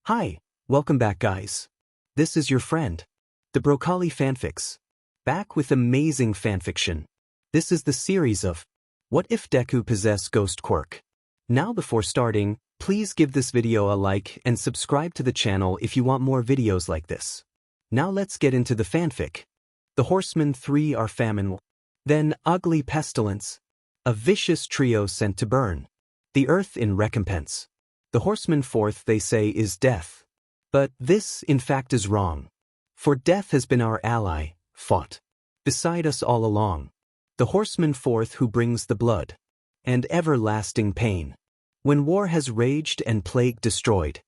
Hi, welcome back guys. This is your friend, the Broccoli Fanfics. Back with amazing fanfiction. This is the series of What If Deku Possessed Ghost Quirk. Now before starting, please give this video a like and subscribe to the channel if you want more videos like this. Now let's get into the fanfic. The Horsemen 3 are famine. Then ugly pestilence. A vicious trio sent to burn the earth in recompense. The Horsemen 4th they say is death. But this in fact is wrong. For death has been our ally, fought beside us all along. The Horseman 4th who brings the blood and everlasting pain. When war has raged and plague destroyed,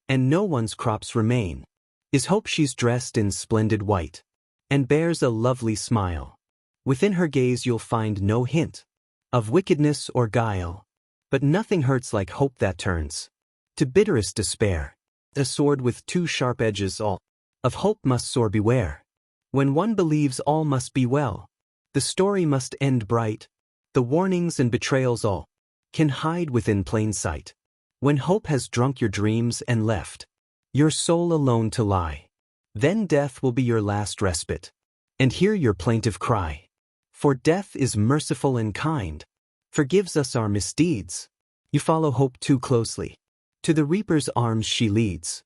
and no one's crops remain, is hope she's dressed in splendid white, and bears a lovely smile. Within her gaze you'll find no hint of wickedness or guile, but nothing hurts like hope that turns to bitterest despair. A sword with two sharp edges, all of hope must sore beware. When one believes all must be well, the story must end bright. The warnings and betrayals all can hide within plain sight. When hope has drunk your dreams and left your soul alone to lie, then death will be your last respite, and hear your plaintive cry. For death is merciful and kind, forgives us our misdeeds. You follow hope too closely, to the reaper's arms she leads.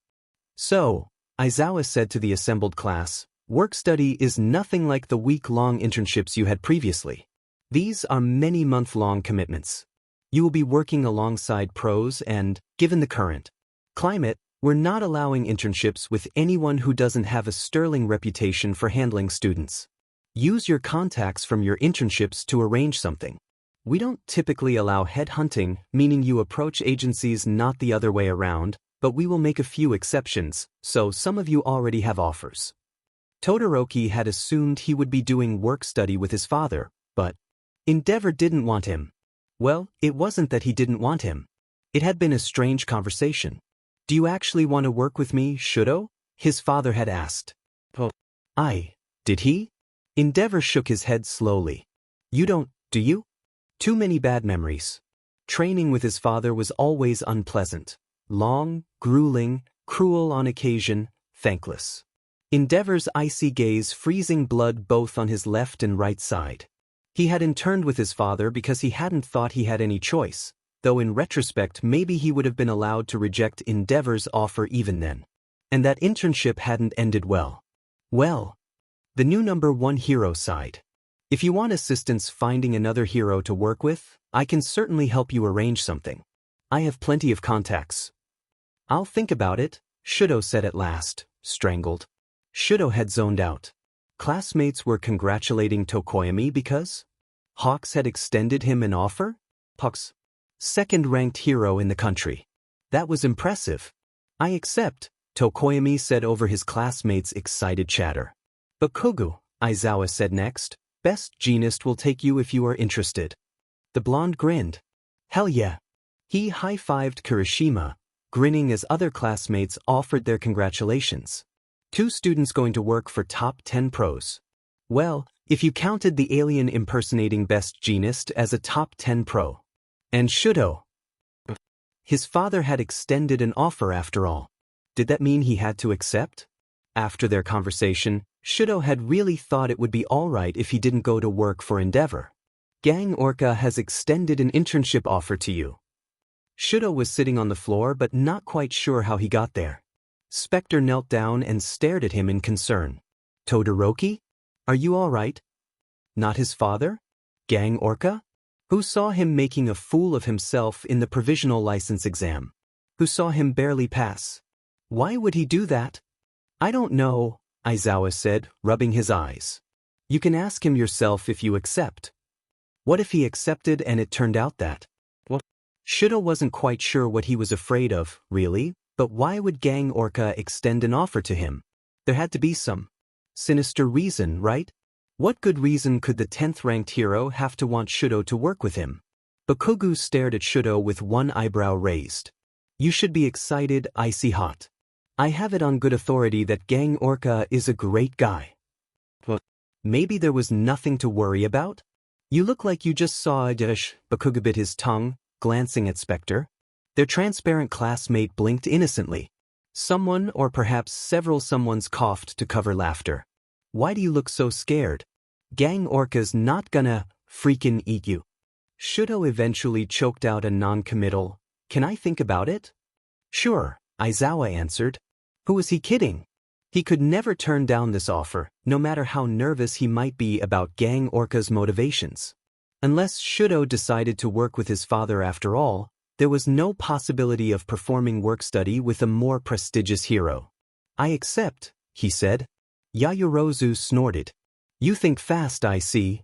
So, Aizawa said to the assembled class, work study is nothing like the week-long internships you had previously. These are many month-long commitments. You will be working alongside pros and, given the current climate, we're not allowing internships with anyone who doesn't have a sterling reputation for handling students. Use your contacts from your internships to arrange something. We don't typically allow headhunting, meaning you approach agencies not the other way around, but we will make a few exceptions, so some of you already have offers. Todoroki had assumed he would be doing work study with his father, but Endeavor didn't want him. Well, it wasn't that he didn't want him. It had been a strange conversation. Do you actually want to work with me, Shudo? His father had asked. Did he? Endeavor shook his head slowly. You don't, do you? Too many bad memories. Training with his father was always unpleasant. Long, grueling, cruel on occasion, thankless. Endeavor's icy gaze freezing blood both on his left and right side. He had interned with his father because he hadn't thought he had any choice, though in retrospect maybe he would have been allowed to reject Endeavor's offer even then. And that internship hadn't ended well. Well, the new #1 hero side. If you want assistance finding another hero to work with, I can certainly help you arrange something. I have plenty of contacts. I'll think about it, Shudo said at last, strangled. Shudo had zoned out. Classmates were congratulating Tokoyami because Hawks had extended him an offer? Hawks, second-ranked hero in the country. That was impressive. I accept, Tokoyami said over his classmates' excited chatter. Bakugo, Aizawa said next. Best Jeanist will take you if you are interested. The blonde grinned. Hell yeah. He high-fived Kirishima, grinning as other classmates offered their congratulations. 2 students going to work for top 10 pros. Well, if you counted the alien impersonating Best Jeanist as a top 10 pro. And Shudo. His father had extended an offer after all. Did that mean he had to accept? After their conversation, Shudo had really thought it would be alright if he didn't go to work for Endeavor. Gang Orca has extended an internship offer to you. Shudo was sitting on the floor but not quite sure how he got there. Specter knelt down and stared at him in concern. Todoroki? Are you alright? Not his father? Gang Orca? Who saw him making a fool of himself in the provisional license exam? Who saw him barely pass? Why would he do that? I don't know, Aizawa said, rubbing his eyes. You can ask him yourself if you accept. What if he accepted and it turned out that? What? Shudo wasn't quite sure what he was afraid of, really, but why would Gang Orca extend an offer to him? There had to be some sinister reason, right? What good reason could the 10th-ranked hero have to want Shudo to work with him? Bakugo stared at Shudo with one eyebrow raised. You should be excited, icy hot. I have it on good authority that Gang Orca is a great guy. But maybe there was nothing to worry about? You look like you just saw a dish, Bakugo bit his tongue, glancing at Specter. Their transparent classmate blinked innocently. Someone or perhaps several someones coughed to cover laughter. Why do you look so scared? Gang Orca's not gonna freaking eat you. Shuto eventually choked out a non-committal, "Can I think about it?" "Sure," Aizawa answered. Who was he kidding? He could never turn down this offer, no matter how nervous he might be about Gang Orca's motivations. Unless Shuto decided to work with his father after all, there was no possibility of performing work study with a more prestigious hero. "I accept," he said. Yayorozu snorted. "You think fast, I see."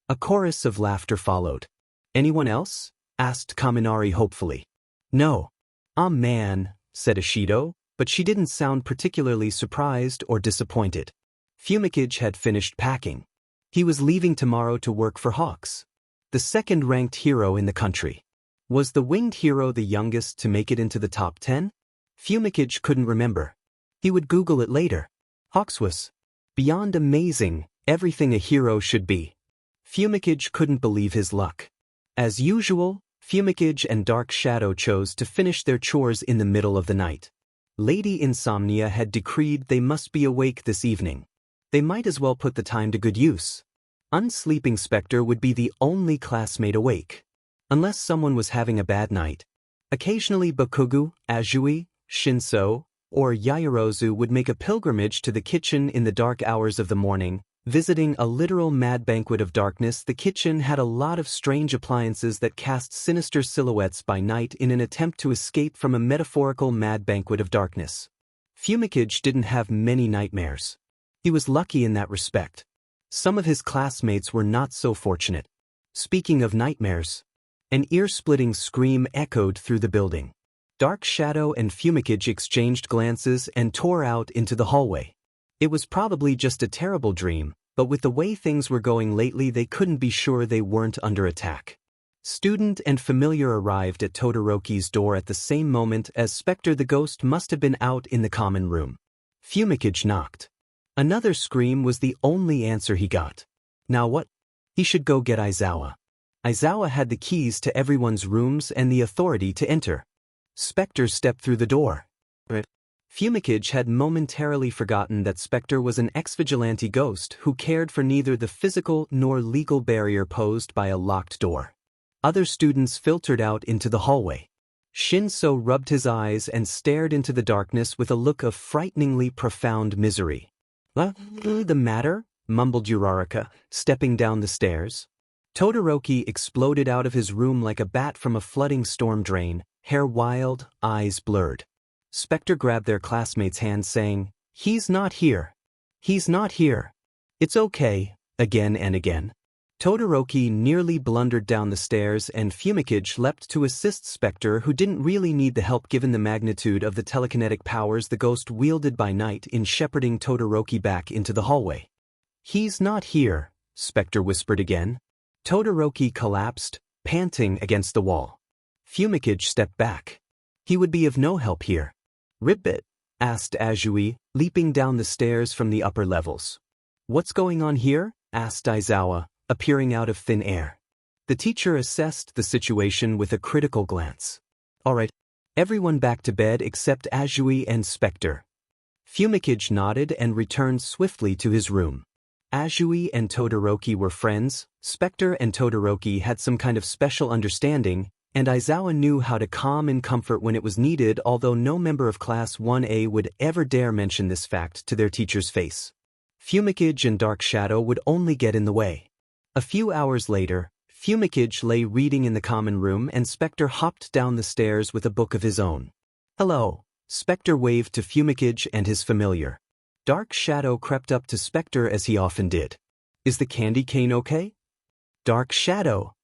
A chorus of laughter followed. "Anyone else?" asked Kaminari hopefully. "No." "Ah man," said Ashido, but she didn't sound particularly surprised or disappointed. Fumikage had finished packing. He was leaving tomorrow to work for Hawks, the second-ranked hero in the country. Was the winged hero the youngest to make it into the top 10? Fumikage couldn't remember. He would Google it later. Hawks was beyond amazing, everything a hero should be. Fumikage couldn't believe his luck. As usual, Fumikage and Dark Shadow chose to finish their chores in the middle of the night. Lady Insomnia had decreed they must be awake this evening. They might as well put the time to good use. Unsleeping Specter would be the only classmate awake. Unless someone was having a bad night. Occasionally Bakugo, Azui, Shinso, or Yayorozu would make a pilgrimage to the kitchen in the dark hours of the morning, visiting a literal mad banquet of darkness. The kitchen had a lot of strange appliances that cast sinister silhouettes by night in an attempt to escape from a metaphorical mad banquet of darkness. Fumikage didn't have many nightmares. He was lucky in that respect. Some of his classmates were not so fortunate. Speaking of nightmares, an ear-splitting scream echoed through the building. Dark Shadow and Fumikage exchanged glances and tore out into the hallway. It was probably just a terrible dream, but with the way things were going lately they couldn't be sure they weren't under attack. Student and familiar arrived at Todoroki's door at the same moment as Specter the ghost must have been out in the common room. Fumikage knocked. Another scream was the only answer he got. Now what? He should go get Aizawa. Aizawa had the keys to everyone's rooms and the authority to enter. Specter stepped through the door. Fumikage had momentarily forgotten that Specter was an ex-vigilante ghost who cared for neither the physical nor legal barrier posed by a locked door. Other students filtered out into the hallway. Shinso rubbed his eyes and stared into the darkness with a look of frighteningly profound misery. "The matter?" mumbled Uraraka, stepping down the stairs. Todoroki exploded out of his room like a bat from a flooding storm drain, hair wild, eyes blurred. Specter grabbed their classmate's hand saying, "He's not here. He's not here. It's okay," again and again. Todoroki nearly blundered down the stairs and Fumikage leapt to assist Specter, who didn't really need the help given the magnitude of the telekinetic powers the ghost wielded by night in shepherding Todoroki back into the hallway. "He's not here," Specter whispered again. Todoroki collapsed, panting against the wall. Fumikage stepped back. He would be of no help here. "Ribbit?" asked Azui, leaping down the stairs from the upper levels. "What's going on here?" asked Aizawa, appearing out of thin air. The teacher assessed the situation with a critical glance. "All right, everyone back to bed except Azui and Specter." Fumikage nodded and returned swiftly to his room. Azui and Todoroki were friends, Specter and Todoroki had some kind of special understanding, and Aizawa knew how to calm and comfort when it was needed, although no member of Class 1A would ever dare mention this fact to their teacher's face. Fumikage and Dark Shadow would only get in the way. A few hours later, Fumikage lay reading in the common room and Specter hopped down the stairs with a book of his own. "Hello," Specter waved to Fumikage and his familiar. Dark Shadow crept up to Specter as he often did. "Is the candy cane okay?" "Dark Shadow,"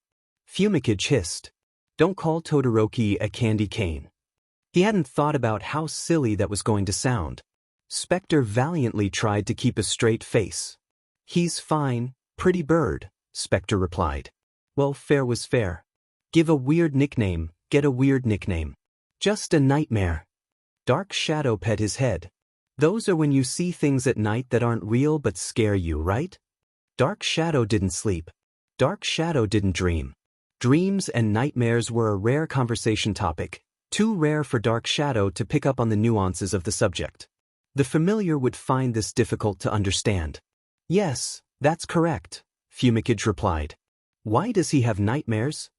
Fumikage hissed. "Don't call Todoroki a candy cane." He hadn't thought about how silly that was going to sound. Specter valiantly tried to keep a straight face. "He's fine, pretty bird," Specter replied. Well, fair was fair. Give a weird nickname, get a weird nickname. Just a nightmare. Dark Shadow pet his head. "Those are when you see things at night that aren't real but scare you, right?" Dark Shadow didn't sleep. Dark Shadow didn't dream. Dreams and nightmares were a rare conversation topic. too rare for Dark Shadow to pick up on the nuances of the subject. The familiar would find this difficult to understand. Yes, that's correct, Fumikage replied. Why does he have nightmares?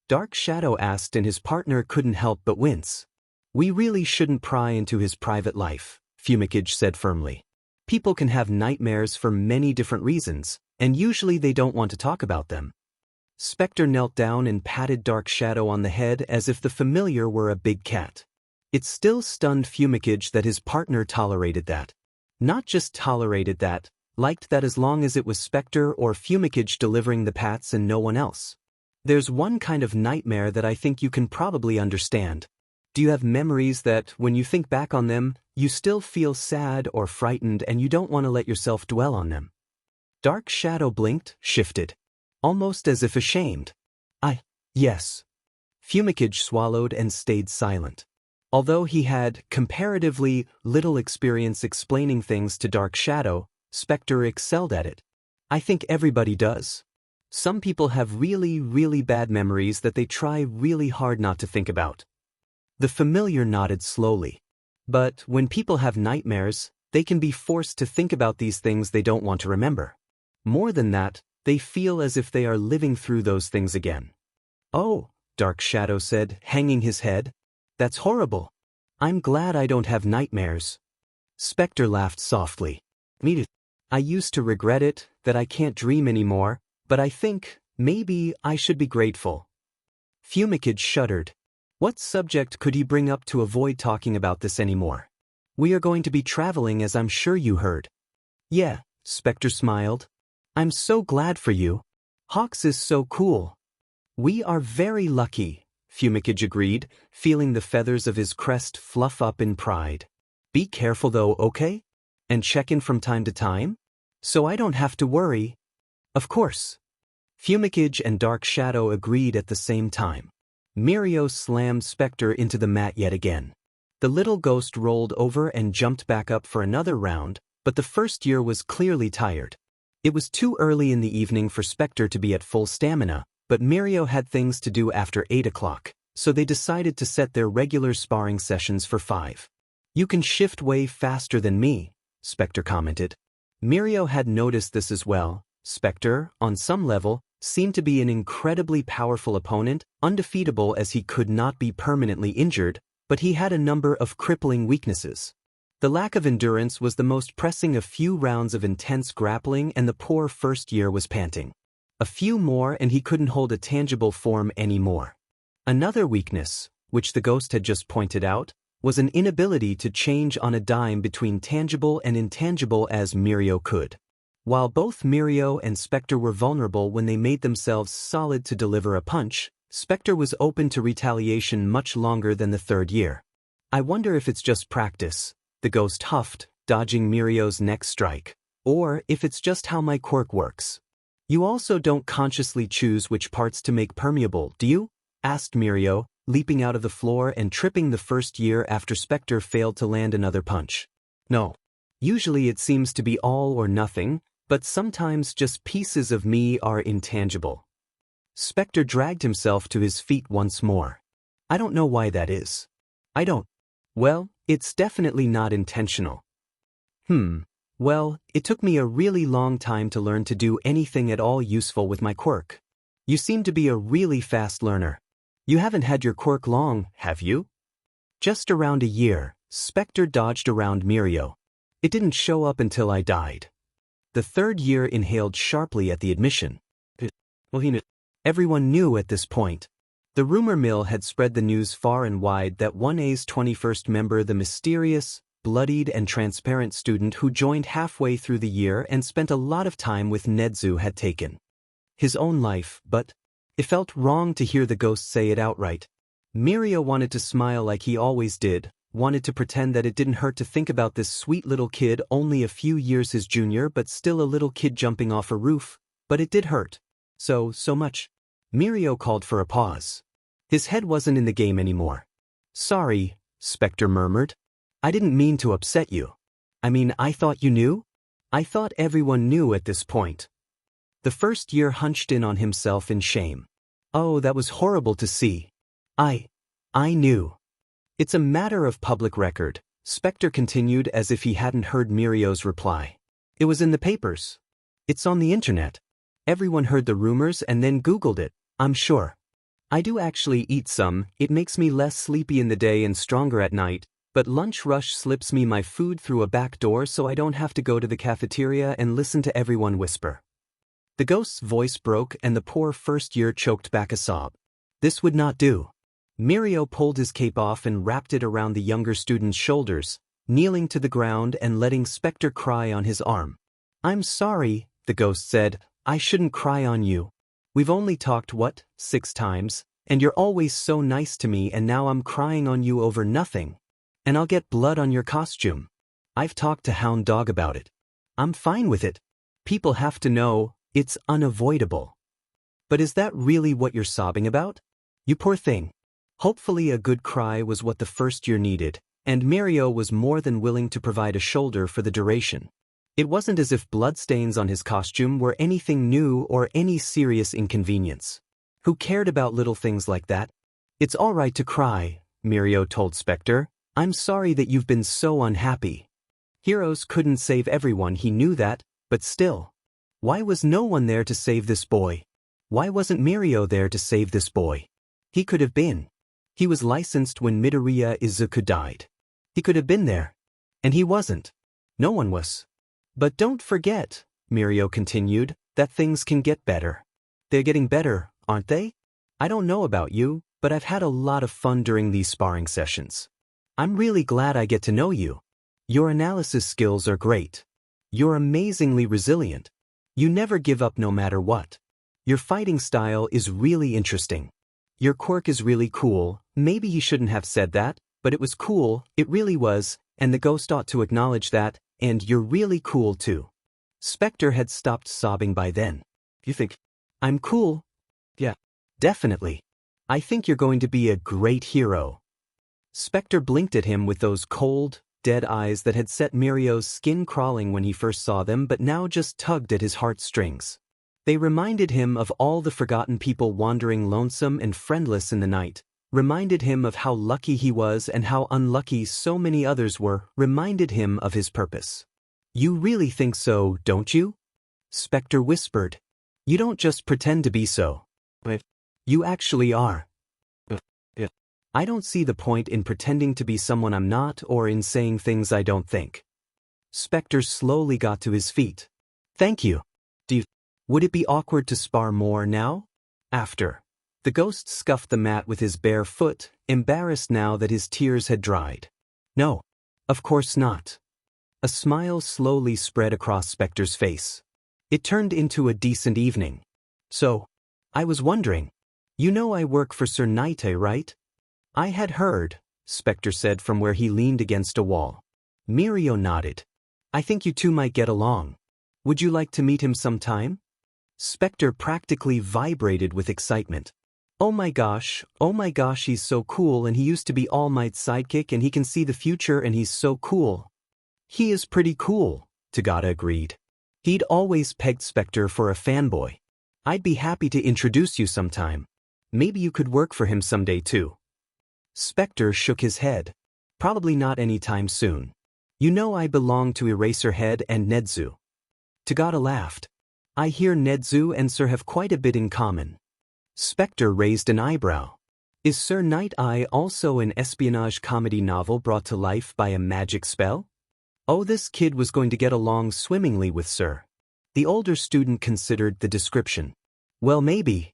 Dark Shadow asked, and his partner couldn't help but wince. We really shouldn't pry into his private life, Fumikage said firmly. People can have nightmares for many different reasons, and usually they don't want to talk about them. Specter knelt down and patted Dark Shadow on the head as if the familiar were a big cat. It still stunned Fumikage that his partner tolerated that. Not just tolerated that, liked that as long as it was Specter or Fumikage delivering the pats and no one else. There's one kind of nightmare that I think you can probably understand. Do you have memories that, when you think back on them, you still feel sad or frightened and you don't want to let yourself dwell on them? Dark Shadow blinked, shifted. Almost as if ashamed. Yes. Fumikage swallowed and stayed silent. Although he had, comparatively, little experience explaining things to Dark Shadow, Specter excelled at it. I think everybody does. Some people have really, really bad memories that they try really hard not to think about. The familiar nodded slowly. But when people have nightmares, they can be forced to think about these things they don't want to remember. More than that, they feel as if they are living through those things again. Oh, Dark Shadow said, hanging his head. That's horrible. I'm glad I don't have nightmares. Specter laughed softly. Me too. I used to regret it, that I can't dream anymore, but I think, maybe, I should be grateful. Fumikage shuddered. What subject could he bring up to avoid talking about this anymore? We are going to be traveling, as I'm sure you heard. Yeah, Specter smiled. I'm so glad for you. Hawks is so cool. We are very lucky, Fumikage agreed, feeling the feathers of his crest fluff up in pride. Be careful though, okay? And check in from time to time? So I don't have to worry. Of course. Fumikage and Dark Shadow agreed at the same time. Mirio slammed Specter into the mat yet again. The little ghost rolled over and jumped back up for another round, but the first year was clearly tired. It was too early in the evening for Specter to be at full stamina, but Mirio had things to do after 8 o'clock, so they decided to set their regular sparring sessions for 5. You can shift way faster than me, Specter commented. Mirio had noticed this as well. Specter, on some level, seemed to be an incredibly powerful opponent, undefeatable as he could not be permanently injured, but he had a number of crippling weaknesses. The lack of endurance was the most pressing. A few rounds of intense grappling and the poor first year was panting. A few more and he couldn't hold a tangible form anymore. Another weakness, which the ghost had just pointed out, was an inability to change on a dime between tangible and intangible as Mirio could. While both Mirio and Specter were vulnerable when they made themselves solid to deliver a punch, Specter was open to retaliation much longer than the third year. I wonder if it's just practice, the ghost huffed, dodging Mirio's next strike, or if it's just how my quirk works. You also don't consciously choose which parts to make permeable, do you? Asked Mirio, leaping out of the floor and tripping the first year after Specter failed to land another punch. No. Usually it seems to be all or nothing, but sometimes just pieces of me are intangible. Specter dragged himself to his feet once more. I don't know why that is. I don't. Well, it's definitely not intentional. Well, it took me a really long time to learn to do anything at all useful with my quirk. You seem to be a really fast learner. You haven't had your quirk long, have you? Just around a year, Specter dodged around Mirio. It didn't show up until I died. The third year inhaled sharply at the admission. Well, he knew. Everyone knew at this point. The rumor mill had spread the news far and wide that 1A's 21st member, the mysterious, bloodied and transparent student who joined halfway through the year and spent a lot of time with Nedzu, had taken his own life, but it felt wrong to hear the ghost say it outright. Mirio wanted to smile like he always did, wanted to pretend that it didn't hurt to think about this sweet little kid only a few years his junior but still a little kid jumping off a roof, but it did hurt. So much. Mirio called for a pause. His head wasn't in the game anymore. Sorry, Specter murmured. I didn't mean to upset you. I mean, I thought you knew? I thought everyone knew at this point. The first year hunched in on himself in shame. Oh, that was horrible to see. I knew. It's a matter of public record, Specter continued as if he hadn't heard Mirio's reply. It was in the papers. It's on the internet. Everyone heard the rumors and then Googled it, I'm sure. I do actually eat some, it makes me less sleepy in the day and stronger at night, but lunch rush slips me my food through a back door so I don't have to go to the cafeteria and listen to everyone whisper. The ghost's voice broke and the poor first year choked back a sob. This would not do. Mirio pulled his cape off and wrapped it around the younger student's shoulders, kneeling to the ground and letting Specter cry on his arm. I'm sorry, the ghost said, I shouldn't cry on you. We've only talked, 6 times, and you're always so nice to me and now I'm crying on you over nothing. And I'll get blood on your costume. I've talked to Hound Dog about it. I'm fine with it. People have to know, it's unavoidable. But is that really what you're sobbing about? You poor thing. Hopefully a good cry was what the first year needed, and Mirio was more than willing to provide a shoulder for the duration. It wasn't as if bloodstains on his costume were anything new or any serious inconvenience. Who cared about little things like that? It's all right to cry, Mirio told Specter. I'm sorry that you've been so unhappy. Heroes couldn't save everyone, he knew that, but still. Why was no one there to save this boy? Why wasn't Mirio there to save this boy? He could have been. He was licensed when Midoriya Izuku died. He could have been there. And he wasn't. No one was. But don't forget, Mirio continued, that things can get better. They're getting better, aren't they? I don't know about you, but I've had a lot of fun during these sparring sessions. I'm really glad I get to know you. Your analysis skills are great. You're amazingly resilient. You never give up no matter what. Your fighting style is really interesting. Your quirk is really cool. Maybe he shouldn't have said that, but it was cool, it really was, and the ghost ought to acknowledge that, and you're really cool too. Specter had stopped sobbing by then. You think I'm cool? Yeah, definitely. I think you're going to be a great hero. Specter blinked at him with those cold, dead eyes that had set Mirio's skin crawling when he first saw them but now just tugged at his heartstrings. They reminded him of all the forgotten people wandering lonesome and friendless in the night, reminded him of how lucky he was and how unlucky so many others were, reminded him of his purpose. You really think so, don't you? Specter whispered. You don't just pretend to be so. You actually are. I don't see the point in pretending to be someone I'm not or in saying things I don't think. Specter slowly got to his feet. Thank you. Would it be awkward to spar more now? After. The ghost scuffed the mat with his bare foot, embarrassed now that his tears had dried. No. Of course not. A smile slowly spread across Specter's face. It turned into a decent evening. So, I was wondering. You know I work for Sir Nighteye, right? I had heard, Specter said from where he leaned against a wall. Mirio nodded. I think you two might get along. Would you like to meet him sometime? Specter practically vibrated with excitement. Oh my gosh, he's so cool and he used to be All Might's sidekick and he can see the future and he's so cool. He is pretty cool, Tagada agreed. He'd always pegged Specter for a fanboy. I'd be happy to introduce you sometime. Maybe you could work for him someday too. Specter shook his head. Probably not anytime soon. You know I belong to Eraserhead and Nedzu. Tagada laughed. I hear Nedzu and Sir have quite a bit in common. Specter raised an eyebrow. Is Sir Nighteye also an espionage comedy novel brought to life by a magic spell? Oh, this kid was going to get along swimmingly with Sir. The older student considered the description. Well, maybe.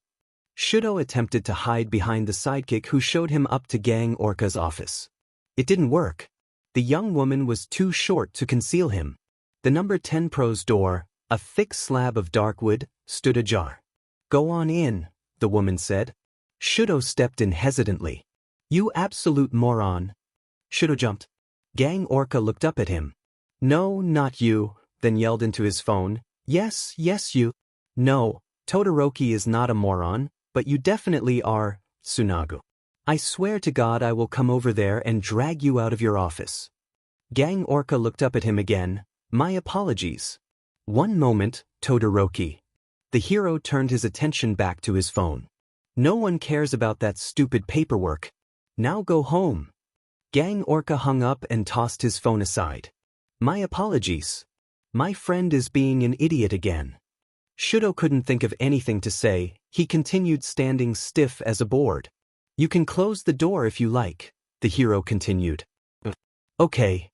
Shudo attempted to hide behind the sidekick who showed him up to Gang Orca's office. It didn't work. The young woman was too short to conceal him. The number 10 pro's door, a thick slab of dark wood, stood ajar. Go on in, the woman said. Shudo stepped in hesitantly. You absolute moron. Shudo jumped. Gang Orca looked up at him. No, not you, then yelled into his phone. Yes, you. No, Todoroki is not a moron, but you definitely are, Tsunagu. I swear to God I will come over there and drag you out of your office. Gang Orca looked up at him again. My apologies. One moment, Todoroki. The hero turned his attention back to his phone. No one cares about that stupid paperwork. Now go home. Gang Orca hung up and tossed his phone aside. My apologies. My friend is being an idiot again. Shudo couldn't think of anything to say. He continued standing stiff as a board. You can close the door if you like, the hero continued. Okay.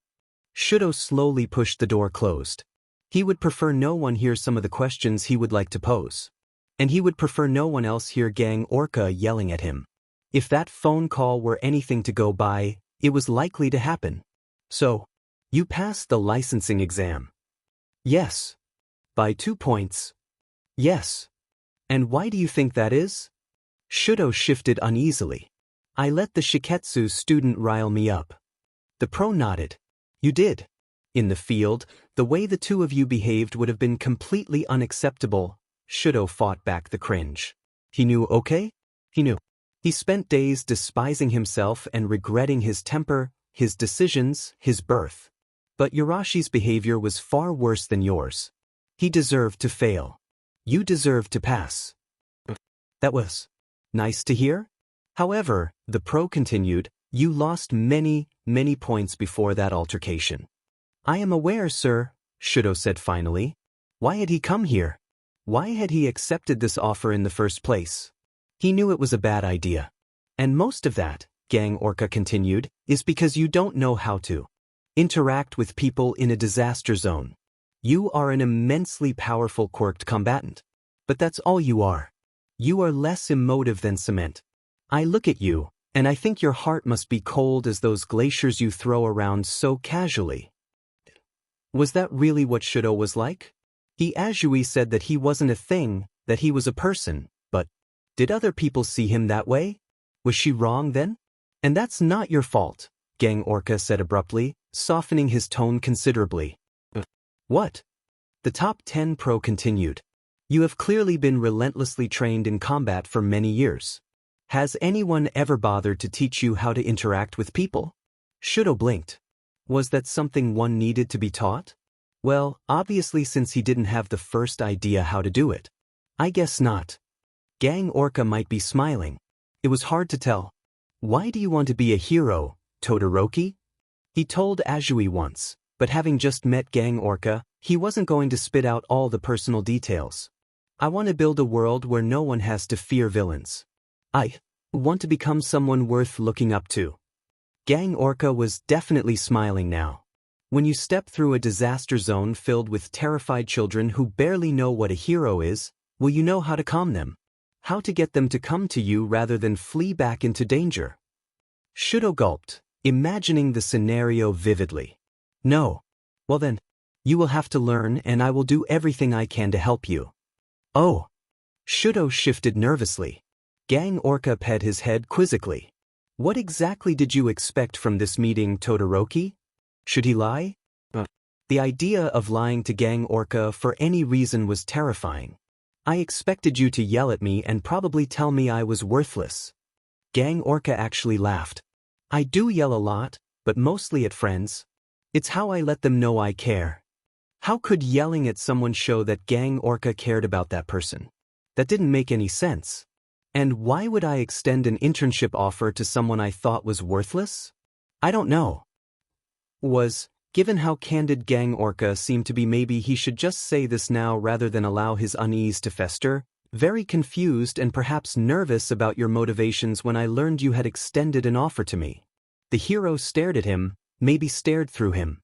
Shudo slowly pushed the door closed. He would prefer no one hear some of the questions he would like to pose. And he would prefer no one else hear Gang Orca yelling at him. If that phone call were anything to go by, it was likely to happen. So, you passed the licensing exam. Yes. By 2 points. Yes. And why do you think that is? Shudo shifted uneasily. I let the Shiketsu student rile me up. The pro nodded. You did. In the field, the way the two of you behaved would have been completely unacceptable. Shudo fought back the cringe. He knew, okay? He knew. He spent days despising himself and regretting his temper, his decisions, his birth. But Yorashi's behavior was far worse than yours. He deserved to fail. You deserved to pass. That was nice to hear. However, the pro continued, you lost many points before that altercation. I am aware, sir, Shudo said finally. Why had he come here? Why had he accepted this offer in the first place? He knew it was a bad idea. And most of that, Gang Orca continued, is because you don't know how to interact with people in a disaster zone. You are an immensely powerful quirked combatant. But that's all you are. You are less emotive than cement. I look at you, and I think your heart must be cold as those glaciers you throw around so casually. Was that really what Shudo was like? Azui said that he wasn't a thing, that he was a person, but did other people see him that way? Was she wrong then? And that's not your fault, Gang Orca said abruptly, softening his tone considerably. What? The top 10 pro continued. You have clearly been relentlessly trained in combat for many years. Has anyone ever bothered to teach you how to interact with people? Shudo blinked. Was that something one needed to be taught? Well, obviously since he didn't have the first idea how to do it. I guess not. Gang Orca might be smiling. It was hard to tell. Why do you want to be a hero, Todoroki? He told Azui once, but having just met Gang Orca, he wasn't going to spit out all the personal details. I want to build a world where no one has to fear villains. I want to become someone worth looking up to. Gang Orca was definitely smiling now. When you step through a disaster zone filled with terrified children who barely know what a hero is, will you know how to calm them? How to get them to come to you rather than flee back into danger? Shudo gulped, imagining the scenario vividly. No. Well then, you will have to learn and I will do everything I can to help you. Oh. Shudo shifted nervously. Gang Orca pet his head quizzically. What exactly did you expect from this meeting, Todoroki? Should he lie? The idea of lying to Gang Orca for any reason was terrifying. I expected you to yell at me and probably tell me I was worthless. Gang Orca actually laughed. I do yell a lot, but mostly at friends. It's how I let them know I care. How could yelling at someone show that Gang Orca cared about that person? That didn't make any sense. And why would I extend an internship offer to someone I thought was worthless? I don't know. Given how candid Gang Orca seemed to be, maybe he should just say this now rather than allow his unease to fester, very confused and perhaps nervous about your motivations when I learned you had extended an offer to me. The hero stared at him, maybe stared through him.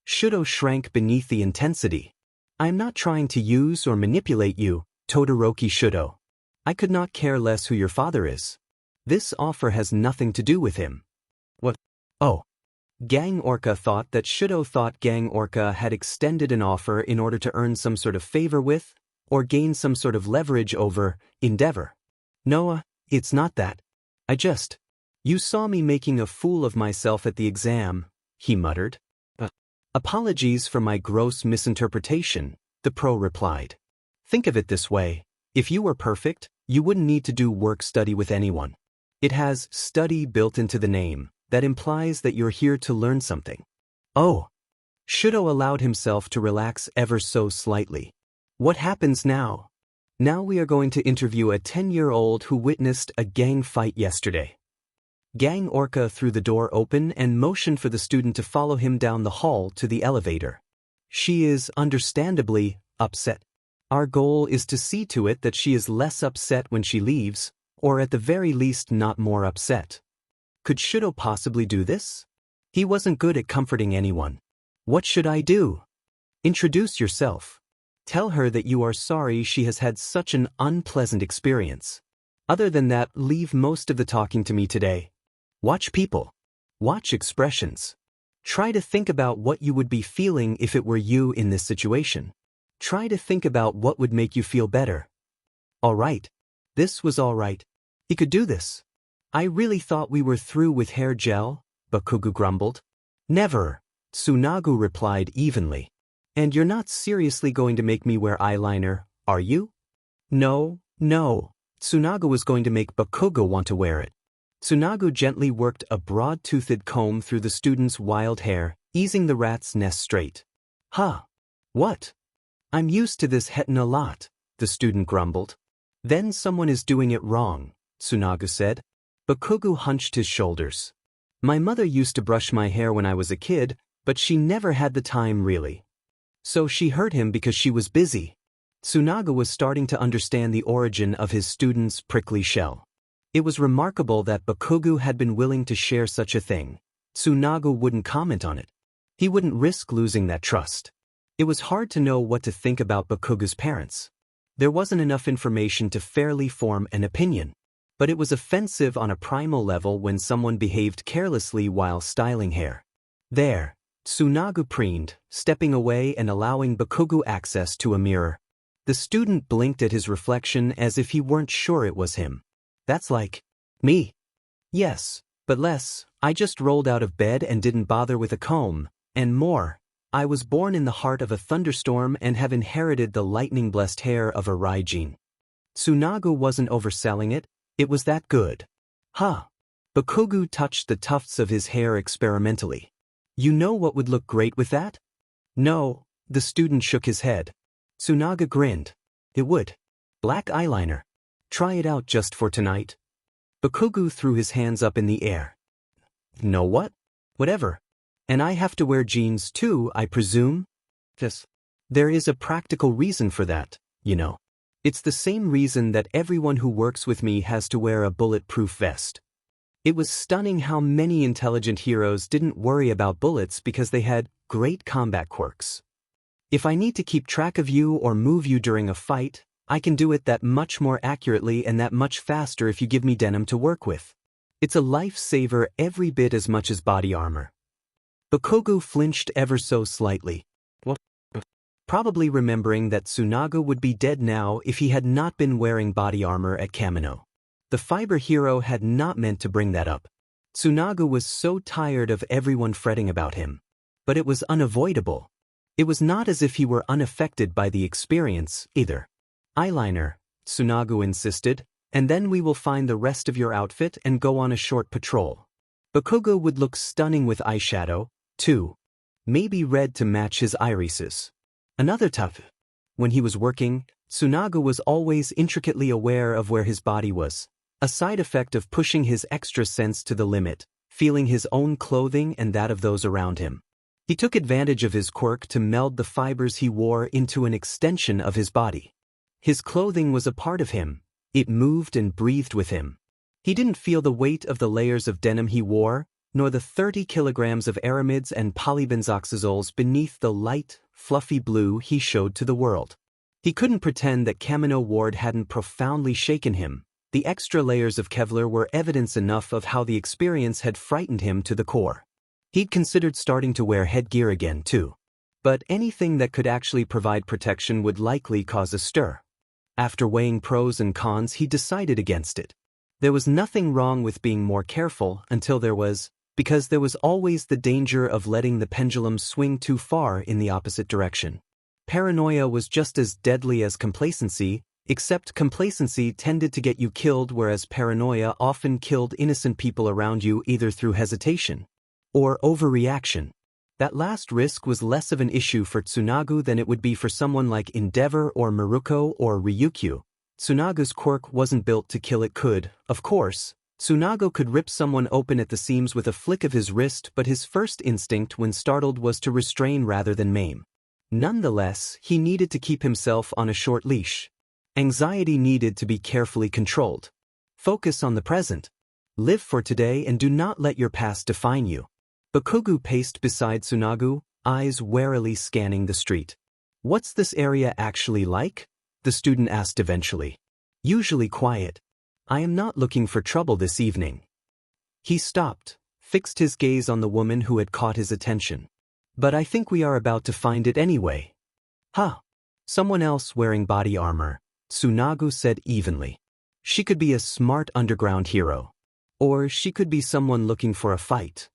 Shudo shrank beneath the intensity. I am not trying to use or manipulate you, Todoroki Shudo. I could not care less who your father is. This offer has nothing to do with him. What? Oh. Gang Orca thought that Shudo thought Gang Orca had extended an offer in order to earn some sort of favor with, or gain some sort of leverage over, Endeavor. No, it's not that. You saw me making a fool of myself at the exam, he muttered. Apologies for my gross misinterpretation, the pro replied. Think of it this way. If you were perfect, you wouldn't need to do work study with anyone. It has study built into the name. That implies that you're here to learn something. Oh. Shudo allowed himself to relax ever so slightly. What happens now? Now we are going to interview a 10-year-old who witnessed a gang fight yesterday. Gang Orca threw the door open and motioned for the student to follow him down the hall to the elevator. She is, understandably, upset. Our goal is to see to it that she is less upset when she leaves, or at the very least not more upset. Could Shudo possibly do this? He wasn't good at comforting anyone. What should I do? Introduce yourself. Tell her that you are sorry she has had such an unpleasant experience. Other than that, leave most of the talking to me today. Watch people. Watch expressions. Try to think about what you would be feeling if it were you in this situation. Try to think about what would make you feel better. All right. This was all right. He could do this. I really thought we were through with hair gel, Bakugo grumbled. Never, Tsunagu replied evenly. And you're not seriously going to make me wear eyeliner, are you? No. Tsunagu was going to make Bakugo want to wear it. Tsunagu gently worked a broad-toothed comb through the student's wild hair, easing the rat's nest straight. Huh. What? I'm used to this hetting a lot, the student grumbled. Then someone is doing it wrong, Tsunagu said. Bakugo hunched his shoulders. My mother used to brush my hair when I was a kid, but she never had the time really. So she hurt him because she was busy. Tsunagu was starting to understand the origin of his student's prickly shell. It was remarkable that Bakugo had been willing to share such a thing. Tsunagu wouldn't comment on it. He wouldn't risk losing that trust. It was hard to know what to think about Bakugo's parents. There wasn't enough information to fairly form an opinion. But it was offensive on a primal level when someone behaved carelessly while styling hair. There, Tsunagu preened, stepping away and allowing Bakugo access to a mirror. The student blinked at his reflection as if he weren't sure it was him. That's like me. Yes, but less. I just rolled out of bed and didn't bother with a comb, and more. I was born in the heart of a thunderstorm and have inherited the lightning-blessed hair of a Raijin. Tsunagu wasn't overselling it. It was that good. Huh. Bakugo touched the tufts of his hair experimentally. You know what would look great with that? No, the student shook his head. Tsunagu grinned. It would. Black eyeliner. Try it out just for tonight. Bakugo threw his hands up in the air. Know what? Whatever. And I have to wear jeans too, I presume? Yes. There is a practical reason for that, you know. It's the same reason that everyone who works with me has to wear a bulletproof vest. It was stunning how many intelligent heroes didn't worry about bullets because they had great combat quirks. If I need to keep track of you or move you during a fight, I can do it that much more accurately and that much faster if you give me denim to work with. It's a lifesaver every bit as much as body armor. Bakugo flinched ever so slightly. What? Probably remembering that Tsunagu would be dead now if he had not been wearing body armor at Kamino. The fiber hero had not meant to bring that up. Tsunagu was so tired of everyone fretting about him. But it was unavoidable. It was not as if he were unaffected by the experience, either. Eyeliner, Tsunagu insisted, and then we will find the rest of your outfit and go on a short patrol. Bakugo would look stunning with eyeshadow, too. Maybe red to match his irises. Another tough. When he was working, Tsunagu was always intricately aware of where his body was, a side effect of pushing his extra sense to the limit, feeling his own clothing and that of those around him. He took advantage of his quirk to meld the fibers he wore into an extension of his body. His clothing was a part of him. It moved and breathed with him. He didn't feel the weight of the layers of denim he wore, nor the 30 kilograms of aramids and polybenzoxazoles beneath the light, fluffy blue he showed to the world. He couldn't pretend that Kamino Ward hadn't profoundly shaken him. The extra layers of Kevlar were evidence enough of how the experience had frightened him to the core. He'd considered starting to wear headgear again, too. But anything that could actually provide protection would likely cause a stir. After weighing pros and cons, he decided against it. There was nothing wrong with being more careful until there was, because there was always the danger of letting the pendulum swing too far in the opposite direction. Paranoia was just as deadly as complacency, except complacency tended to get you killed, whereas paranoia often killed innocent people around you either through hesitation or overreaction. That last risk was less of an issue for Tsunagu than it would be for someone like Endeavor or Maruko or Ryukyu. Tsunagu's quirk wasn't built to kill, it could, of course, Tsunago could rip someone open at the seams with a flick of his wrist, but his first instinct when startled was to restrain rather than maim. Nonetheless, he needed to keep himself on a short leash. Anxiety needed to be carefully controlled. Focus on the present. Live for today and do not let your past define you. Bakugo paced beside Tsunago, eyes warily scanning the street. What's this area actually like? The student asked eventually. Usually quiet. I am not looking for trouble this evening. He stopped, fixed his gaze on the woman who had caught his attention. But I think we are about to find it anyway. Huh. Someone else wearing body armor, Tsunago said evenly. She could be a smart underground hero. Or she could be someone looking for a fight.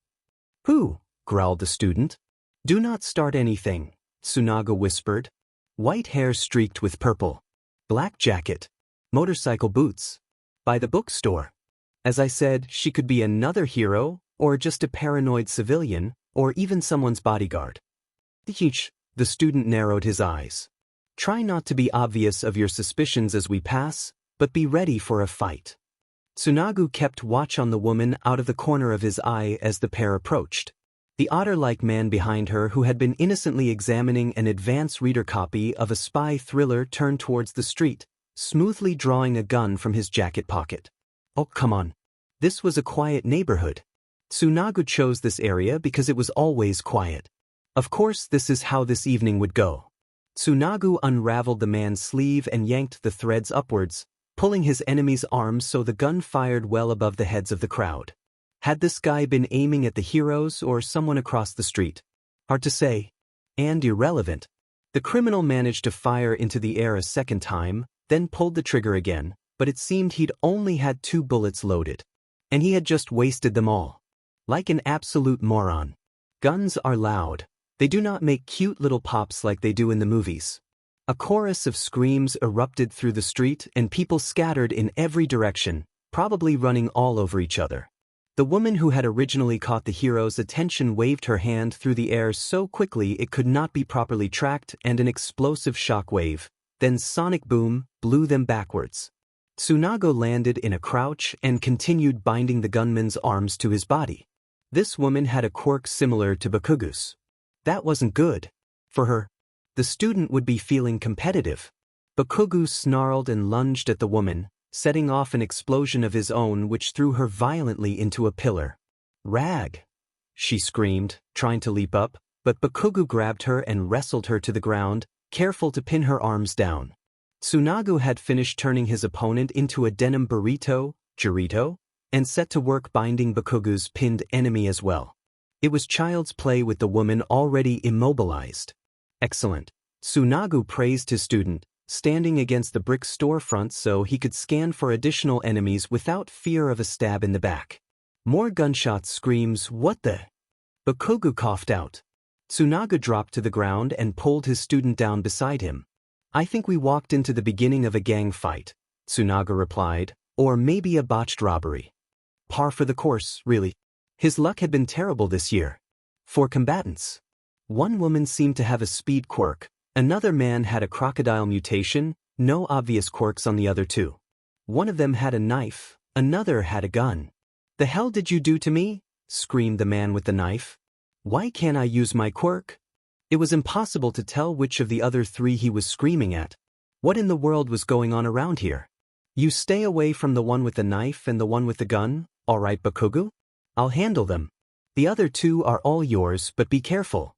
Who? Growled the student. Do not start anything, Tsunago whispered. White hair streaked with purple. Black jacket. Motorcycle boots. By the bookstore. As I said, she could be another hero, or just a paranoid civilian, or even someone's bodyguard. The student narrowed his eyes. Try not to be obvious of your suspicions as we pass, but be ready for a fight. Tsunago kept watch on the woman out of the corner of his eye as the pair approached. The otter-like man behind her who had been innocently examining an advance reader copy of a spy thriller turned towards the street, smoothly drawing a gun from his jacket pocket. Oh, come on. This was a quiet neighborhood. Tsunago chose this area because it was always quiet. Of course, this is how this evening would go. Tsunago unraveled the man's sleeve and yanked the threads upwards, pulling his enemy's arms so the gun fired well above the heads of the crowd. Had this guy been aiming at the heroes or someone across the street? Hard to say. And irrelevant. The criminal managed to fire into the air a second time, then pulled the trigger again, but it seemed he'd only had 2 bullets loaded. And he had just wasted them all. Like an absolute moron. Guns are loud. They do not make cute little pops like they do in the movies. A chorus of screams erupted through the street and people scattered in every direction, probably running all over each other. The woman who had originally caught the hero's attention waved her hand through the air so quickly it could not be properly tracked, and an explosive shockwave, then sonic boom, blew them backwards. Tsunago landed in a crouch and continued binding the gunman's arms to his body. This woman had a quirk similar to Bakugo's. That wasn't good. For her, the student would be feeling competitive. Bakugo snarled and lunged at the woman, setting off an explosion of his own which threw her violently into a pillar. Rag! She screamed, trying to leap up, but Bakugo grabbed her and wrestled her to the ground, careful to pin her arms down. Tsunago had finished turning his opponent into a denim burrito, and set to work binding Bakugo's pinned enemy as well. It was child's play with the woman already immobilized. Excellent. Tsunago praised his student, standing against the brick storefront so he could scan for additional enemies without fear of a stab in the back. More gunshots, screams, what the? Bakugo coughed out. Tsunago dropped to the ground and pulled his student down beside him. I think we walked into the beginning of a gang fight, Tsunago replied, or maybe a botched robbery. Par for the course, really. His luck had been terrible this year. For combatants. One woman seemed to have a speed quirk, another man had a crocodile mutation, no obvious quirks on the other two. One of them had a knife, another had a gun. The hell did you do to me? Screamed the man with the knife. Why can't I use my quirk? It was impossible to tell which of the other 3 he was screaming at. What in the world was going on around here? You stay away from the one with the knife and the one with the gun, all right, Bakugo? I'll handle them. The other 2 are all yours, but be careful.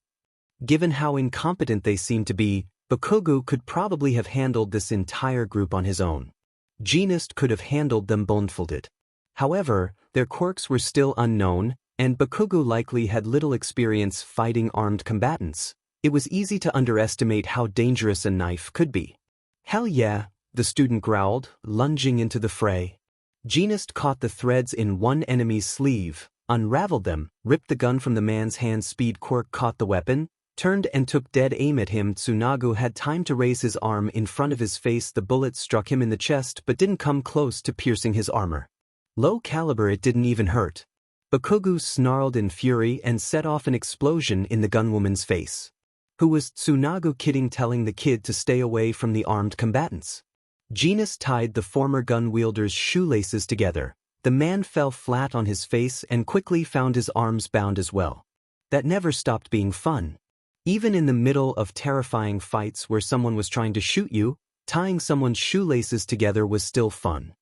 Given how incompetent they seemed to be, Bakugo could probably have handled this entire group on his own. Jeanist could have handled them blindfolded. However, their quirks were still unknown, and Bakugo likely had little experience fighting armed combatants. It was easy to underestimate how dangerous a knife could be. Hell yeah, the student growled, lunging into the fray. Jeanist caught the threads in one enemy's sleeve, unraveled them, ripped the gun from the man's hand. Speed quirk caught the weapon, turned and took dead aim at him. Tsunago had time to raise his arm in front of his face. The bullet struck him in the chest but didn't come close to piercing his armor. Low caliber, it didn't even hurt. Bakugo snarled in fury and set off an explosion in the gunwoman's face. Who was Tsunago kidding, telling the kid to stay away from the armed combatants? Jeanist tied the former gun wielder's shoelaces together, The man fell flat on his face and quickly found his arms bound as well. That never stopped being fun. Even in the middle of terrifying fights where someone was trying to shoot you, tying someone's shoelaces together was still fun.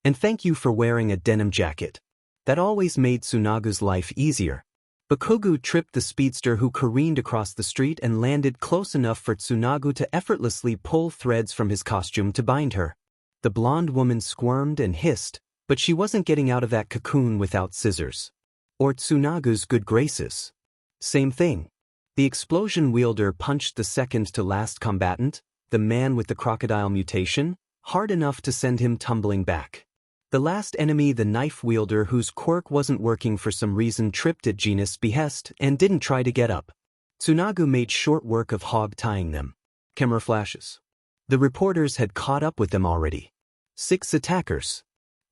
And thank you for wearing a denim jacket. That always made Tsunagu's life easier. Bakugo tripped the speedster who careened across the street and landed close enough for Tsunagu to effortlessly pull threads from his costume to bind her. The blonde woman squirmed and hissed, but she wasn't getting out of that cocoon without scissors. Or Tsunagu's good graces. Same thing. The explosion wielder punched the second-to-last combatant, the man with the crocodile mutation, hard enough to send him tumbling back. The last enemy, the knife wielder whose quirk wasn't working for some reason, tripped at Jeanist's behest and didn't try to get up. Tsunagu made short work of hog-tying them. Camera flashes. The reporters had caught up with them already. 6 attackers.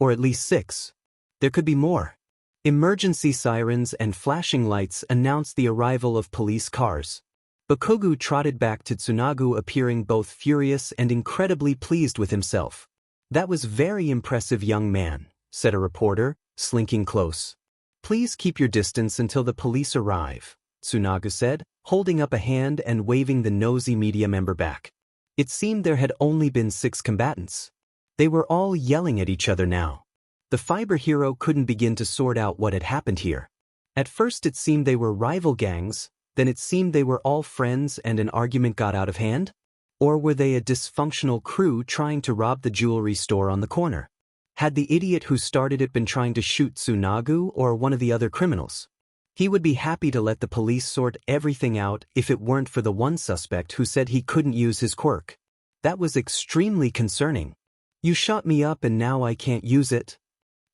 Or at least 6. There could be more. Emergency sirens and flashing lights announced the arrival of police cars. Bakugo trotted back to Tsunagu, appearing both furious and incredibly pleased with himself. "That was very impressive, young man," said a reporter, slinking close. "Please keep your distance until the police arrive," Tsunagu said, holding up a hand and waving the nosy media member back. It seemed there had only been 6 combatants. They were all yelling at each other now. The fiber hero couldn't begin to sort out what had happened here. At first it seemed they were rival gangs, then it seemed they were all friends and an argument got out of hand? Or were they a dysfunctional crew trying to rob the jewelry store on the corner? Had the idiot who started it been trying to shoot Tsunagu or one of the other criminals? He would be happy to let the police sort everything out if it weren't for the one suspect who said he couldn't use his quirk. That was extremely concerning. "You shot me up and now I can't use it.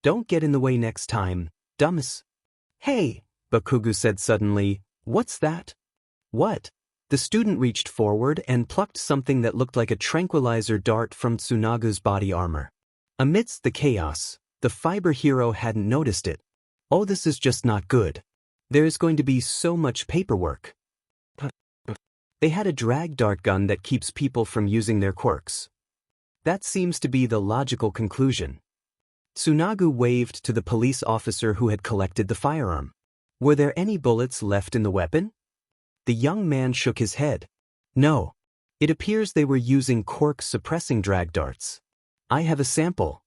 Don't get in the way next time, dumbass." "Hey," Bakugo said suddenly, "what's that?" "What?" The student reached forward and plucked something that looked like a tranquilizer dart from Tsunagu's body armor. Amidst the chaos, the fiber hero hadn't noticed it. "Oh, this is just not good. There is going to be so much paperwork." They had a drag dart gun that keeps people from using their quirks. That seems to be the logical conclusion. Tsunagu waved to the police officer who had collected the firearm. "Were there any bullets left in the weapon?" The young man shook his head. "No. It appears they were using quirk-suppressing drag darts. I have a sample."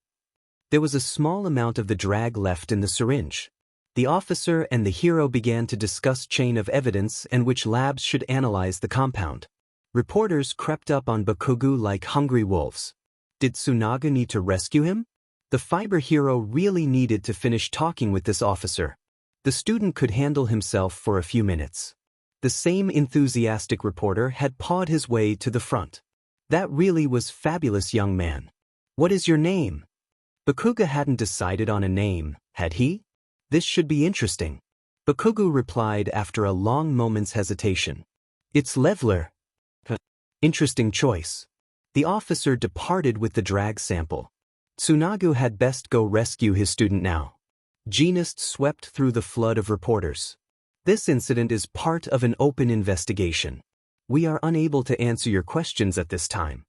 There was a small amount of the drag left in the syringe. The officer and the hero began to discuss chain of evidence and which labs should analyze the compound. Reporters crept up on Bakugo like hungry wolves. Did Tsunagu need to rescue him? The fiber hero really needed to finish talking with this officer. The student could handle himself for a few minutes. The same enthusiastic reporter had pawed his way to the front. "That really was fabulous, young man. What is your name?" Bakugo hadn't decided on a name, had he? "This should be interesting." Bakugo replied after a long moment's hesitation. "It's Leveler." Interesting choice. The officer departed with the drag sample. Tsunagu had best go rescue his student now. Jeanist swept through the flood of reporters. "This incident is part of an open investigation. We are unable to answer your questions at this time."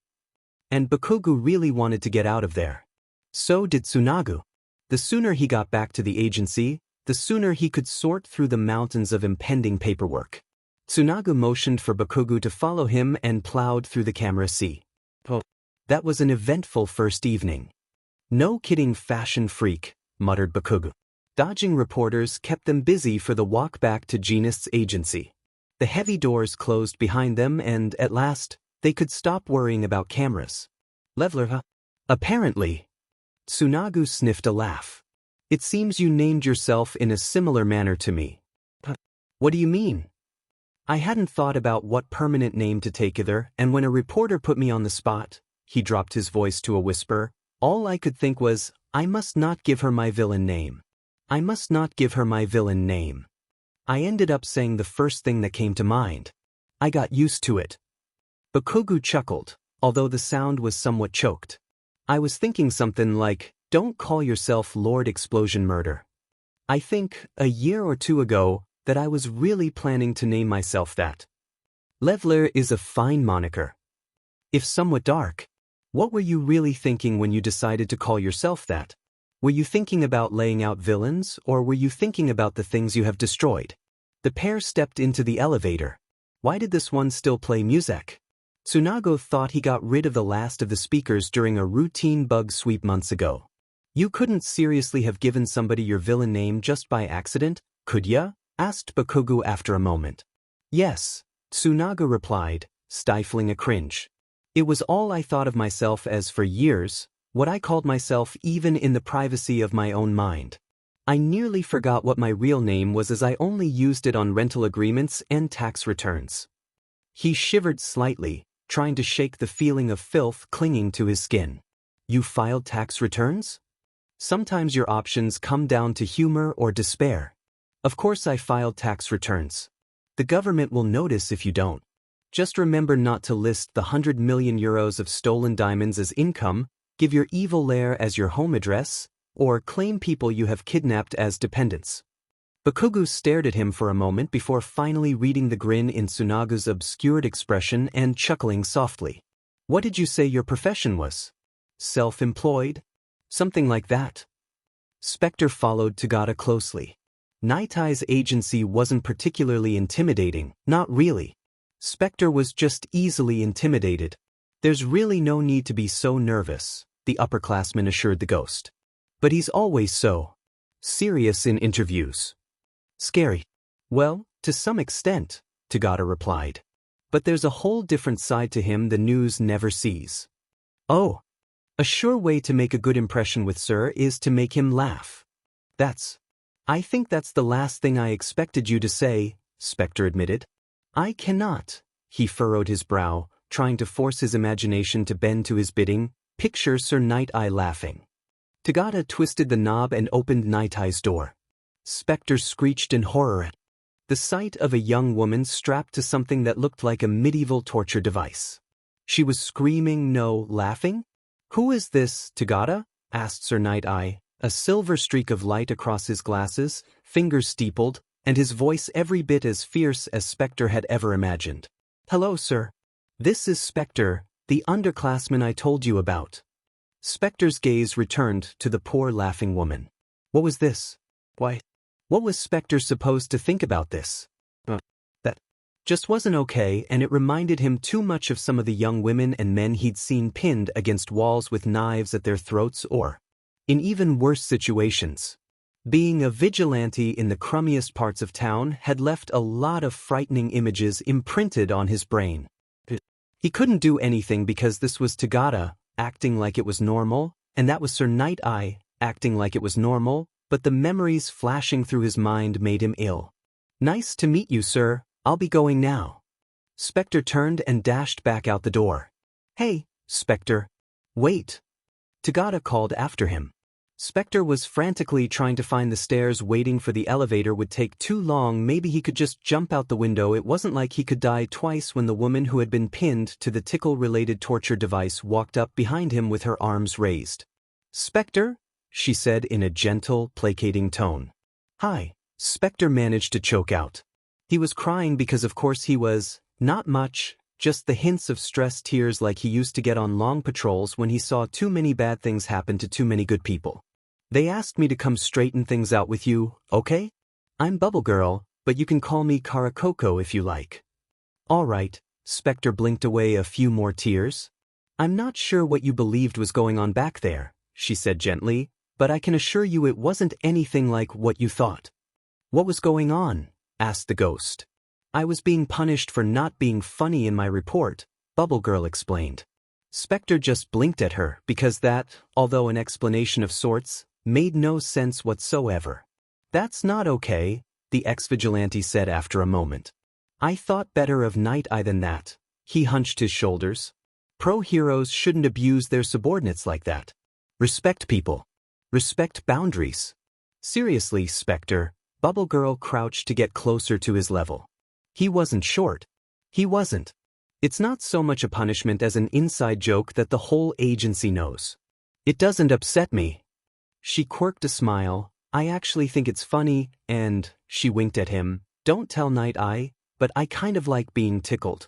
And Bakugo really wanted to get out of there. So did Tsunagu. The sooner he got back to the agency, the sooner he could sort through the mountains of impending paperwork. Tsunagu motioned for Bakugo to follow him and plowed through the camera sea. That was an eventful first evening. "No kidding, fashion freak," muttered Bakugo. Dodging reporters kept them busy for the walk back to Jeanist's agency. The heavy doors closed behind them and, at last, they could stop worrying about cameras. "Leveler, huh?" "Apparently." Tsunagu sniffed a laugh. "It seems you named yourself in a similar manner to me." "What do you mean?" "I hadn't thought about what permanent name to take either, and when a reporter put me on the spot," he dropped his voice to a whisper, "all I could think was, I must not give her my villain name. I must not give her my villain name. I ended up saying the first thing that came to mind. I got used to it." Bakugo chuckled, although the sound was somewhat choked. "I was thinking something like, don't call yourself Lord Explosion Murder. I think, a year or two ago, that I was really planning to name myself that." Leveler is a fine moniker. If somewhat dark. What were you really thinking when you decided to call yourself that? Were you thinking about laying out villains, or were you thinking about the things you have destroyed? The pair stepped into the elevator. Why did this one still play music? Tsunago thought he got rid of the last of the speakers during a routine bug sweep months ago. You couldn't seriously have given somebody your villain name just by accident, could ya? Asked Bakugo after a moment. Yes, Tsunago replied, stifling a cringe. It was all I thought of myself as for years, what I called myself even in the privacy of my own mind. I nearly forgot what my real name was as I only used it on rental agreements and tax returns. He shivered slightly, trying to shake the feeling of filth clinging to his skin. You filed tax returns? Sometimes your options come down to humor or despair. Of course I filed tax returns. The government will notice if you don't. Just remember not to list the 100 million euros of stolen diamonds as income, give your evil lair as your home address, or claim people you have kidnapped as dependents. Bakugo stared at him for a moment before finally reading the grin in Tsunago's obscured expression and chuckling softly. What did you say your profession was? Self-employed? Something like that. Specter followed Tagata closely. Nighteye's agency wasn't particularly intimidating, not really. Specter was just easily intimidated. There's really no need to be so nervous, the upperclassman assured the ghost. But he's always so serious in interviews. Scary. Well, to some extent, Tagata replied. But there's a whole different side to him the news never sees. Oh. A sure way to make a good impression with Sir is to make him laugh. I think that's the last thing I expected you to say, Specter admitted. I cannot. He furrowed his brow, trying to force his imagination to bend to his bidding. Picture Sir Nighteye laughing. Tagata twisted the knob and opened Nighteye's door. Specter screeched in horror at the sight of a young woman strapped to something that looked like a medieval torture device. She was screaming, no, laughing? Who is this, Tagata? Asked Sir Nighteye, a silver streak of light across his glasses, fingers steepled, and his voice every bit as fierce as Specter had ever imagined. Hello, sir. This is Specter, the underclassman I told you about. Specter's gaze returned to the poor laughing woman. What was this? Why, what was Specter supposed to think about this? That just wasn't okay, and it reminded him too much of some of the young women and men he'd seen pinned against walls with knives at their throats or, in even worse situations. Being a vigilante in the crummiest parts of town had left a lot of frightening images imprinted on his brain. He couldn't do anything because this was Tagata, acting like it was normal, and that was Sir Nighteye, acting like it was normal, but the memories flashing through his mind made him ill. Nice to meet you, sir. I'll be going now. Specter turned and dashed back out the door. Hey, Specter. Wait. Tagata called after him. Specter was frantically trying to find the stairs, waiting for the elevator would take too long. Maybe he could just jump out the window. It wasn't like he could die twice when the woman who had been pinned to the tickle-related torture device walked up behind him with her arms raised. Specter? She said in a gentle, placating tone. Hi. Specter managed to choke out. He was crying because of course he was, not much, just the hints of stress tears like he used to get on long patrols when he saw too many bad things happen to too many good people. They asked me to come straighten things out with you, okay? I'm Bubble Girl, but you can call me Karakoko if you like. All right, Specter blinked away a few more tears. I'm not sure what you believed was going on back there, she said gently, but I can assure you it wasn't anything like what you thought. What was going on? Asked the ghost. I was being punished for not being funny in my report, Bubble Girl explained. Specter just blinked at her because that, although an explanation of sorts, made no sense whatsoever. That's not okay, the ex-vigilante said after a moment. I thought better of Nighteye than that. He hunched his shoulders. Pro-heroes shouldn't abuse their subordinates like that. Respect people. Respect boundaries. Seriously, Specter, Bubble Girl crouched to get closer to his level. He wasn't short. He wasn't. It's not so much a punishment as an inside joke that the whole agency knows. It doesn't upset me. She quirked a smile. I actually think it's funny, and, she winked at him, don't tell Nighteye, but I kind of like being tickled.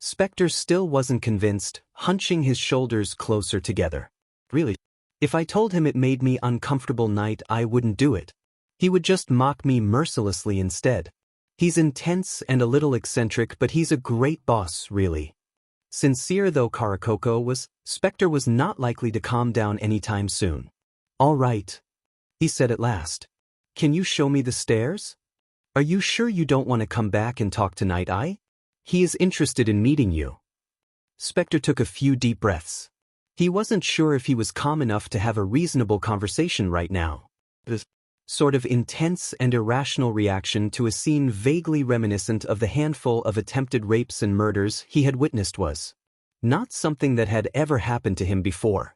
Specter still wasn't convinced, hunching his shoulders closer together. Really? If I told him it made me uncomfortable, Nighteye wouldn't do it. He would just mock me mercilessly instead. He's intense and a little eccentric, but he's a great boss, really. Sincere though Karakoko was, Specter was not likely to calm down anytime soon. All right, he said at last. Can you show me the stairs? Are you sure you don't want to come back and talk to Nighteye? He is interested in meeting you. Specter took a few deep breaths. He wasn't sure if he was calm enough to have a reasonable conversation right now. This sort of intense and irrational reaction to a scene vaguely reminiscent of the handful of attempted rapes and murders he had witnessed was not something that had ever happened to him before.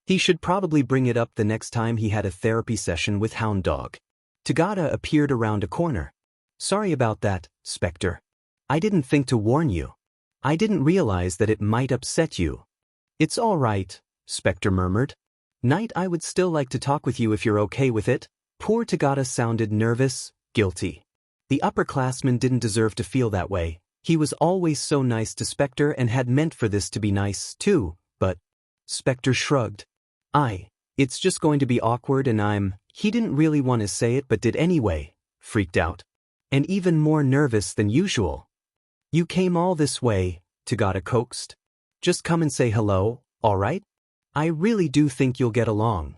He should probably bring it up the next time he had a therapy session with Hound Dog. Tagada appeared around a corner. Sorry about that, Specter. I didn't think to warn you. I didn't realize that it might upset you. It's all right, Specter murmured. I would still like to talk with you if you're okay with it. Poor Tagada sounded nervous, guilty. The upperclassman didn't deserve to feel that way. He was always so nice to Specter and had meant for this to be nice, too, but… Specter shrugged. It's just going to be awkward and he didn't really want to say it but did anyway, freaked out. And even more nervous than usual. You came all this way, Tagada coaxed. Just come and say hello, all right? I really do think you'll get along.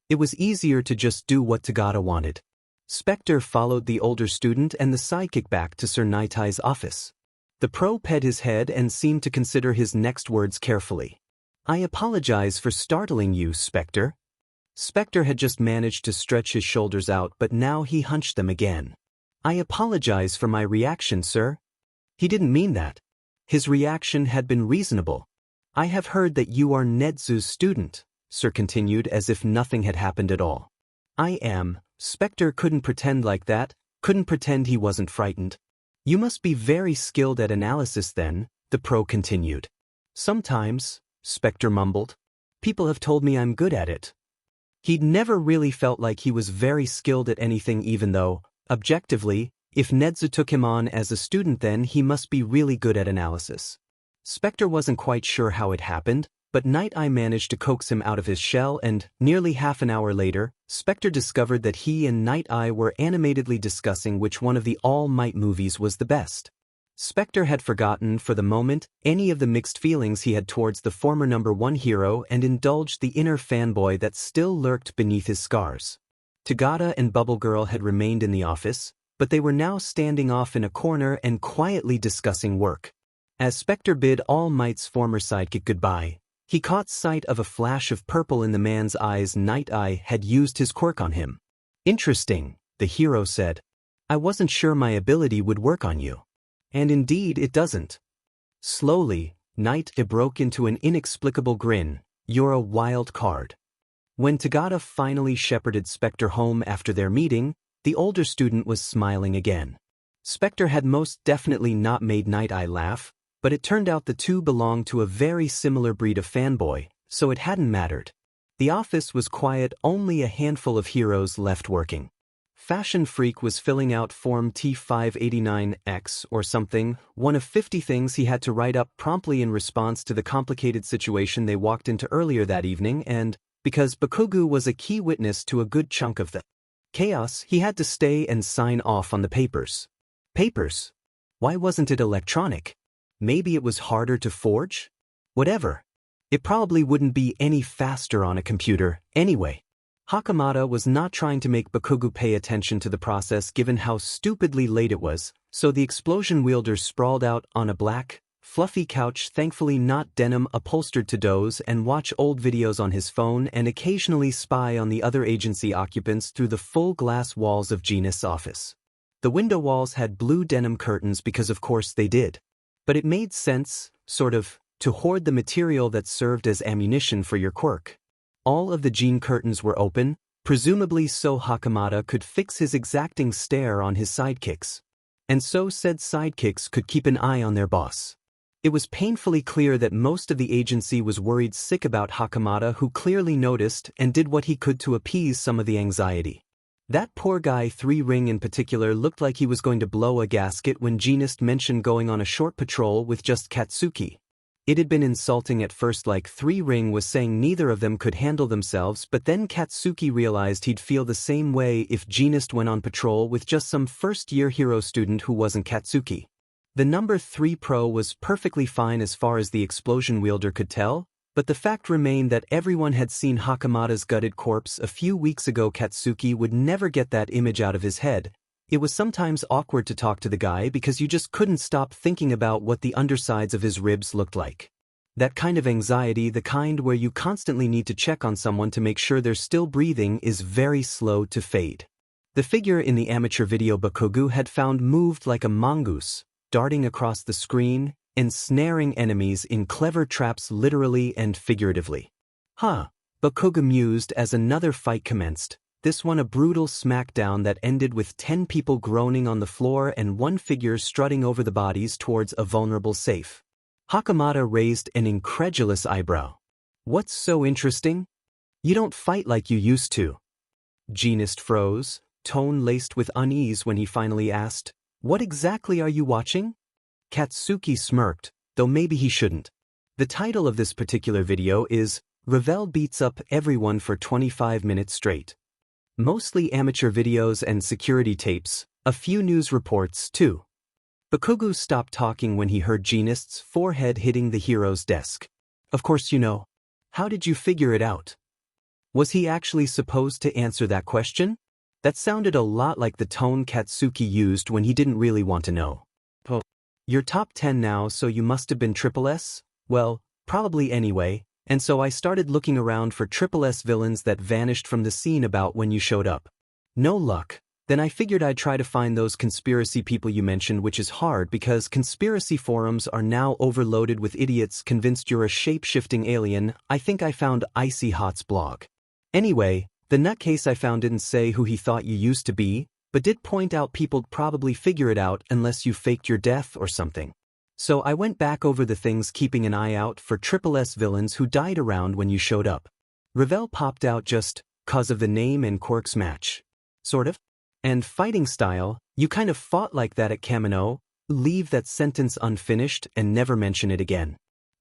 It was easier to just do what Tagada wanted. Specter followed the older student and the sidekick back to Sir Nighteye's office. The pro pet his head and seemed to consider his next words carefully. I apologize for startling you, Specter. Specter had just managed to stretch his shoulders out, but now he hunched them again. I apologize for my reaction, sir. He didn't mean that. His reaction had been reasonable. I have heard that you are Nedzu's student, Sir continued as if nothing had happened at all. I am. Specter couldn't pretend like that, couldn't pretend he wasn't frightened. You must be very skilled at analysis then, the pro continued. Sometimes, Specter mumbled. People have told me I'm good at it. He'd never really felt like he was very skilled at anything, even though, objectively, if Nedzu took him on as a student, then he must be really good at analysis. Specter wasn't quite sure how it happened, but Nighteye managed to coax him out of his shell, and, nearly half an hour later, Specter discovered that he and Nighteye were animatedly discussing which one of the All Might movies was the best. Specter had forgotten, for the moment, any of the mixed feelings he had towards the former #1 hero and indulged the inner fanboy that still lurked beneath his scars. Tagada and Bubble Girl had remained in the office, but they were now standing off in a corner and quietly discussing work. As Specter bid All Might's former sidekick goodbye, he caught sight of a flash of purple in the man's eyes. Nighteye had used his quirk on him. Interesting, the hero said. I wasn't sure my ability would work on you. And indeed it doesn't. Slowly, Nighteye broke into an inexplicable grin. You're a wild card. When Tagada finally shepherded Specter home after their meeting, the older student was smiling again. Specter had most definitely not made Nighteye laugh, but it turned out the two belonged to a very similar breed of fanboy, so it hadn't mattered. The office was quiet, only a handful of heroes left working. Fashion Freak was filling out Form T589X or something, one of 50 things he had to write up promptly in response to the complicated situation they walked into earlier that evening, and, because Bakugo was a key witness to a good chunk of the chaos, he had to stay and sign off on the papers. Papers? Why wasn't it electronic? Maybe it was harder to forge? Whatever. It probably wouldn't be any faster on a computer, anyway. Hakamada was not trying to make Bakugo pay attention to the process given how stupidly late it was, so the explosion wielder sprawled out on a black, fluffy couch, thankfully not denim, upholstered to doze and watch old videos on his phone and occasionally spy on the other agency occupants through the full glass walls of Jeanist's office. The window walls had blue denim curtains because of course they did. But it made sense, sort of, to hoard the material that served as ammunition for your quirk. All of the jean curtains were open, presumably so Hakamada could fix his exacting stare on his sidekicks. And so said sidekicks could keep an eye on their boss. It was painfully clear that most of the agency was worried sick about Hakamada, who clearly noticed and did what he could to appease some of the anxiety. That poor guy 3-Ring in particular looked like he was going to blow a gasket when Jeanist mentioned going on a short patrol with just Katsuki. It had been insulting at first, like 3 Ring was saying neither of them could handle themselves, but then Katsuki realized he'd feel the same way if Jeanist went on patrol with just some first-year hero student who wasn't Katsuki. The number 3 pro was perfectly fine as far as the explosion wielder could tell, but the fact remained that everyone had seen Hakamada's gutted corpse a few weeks ago. Katsuki would never get that image out of his head. It was sometimes awkward to talk to the guy because you just couldn't stop thinking about what the undersides of his ribs looked like. That kind of anxiety, the kind where you constantly need to check on someone to make sure they're still breathing, is very slow to fade. The figure in the amateur video Bakugo had found moved like a mongoose, darting across the screen, ensnaring enemies in clever traps literally and figuratively. Bakugo mused as another fight commenced. This one a brutal smackdown that ended with 10 people groaning on the floor and 1 figure strutting over the bodies towards a vulnerable safe. Hakamada raised an incredulous eyebrow. "What's so interesting? You don't fight like you used to." Jeanist froze, tone laced with unease when he finally asked, "What exactly are you watching?" Katsuki smirked, though maybe he shouldn't. The title of this particular video is Revel Beats Up Everyone for 25 Minutes Straight. Mostly amateur videos and security tapes, a few news reports too. Bakugo stopped talking when he heard Jeanist's forehead hitting the hero's desk. "Of course you know. How did you figure it out?" Was he actually supposed to answer that question? That sounded a lot like the tone Katsuki used when he didn't really want to know. "You're top 10 now, so you must have been Triple S? Well, probably anyway, and so I started looking around for Triple S villains that vanished from the scene about when you showed up. No luck. Then I figured I'd try to find those conspiracy people you mentioned, which is hard because conspiracy forums are now overloaded with idiots convinced you're a shape-shifting alien. I think I found Icy Hot's blog. Anyway, the nutcase I found didn't say who he thought you used to be, but did point out people'd probably figure it out unless you faked your death or something. So I went back over the things, keeping an eye out for Triple S villains who died around when you showed up. Revel popped out just 'cause of the name and Quirk's match. Sort of. And fighting style, you kind of fought like that at Kamino. Leave that sentence unfinished and never mention it again.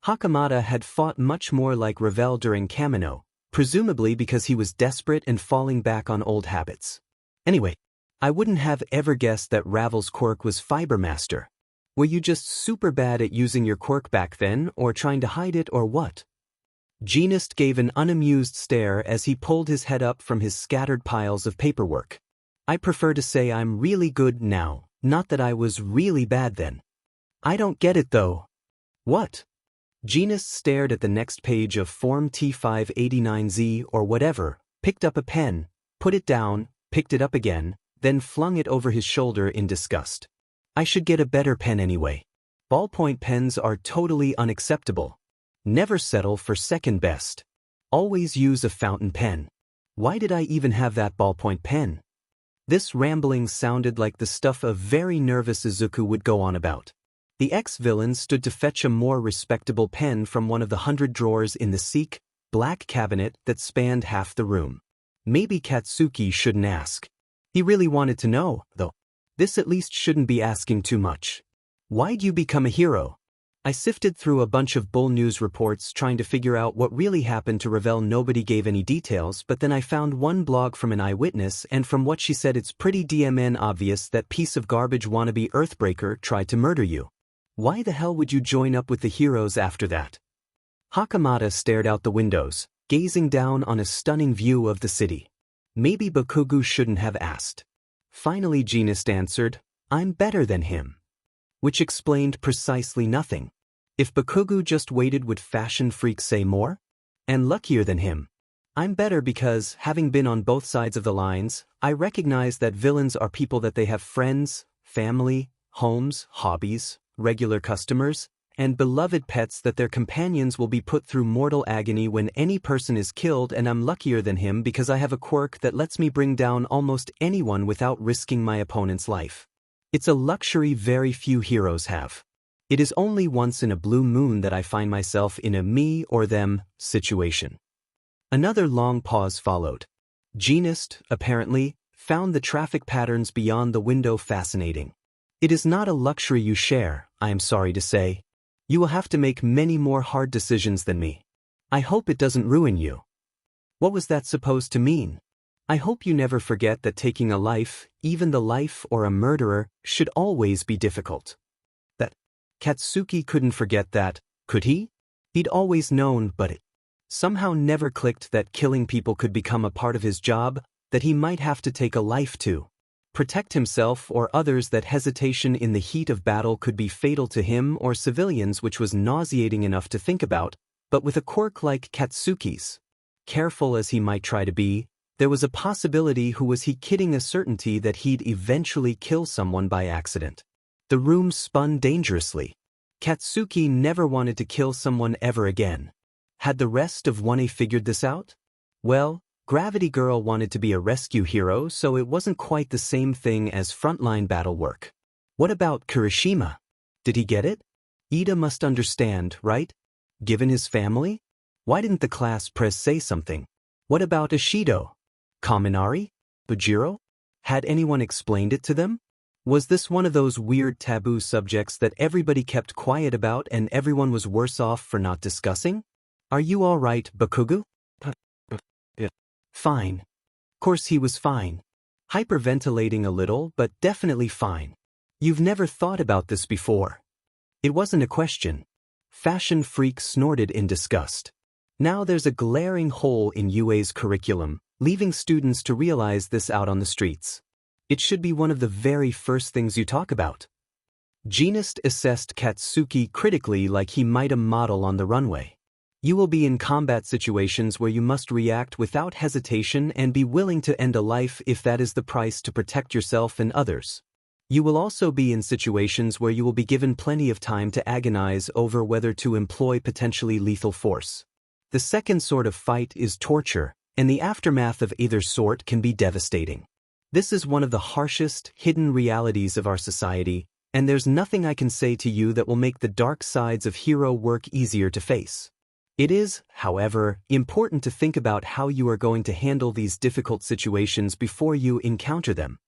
Hakamada had fought much more like Revel during Kamino, presumably because he was desperate and falling back on old habits. Anyway, I wouldn't have ever guessed that Ravel's quirk was Fiber Master. Were you just super bad at using your quirk back then, or trying to hide it, or what? Jeanist gave an unamused stare as he pulled his head up from his scattered piles of paperwork. "I prefer to say I'm really good now, not that I was really bad then." "I don't get it though." "What?" Jeanist stared at the next page of Form T589Z or whatever, picked up a pen, put it down, picked it up again, then flung it over his shoulder in disgust. "I should get a better pen anyway. Ballpoint pens are totally unacceptable. Never settle for second best. Always use a fountain pen. Why did I even have that ballpoint pen?" This rambling sounded like the stuff a very nervous Izuku would go on about. The ex-villain stood to fetch a more respectable pen from one of the 100 drawers in the sleek, black cabinet that spanned half the room. Maybe Katsuki shouldn't ask. He really wanted to know, though. This at least shouldn't be asking too much. "Why'd you become a hero?" I sifted through a bunch of bull news reports trying to figure out what really happened to Revel. Nobody gave any details, but then I found one blog from an eyewitness, and from what she said it's pretty DMN obvious that piece of garbage wannabe Earthbreaker tried to murder you. Why the hell would you join up with the heroes after that? Hakamada stared out the windows, gazing down on a stunning view of the city. Maybe Bakugo shouldn't have asked. Finally Jeanist answered, "I'm better than him." Which explained precisely nothing. If Bakugo just waited, would fashion freaks say more? And luckier than him. "I'm better because, having been on both sides of the lines, I recognize that villains are people, that they have friends, family, homes, hobbies, regular customers, and beloved pets, that their companions will be put through mortal agony when any person is killed, and I'm luckier than him because I have a quirk that lets me bring down almost anyone without risking my opponent's life. It's a luxury very few heroes have. It is only once in a blue moon that I find myself in a me or them situation." Another long pause followed. Jeanist, apparently, found the traffic patterns beyond the window fascinating. "It is not a luxury you share, I am sorry to say. You will have to make many more hard decisions than me. I hope it doesn't ruin you. What was that supposed to mean? I hope you never forget that taking a life, even the life or a murderer, should always be difficult. That Katsuki couldn't forget that, could he? He'd always known, but it somehow never clicked that killing people could become a part of his job, that he might have to take a life to protect himself or others, that hesitation in the heat of battle could be fatal to him or civilians, which was nauseating enough to think about. But with a quirk like Katsuki's, careful as he might try to be, there was a possibility. Who was he kidding? A certainty that he'd eventually kill someone by accident. The room spun dangerously. Katsuki never wanted to kill someone ever again. Had the rest of 1A figured this out? Well, Gravity Girl wanted to be a rescue hero, so it wasn't quite the same thing as frontline battle work. What about Kirishima? Did he get it? Ida must understand, right? Given his family? Why didn't the class press say something? What about Ishido? Kaminari? Bujiro? Had anyone explained it to them? Was this one of those weird taboo subjects that everybody kept quiet about and everyone was worse off for not discussing? Are you all right, Bakugo? Yeah. Fine. Of course he was fine. Hyperventilating a little, but definitely fine. You've never thought about this before. It wasn't a question. Fashion Freak snorted in disgust. Now there's a glaring hole in UA's curriculum, leaving students to realize this out on the streets. It should be one of the very first things you talk about. Jeanist assessed Katsuki critically, like he might a model on the runway. You will be in combat situations where you must react without hesitation and be willing to end a life if that is the price to protect yourself and others. You will also be in situations where you will be given plenty of time to agonize over whether to employ potentially lethal force. The second sort of fight is torture, and the aftermath of either sort can be devastating. This is one of the harshest, hidden realities of our society, and there's nothing I can say to you that will make the dark sides of hero work easier to face. It is, however, important to think about how you are going to handle these difficult situations before you encounter them.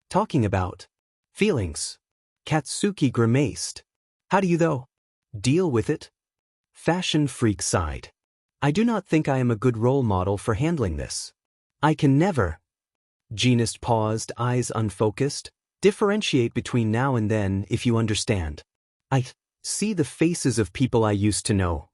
Talking about feelings. Katsuki grimaced. How do you, though, deal with it? Fashion Freak sighed. I do not think I am a good role model for handling this. I can never. Jeanist paused, eyes unfocused. Differentiate between now and then, if you understand. I see the faces of people I used to know.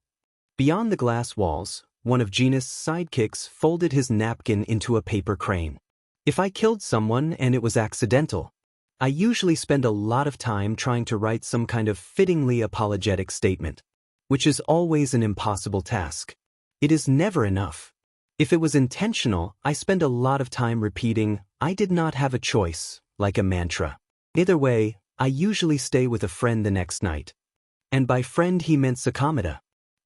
Beyond the glass walls, one of Jeanist's sidekicks folded his napkin into a paper crane. If I killed someone and it was accidental, I usually spend a lot of time trying to write some kind of fittingly apologetic statement, which is always an impossible task. It is never enough. If it was intentional, I spend a lot of time repeating, I did not have a choice, like a mantra. Either way, I usually stay with a friend the next night. And by friend he meant Hakamada.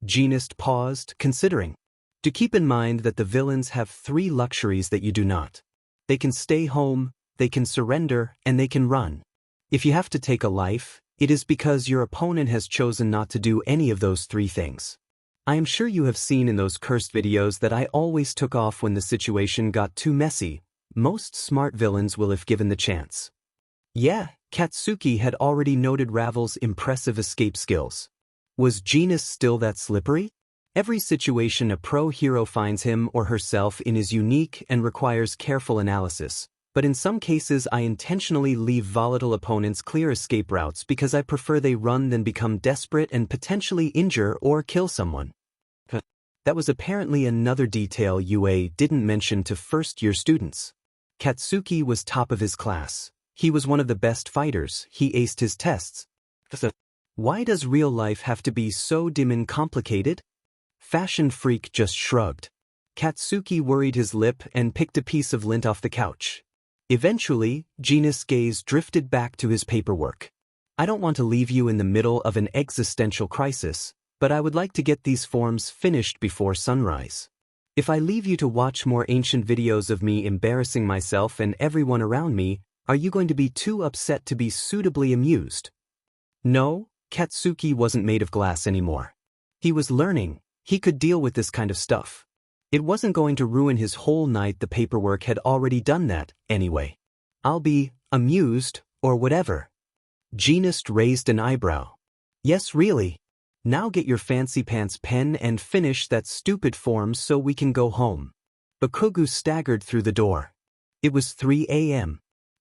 Jeanist paused, considering. To keep in mind that the villains have 3 luxuries that you do not. They can stay home, they can surrender, and they can run. If you have to take a life, it is because your opponent has chosen not to do any of those 3 things. I am sure you have seen in those cursed videos that I always took off when the situation got too messy. Most smart villains will if given the chance. Yeah, Katsuki had already noted Ravel's impressive escape skills. Was Jeanist still that slippery? Every situation a pro-hero finds him or herself in is unique and requires careful analysis, but in some cases I intentionally leave volatile opponents clear escape routes because I prefer they run than become desperate and potentially injure or kill someone. That was apparently another detail UA didn't mention to first-year students. Katsuki was top of his class. He was one of the best fighters, he aced his tests. Why does real life have to be so dim and complicated? Fashion Freak just shrugged. Katsuki worried his lip and picked a piece of lint off the couch. Eventually, Jeanist's gaze drifted back to his paperwork. I don't want to leave you in the middle of an existential crisis, but I would like to get these forms finished before sunrise. If I leave you to watch more ancient videos of me embarrassing myself and everyone around me, are you going to be too upset to be suitably amused? No, Katsuki wasn't made of glass anymore. He was learning. He could deal with this kind of stuff. It wasn't going to ruin his whole night. The paperwork had already done that, anyway. I'll be amused, or whatever. Jeanist raised an eyebrow. Yes, really. Now get your fancy pants pen and finish that stupid form so we can go home. Bakugo staggered through the door. It was 3 a.m.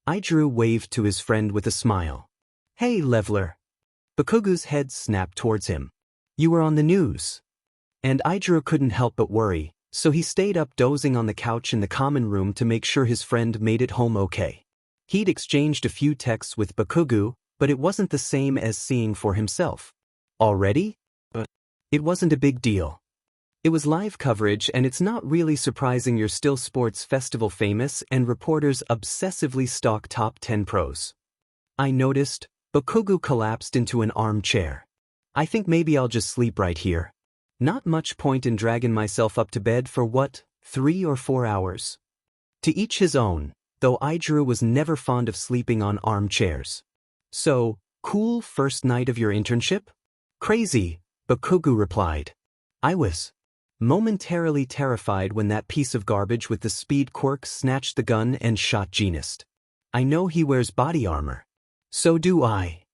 Aijuru waved to his friend with a smile. Hey, leveler. Bakugo's head snapped towards him. You were on the news. And Aijuru couldn't help but worry, so he stayed up dozing on the couch in the common room to make sure his friend made it home okay. He'd exchanged a few texts with Bakugo, but it wasn't the same as seeing for himself. Already? But it wasn't a big deal. It was live coverage, and it's not really surprising you're still sports festival famous and reporters obsessively stalk top 10 pros. I noticed. Bakugo collapsed into an armchair. I think maybe I'll just sleep right here. Not much point in dragging myself up to bed for what, 3 or 4 hours? To each his own, though Aijuru was never fond of sleeping on armchairs. So, cool first night of your internship? Crazy, Bakugo replied. I was momentarily terrified when that piece of garbage with the speed Quirk snatched the gun and shot Jeanist. I know he wears body armor. So do I.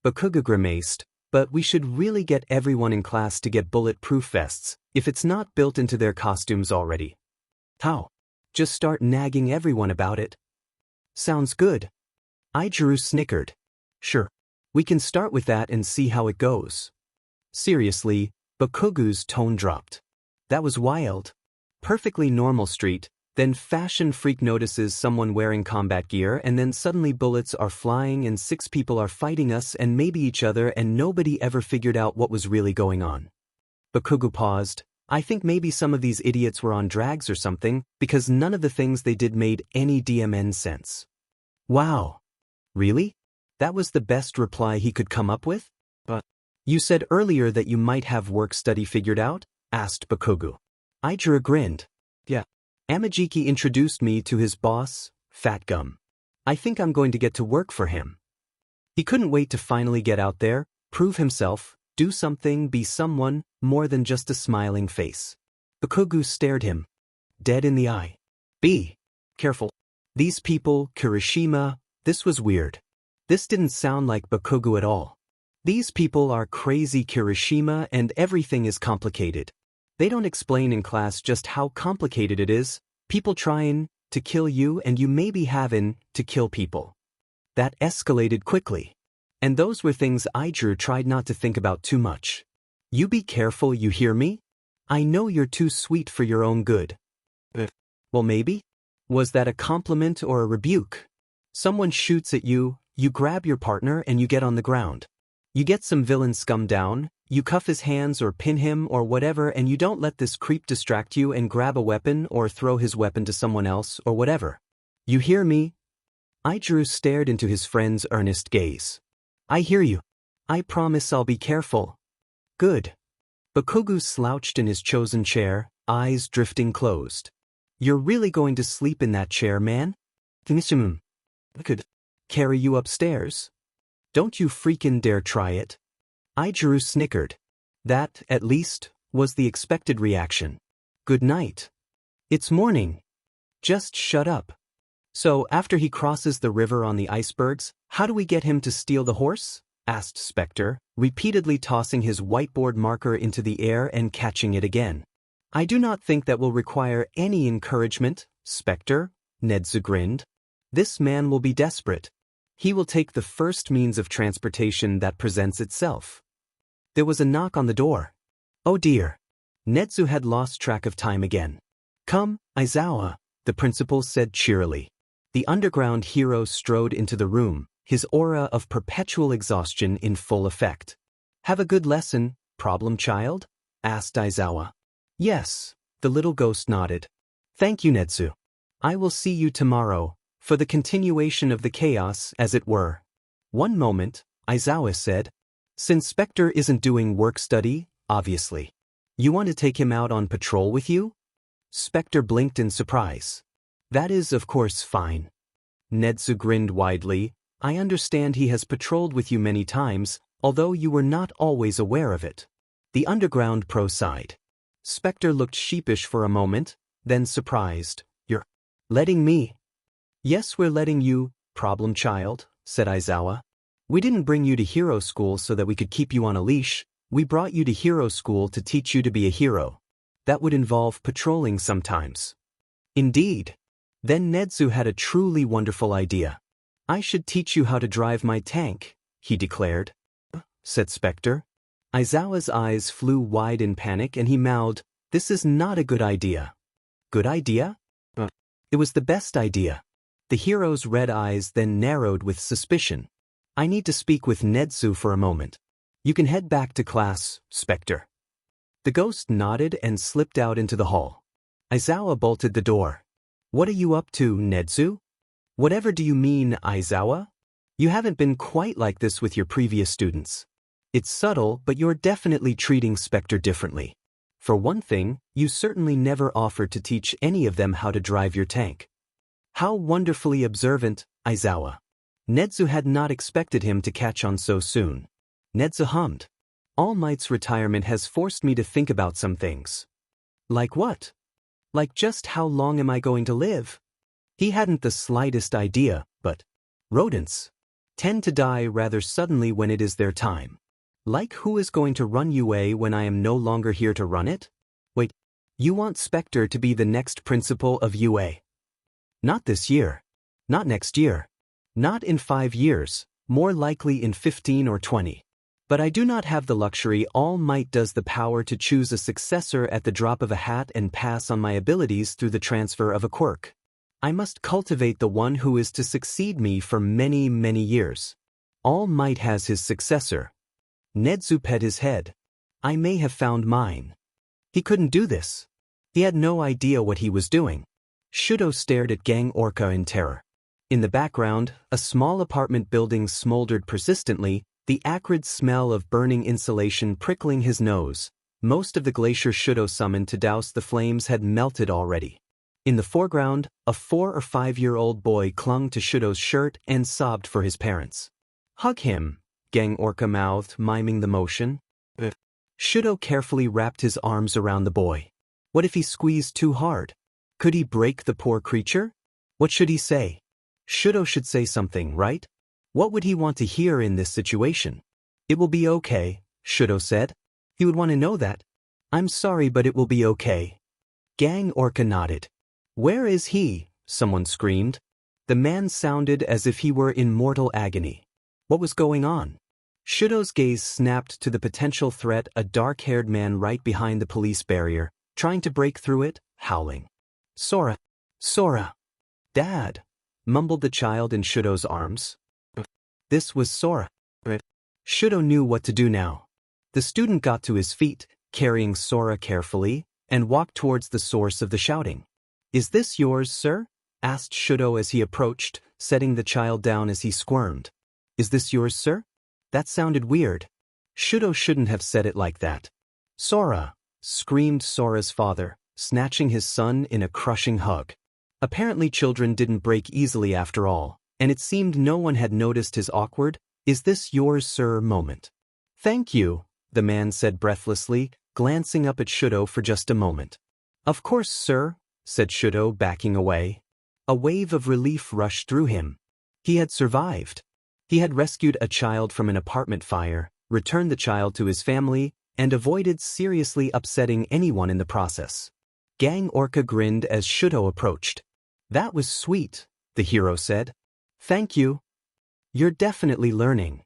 Bakugo grimaced, but we should really get everyone in class to get bulletproof vests, if it's not built into their costumes already. How? Just start nagging everyone about it. Sounds good. Aijuru snickered. Sure. We can start with that and see how it goes. Seriously, Bakugo's tone dropped. That was wild. Perfectly normal street. Then fashion freak notices someone wearing combat gear and then suddenly bullets are flying and 6 people are fighting us and maybe each other and nobody ever figured out what was really going on. Bakugo paused. I think maybe some of these idiots were on drags or something because none of the things they did made any DMN sense. Wow. Really? That was the best reply he could come up with? But you said earlier that you might have work study figured out? Asked Bakugo. Aijuru grinned. Yeah. Amaiiki introduced me to his boss, Fat Gum. I think I'm going to get to work for him. He couldn't wait to finally get out there, prove himself, do something, be someone, more than just a smiling face. Bakugo stared him dead in the eye. Be careful. These people, Kirishima, this was weird. This didn't sound like Bakugo at all. These people are crazy Kirishima and everything is complicated. They don't explain in class just how complicated it is, people trying to kill you and you maybe having to kill people. That escalated quickly. And those were things Aijuru tried not to think about too much. You be careful, you hear me? I know you're too sweet for your own good. Well, maybe? Was that a compliment or a rebuke? Someone shoots at you, you grab your partner and you get on the ground. You get some villain scum down, you cuff his hands or pin him or whatever and you don't let this creep distract you and grab a weapon or throw his weapon to someone else or whatever. You hear me? Aijuru stared into his friend's earnest gaze. I hear you. I promise I'll be careful. Good. Bakugo slouched in his chosen chair, eyes drifting closed. You're really going to sleep in that chair, man? Kirishima. I could carry you upstairs. Don't you freaking dare try it. Aijuru snickered. That, at least, was the expected reaction. Good night. It's morning. Just shut up. So, after he crosses the river on the icebergs, how do we get him to steal the horse? Asked Specter, repeatedly tossing his whiteboard marker into the air and catching it again. I do not think that will require any encouragement, Specter, Nedzu grinned. This man will be desperate. He will take the first means of transportation that presents itself. There was a knock on the door. Oh dear. Nedzu had lost track of time again. Come, Aizawa, the principal said cheerily. The underground hero strode into the room, his aura of perpetual exhaustion in full effect. Have a good lesson, problem child? Asked Aizawa. Yes, the little ghost nodded. Thank you, Nedzu. I will see you tomorrow, for the continuation of the chaos, as it were. One moment, Aizawa said. Since Specter isn't doing work study, obviously. You want to take him out on patrol with you? Specter blinked in surprise. That is, of course, fine. Nedzu grinned widely. I understand he has patrolled with you many times, although you were not always aware of it. The underground pro sighed. Specter looked sheepish for a moment, then surprised. You're letting me? Yes, we're letting you, problem child, said Aizawa. We didn't bring you to hero school so that we could keep you on a leash. We brought you to hero school to teach you to be a hero. That would involve patrolling sometimes. Indeed. Then Nedzu had a truly wonderful idea. I should teach you how to drive my tank, he declared. Said Specter. Aizawa's eyes flew wide in panic and he mouthed, "This is not a good idea." Good idea? It was the best idea. The hero's red eyes then narrowed with suspicion. I need to speak with Nedzu for a moment. You can head back to class, Specter. The ghost nodded and slipped out into the hall. Aizawa bolted the door. What are you up to, Nedzu? Whatever do you mean, Aizawa? You haven't been quite like this with your previous students. It's subtle, but you're definitely treating Specter differently. For one thing, you certainly never offered to teach any of them how to drive your tank. How wonderfully observant, Aizawa. Nedzu had not expected him to catch on so soon. Nedzu hummed. All Might's retirement has forced me to think about some things. Like what? Like just how long am I going to live? He hadn't the slightest idea, but rodents tend to die rather suddenly when it is their time. Like who is going to run UA when I am no longer here to run it? Wait, you want Specter to be the next principal of UA? Not this year. Not next year. Not in 5 years, more likely in 15 or 20. But I do not have the luxury. All Might does the power to choose a successor at the drop of a hat and pass on my abilities through the transfer of a quirk. I must cultivate the one who is to succeed me for many, many years. All Might has his successor. Nedzu pet his head. I may have found mine. He couldn't do this. He had no idea what he was doing. Shudo stared at Gang Orca in terror. In the background, a small apartment building smoldered persistently, the acrid smell of burning insulation prickling his nose. Most of the glacier Shudo summoned to douse the flames had melted already. In the foreground, a 4 or 5-year-old boy clung to Shudo's shirt and sobbed for his parents. Hug him, Gang Orca mouthed, miming the motion. Shudo carefully wrapped his arms around the boy. What if he squeezed too hard? Could he break the poor creature? What should he say? Shudo should say something, right? What would he want to hear in this situation? It will be okay, Shudo said. He would want to know that. I'm sorry, but it will be okay. Gang Orca nodded. Where is he? Someone screamed. The man sounded as if he were in mortal agony. What was going on? Shudo's gaze snapped to the potential threat, a dark-haired man right behind the police barrier, trying to break through it, howling. Sora! Sora! Dad! Mumbled the child in Shudo's arms. This was Sora. Shudo knew what to do now. The student got to his feet, carrying Sora carefully, and walked towards the source of the shouting. Is this yours, sir? Asked Shudo as he approached, setting the child down as he squirmed. Is this yours, sir? That sounded weird. Shudo shouldn't have said it like that. Sora! Screamed Sora's father, snatching his son in a crushing hug. Apparently children didn't break easily after all, and it seemed no one had noticed his awkward, "Is this yours, sir?" moment. Thank you, the man said breathlessly, glancing up at Shudo for just a moment. Of course, sir, said Shudo, backing away. A wave of relief rushed through him. He had survived. He had rescued a child from an apartment fire, returned the child to his family, and avoided seriously upsetting anyone in the process. Gang Orca grinned as Shudo approached. That was sweet, the hero said. Thank you. You're definitely learning.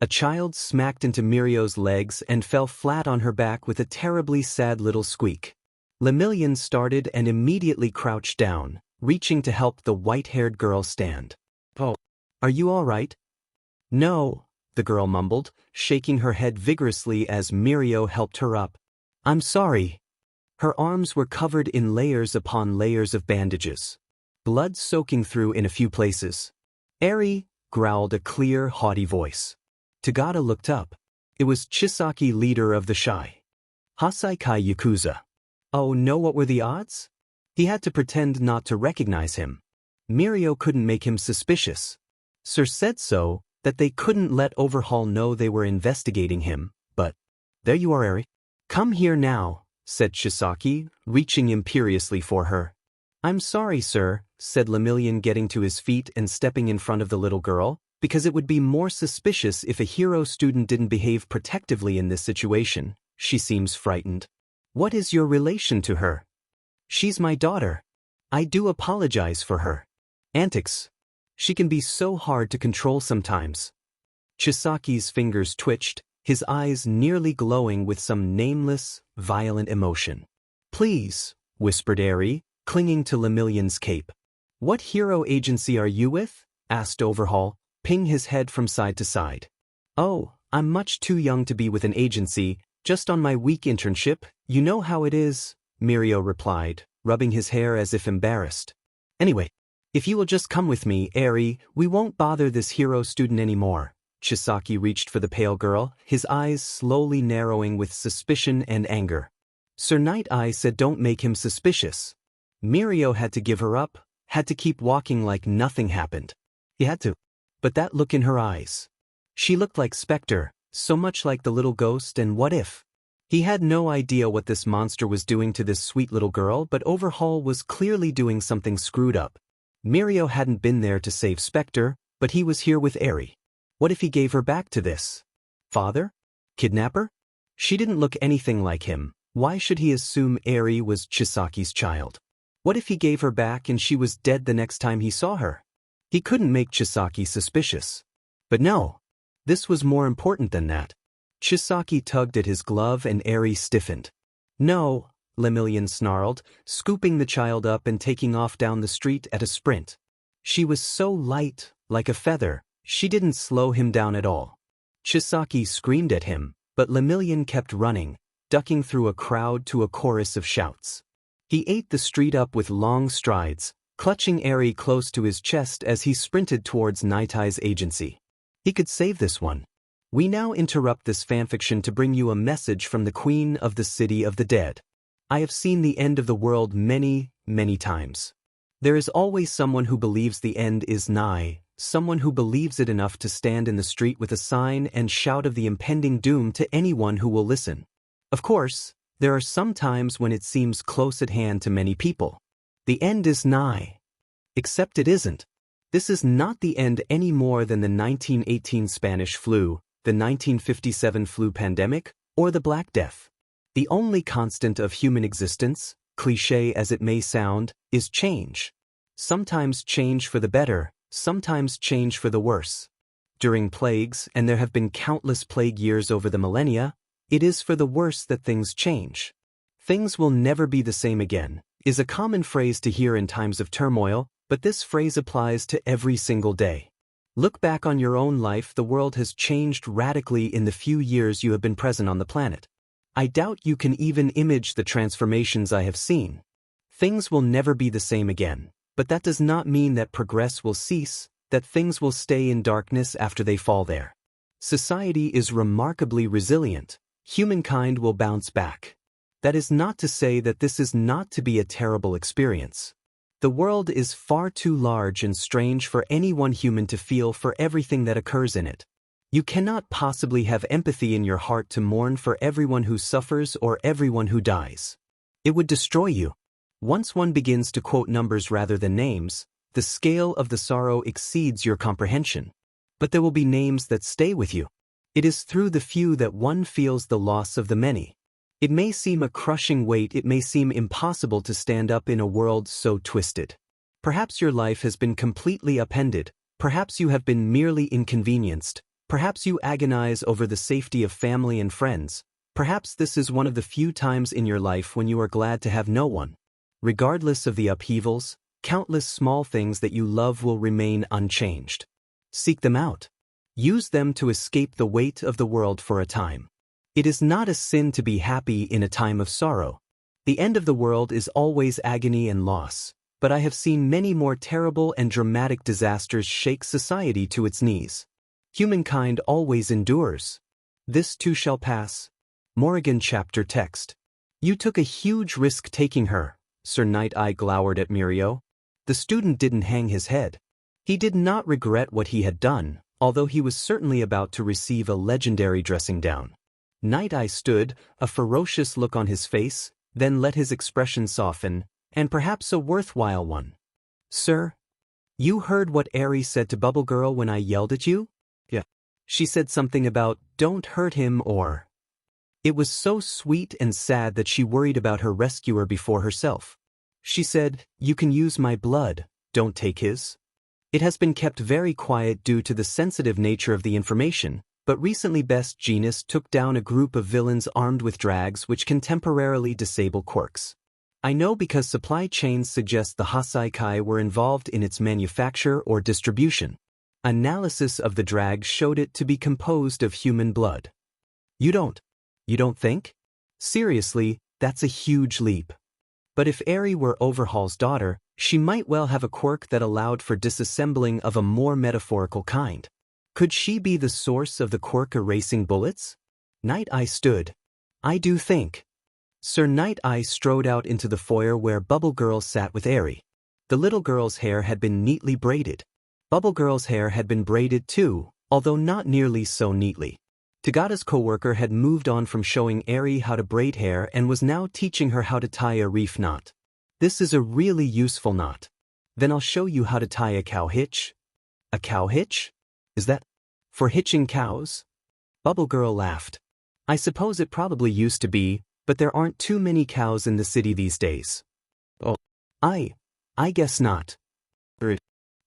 A child smacked into Mirio's legs and fell flat on her back with a terribly sad little squeak. Lemillion started and immediately crouched down, reaching to help the white-haired girl stand. Oh, are you all right? No, the girl mumbled, shaking her head vigorously as Mirio helped her up. I'm sorry. Her arms were covered in layers upon layers of bandages. Blood soaking through in a few places. Eri, growled a clear, haughty voice. Tagada looked up. It was Chisaki, leader of the Shy Haiikai Yakuza. Oh no, what were the odds? He had to pretend not to recognize him. Mirio couldn't make him suspicious. Sir said so, that they couldn't let Overhaul know they were investigating him, but... There you are, Eri. Come here now, said Chisaki, reaching imperiously for her. I'm sorry, sir, said Lemillion, getting to his feet and stepping in front of the little girl. because it would be more suspicious if a hero student didn't behave protectively in this situation. She seems frightened. What is your relation to her? She's my daughter. I do apologize for her antics. She can be so hard to control sometimes. Chisaki's fingers twitched, his eyes nearly glowing with some nameless, violent emotion. Please, whispered Eri, clinging to Lemillion's cape. What hero agency are you with? Asked Overhaul, ping his head from side to side. Oh, I'm much too young to be with an agency, just on my week internship, you know how it is, Mirio replied, rubbing his hair as if embarrassed. Anyway, if you will just come with me, Eri, we won't bother this hero student anymore. Chisaki reached for the pale girl, his eyes slowly narrowing with suspicion and anger. Sir Nighteye said don't make him suspicious. Mirio had to give her up, had to keep walking like nothing happened. He had to. But that look in her eyes. She looked like Specter, so much like the little ghost, and what if? He had no idea what this monster was doing to this sweet little girl, but Overhaul was clearly doing something screwed up. Mirio hadn't been there to save Specter, but he was here with Eri. What if he gave her back to this father? Kidnapper? She didn't look anything like him. Why should he assume Eri was Chisaki's child? What if he gave her back and she was dead the next time he saw her? He couldn't make Chisaki suspicious. But no, this was more important than that. Chisaki tugged at his glove and Eri stiffened. No, Lemillion snarled, scooping the child up and taking off down the street at a sprint. She was so light, like a feather, she didn't slow him down at all. Chisaki screamed at him, but Lemillion kept running, ducking through a crowd to a chorus of shouts. He ate the street up with long strides, clutching Eri close to his chest as he sprinted towards Nighteye's agency. He could save this one. We now interrupt this fanfiction to bring you a message from the Queen of the City of the Dead. I have seen the end of the world many, many times. There is always someone who believes the end is nigh, someone who believes it enough to stand in the street with a sign and shout of the impending doom to anyone who will listen. Of course, there are some times when it seems close at hand to many people. The end is nigh. Except it isn't. This is not the end any more than the 1918 Spanish flu, the 1957 flu pandemic, or the Black Death. The only constant of human existence, cliché as it may sound, is change. Sometimes change for the better, sometimes change for the worse. During plagues, and there have been countless plague years over the millennia, it is for the worse that things change. Things will never be the same again, is a common phrase to hear in times of turmoil, but this phrase applies to every single day. Look back on your own life. The world has changed radically in the few years you have been present on the planet. I doubt you can even image the transformations I have seen. Things will never be the same again, but that does not mean that progress will cease, that things will stay in darkness after they fall there. Society is remarkably resilient. Humankind will bounce back. That is not to say that this is not to be a terrible experience. The world is far too large and strange for any one human to feel for everything that occurs in it. You cannot possibly have empathy in your heart to mourn for everyone who suffers or everyone who dies. It would destroy you. Once one begins to quote numbers rather than names, the scale of the sorrow exceeds your comprehension. But there will be names that stay with you. It is through the few that one feels the loss of the many. It may seem a crushing weight, it may seem impossible to stand up in a world so twisted. Perhaps your life has been completely upended, perhaps you have been merely inconvenienced, perhaps you agonize over the safety of family and friends, perhaps this is one of the few times in your life when you are glad to have no one. Regardless of the upheavals, countless small things that you love will remain unchanged. Seek them out. Use them to escape the weight of the world for a time. It is not a sin to be happy in a time of sorrow. The end of the world is always agony and loss, but I have seen many more terrible and dramatic disasters shake society to its knees. Humankind always endures. This too shall pass. Morrigan chapter text. You took a huge risk taking her, Sir Nighteye glowered at Mirio. The student didn't hang his head. He did not regret what he had done, although he was certainly about to receive a legendary dressing down. Nighteye stood, a ferocious look on his face, then let his expression soften, and perhaps a worthwhile one. Sir? You heard what Eri said to Bubble Girl when I yelled at you? Yeah. She said something about, don't hurt him or... It was so sweet and sad that she worried about her rescuer before herself. She said, you can use my blood, don't take his. It has been kept very quiet due to the sensitive nature of the information, but recently Best Jeanist took down a group of villains armed with drags which can temporarily disable quirks. I know because supply chains suggest the Haiikai were involved in its manufacture or distribution. Analysis of the drag showed it to be composed of human blood. You don't think? Seriously, that's a huge leap. But if Eri were Overhaul's daughter, she might well have a quirk that allowed for disassembling of a more metaphorical kind. Could she be the source of the quirk erasing bullets? Nighteye stood. I do think. Sir Nighteye strode out into the foyer where Bubble Girl sat with Eri. The little girl's hair had been neatly braided. Bubble Girl's hair had been braided too, although not nearly so neatly. Tagada's co-worker had moved on from showing Eri how to braid hair and was now teaching her how to tie a reef knot. This is a really useful knot. Then I'll show you how to tie a cow hitch. A cow hitch? Is that for hitching cows? Bubble Girl laughed. I suppose it probably used to be, but there aren't too many cows in the city these days. Oh. I guess not.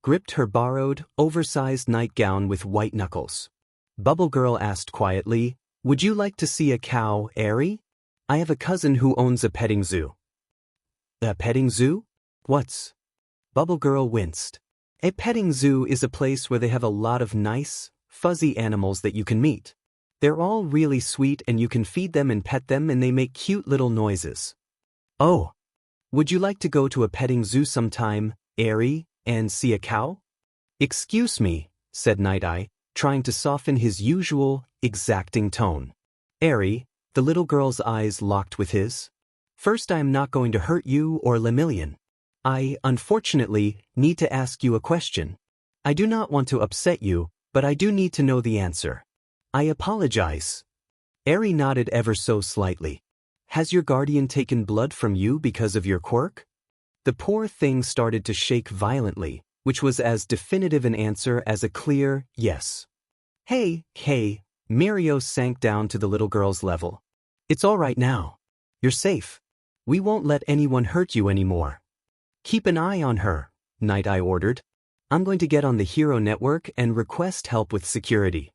Gripped her borrowed, oversized nightgown with white knuckles. Bubble Girl asked quietly, would you like to see a cow, Eri? I have a cousin who owns a petting zoo. A petting zoo? What's? Bubble Girl winced. A petting zoo is a place where they have a lot of nice, fuzzy animals that you can meet. They're all really sweet and you can feed them and pet them and they make cute little noises. Oh. Would you like to go to a petting zoo sometime, Eri, and see a cow? Excuse me, said Nighteye, trying to soften his usual, exacting tone. Eri, the little girl's eyes locked with his. First, I'm not going to hurt you or Lemillion. I, unfortunately, need to ask you a question. I do not want to upset you, but I do need to know the answer. I apologize. Eri nodded ever so slightly. Has your guardian taken blood from you because of your quirk? The poor thing started to shake violently, which was as definitive an answer as a clear yes. Hey, Mirio sank down to the little girl's level. It's all right now. You're safe. We won't let anyone hurt you anymore. Keep an eye on her, Nighteye ordered. I'm going to get on the Hero Network and request help with security.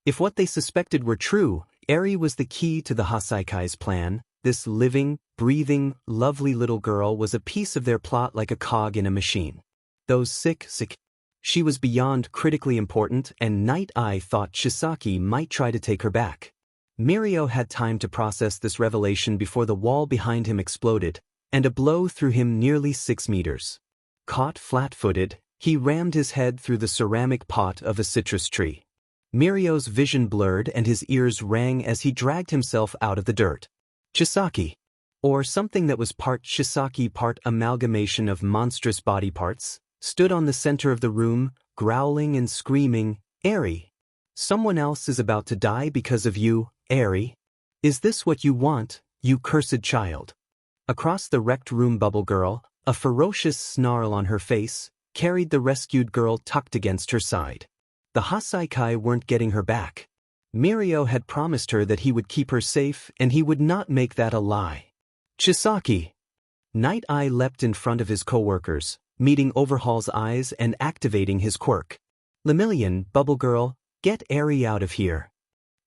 If what they suspected were true, Eri was the key to the Haikai's plan. This living, breathing, lovely little girl was a piece of their plot like a cog in a machine. Those sick. She was beyond critically important and Nighteye thought Chisaki might try to take her back. Mirio had time to process this revelation before the wall behind him exploded, and a blow threw him nearly 6 meters. Caught flat-footed, he rammed his head through the ceramic pot of a citrus tree. Mirio's vision blurred and his ears rang as he dragged himself out of the dirt. Chisaki. Or something that was part Chisaki part amalgamation of monstrous body parts, stood on the center of the room, growling and screaming, Eri. Someone else is about to die because of you, Eri. Is this what you want, you cursed child? Across the wrecked room Bubble Girl, a ferocious snarl on her face, carried the rescued girl tucked against her side. The Haiikai weren't getting her back. Mirio had promised her that he would keep her safe and he would not make that a lie. Chisaki. Nighteye leapt in front of his co-workers, meeting Overhaul's eyes and activating his quirk. Lemillion, Bubble Girl, get Eri out of here.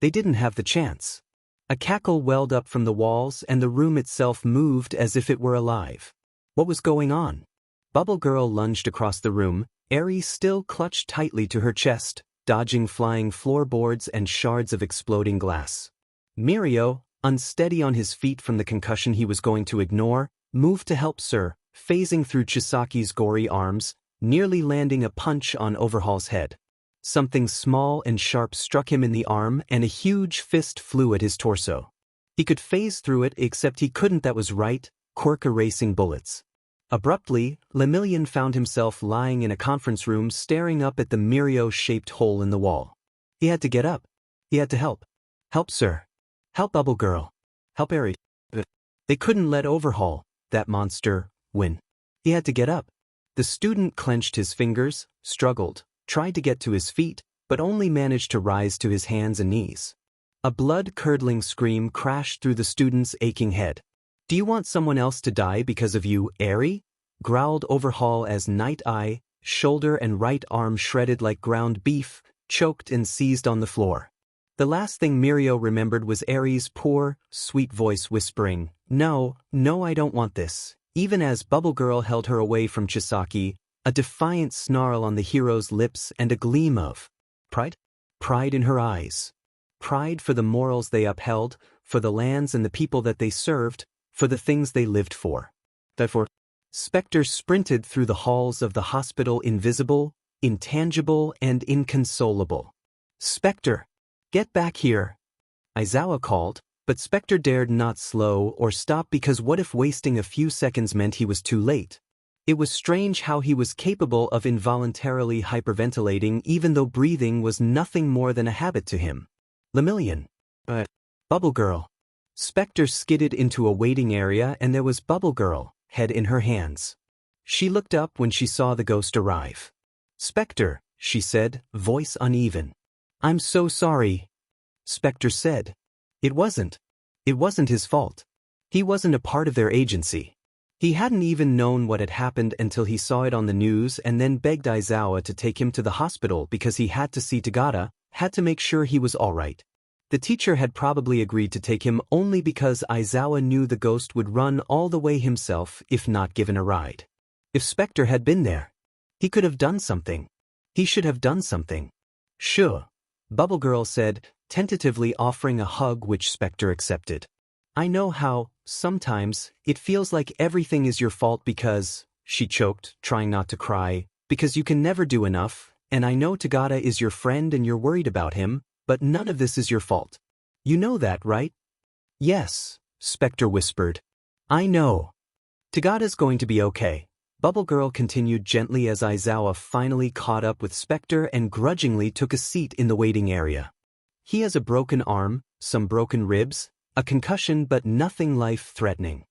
They didn't have the chance. A cackle welled up from the walls and the room itself moved as if it were alive. What was going on? Bubble Girl lunged across the room, Eri still clutched tightly to her chest, dodging flying floorboards and shards of exploding glass. Mirio, unsteady on his feet from the concussion he was going to ignore, moved to help Sir, phasing through Chisaki's gory arms, nearly landing a punch on Overhaul's head. Something small and sharp struck him in the arm and a huge fist flew at his torso. He could phase through it except he couldn't that was right, quirk erasing bullets. Abruptly, Lemillion found himself lying in a conference room staring up at the Mirio-shaped hole in the wall. He had to get up. He had to help. Help Sir. Help Bubble Girl. Help Eri. They couldn't let Overhaul, that monster, win. He had to get up. The student clenched his fingers, struggled, tried to get to his feet, but only managed to rise to his hands and knees. A blood-curdling scream crashed through the student's aching head. "Do you want someone else to die because of you, Eri?" growled Overhaul as Nighteye, shoulder and right arm shredded like ground beef, choked and seized on the floor. The last thing Mirio remembered was Eri's poor, sweet voice whispering, "No, no, I don't want this," even as Bubble Girl held her away from Chisaki, a defiant snarl on the hero's lips and a gleam of pride? Pride in her eyes. Pride for the morals they upheld, for the lands and the people that they served, for the things they lived for. Therefore, Specter sprinted through the halls of the hospital, invisible, intangible, and inconsolable. "Specter! Get back here!" Aizawa called, but Specter dared not slow or stop because what if wasting a few seconds meant he was too late? It was strange how he was capable of involuntarily hyperventilating even though breathing was nothing more than a habit to him. Lemillion. Bubble Girl. Specter skidded into a waiting area and there was Bubble Girl, head in her hands. She looked up when she saw the ghost arrive. "Specter," she said, voice uneven. "I'm so sorry." Specter said. It wasn't his fault. He wasn't a part of their agency. He hadn't even known what had happened until he saw it on the news and then begged Aizawa to take him to the hospital because he had to see Tagada, had to make sure he was all right. The teacher had probably agreed to take him only because Aizawa knew the ghost would run all the way himself if not given a ride. If Specter had been there, he could have done something. He should have done something. "Sure," Bubble Girl said, tentatively offering a hug which Specter accepted. "I know how, sometimes, it feels like everything is your fault because," she choked, trying not to cry, "because you can never do enough, and I know Tagada is your friend and you're worried about him, but none of this is your fault. You know that, right?" "Yes," Specter whispered. "I know. Tagada's going to be okay," Bubble Girl continued gently as Aizawa finally caught up with Specter and grudgingly took a seat in the waiting area. "He has a broken arm, some broken ribs, a concussion but nothing life-threatening."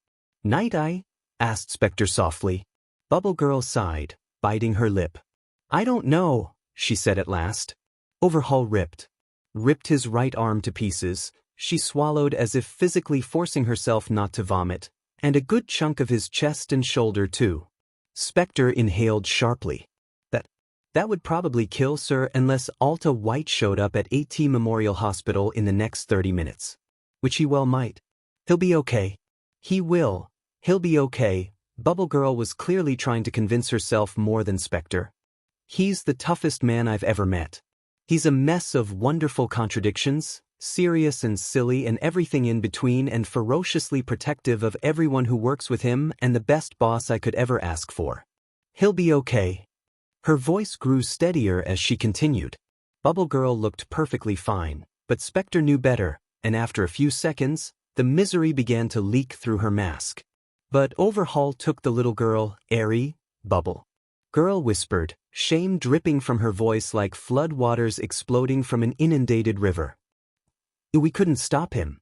"Nighteye?" asked Specter softly. Bubble Girl sighed, biting her lip. "I don't know," she said at last. Overhaul ripped his right arm to pieces. She swallowed as if physically forcing herself not to vomit, and a good chunk of his chest and shoulder too. Specter inhaled sharply. That would probably kill Sir unless Alta White showed up at AT Memorial Hospital in the next 30 minutes. Which he well might. "He'll be okay. He will. He'll be okay." Bubble Girl was clearly trying to convince herself more than Specter. "He's the toughest man I've ever met. He's a mess of wonderful contradictions, serious and silly and everything in between and ferociously protective of everyone who works with him and the best boss I could ever ask for. He'll be okay." Her voice grew steadier as she continued. Bubble Girl looked perfectly fine, but Specter knew better, and after a few seconds, the misery began to leak through her mask. But Overhaul took the little girl, Eri, Bubble Girl whispered, shame dripping from her voice like flood waters exploding from an inundated river. "We couldn't stop him."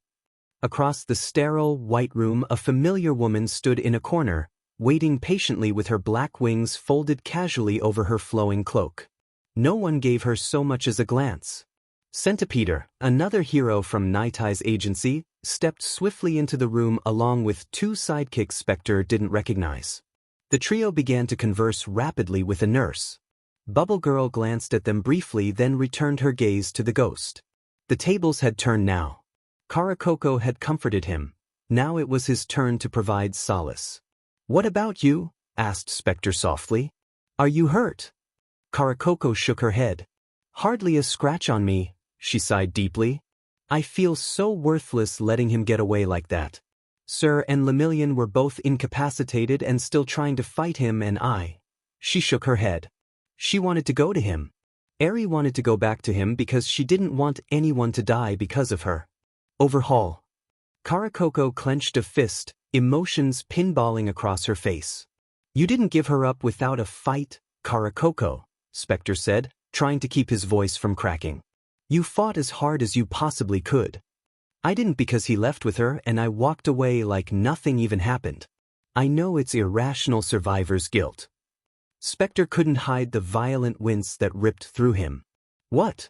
Across the sterile, white room a familiar woman stood in a corner, waiting patiently with her black wings folded casually over her flowing cloak. No one gave her so much as a glance. Centipeder, another hero from Nighteye's agency, stepped swiftly into the room along with two sidekicks Specter didn't recognize. The trio began to converse rapidly with a nurse. Bubble Girl glanced at them briefly then returned her gaze to the ghost. The tables had turned now. Karakoko had comforted him. Now it was his turn to provide solace. "What about you?" asked Specter softly. "Are you hurt?" Karakoko shook her head. "Hardly a scratch on me," she sighed deeply. "I feel so worthless letting him get away like that. Sir and Lemillion were both incapacitated and still trying to fight him and I." She shook her head. She wanted to go to him. Eri wanted to go back to him because she didn't want anyone to die because of her. Overhaul. Karakoko clenched a fist, emotions pinballing across her face. "You didn't give her up without a fight, Karakoko," Specter said, trying to keep his voice from cracking. "You fought as hard as you possibly could. I didn't because he left with her and I walked away like nothing even happened. I know it's irrational survivor's guilt." Specter couldn't hide the violent wince that ripped through him. What?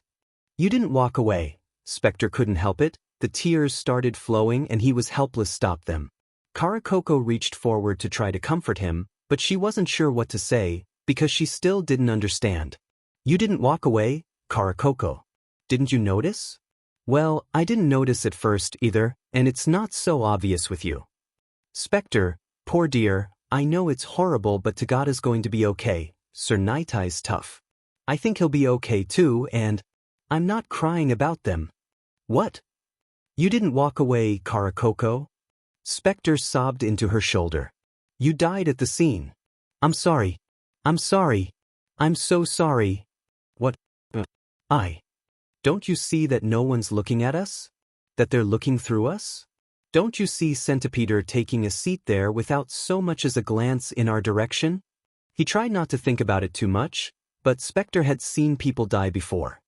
You didn't walk away. Specter couldn't help it. The tears started flowing and he was helpless to stop them. Karakoko reached forward to try to comfort him, but she wasn't sure what to say, because she still didn't understand. You didn't walk away, Karakoko. Didn't you notice? Well, I didn't notice at first either, and it's not so obvious with you. Specter, poor dear, I know it's horrible but Tagada's going to be okay. Sir Nighteye's tough. I think he'll be okay too, and I'm not crying about them. What? You didn't walk away, Karakoko? Specter sobbed into her shoulder. You died at the scene. I'm sorry. I'm sorry. I'm so sorry. What? Don't you see that no one's looking at us? That they're looking through us? Don't you see Centipeder taking a seat there without so much as a glance in our direction? He tried not to think about it too much, but Specter had seen people die before.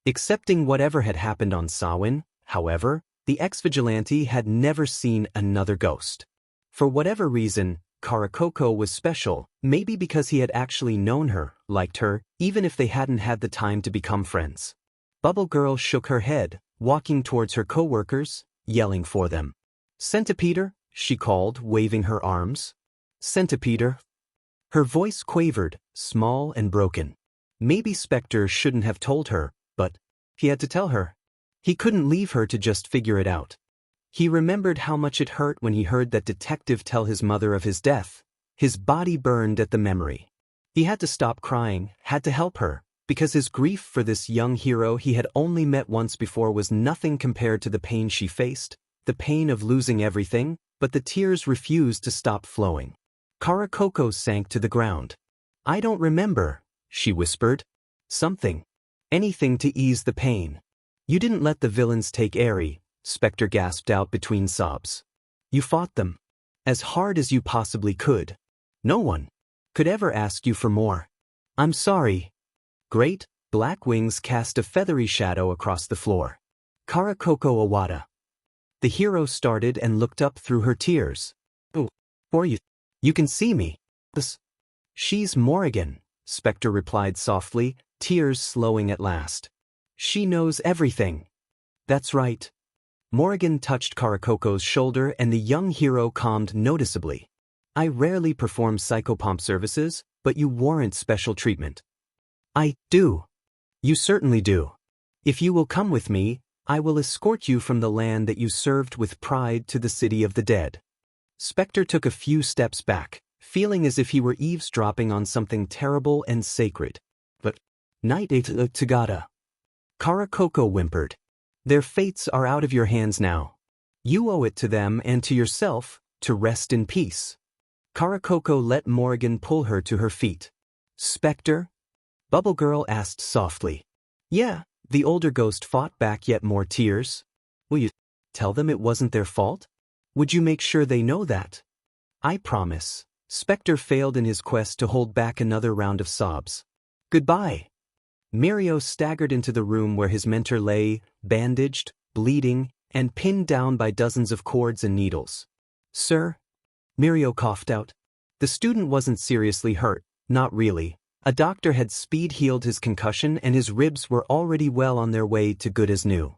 Excepting whatever had happened on Samhain, however, the ex-vigilante had never seen another ghost. For whatever reason, Karakoko was special, maybe because he had actually known her, liked her, even if they hadn't had the time to become friends. Bubble Girl shook her head, walking towards her co-workers, yelling for them. Centipeder, she called, waving her arms. Centipeder. Her voice quavered, small and broken. Maybe Specter shouldn't have told her, but he had to tell her. He couldn't leave her to just figure it out. He remembered how much it hurt when he heard that detective tell his mother of his death. His body burned at the memory. He had to stop crying, had to help her, because his grief for this young hero he had only met once before was nothing compared to the pain she faced, the pain of losing everything, but the tears refused to stop flowing. Karakoko sank to the ground. I don't remember, she whispered. Something. Anything to ease the pain. You didn't let the villains take Eri, Specter gasped out between sobs. You fought them. As hard as you possibly could. No one could ever ask you for more. I'm sorry. Great, black wings cast a feathery shadow across the floor. Karakoko Awada. The hero started and looked up through her tears. Oh, or you can see me. She's Morrigan, Specter replied softly, tears slowing at last. She knows everything. That's right. Morrigan touched Karakoko's shoulder and the young hero calmed noticeably. I rarely perform psychopomp services, but you warrant special treatment. I do. You certainly do. If you will come with me, I will escort you from the land that you served with pride to the city of the dead. Specter took a few steps back, feeling as if he were eavesdropping on something terrible and sacred. But Nighteye Tagada. Karakoko whimpered. Their fates are out of your hands now. You owe it to them and to yourself to rest in peace. Karakoko let Morrigan pull her to her feet. Specter? Bubble Girl asked softly. Yeah, the older ghost fought back, yet more tears. Will you tell them it wasn't their fault? Would you make sure they know that? I promise. Specter failed in his quest to hold back another round of sobs. Goodbye. Mirio staggered into the room where his mentor lay, bandaged, bleeding, and pinned down by dozens of cords and needles. Sir? Mirio coughed out. The student wasn't seriously hurt, not really. A doctor had speed healed his concussion and his ribs were already well on their way to good as new.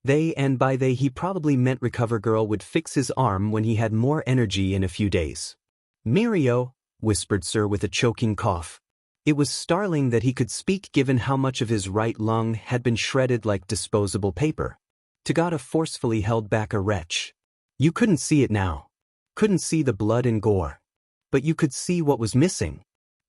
They, and by they he probably meant Recover Girl, would fix his arm when he had more energy in a few days. Mirio, whispered Sir with a choking cough. It was startling that he could speak given how much of his right lung had been shredded like disposable paper. Tagada forcefully held back a retch. You couldn't see it now. Couldn't see the blood and gore. But you could see what was missing.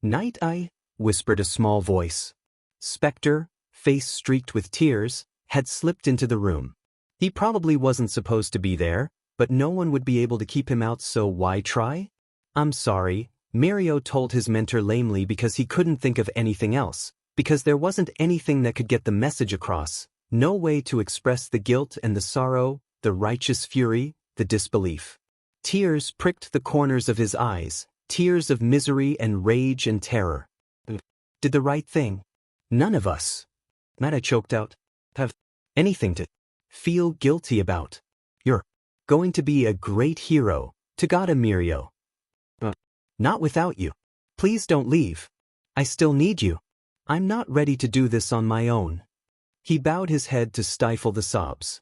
Nighteye, whispered a small voice. Specter, face streaked with tears, had slipped into the room. He probably wasn't supposed to be there, but no one would be able to keep him out, so why try? I'm sorry, Mirio told his mentor lamely because he couldn't think of anything else, because there wasn't anything that could get the message across, no way to express the guilt and the sorrow, the righteous fury, the disbelief. Tears pricked the corners of his eyes, tears of misery and rage and terror. Did the right thing. None of us, Marai choked out, have anything to feel guilty about. You're going to be a great hero, Tagada Mirio. Not without you. Please don't leave. I still need you. I'm not ready to do this on my own. He bowed his head to stifle the sobs.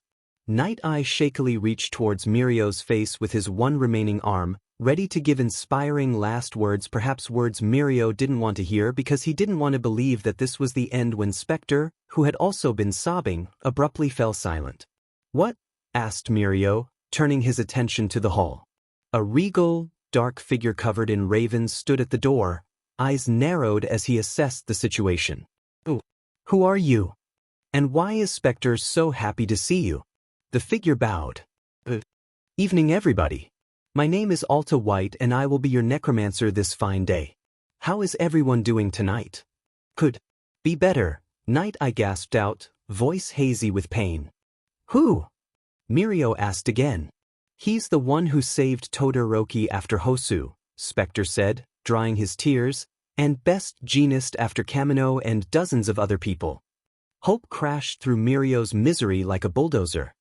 Nighteye shakily reached towards Mirio's face with his one remaining arm, ready to give inspiring last words, perhaps words Mirio didn't want to hear because he didn't want to believe that this was the end, when Specter, who had also been sobbing, abruptly fell silent. What? Asked Mirio, turning his attention to the hall. A regal, dark figure covered in ravens stood at the door, eyes narrowed as he assessed the situation. Who are you? And why is Specter so happy to see you? The figure bowed. Evening, everybody. My name is Alta White and I will be your necromancer this fine day. How is everyone doing tonight? Could be better, Nighteye gasped out, voice hazy with pain. Who? Mirio asked again. He's the one who saved Todoroki after Hosu, Specter said, drying his tears, and best Jeanist after Kamino and dozens of other people. Hope crashed through Mirio's misery like a bulldozer.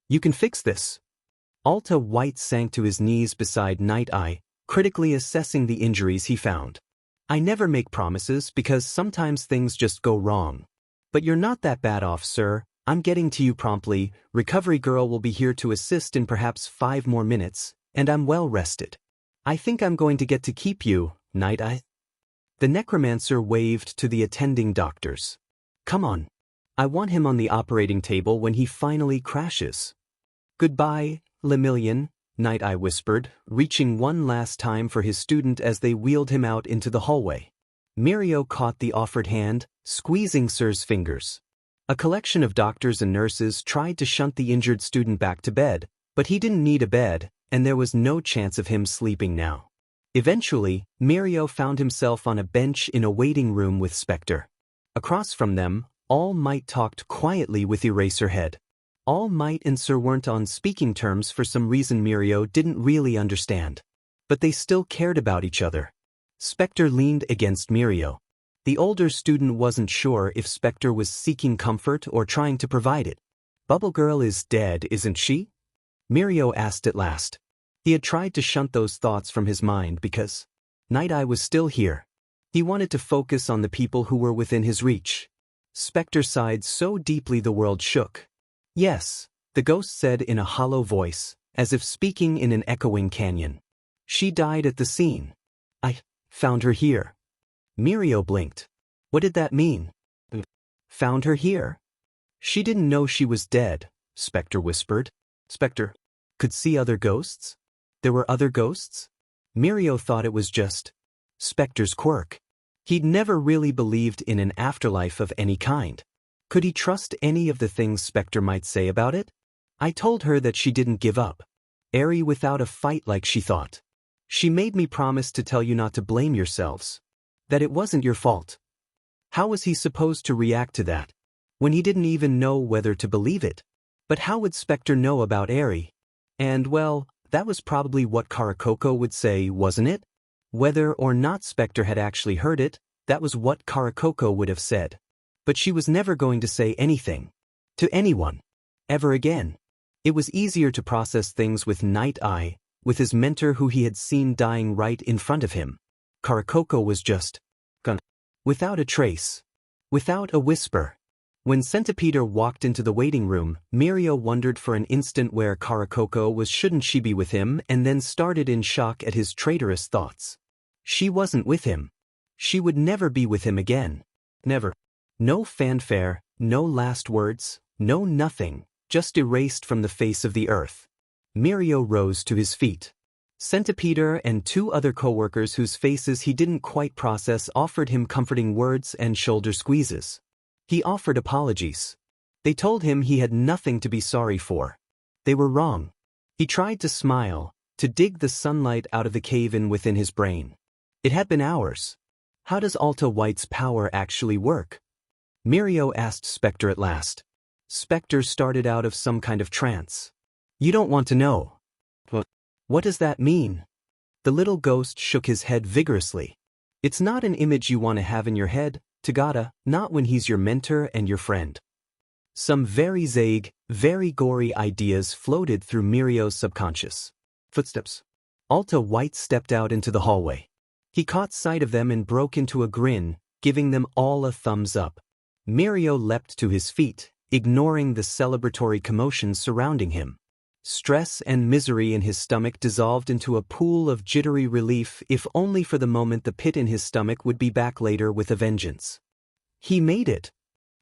You can fix this. Alta White sank to his knees beside Nighteye, critically assessing the injuries he found. I never make promises because sometimes things just go wrong. But you're not that bad off, sir. I'm getting to you promptly. Recovery girl will be here to assist in perhaps 5 more minutes, and I'm well rested. I think I'm going to get to keep you, Nighteye. The necromancer waved to the attending doctors. Come on. I want him on the operating table when he finally crashes. Goodbye, Lemillion, Nighteye whispered, reaching one last time for his student as they wheeled him out into the hallway. Mirio caught the offered hand, squeezing Sir's fingers. A collection of doctors and nurses tried to shunt the injured student back to bed, but he didn't need a bed, and there was no chance of him sleeping now. Eventually, Mirio found himself on a bench in a waiting room with Specter. Across from them, All Might talked quietly with Eraserhead. All Might and Sir weren't on speaking terms for some reason Mirio didn't really understand. But they still cared about each other. Specter leaned against Mirio. The older student wasn't sure if Specter was seeking comfort or trying to provide it. Bubble Girl is dead, isn't she? Mirio asked at last. He had tried to shunt those thoughts from his mind because Nighteye was still here. He wanted to focus on the people who were within his reach. Specter sighed so deeply the world shook. Yes, the ghost said in a hollow voice, as if speaking in an echoing canyon. She died at the scene. I found her here. Mirio blinked. What did that mean? Found her here? She didn't know she was dead, Specter whispered. Specter could see other ghosts? There were other ghosts? Mirio thought it was just Specter's quirk. He'd never really believed in an afterlife of any kind. Could he trust any of the things Specter might say about it? I told her that she didn't give up. Airy without a fight like she thought. She made me promise to tell you not to blame yourselves. That it wasn't your fault. How was he supposed to react to that, when he didn't even know whether to believe it? But how would Specter know about Airy? And well, that was probably what Karakoko would say, wasn't it? Whether or not Specter had actually heard it, that was what Karakoko would have said. But she was never going to say anything. To anyone. Ever again. It was easier to process things with Nighteye, with his mentor who he had seen dying right in front of him. Karakoko was just gone. Without a trace. Without a whisper. When Centipeder walked into the waiting room, Mirio wondered for an instant where Karakoko was. Shouldn't she be with him, and then started in shock at his traitorous thoughts. She wasn't with him. She would never be with him again. Never. No fanfare, no last words, no nothing, just erased from the face of the earth. Mirio rose to his feet. Centipeder and 2 other co-workers whose faces he didn't quite process offered him comforting words and shoulder squeezes. He offered apologies. They told him he had nothing to be sorry for. They were wrong. He tried to smile, to dig the sunlight out of the cave-in within his brain. It had been hours. How does Alta White's power actually work? Mirio asked Specter at last. Specter started out of some kind of trance. You don't want to know. What does that mean? The little ghost shook his head vigorously. It's not an image you want to have in your head, Tagata, not when he's your mentor and your friend. Some very vague, very gory ideas floated through Mirio's subconscious. Footsteps. Alta White stepped out into the hallway. He caught sight of them and broke into a grin, giving them all a thumbs up. Mirio leapt to his feet, ignoring the celebratory commotion surrounding him. Stress and misery in his stomach dissolved into a pool of jittery relief, if only for the moment the pit in his stomach would be back later with a vengeance. He made it.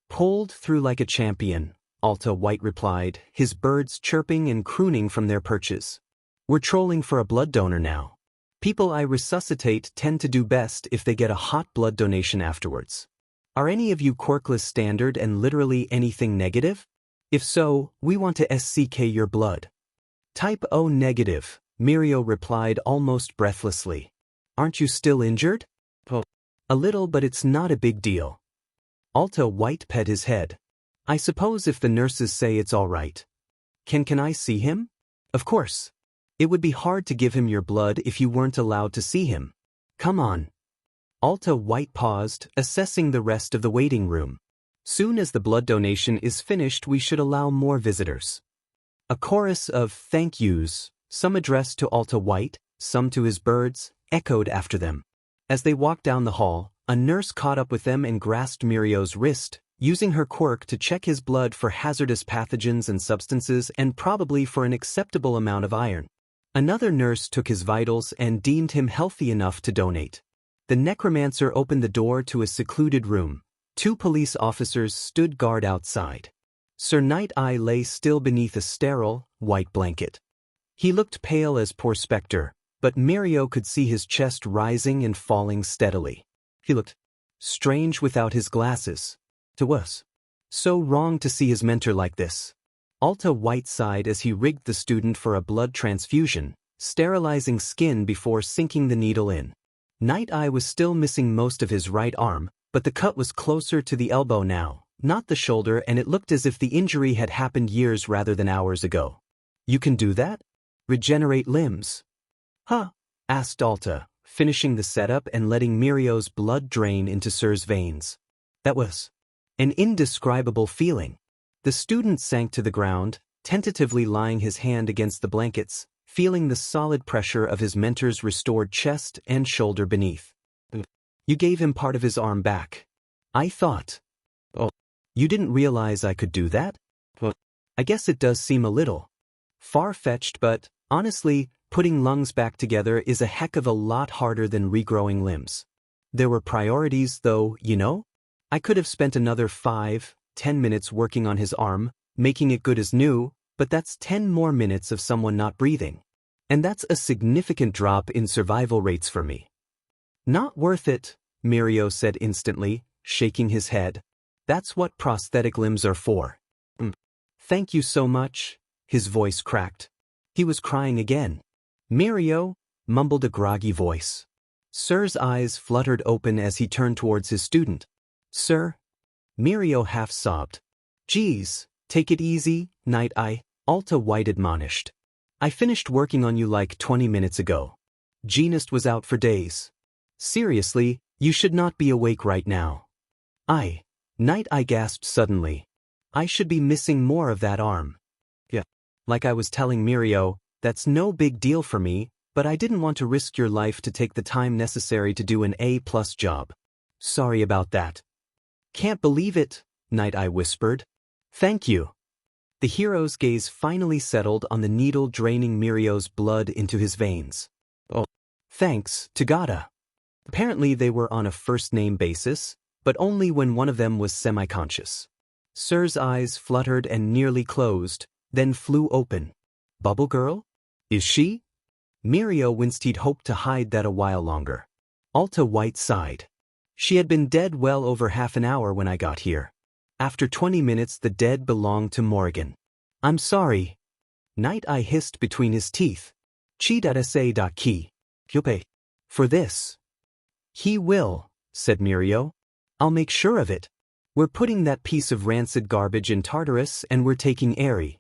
Pulled through like a champion, Alta White replied, his birds chirping and crooning from their perches. We're trolling for a blood donor now. People I resuscitate tend to do best if they get a hot blood donation afterwards. Are any of you Quirkless standard and literally anything negative? If so, we want to SCK your blood. Type O negative, Mirio replied almost breathlessly. Aren't you still injured? Oh. A little, but it's not a big deal. Alta White pet his head. I suppose if the nurses say it's all right. Can I see him? Of course. It would be hard to give him your blood if you weren't allowed to see him. Come on. Alta White paused, assessing the rest of the waiting room. Soon as the blood donation is finished, we should allow more visitors. A chorus of thank yous, some addressed to Alta White, some to his birds, echoed after them. As they walked down the hall, a nurse caught up with them and grasped Mirio's wrist, using her quirk to check his blood for hazardous pathogens and substances and probably for an acceptable amount of iron. Another nurse took his vitals and deemed him healthy enough to donate. The necromancer opened the door to a secluded room. 2 police officers stood guard outside. Sir Nighteye lay still beneath a sterile, white blanket. He looked pale as poor Specter, but Mirio could see his chest rising and falling steadily. He looked strange without his glasses. To us. So wrong to see his mentor like this. Alta White sighed as he rigged the student for a blood transfusion, sterilizing skin before sinking the needle in. Nighteye was still missing most of his right arm, but the cut was closer to the elbow now, not the shoulder, and it looked as if the injury had happened years rather than hours ago. You can do that? Regenerate limbs? Huh? Asked Alta, finishing the setup and letting Mirio's blood drain into Sir's veins. That was an indescribable feeling. The student sank to the ground, tentatively lying his hand against the blankets, feeling the solid pressure of his mentor's restored chest and shoulder beneath. You gave him part of his arm back. I thought. Oh, you didn't realize I could do that? Well, I guess it does seem a little far-fetched, but, honestly, putting lungs back together is a heck of a lot harder than regrowing limbs. There were priorities, though, you know? I could have spent another 5-10 minutes working on his arm, making it good as new, but that's 10 more minutes of someone not breathing. And that's a significant drop in survival rates for me. Not worth it, Mirio said instantly, shaking his head. That's what prosthetic limbs are for. Thank you so much, his voice cracked. He was crying again. Mirio, mumbled a groggy voice. Sir's eyes fluttered open as he turned towards his student. Sir? Mirio half sobbed. Geez, take it easy, Nighteye, Alta White admonished. I finished working on you like 20 minutes ago. Jeanist was out for days. Seriously, you should not be awake right now. Nighteye gasped suddenly. I should be missing more of that arm. Yeah. Like I was telling Mirio, that's no big deal for me, but I didn't want to risk your life to take the time necessary to do an A+ job. Sorry about that. Can't believe it, Nighteye whispered. Thank you. The hero's gaze finally settled on the needle draining Mirio's blood into his veins. Oh, thanks, Tagada. Apparently they were on a first-name basis, but only when one of them was semi-conscious. Sir's eyes fluttered and nearly closed, then flew open. Bubble Girl? Is she? Mirio winced. He'd hoped to hide that a while longer. Alta White sighed. She had been dead well over half an hour when I got here. After 20 minutes the dead belonged to Morrigan. I'm sorry. Nighteye hissed between his teeth. Chi-da-da-say-da-ki. Yupe. For this. He will, said Mirio. I'll make sure of it. We're putting that piece of rancid garbage in Tartarus and we're taking Eri.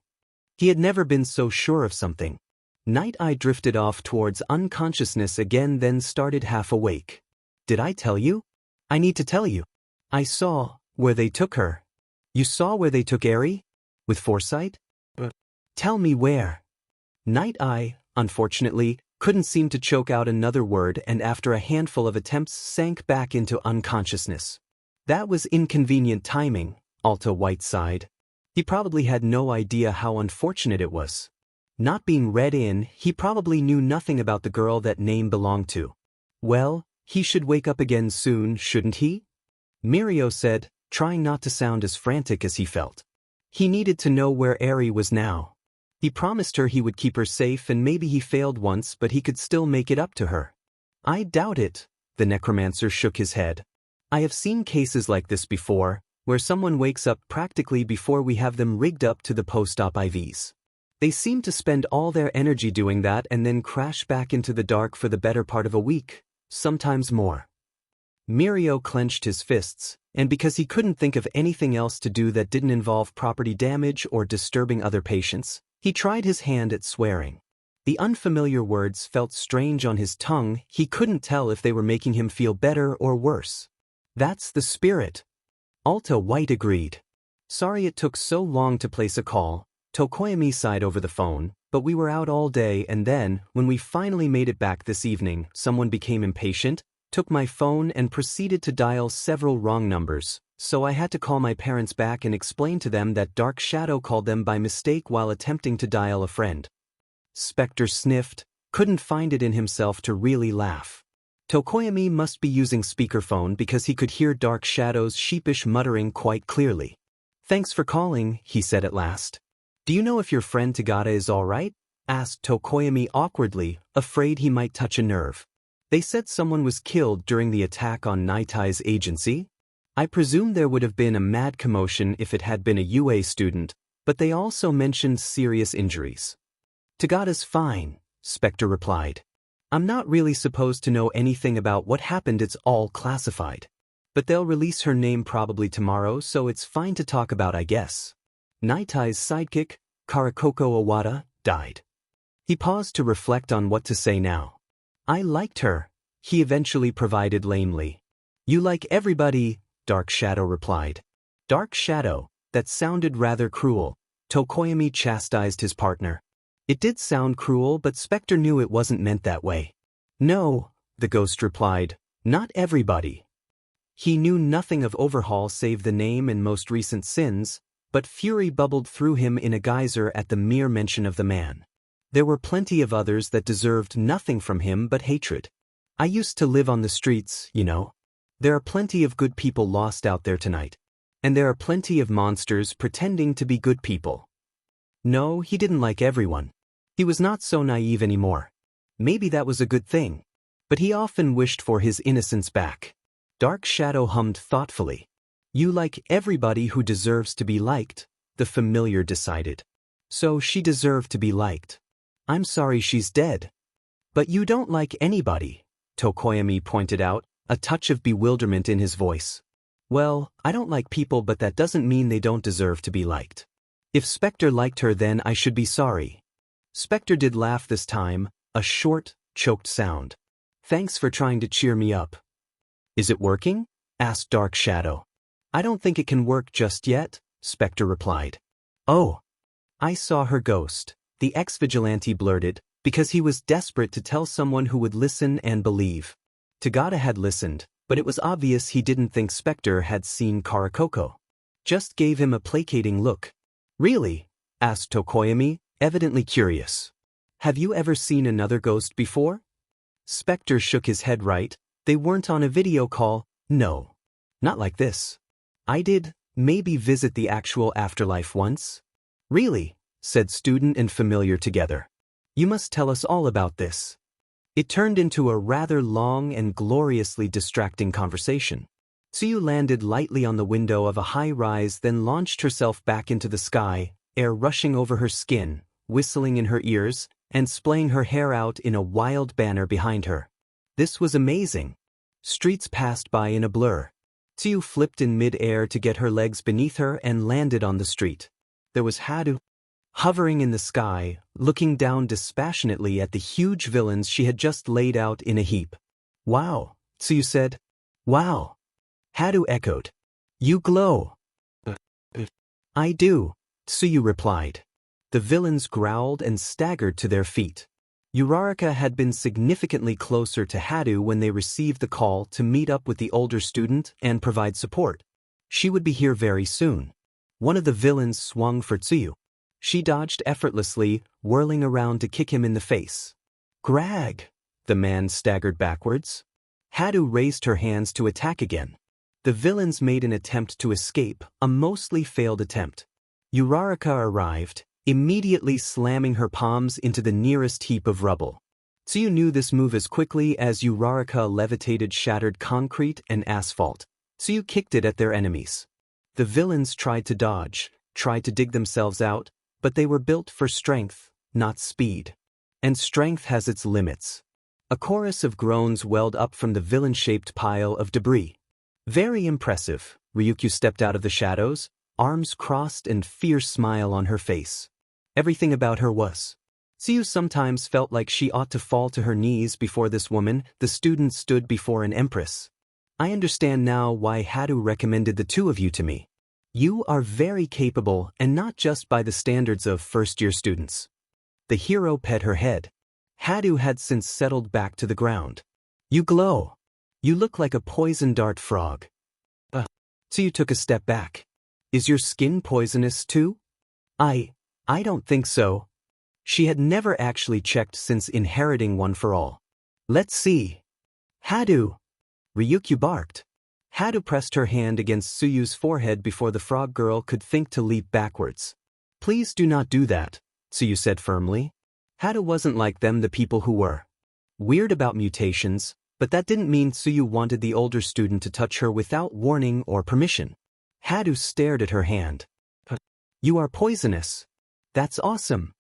He had never been so sure of something. Nighteye drifted off towards unconsciousness again, then started half awake. Did I tell you? I need to tell you. I saw where they took her. You saw where they took Eri? With foresight? Tell me where. Nighteye, unfortunately, couldn't seem to choke out another word, and after a handful of attempts sank back into unconsciousness. That was inconvenient timing, Alta White sighed. He probably had no idea how unfortunate it was. Not being read in, he probably knew nothing about the girl that name belonged to. Well, he should wake up again soon, shouldn't he? Mirio said, trying not to sound as frantic as he felt. He needed to know where Eri was now. He promised her he would keep her safe, and maybe he failed once, but he could still make it up to her. I doubt it, the necromancer shook his head. I have seen cases like this before, where someone wakes up practically before we have them rigged up to the post-op IVs. They seem to spend all their energy doing that and then crash back into the dark for the better part of a week, sometimes more. Mirio clenched his fists, and because he couldn't think of anything else to do that didn't involve property damage or disturbing other patients, he tried his hand at swearing. The unfamiliar words felt strange on his tongue. He couldn't tell if they were making him feel better or worse. That's the spirit. Alta White agreed. Sorry it took so long to place a call, Tokoyami sighed over the phone, but we were out all day, and then, when we finally made it back this evening, someone became impatient, took my phone and proceeded to dial several wrong numbers, so I had to call my parents back and explain to them that Dark Shadow called them by mistake while attempting to dial a friend. Specter sniffed, couldn't find it in himself to really laugh. Tokoyami must be using speakerphone because he could hear Dark Shadow's sheepish muttering quite clearly. Thanks for calling, he said at last. Do you know if your friend Tagata is all right? Asked Tokoyami awkwardly, afraid he might touch a nerve. They said someone was killed during the attack on Nighteye's agency. I presume there would have been a mad commotion if it had been a UA student, but they also mentioned serious injuries. Tagata's fine, Specter replied. I'm not really supposed to know anything about what happened, it's all classified. But they'll release her name probably tomorrow, so it's fine to talk about, I guess. Nighteye's sidekick, Karakoko Owada, died. He paused to reflect on what to say now. I liked her, he eventually provided lamely. You like everybody, Dark Shadow replied. Dark Shadow, that sounded rather cruel, Tokoyami chastised his partner. It did sound cruel, but Specter knew it wasn't meant that way. No, the ghost replied, not everybody. He knew nothing of Overhaul save the name and most recent sins, but fury bubbled through him in a geyser at the mere mention of the man. There were plenty of others that deserved nothing from him but hatred. I used to live on the streets, you know. There are plenty of good people lost out there tonight. And there are plenty of monsters pretending to be good people. No, he didn't like everyone. He was not so naive anymore. Maybe that was a good thing. But he often wished for his innocence back. Dark Shadow hummed thoughtfully. You like everybody who deserves to be liked, the familiar decided. So she deserved to be liked. I'm sorry she's dead. But you don't like anybody, Tokoyami pointed out, a touch of bewilderment in his voice. Well, I don't like people, but that doesn't mean they don't deserve to be liked. If Specter liked her, then I should be sorry. Specter did laugh this time, a short, choked sound. Thanks for trying to cheer me up. Is it working? Asked Dark Shadow. I don't think it can work just yet, Specter replied. Oh. I saw her ghost, the ex-vigilante blurted, because he was desperate to tell someone who would listen and believe. Tagata had listened, but it was obvious he didn't think Specter had seen Karakoko. Just gave him a placating look. Really? Asked Tokoyami, evidently curious. Have you ever seen another ghost before? Specter shook his head right. They weren't on a video call, no. Not like this. I did, maybe visit the actual afterlife once. Really? Said student and familiar together. You must tell us all about this. It turned into a rather long and gloriously distracting conversation. Tsuyu landed lightly on the window of a high-rise, then launched herself back into the sky, air rushing over her skin, whistling in her ears, and splaying her hair out in a wild banner behind her. This was amazing. Streets passed by in a blur. Tsuyu flipped in mid-air to get her legs beneath her and landed on the street. There was Hadu, hovering in the sky, looking down dispassionately at the huge villains she had just laid out in a heap. Wow, Tsuyu said. Wow. Hadu echoed. You glow. I do, Tsuyu replied. The villains growled and staggered to their feet. Uraraka had been significantly closer to Hadu when they received the call to meet up with the older student and provide support. She would be here very soon. One of the villains swung for Tsuyu. She dodged effortlessly, whirling around to kick him in the face. Grag! The man staggered backwards. Hadu raised her hands to attack again. The villains made an attempt to escape, a mostly failed attempt. Uraraka arrived, immediately slamming her palms into the nearest heap of rubble. Tsuyu knew this move as quickly as Uraraka levitated shattered concrete and asphalt. Tsuyu kicked it at their enemies. The villains tried to dodge, tried to dig themselves out, but they were built for strength, not speed. And strength has its limits. A chorus of groans welled up from the villain-shaped pile of debris. Very impressive, Ryukyu stepped out of the shadows, arms crossed and fierce smile on her face. Everything about her was. Tsuyu sometimes felt like she ought to fall to her knees before this woman. The student stood before an empress. I understand now why Hadu recommended the two of you to me. You are very capable, and not just by the standards of first-year students. The hero pet her head. Hadu had since settled back to the ground. You glow. You look like a poison dart frog. Tsuyu took a step back. Is your skin poisonous too? I don't think so. She had never actually checked since inheriting one for all. Let's see. Hadu! Ryukyu barked. Hadu pressed her hand against Tsuyu's forehead before the frog girl could think to leap backwards. Please do not do that, Tsuyu said firmly. Hadu wasn't like them, the people who were weird about mutations, but that didn't mean Tsuyu wanted the older student to touch her without warning or permission. Hadu stared at her hand. You are poisonous. That's awesome.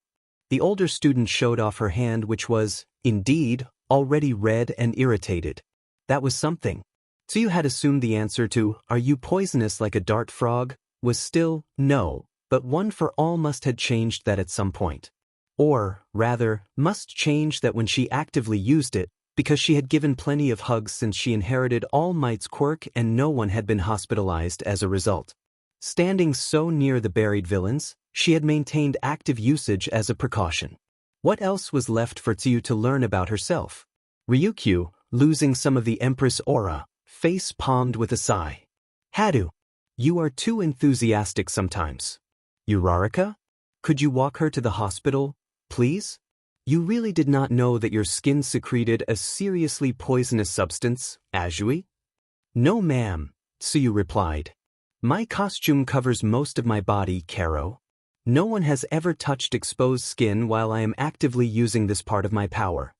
The older student showed off her hand, which was, indeed, already red and irritated. That was something. Tsuyu had assumed the answer to, "Are you poisonous like a dart frog?" was still, no, but One for All must had changed that at some point. Or, rather, must change that when she actively used it, because she had given plenty of hugs since she inherited All Might's quirk and no one had been hospitalized as a result. Standing so near the buried villains, she had maintained active usage as a precaution. What else was left for Tsuyu to learn about herself? Ryukyu, losing some of the Empress aura, face-palmed with a sigh. Hadu, you are too enthusiastic sometimes. Uraraka? Could you walk her to the hospital, please? You really did not know that your skin secreted a seriously poisonous substance, Azui? No ma'am, Tsuyu replied. My costume covers most of my body, Karo. No one has ever touched exposed skin while I am actively using this part of my power.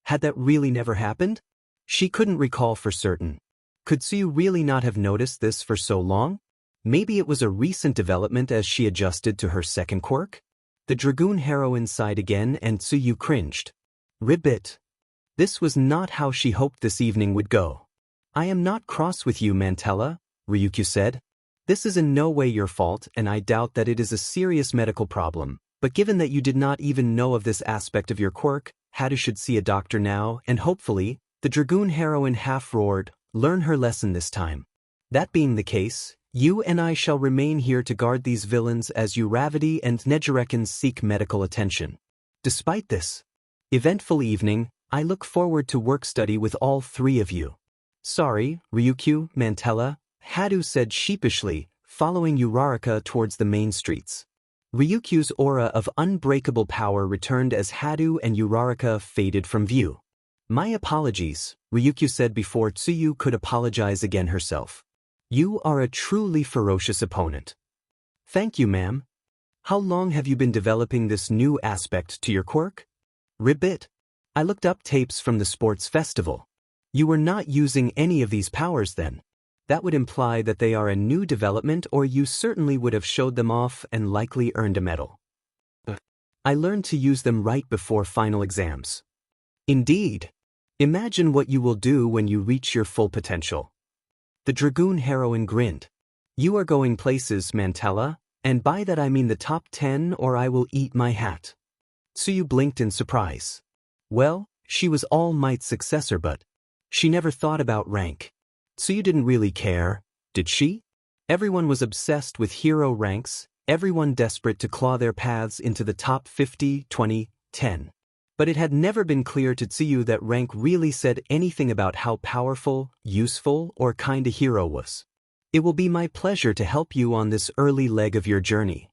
Had that really never happened? She couldn't recall for certain. Could Tsuyu really not have noticed this for so long? Maybe it was a recent development as she adjusted to her second quirk? The Dragoon heroine sighed again and Tsuyu cringed. Ribbit. This was not how she hoped this evening would go. I am not cross with you, Mantella, Ryukyu said. This is in no way your fault and I doubt that it is a serious medical problem, but given that you did not even know of this aspect of your quirk, Hadu should see a doctor now and hopefully, the Dragoon heroine half-roared, learn her lesson this time. That being the case, you and I shall remain here to guard these villains as Uravity and Nejirekins seek medical attention. Despite this eventful evening, I look forward to work study with all three of you. Sorry, Ryukyu, Mantella, Hadu said sheepishly, following Uraraka towards the main streets. Ryukyu's aura of unbreakable power returned as Hadu and Uraraka faded from view. My apologies, Ryukyu said before Tsuyu could apologize again herself. You are a truly ferocious opponent. Thank you, ma'am. How long have you been developing this new aspect to your quirk? Ribbit. I looked up tapes from the sports festival. You were not using any of these powers then. That would imply that they are a new development or you certainly would have showed them off and likely earned a medal. I learned to use them right before final exams. Indeed. Imagine what you will do when you reach your full potential. The Dragoon heroine grinned. You are going places, Mantella, and by that I mean the top 10 or I will eat my hat. Tsuyu blinked in surprise. Well, she was All Might's successor but she never thought about rank. Tsuyu didn't really care, did she? Everyone was obsessed with hero ranks, everyone desperate to claw their paths into the top 50, 20, 10. But it had never been clear to Tsuyu that rank really said anything about how powerful, useful, or kind a hero was. It will be my pleasure to help you on this early leg of your journey.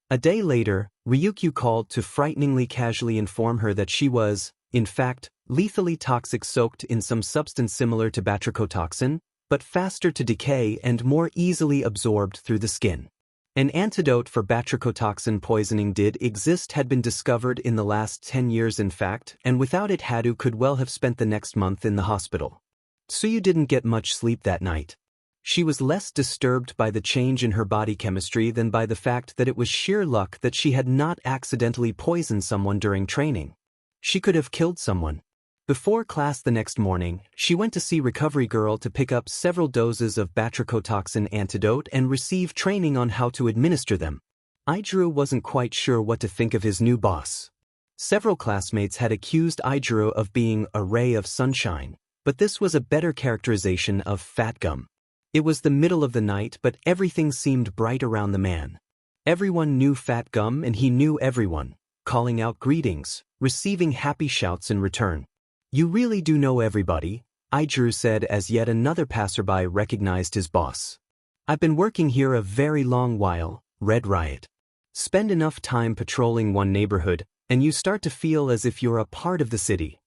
A day later, Ryukyu called to frighteningly casually inform her that she was, in fact, lethally toxic soaked in some substance similar to batrachotoxin, but faster to decay and more easily absorbed through the skin. An antidote for batrachotoxin poisoning had been discovered in the last 10 years in fact, and without it Hadu could well have spent the next month in the hospital. Tsuyu didn't get much sleep that night. She was less disturbed by the change in her body chemistry than by the fact that it was sheer luck that she had not accidentally poisoned someone during training. She could have killed someone. Before class the next morning, she went to see Recovery Girl to pick up several doses of batrachotoxin antidote and receive training on how to administer them. Aijiro wasn't quite sure what to think of his new boss. Several classmates had accused Aijiro of being a ray of sunshine, but this was a better characterization of fat gum. It was the middle of the night, but everything seemed bright around the man. Everyone knew Fat Gum and he knew everyone, calling out greetings, receiving happy shouts in return. You really do know everybody, Aijiro said as yet another passerby recognized his boss. I've been working here a very long while, Red Riot. Spend enough time patrolling one neighborhood, and you start to feel as if you're a part of the city.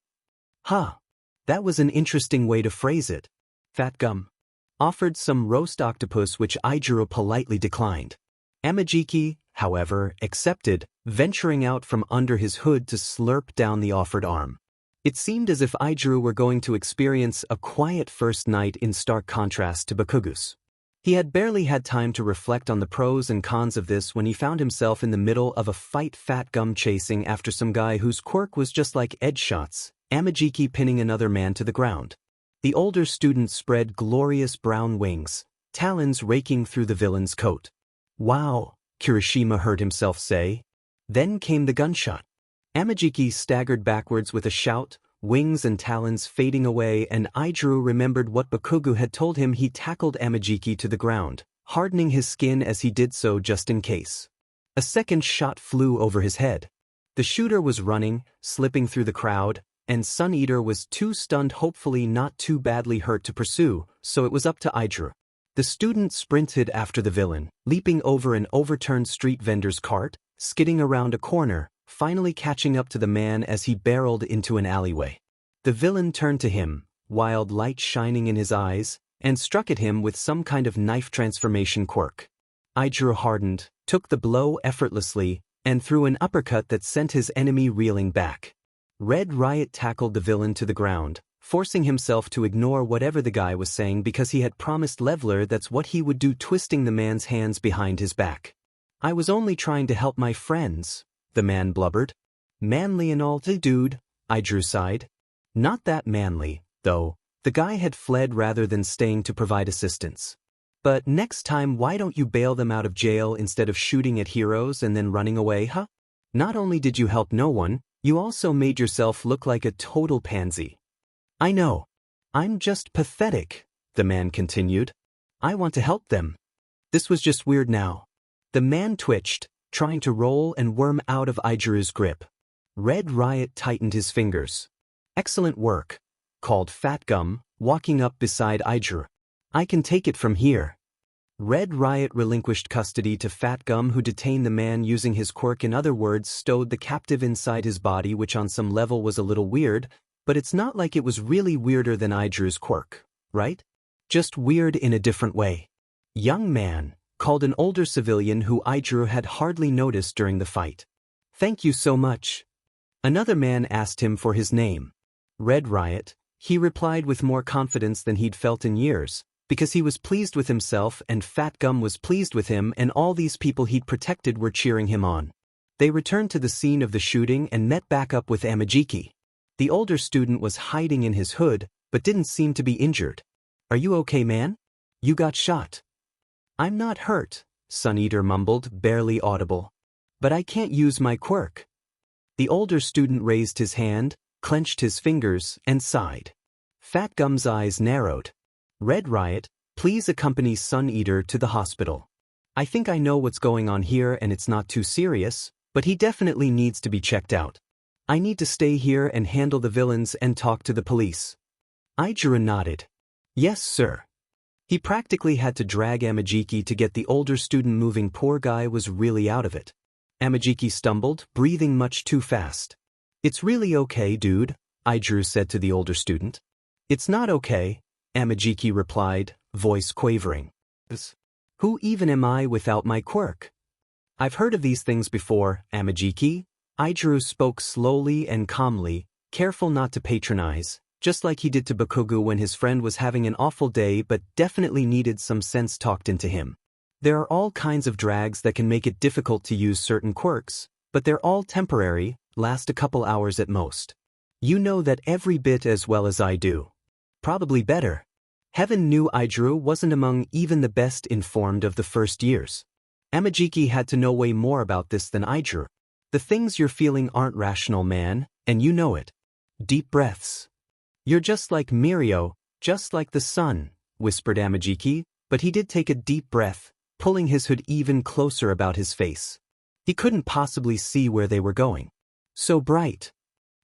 Huh. That was an interesting way to phrase it. Fat Gum offered some roast octopus which Aijiro politely declined. Amaiiki, however, accepted, venturing out from under his hood to slurp down the offered arm. It seemed as if Aijiro were going to experience a quiet first night in stark contrast to Bakugo's. He had barely had time to reflect on the pros and cons of this when he found himself in the middle of a fight Fat Gum chasing after some guy whose quirk was just like edge shots, Amaiiki pinning another man to the ground. The older student spread glorious brown wings, talons raking through the villain's coat. Wow, Kirishima heard himself say. Then came the gunshot. Amaiiki staggered backwards with a shout, wings and talons fading away, and Aijiro remembered what Bakugo had told him. He tackled Amaiiki to the ground, hardening his skin as he did so just in case. A second shot flew over his head. The shooter was running, slipping through the crowd, and Sun Eater was too stunned, hopefully not too badly hurt, to pursue, so it was up to Aijiro. The student sprinted after the villain, leaping over an overturned street vendor's cart, skidding around a corner, finally catching up to the man as he barreled into an alleyway. The villain turned to him, wild light shining in his eyes, and struck at him with some kind of knife transformation quirk. Aijiro hardened, took the blow effortlessly, and threw an uppercut that sent his enemy reeling back. Red Riot tackled the villain to the ground, forcing himself to ignore whatever the guy was saying because he had promised Leveler that's what he would do, twisting the man's hands behind his back. I was only trying to help my friends, the man blubbered. Manly and all, dude, Aijiro sighed. Not that manly, though. The guy had fled rather than staying to provide assistance. But next time, why don't you bail them out of jail instead of shooting at heroes and then running away, huh? Not only did you help no one, you also made yourself look like a total pansy. I know. I'm just pathetic, the man continued. I want to help them. This was just weird now. The man twitched, trying to roll and worm out of Aijiro's grip. Red Riot tightened his fingers. Excellent work, called Fat Gum, walking up beside Aijiro. I can take it from here. Red Riot relinquished custody to Fat Gum, who detained the man using his quirk. In other words, stowed the captive inside his body, which on some level was a little weird, but it's not like it was really weirder than Aijiro's quirk, right? Just weird in a different way. Young man, called an older civilian who Aijiro had hardly noticed during the fight. Thank you so much. Another man asked him for his name. Red Riot, he replied with more confidence than he'd felt in years, because he was pleased with himself and Fat Gum was pleased with him, and all these people he'd protected were cheering him on. They returned to the scene of the shooting and met back up with Amaiiki. The older student was hiding in his hood, but didn't seem to be injured. Are you okay, man? You got shot. I'm not hurt, Sun Eater mumbled, barely audible. But I can't use my quirk. The older student raised his hand, clenched his fingers, and sighed. Fat Gum's eyes narrowed. Red Riot, please accompany Sun Eater to the hospital. I think I know what's going on here and it's not too serious, but he definitely needs to be checked out. I need to stay here and handle the villains and talk to the police. Aijuru nodded. Yes, sir. He practically had to drag Amajiki to get the older student moving. Poor guy was really out of it. Amajiki stumbled, breathing much too fast. It's really okay, dude, Aijuru said to the older student. It's not okay, Amajiki replied, voice quavering. Who even am I without my quirk? I've heard of these things before, Amajiki. Aijuru spoke slowly and calmly, careful not to patronize, just like he did to Bakugo when his friend was having an awful day but definitely needed some sense talked into him. There are all kinds of drags that can make it difficult to use certain quirks, but they're all temporary, last a couple hours at most. You know that every bit as well as I do. Probably better. Heaven knew Aijuru wasn't among even the best informed of the first years. Amajiki had to know way more about this than Aijuru. The things you're feeling aren't rational, man, and you know it. Deep breaths. You're just like Mirio, just like the sun, whispered Amajiki, but he did take a deep breath, pulling his hood even closer about his face. He couldn't possibly see where they were going. So bright.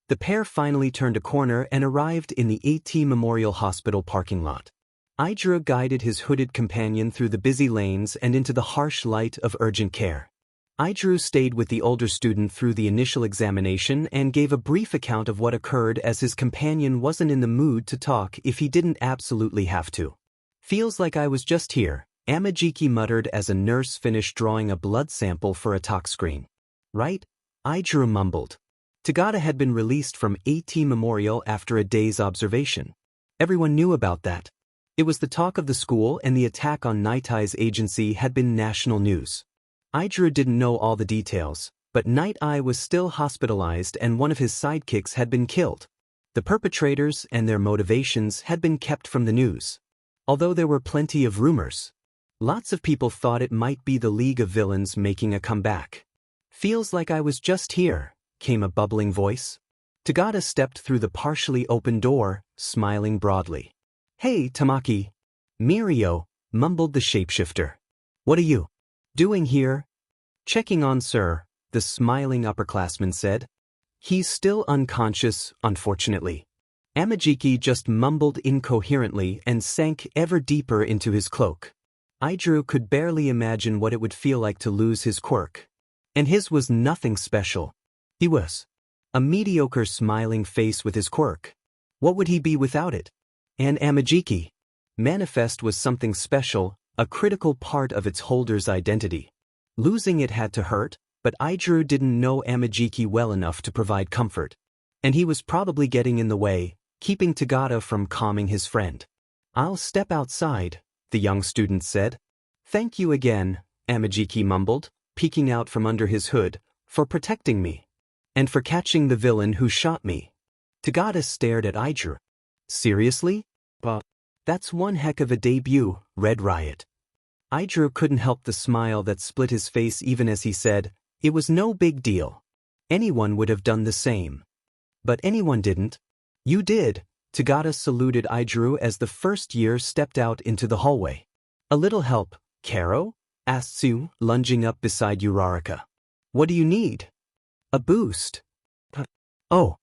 The pair finally turned a corner and arrived in the AT Memorial Hospital parking lot. Aijuru guided his hooded companion through the busy lanes and into the harsh light of urgent care. Aijuru stayed with the older student through the initial examination and gave a brief account of what occurred as his companion wasn't in the mood to talk if he didn't absolutely have to. Feels like I was just here, Amajiki muttered as a nurse finished drawing a blood sample for a tox screen. Right? Aijuru mumbled. Tagata had been released from AT Memorial after a day's observation. Everyone knew about that. It was the talk of the school, and the attack on Nighteye's agency had been national news. Aijuru didn't know all the details, but Nighteye was still hospitalized and one of his sidekicks had been killed. The perpetrators and their motivations had been kept from the news. Although there were plenty of rumors. Lots of people thought it might be the League of Villains making a comeback. Feels like I was just here, came a bubbling voice. Tagata stepped through the partially open door, smiling broadly. Hey, Tamaki. Mirio, mumbled the shapeshifter. What are you doing here? Checking on Sir, the smiling upperclassman said. He's still unconscious, unfortunately. Amajiki just mumbled incoherently and sank ever deeper into his cloak. Aijuru could barely imagine what it would feel like to lose his quirk. And his was nothing special. He was a mediocre smiling face with his quirk. What would he be without it? And Amajiki. Manifest was something special, a critical part of its holder's identity. Losing it had to hurt, but Aijuru didn't know Amajiki well enough to provide comfort. And he was probably getting in the way, keeping Tagata from calming his friend. I'll step outside, the young student said. Thank you again, Amajiki mumbled, peeking out from under his hood, for protecting me. And for catching the villain who shot me. Tagata stared at Aijuru. Seriously? But that's one heck of a debut, Red Riot. Aijuru couldn't help the smile that split his face even as he said, it was no big deal. Anyone would have done the same. But anyone didn't. You did. Tagata saluted Aijuru as the first year stepped out into the hallway. A little help, Karo? Asked Tsuyu, lunging up beside Uraraka. What do you need? A boost. Oh.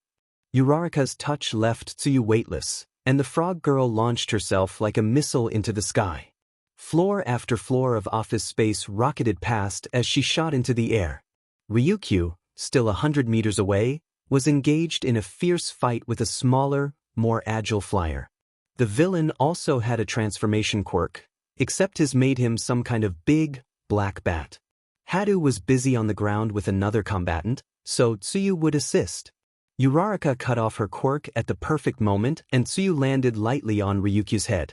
Uraraka's touch left Tsuyu weightless, and the frog girl launched herself like a missile into the sky. Floor after floor of office space rocketed past as she shot into the air. Ryukyu, still 100 meters away, was engaged in a fierce fight with a smaller, more agile flyer. The villain also had a transformation quirk, except his made him some kind of big, black bat. Hadu was busy on the ground with another combatant, so Tsuyu would assist. Uraraka cut off her quirk at the perfect moment and Tsuyu landed lightly on Ryukyu's head.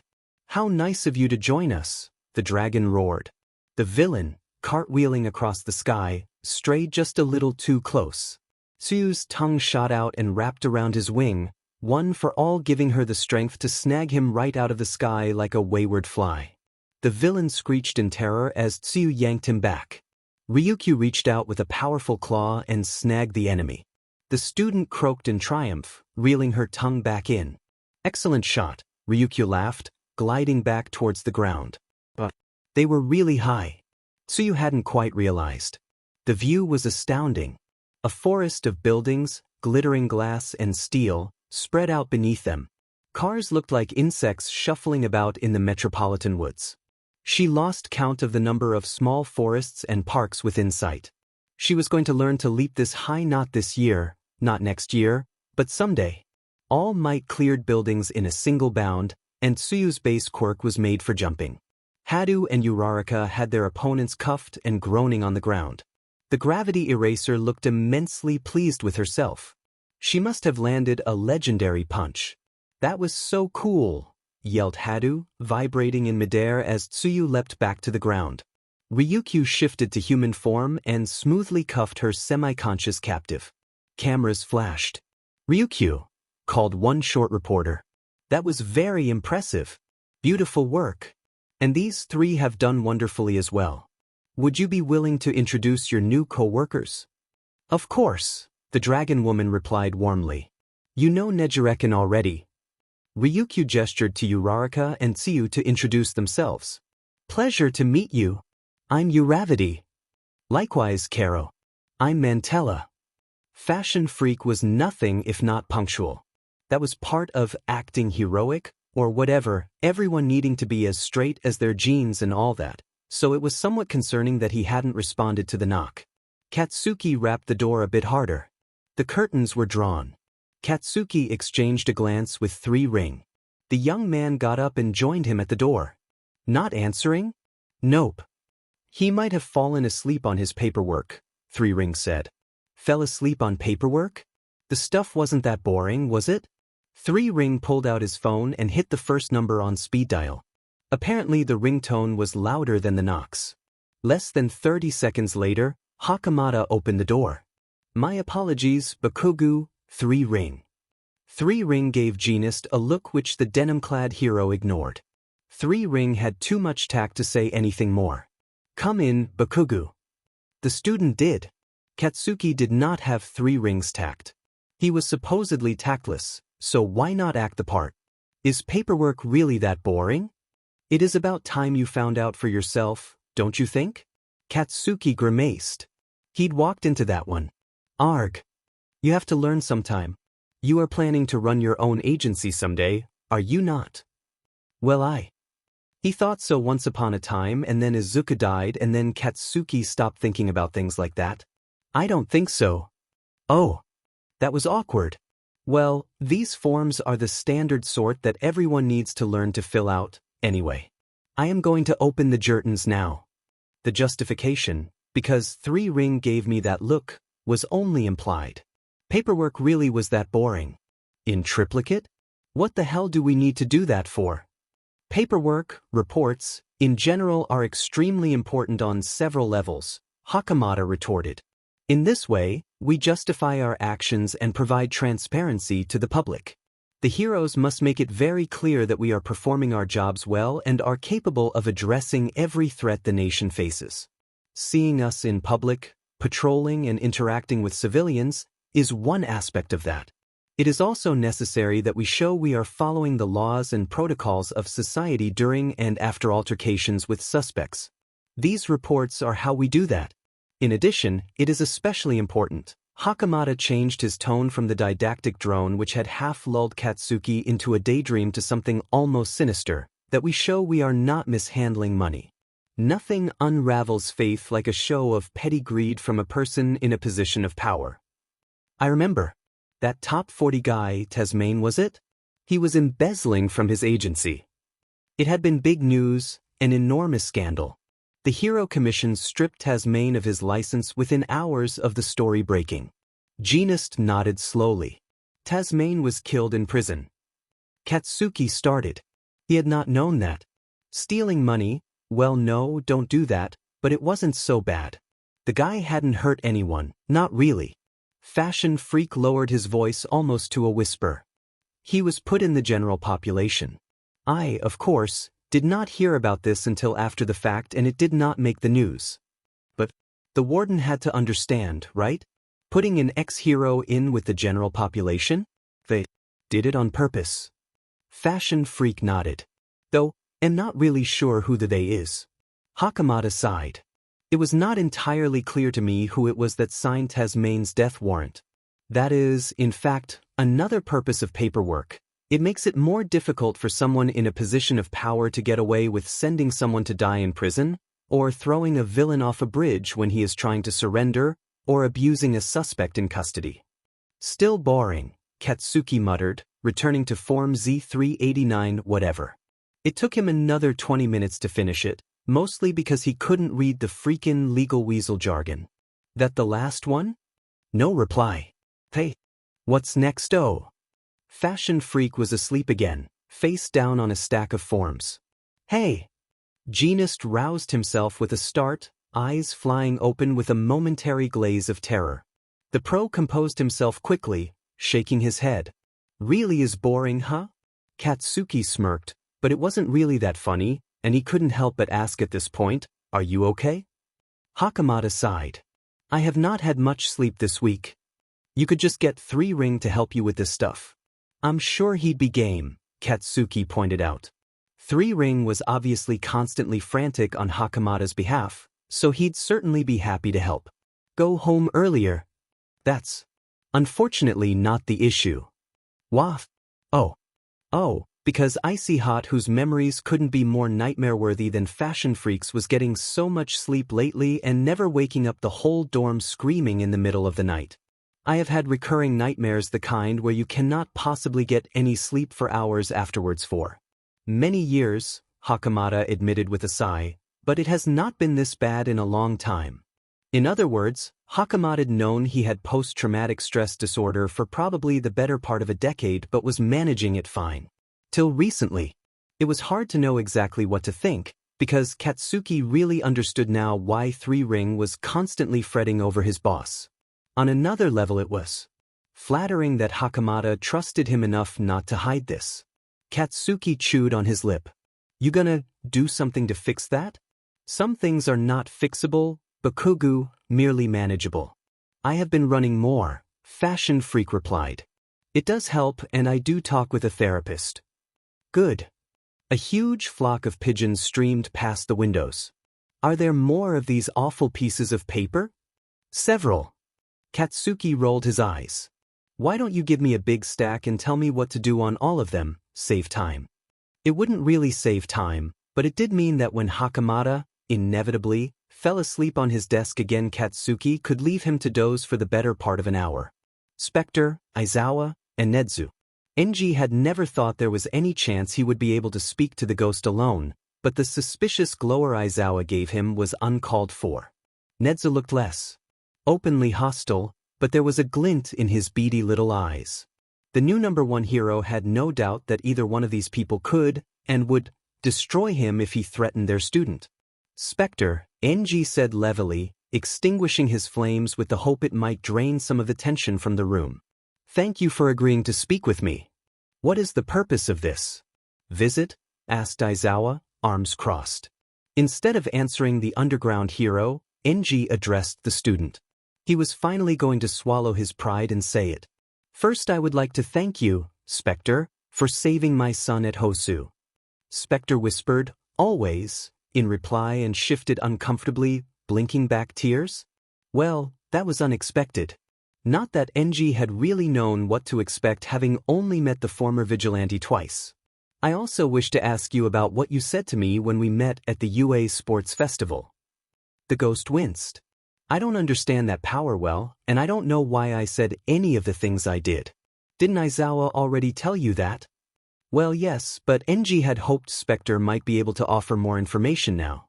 How nice of you to join us, the dragon roared. The villain, cartwheeling across the sky, strayed just a little too close. Tsuyu's tongue shot out and wrapped around his wing, one for all giving her the strength to snag him right out of the sky like a wayward fly. The villain screeched in terror as Tsuyu yanked him back. Ryukyu reached out with a powerful claw and snagged the enemy. The student croaked in triumph, reeling her tongue back in. Excellent shot, Ryukyu laughed, gliding back towards the ground. But they were really high. Tsuyu hadn't quite realized. The view was astounding. A forest of buildings, glittering glass and steel, spread out beneath them. Cars looked like insects shuffling about in the metropolitan woods. She lost count of the number of small forests and parks within sight. She was going to learn to leap this high not this year, not next year, but someday. All Might cleared buildings in a single bound, and Tsuyu's base quirk was made for jumping. Hadu and Uraraka had their opponents cuffed and groaning on the ground. The gravity eraser looked immensely pleased with herself. She must have landed a legendary punch. That was so cool, yelled Hadu, vibrating in midair as Tsuyu leapt back to the ground. Ryukyu shifted to human form and smoothly cuffed her semi-conscious captive. Cameras flashed. "Ryukyu," called one short reporter. "That was very impressive. Beautiful work. And these three have done wonderfully as well. Would you be willing to introduce your new co-workers?" "Of course," the dragon woman replied warmly. "You know Nejirekin already." Ryukyu gestured to Uraraka and Tsuyu to introduce themselves. "Pleasure to meet you. I'm Uravity." "Likewise, Karo. I'm Mantella." Fashion Freak was nothing if not punctual. That was part of acting heroic, or whatever, everyone needing to be as straight as their jeans and all that, so it was somewhat concerning that he hadn't responded to the knock. Katsuki rapped the door a bit harder. The curtains were drawn. Katsuki exchanged a glance with 3-Ring. The young man got up and joined him at the door. "Not answering?" "Nope. He might have fallen asleep on his paperwork," 3-Ring said. "Fell asleep on paperwork? The stuff wasn't that boring, was it?" 3-Ring pulled out his phone and hit the first number on speed dial. Apparently the ringtone was louder than the knocks. Less than 30 seconds later, Hakamada opened the door. "My apologies, Bakugo, 3-Ring." 3-Ring gave Jeanist a look which the denim-clad hero ignored. 3-Ring had too much tact to say anything more. "Come in, Bakugo." The student did. Katsuki did not have 3-Ring's tact. He was supposedly tactless, so why not act the part? Is paperwork really that boring? It is about time you found out for yourself, don't you think? Katsuki grimaced. He'd walked into that one. "Arg. You have to learn sometime. You are planning to run your own agency someday, are you not?" "Well, He thought so once upon a time, and then Izuku died, and then Katsuki stopped thinking about things like that. "I don't think so." "Oh. That was awkward. Well, these forms are the standard sort that everyone needs to learn to fill out, anyway. I am going to open the Jertons now." The justification, because 3-Ring gave me that look, was only implied. Paperwork really was that boring. In triplicate? What the hell do we need to do that for? Paperwork, reports, in general are extremely important on several levels, Hakamada retorted. In this way, we justify our actions and provide transparency to the public. The heroes must make it very clear that we are performing our jobs well and are capable of addressing every threat the nation faces. Seeing us in public, patrolling and interacting with civilians, is one aspect of that. It is also necessary that we show we are following the laws and protocols of society during and after altercations with suspects. These reports are how we do that. In addition, it is especially important. Hakamada changed his tone from the didactic drone which had half lulled Katsuki into a daydream to something almost sinister, that we show we are not mishandling money. Nothing unravels faith like a show of petty greed from a person in a position of power. I remember. That top 40 guy, Tasmane, was it? He was embezzling from his agency. It had been big news, an enormous scandal. The Hero Commission stripped Tasmane of his license within hours of the story breaking. Jeanist nodded slowly. Tasmane was killed in prison. Katsuki started. He had not known that. Stealing money, well no, don't do that, but it wasn't so bad. The guy hadn't hurt anyone, not really. Fashion Freak lowered his voice almost to a whisper. He was put in the general population. I, of course, did not hear about this until after the fact and it did not make the news. But the warden had to understand, right? Putting an ex-hero in with the general population? They did it on purpose. Fashion Freak nodded. Though, I'm not really sure who the they is. Hakamada sighed. It was not entirely clear to me who it was that signed Tasmane's death warrant. That is, in fact, another purpose of paperwork. It makes it more difficult for someone in a position of power to get away with sending someone to die in prison, or throwing a villain off a bridge when he is trying to surrender, or abusing a suspect in custody. Still boring, Katsuki muttered, returning to Form Z389 whatever. It took him another 20 minutes to finish it, mostly because he couldn't read the freaking legal weasel jargon. That the last one? No reply. Hey. What's next? Oh. Fashion Freak was asleep again, face down on a stack of forms. Hey. Jeanist roused himself with a start, eyes flying open with a momentary glaze of terror. The pro composed himself quickly, shaking his head. Really is boring, huh? Katsuki smirked, but it wasn't really that funny, and he couldn't help but ask at this point, are you okay? Hakamada sighed. I have not had much sleep this week. You could just get 3 Ring to help you with this stuff. I'm sure he'd be game, Katsuki pointed out. 3 Ring was obviously constantly frantic on Hakamada's behalf, so he'd certainly be happy to help. Go home earlier. That's unfortunately not the issue. Waff. Oh, because Icy Hot, whose memories couldn't be more nightmare-worthy than Fashion Freak's, was getting so much sleep lately and never waking up the whole dorm screaming in the middle of the night. I have had recurring nightmares, the kind where you cannot possibly get any sleep for hours afterwards for many years, Hakamada admitted with a sigh, but it has not been this bad in a long time. In other words, Hakamada had known he had post-traumatic stress disorder for probably the better part of a decade but was managing it fine. Till recently. It was hard to know exactly what to think, because Katsuki really understood now why 3 Ring was constantly fretting over his boss. On another level it was flattering that Hakamada trusted him enough not to hide this. Katsuki chewed on his lip. You gonna do something to fix that? Some things are not fixable, Bakugo, merely manageable. I have been running more, Fashion Freak replied. It does help, and I do talk with a therapist. Good. A huge flock of pigeons streamed past the windows. Are there more of these awful pieces of paper? Several. Katsuki rolled his eyes. Why don't you give me a big stack and tell me what to do on all of them, save time? It wouldn't really save time, but it did mean that when Hakamada, inevitably, fell asleep on his desk again, Katsuki could leave him to doze for the better part of an hour. Specter, Aizawa, and Nedzu. Enji had never thought there was any chance he would be able to speak to the ghost alone, but the suspicious glower Aizawa gave him was uncalled for. Nedzu looked less openly hostile, but there was a glint in his beady little eyes. The new #1 hero had no doubt that either one of these people could, and would, destroy him if he threatened their student. Specter, Enji said levelly, extinguishing his flames with the hope it might drain some of the tension from the room. Thank you for agreeing to speak with me. What is the purpose of this visit? Asked Aizawa, arms crossed. Instead of answering the underground hero, Enji addressed the student. He was finally going to swallow his pride and say it. First, I would like to thank you, Specter, for saving my son at Hosu. Specter whispered, always, in reply, and shifted uncomfortably, blinking back tears. Well, that was unexpected. Not that Enji had really known what to expect, having only met the former vigilante twice. I also wish to ask you about what you said to me when we met at the UA Sports Festival. The ghost winced. I don't understand that power well, and I don't know why I said any of the things I did. Didn't Aizawa already tell you that? Well, yes, but Enji had hoped Specter might be able to offer more information now.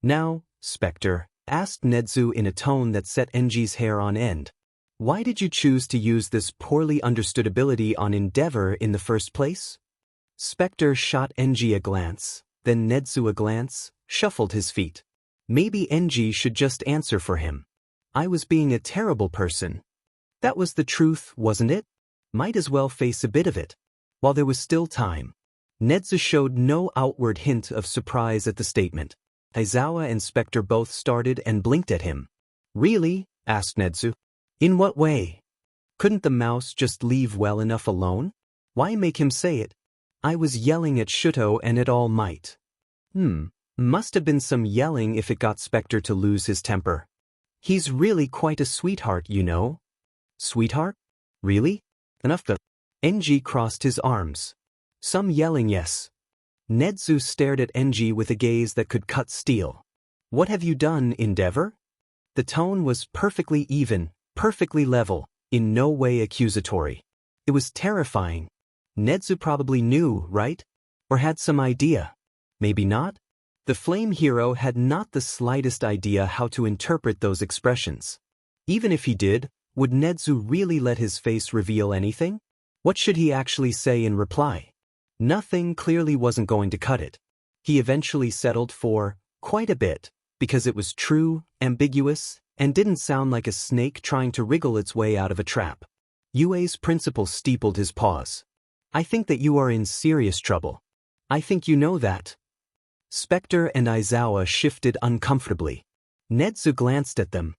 Now, Specter, asked Nedzu in a tone that set Enji's hair on end. Why did you choose to use this poorly understood ability on Endeavor in the first place? Specter shot Enji a glance, then Nedzu a glance, shuffled his feet. Maybe Enji should just answer for him. I was being a terrible person. That was the truth, wasn't it? Might as well face a bit of it. While there was still time. Nedzu showed no outward hint of surprise at the statement. Aizawa and Specter both started and blinked at him. Really? Asked Nedzu. In what way? Couldn't the mouse just leave well enough alone? Why make him say it? I was yelling at Shuto and at All Might. Must have been some yelling if it got Specter to lose his temper. He's really quite a sweetheart, you know. Sweetheart? Really? Enough to... Enji crossed his arms. Some yelling yes. Nedzu stared at Enji with a gaze that could cut steel. What have you done, Endeavor? The tone was perfectly even, perfectly level, in no way accusatory. It was terrifying. Nedzu probably knew, right? Or had some idea. Maybe not? The flame hero had not the slightest idea how to interpret those expressions. Even if he did, would Nedzu really let his face reveal anything? What should he actually say in reply? Nothing clearly wasn't going to cut it. He eventually settled for quite a bit, because it was true, ambiguous, and didn't sound like a snake trying to wriggle its way out of a trap. Yue's principal steepled his paws. I think that you are in serious trouble. I think you know that. Specter and Aizawa shifted uncomfortably. Nedzu glanced at them.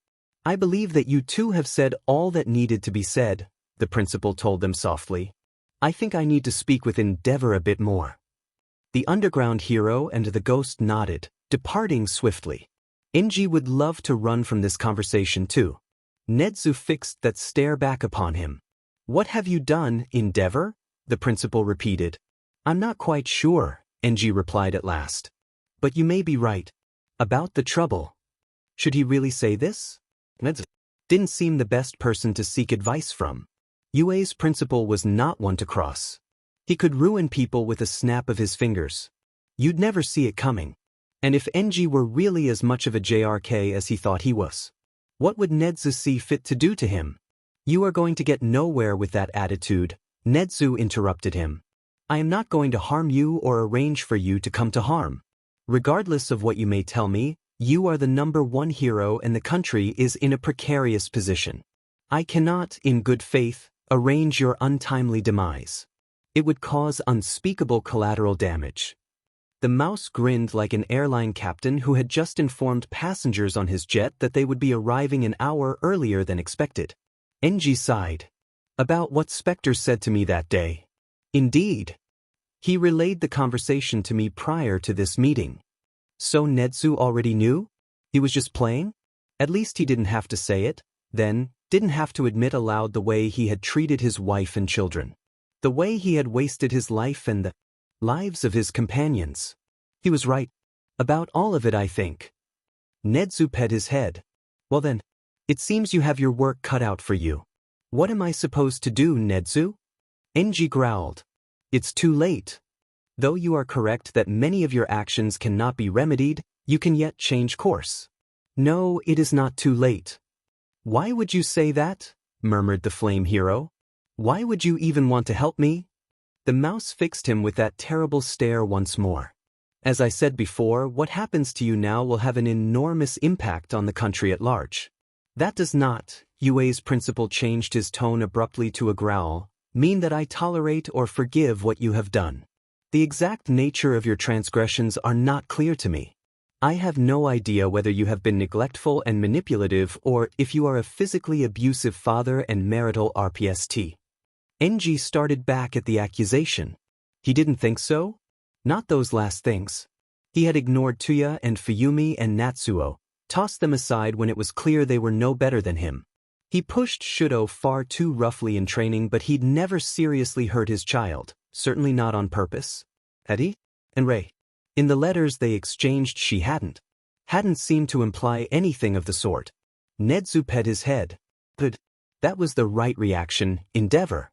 I believe that you two have said all that needed to be said, the principal told them softly. I think I need to speak with Endeavor a bit more. The underground hero and the ghost nodded, departing swiftly. Enji would love to run from this conversation too. Nedzu fixed that stare back upon him. What have you done, Endeavor? The principal repeated. I'm not quite sure, Enji replied at last. But you may be right. About the trouble. Should he really say this? Nedzu didn't seem the best person to seek advice from. Yue's principal was not one to cross. He could ruin people with a snap of his fingers. You'd never see it coming. And if Enji were really as much of a JRK as he thought he was, what would Nedzu see fit to do to him? You are going to get nowhere with that attitude, Nedzu interrupted him. I am not going to harm you or arrange for you to come to harm. Regardless of what you may tell me, you are the #1 hero and the country is in a precarious position. I cannot, in good faith, arrange your untimely demise. It would cause unspeakable collateral damage. The mouse grinned like an airline captain who had just informed passengers on his jet that they would be arriving an hour earlier than expected. Enji sighed. About what Specter said to me that day. Indeed. He relayed the conversation to me prior to this meeting. So Nedzu already knew? He was just playing? At least he didn't have to say it, then, didn't have to admit aloud the way he had treated his wife and children. The way he had wasted his life and the lives of his companions. He was right. About all of it, I think. Nedzu pet his head. Well then, it seems you have your work cut out for you. What am I supposed to do, Nedzu? Enji growled. It's too late. Though you are correct that many of your actions cannot be remedied, you can yet change course. No, it is not too late. Why would you say that? Murmured the flame hero. Why would you even want to help me? The mouse fixed him with that terrible stare once more. As I said before, what happens to you now will have an enormous impact on the country at large. That does not, Yue's principal changed his tone abruptly to a growl, mean that I tolerate or forgive what you have done. The exact nature of your transgressions are not clear to me. I have no idea whether you have been neglectful and manipulative or if you are a physically abusive father and marital RPST. Enji started back at the accusation. He didn't think so? Not those last things. He had ignored Tsuyu and Fuyumi and Natsuo, tossed them aside when it was clear they were no better than him. He pushed Shudo far too roughly in training, but he'd never seriously hurt his child, certainly not on purpose. Had he? And Rei. In the letters they exchanged she hadn't seemed to imply anything of the sort. Nedzu pet his head. Good. That was the right reaction, Endeavor.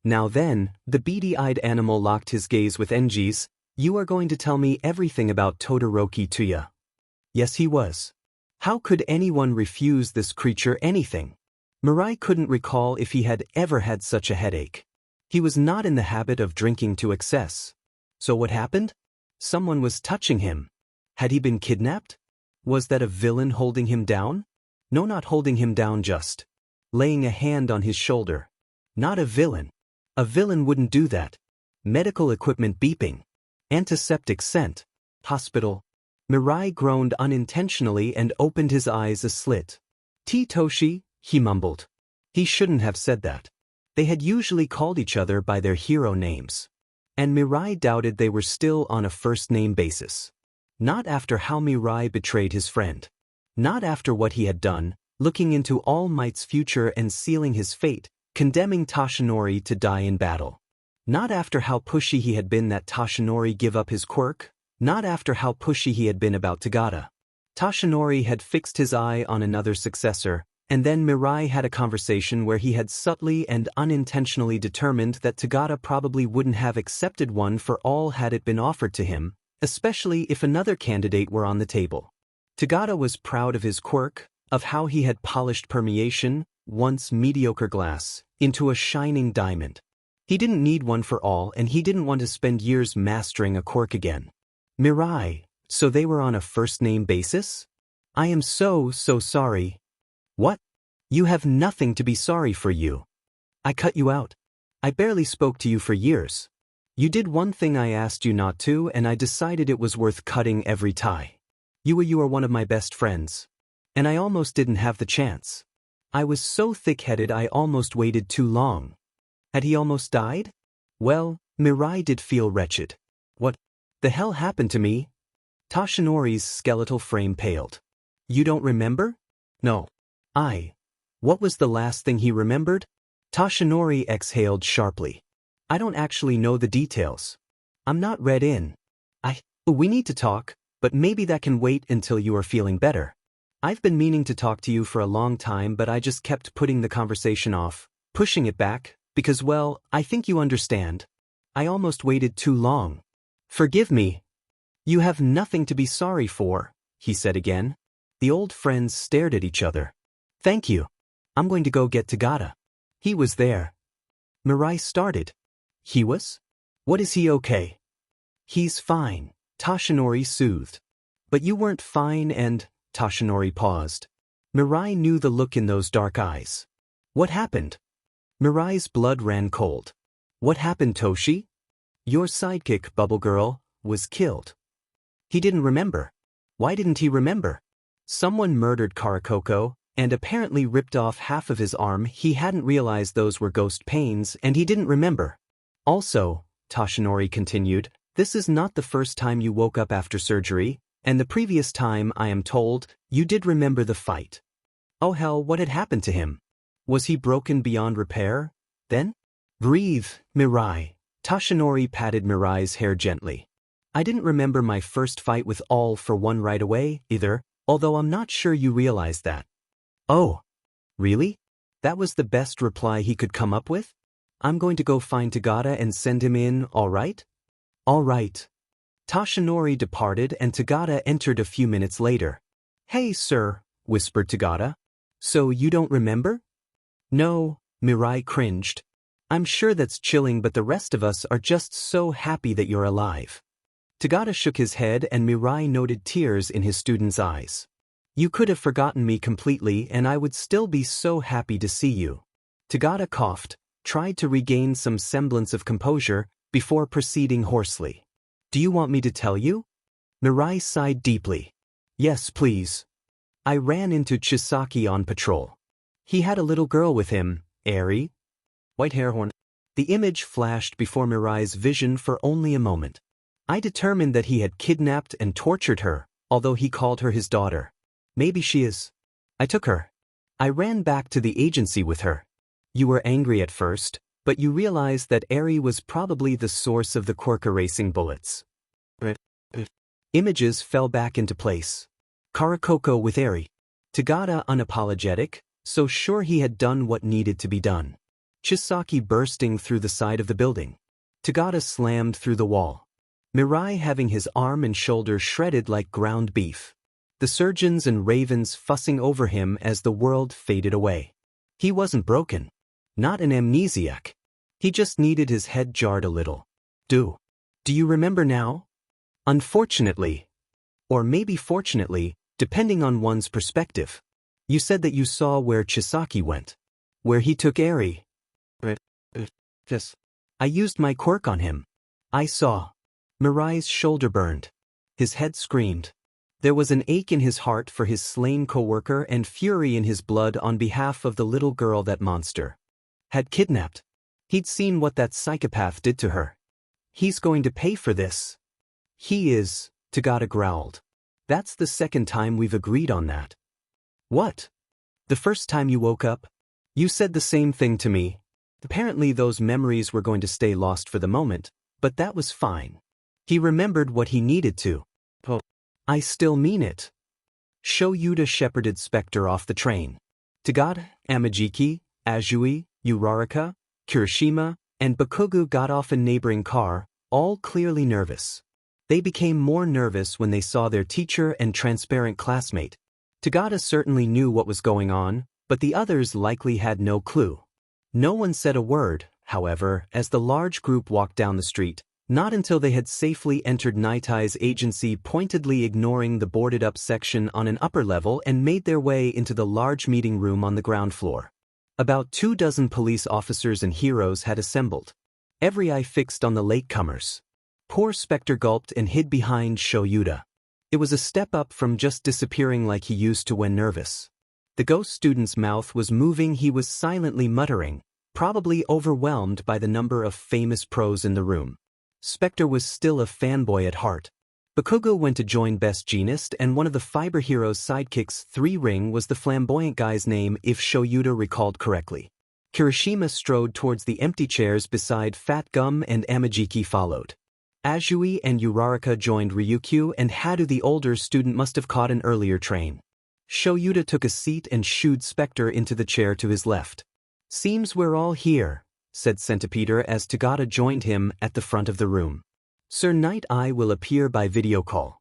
Now then, the beady-eyed animal locked his gaze with Enji's. You are going to tell me everything about Todoroki Tsuyu. Yes, he was. How could anyone refuse this creature anything? Marai couldn't recall if he had ever had such a headache. He was not in the habit of drinking to excess. So what happened? Someone was touching him. Had he been kidnapped? Was that a villain holding him down? No, not holding him down, just laying a hand on his shoulder. Not a villain. A villain wouldn't do that. Medical equipment beeping. Antiseptic scent. Hospital. Mirai groaned unintentionally and opened his eyes a slit. Toshi, he mumbled. He shouldn't have said that. They had usually called each other by their hero names. And Mirai doubted they were still on a first-name basis. Not after how Mirai betrayed his friend. Not after what he had done, looking into All Might's future and sealing his fate, condemning Toshinori to die in battle. Not after how pushy he had been that Toshinori give up his quirk, not after how pushy he had been about Tagada. Toshinori had fixed his eye on another successor, and then Marai had a conversation where he had subtly and unintentionally determined that Tagada probably wouldn't have accepted one for all had it been offered to him, especially if another candidate were on the table. Tagada was proud of his quirk, of how he had polished permeation, once mediocre glass, into a shining diamond. He didn't need one for all and he didn't want to spend years mastering a quirk again. Mirai, so they were on a first-name basis? I am so sorry. What? You have nothing to be sorry for you. I cut you out. I barely spoke to you for years. You did one thing I asked you not to and I decided it was worth cutting every tie. You are one of my best friends. And I almost didn't have the chance. I was so thick-headed I almost waited too long. Had he almost died? Well, Mirai did feel wretched. What the hell happened to me? Toshinori's skeletal frame paled. You don't remember? No. What was the last thing he remembered? Toshinori exhaled sharply. I don't actually know the details. I'm not read in. We need to talk, but maybe that can wait until you are feeling better. I've been meaning to talk to you for a long time but I just kept putting the conversation off, pushing it back, because well, I think you understand. I almost waited too long. Forgive me. You have nothing to be sorry for, he said again. The old friends stared at each other. Thank you. I'm going to go get Tagada. He was there. Marai started. He was? What is he okay? He's fine, Toshinori soothed. But you weren't fine and, Toshinori paused. Marai knew the look in those dark eyes. What happened? Mirai's blood ran cold. What happened, Toshi? Your sidekick, Bubble Girl, was killed. He didn't remember. Why didn't he remember? Someone murdered Karakoko, and apparently ripped off half of his arm. He hadn't realized those were ghost pains, and he didn't remember. Also, Toshinori continued, this is not the first time you woke up after surgery, and the previous time, I am told, you did remember the fight. Oh hell, what had happened to him? Was he broken beyond repair? Then? Breathe, Mirai. Toshinori patted Mirai's hair gently. I didn't remember my first fight with All for One right away, either, although I'm not sure you realized that. Oh. Really? That was the best reply he could come up with? I'm going to go find Tagada and send him in, all right? All right. Toshinori departed and Tagada entered a few minutes later. Hey, sir, whispered Tagada. So you don't remember? No, Mirai cringed. I'm sure that's chilling but the rest of us are just so happy that you're alive. Tagada shook his head and Mirai noted tears in his student's eyes. You could have forgotten me completely and I would still be so happy to see you. Tagada coughed, tried to regain some semblance of composure, before proceeding hoarsely. Do you want me to tell you? Mirai sighed deeply. Yes, please. I ran into Chisaki on patrol. He had a little girl with him, Eri. White hair horn. The image flashed before Mirai's vision for only a moment. I determined that he had kidnapped and tortured her, although he called her his daughter. Maybe she is. I took her. I ran back to the agency with her. You were angry at first, but you realized that Eri was probably the source of the quirk erasing bullets. Images fell back into place. Karakoko with Eri. Tagada unapologetic, so sure he had done what needed to be done. Chisaki bursting through the side of the building. Tagada slammed through the wall. Mirai having his arm and shoulder shredded like ground beef. The surgeons and ravens fussing over him as the world faded away. He wasn't broken. Not an amnesiac. He just needed his head jarred a little. Do you remember now? Unfortunately. Or maybe fortunately, depending on one's perspective. You said that you saw where Chisaki went. Where he took Eri. Yes. I used my quirk on him. I saw. Mirai's shoulder burned. His head screamed. There was an ache in his heart for his slain co-worker and fury in his blood on behalf of the little girl that monster had kidnapped. He'd seen what that psychopath did to her. He's going to pay for this. He is, Tagada growled. That's the second time we've agreed on that. What? The first time you woke up? You said the same thing to me, Apparently those memories were going to stay lost for the moment, but that was fine. He remembered what he needed to. Oh. I still mean it. Shoyuta shepherded Specter off the train. Tagada, Amaiiki, Azui, Uraraka, Kirishima, and Bakugo got off a neighboring car, all clearly nervous. They became more nervous when they saw their teacher and transparent classmate. Tagada certainly knew what was going on, but the others likely had no clue. No one said a word, however, as the large group walked down the street, not until they had safely entered Nighteye's agency, pointedly ignoring the boarded-up section on an upper level, and made their way into the large meeting room on the ground floor. About 24 police officers and heroes had assembled. Every eye fixed on the latecomers. Poor Specter gulped and hid behind Shoyuta. It was a step up from just disappearing like he used to when nervous. The ghost student's mouth was moving. He was silently muttering, probably overwhelmed by the number of famous pros in the room. Specter was still a fanboy at heart. Bakugo went to join Best Jeanist, and one of the Fiber Hero's sidekicks, 3-Ring, was the flamboyant guy's name if Shoyuta recalled correctly. Kirishima strode towards the empty chairs beside Fat Gum, and Amaiiki followed. Azui and Uraraka joined Ryukyu, and Hadu, the older student, must have caught an earlier train. Shoyuta took a seat and shooed Specter into the chair to his left. "Seems we're all here," said Centipeter as Tagada joined him at the front of the room. "Sir Nighteye will appear by video call."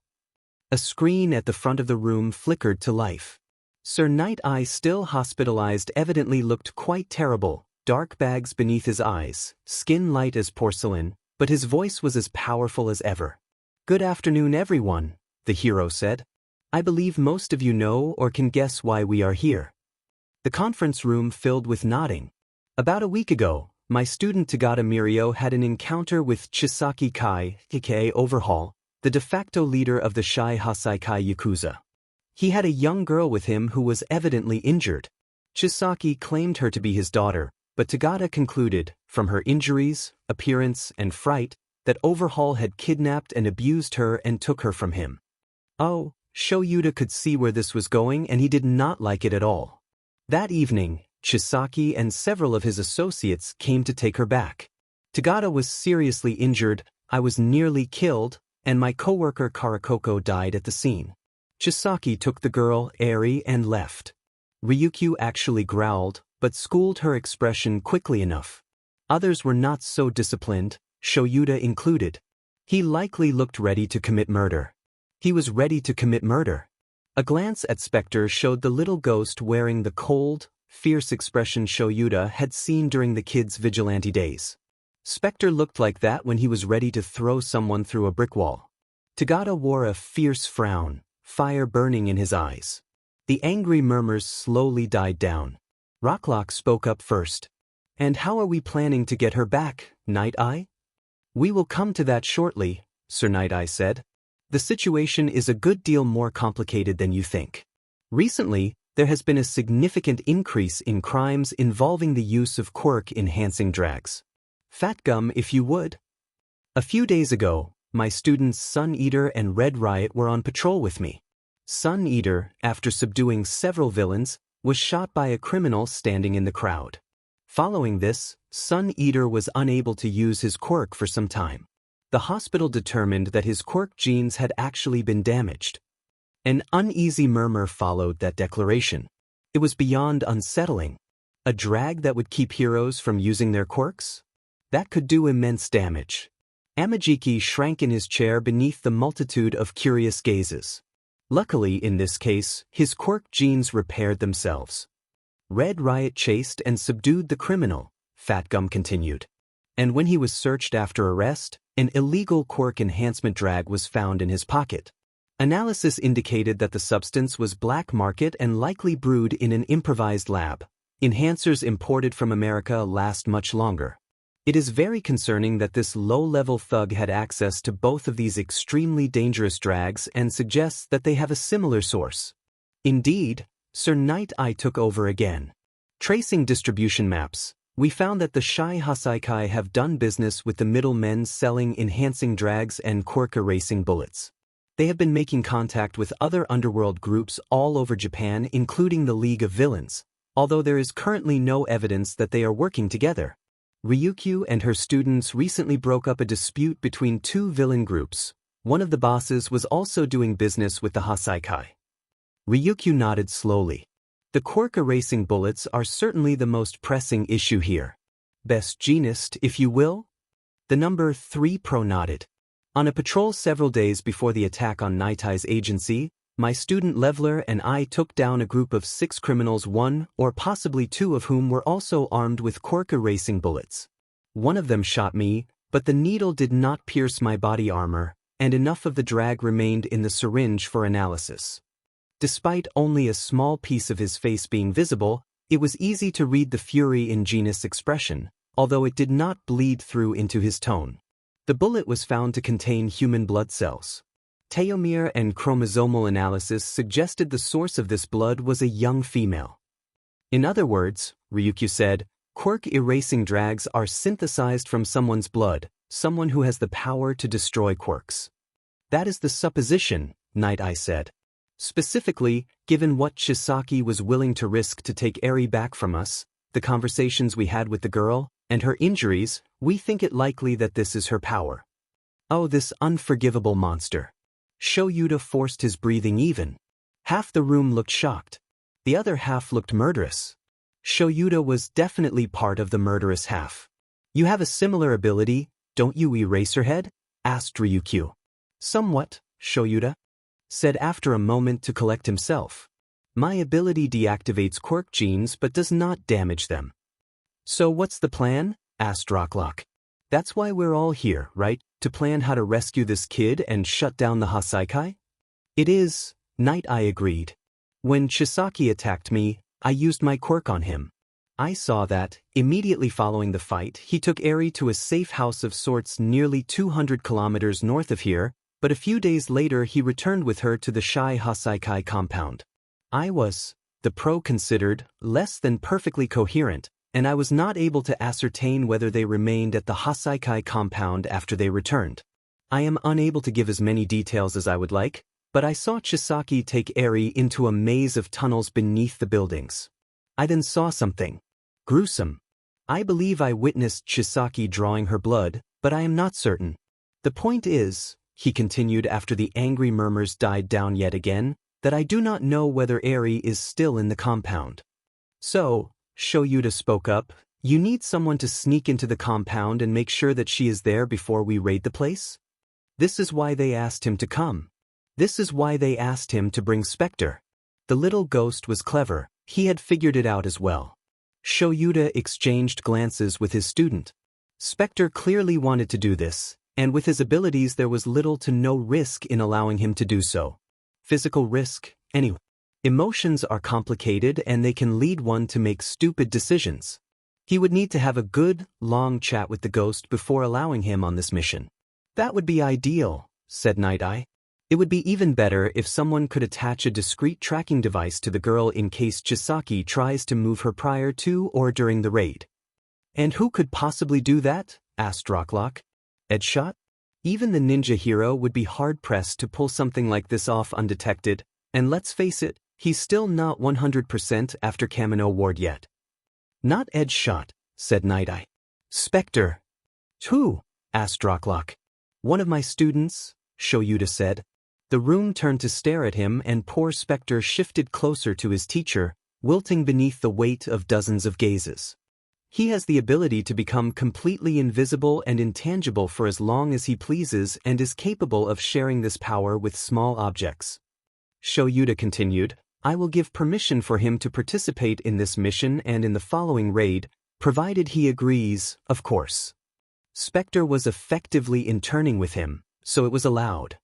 A screen at the front of the room flickered to life. Sir Nighteye, still hospitalized, evidently looked quite terrible, dark bags beneath his eyes, skin light as porcelain, but his voice was as powerful as ever. "Good afternoon, everyone," the hero said. "I believe most of you know or can guess why we are here." The conference room filled with nodding. "About a week ago, my student Tagada Mirio had an encounter with Chisaki Kai, aka Overhaul, the de facto leader of the Shy Haiikai Yakuza. He had a young girl with him who was evidently injured. Chisaki claimed her to be his daughter, but Tagada concluded, from her injuries, appearance, and fright, that Overhaul had kidnapped and abused her and took her from him. Oh, Shoyuta could see where this was going, and he did not like it at all. That evening, Chisaki and several of his associates came to take her back. Tagada was seriously injured, I was nearly killed, and my coworker Karakoko died at the scene. Chisaki took the girl, Eri, and left. Ryukyu actually growled, but schooled her expression quickly enough. Others were not so disciplined, Shoyuta included. He likely looked ready to commit murder. He was ready to commit murder. A glance at Specter showed the little ghost wearing the cold, fierce expression Shoyuta had seen during the kid's vigilante days. Specter looked like that when he was ready to throw someone through a brick wall. Tagada wore a fierce frown, fire burning in his eyes. The angry murmurs slowly died down. Rocklock spoke up first. "And how are we planning to get her back, Nighteye?" "We will come to that shortly," Sir Nighteye said. "The situation is a good deal more complicated than you think. Recently, there has been a significant increase in crimes involving the use of quirk-enhancing drags. Fat Gum, if you would." "A few days ago, my students Sun Eater and Red Riot were on patrol with me. Sun Eater, after subduing several villains, was shot by a criminal standing in the crowd. Following this, Sun Eater was unable to use his quirk for some time. The hospital determined that his quirk genes had actually been damaged." An uneasy murmur followed that declaration. It was beyond unsettling. A drag that would keep heroes from using their quirks? That could do immense damage. Amaiiki shrank in his chair beneath the multitude of curious gazes. Luckily, in this case, his quirk genes repaired themselves. "Red Riot chased and subdued the criminal," Fat Gum continued. "And when he was searched after arrest, an illegal quirk enhancement drag was found in his pocket. Analysis indicated that the substance was black market and likely brewed in an improvised lab. Enhancers imported from America last much longer. It is very concerning that this low-level thug had access to both of these extremely dangerous drags and suggests that they have a similar source." Indeed, Sir Nighteye took over again. "Tracing distribution maps, we found that the Shy Haiikai have done business with the middlemen selling enhancing drags and quirk-erasing bullets. They have been making contact with other underworld groups all over Japan, including the League of Villains, although there is currently no evidence that they are working together. Ryukyu and her students recently broke up a dispute between two villain groups. One of the bosses was also doing business with the Haiikai. Ryukyu nodded slowly. The Quirk erasing bullets are certainly the most pressing issue here. Best Jeanist, if you will? The number 3 pro nodded. On a patrol several days before the attack on Nighteye's agency, my student Leveler and I took down a group of 6 criminals, one or possibly 2 of whom were also armed with Quirk erasing bullets. One of them shot me, but the needle did not pierce my body armor, and enough of the drag remained in the syringe for analysis. Despite only a small piece of his face being visible, it was easy to read the fury in Jeanist's expression, although it did not bleed through into his tone. The bullet was found to contain human blood cells. Telomere and chromosomal analysis suggested the source of this blood was a young female. In other words, Ryukyu said, Quirk erasing drags are synthesized from someone's blood, someone who has the power to destroy quirks. That is the supposition, Nighteye said. Specifically, given what Chisaki was willing to risk to take Eri back from us, the conversations we had with the girl, and her injuries, we think it likely that this is her power. Oh, this unforgivable monster. Shoyuta forced his breathing even. Half the room looked shocked. The other half looked murderous. Shoyuta was definitely part of the murderous half. You have a similar ability, don't you, Eraserhead? Asked Ryukyu. Somewhat, Shoyuta said after a moment to collect himself. My ability deactivates quirk genes but does not damage them. So what's the plan? Asked Rocklock. That's why we're all here, right? To plan how to rescue this kid and shut down the Haiikai? It is, Nighteye agreed. When Chisaki attacked me, I used my quirk on him. I saw that, immediately following the fight, he took Eri to a safe house of sorts nearly 200 kilometers north of here, but a few days later he returned with her to the Shai Haiikai compound. I was, the pro considered, less than perfectly coherent, and I was not able to ascertain whether they remained at the Haiikai compound after they returned. I am unable to give as many details as I would like, but I saw Chisaki take Eri into a maze of tunnels beneath the buildings. I then saw something gruesome. I believe I witnessed Chisaki drawing her blood, but I am not certain. The point is, he continued after the angry murmurs died down yet again, that I do not know whether Eri is still in the compound. So, Shoyuta spoke up, you need someone to sneak into the compound and make sure that she is there before we raid the place? This is why they asked him to come. This is why they asked him to bring Specter. The little ghost was clever, he had figured it out as well. Shoyuta exchanged glances with his student. Specter clearly wanted to do this, and with his abilities there was little to no risk in allowing him to do so. Physical risk, anyway. Emotions are complicated and they can lead one to make stupid decisions. He would need to have a good, long chat with the ghost before allowing him on this mission. That would be ideal, said Nighteye. It would be even better if someone could attach a discreet tracking device to the girl in case Chisaki tries to move her prior to or during the raid. And who could possibly do that? Asked Rocklock. Edshot? Even the ninja hero would be hard-pressed to pull something like this off undetected, and let's face it, he's still not 100% after Kamino Ward yet. Not Edshot, said Nighteye. Specter. Who? Asked Rocklock. One of my students, Shoyuta said. The room turned to stare at him and poor Specter shifted closer to his teacher, wilting beneath the weight of dozens of gazes. He has the ability to become completely invisible and intangible for as long as he pleases and is capable of sharing this power with small objects. Shoyuta continued, I will give permission for him to participate in this mission and in the following raid, provided he agrees, of course. Specter was effectively interning with him, so it was allowed.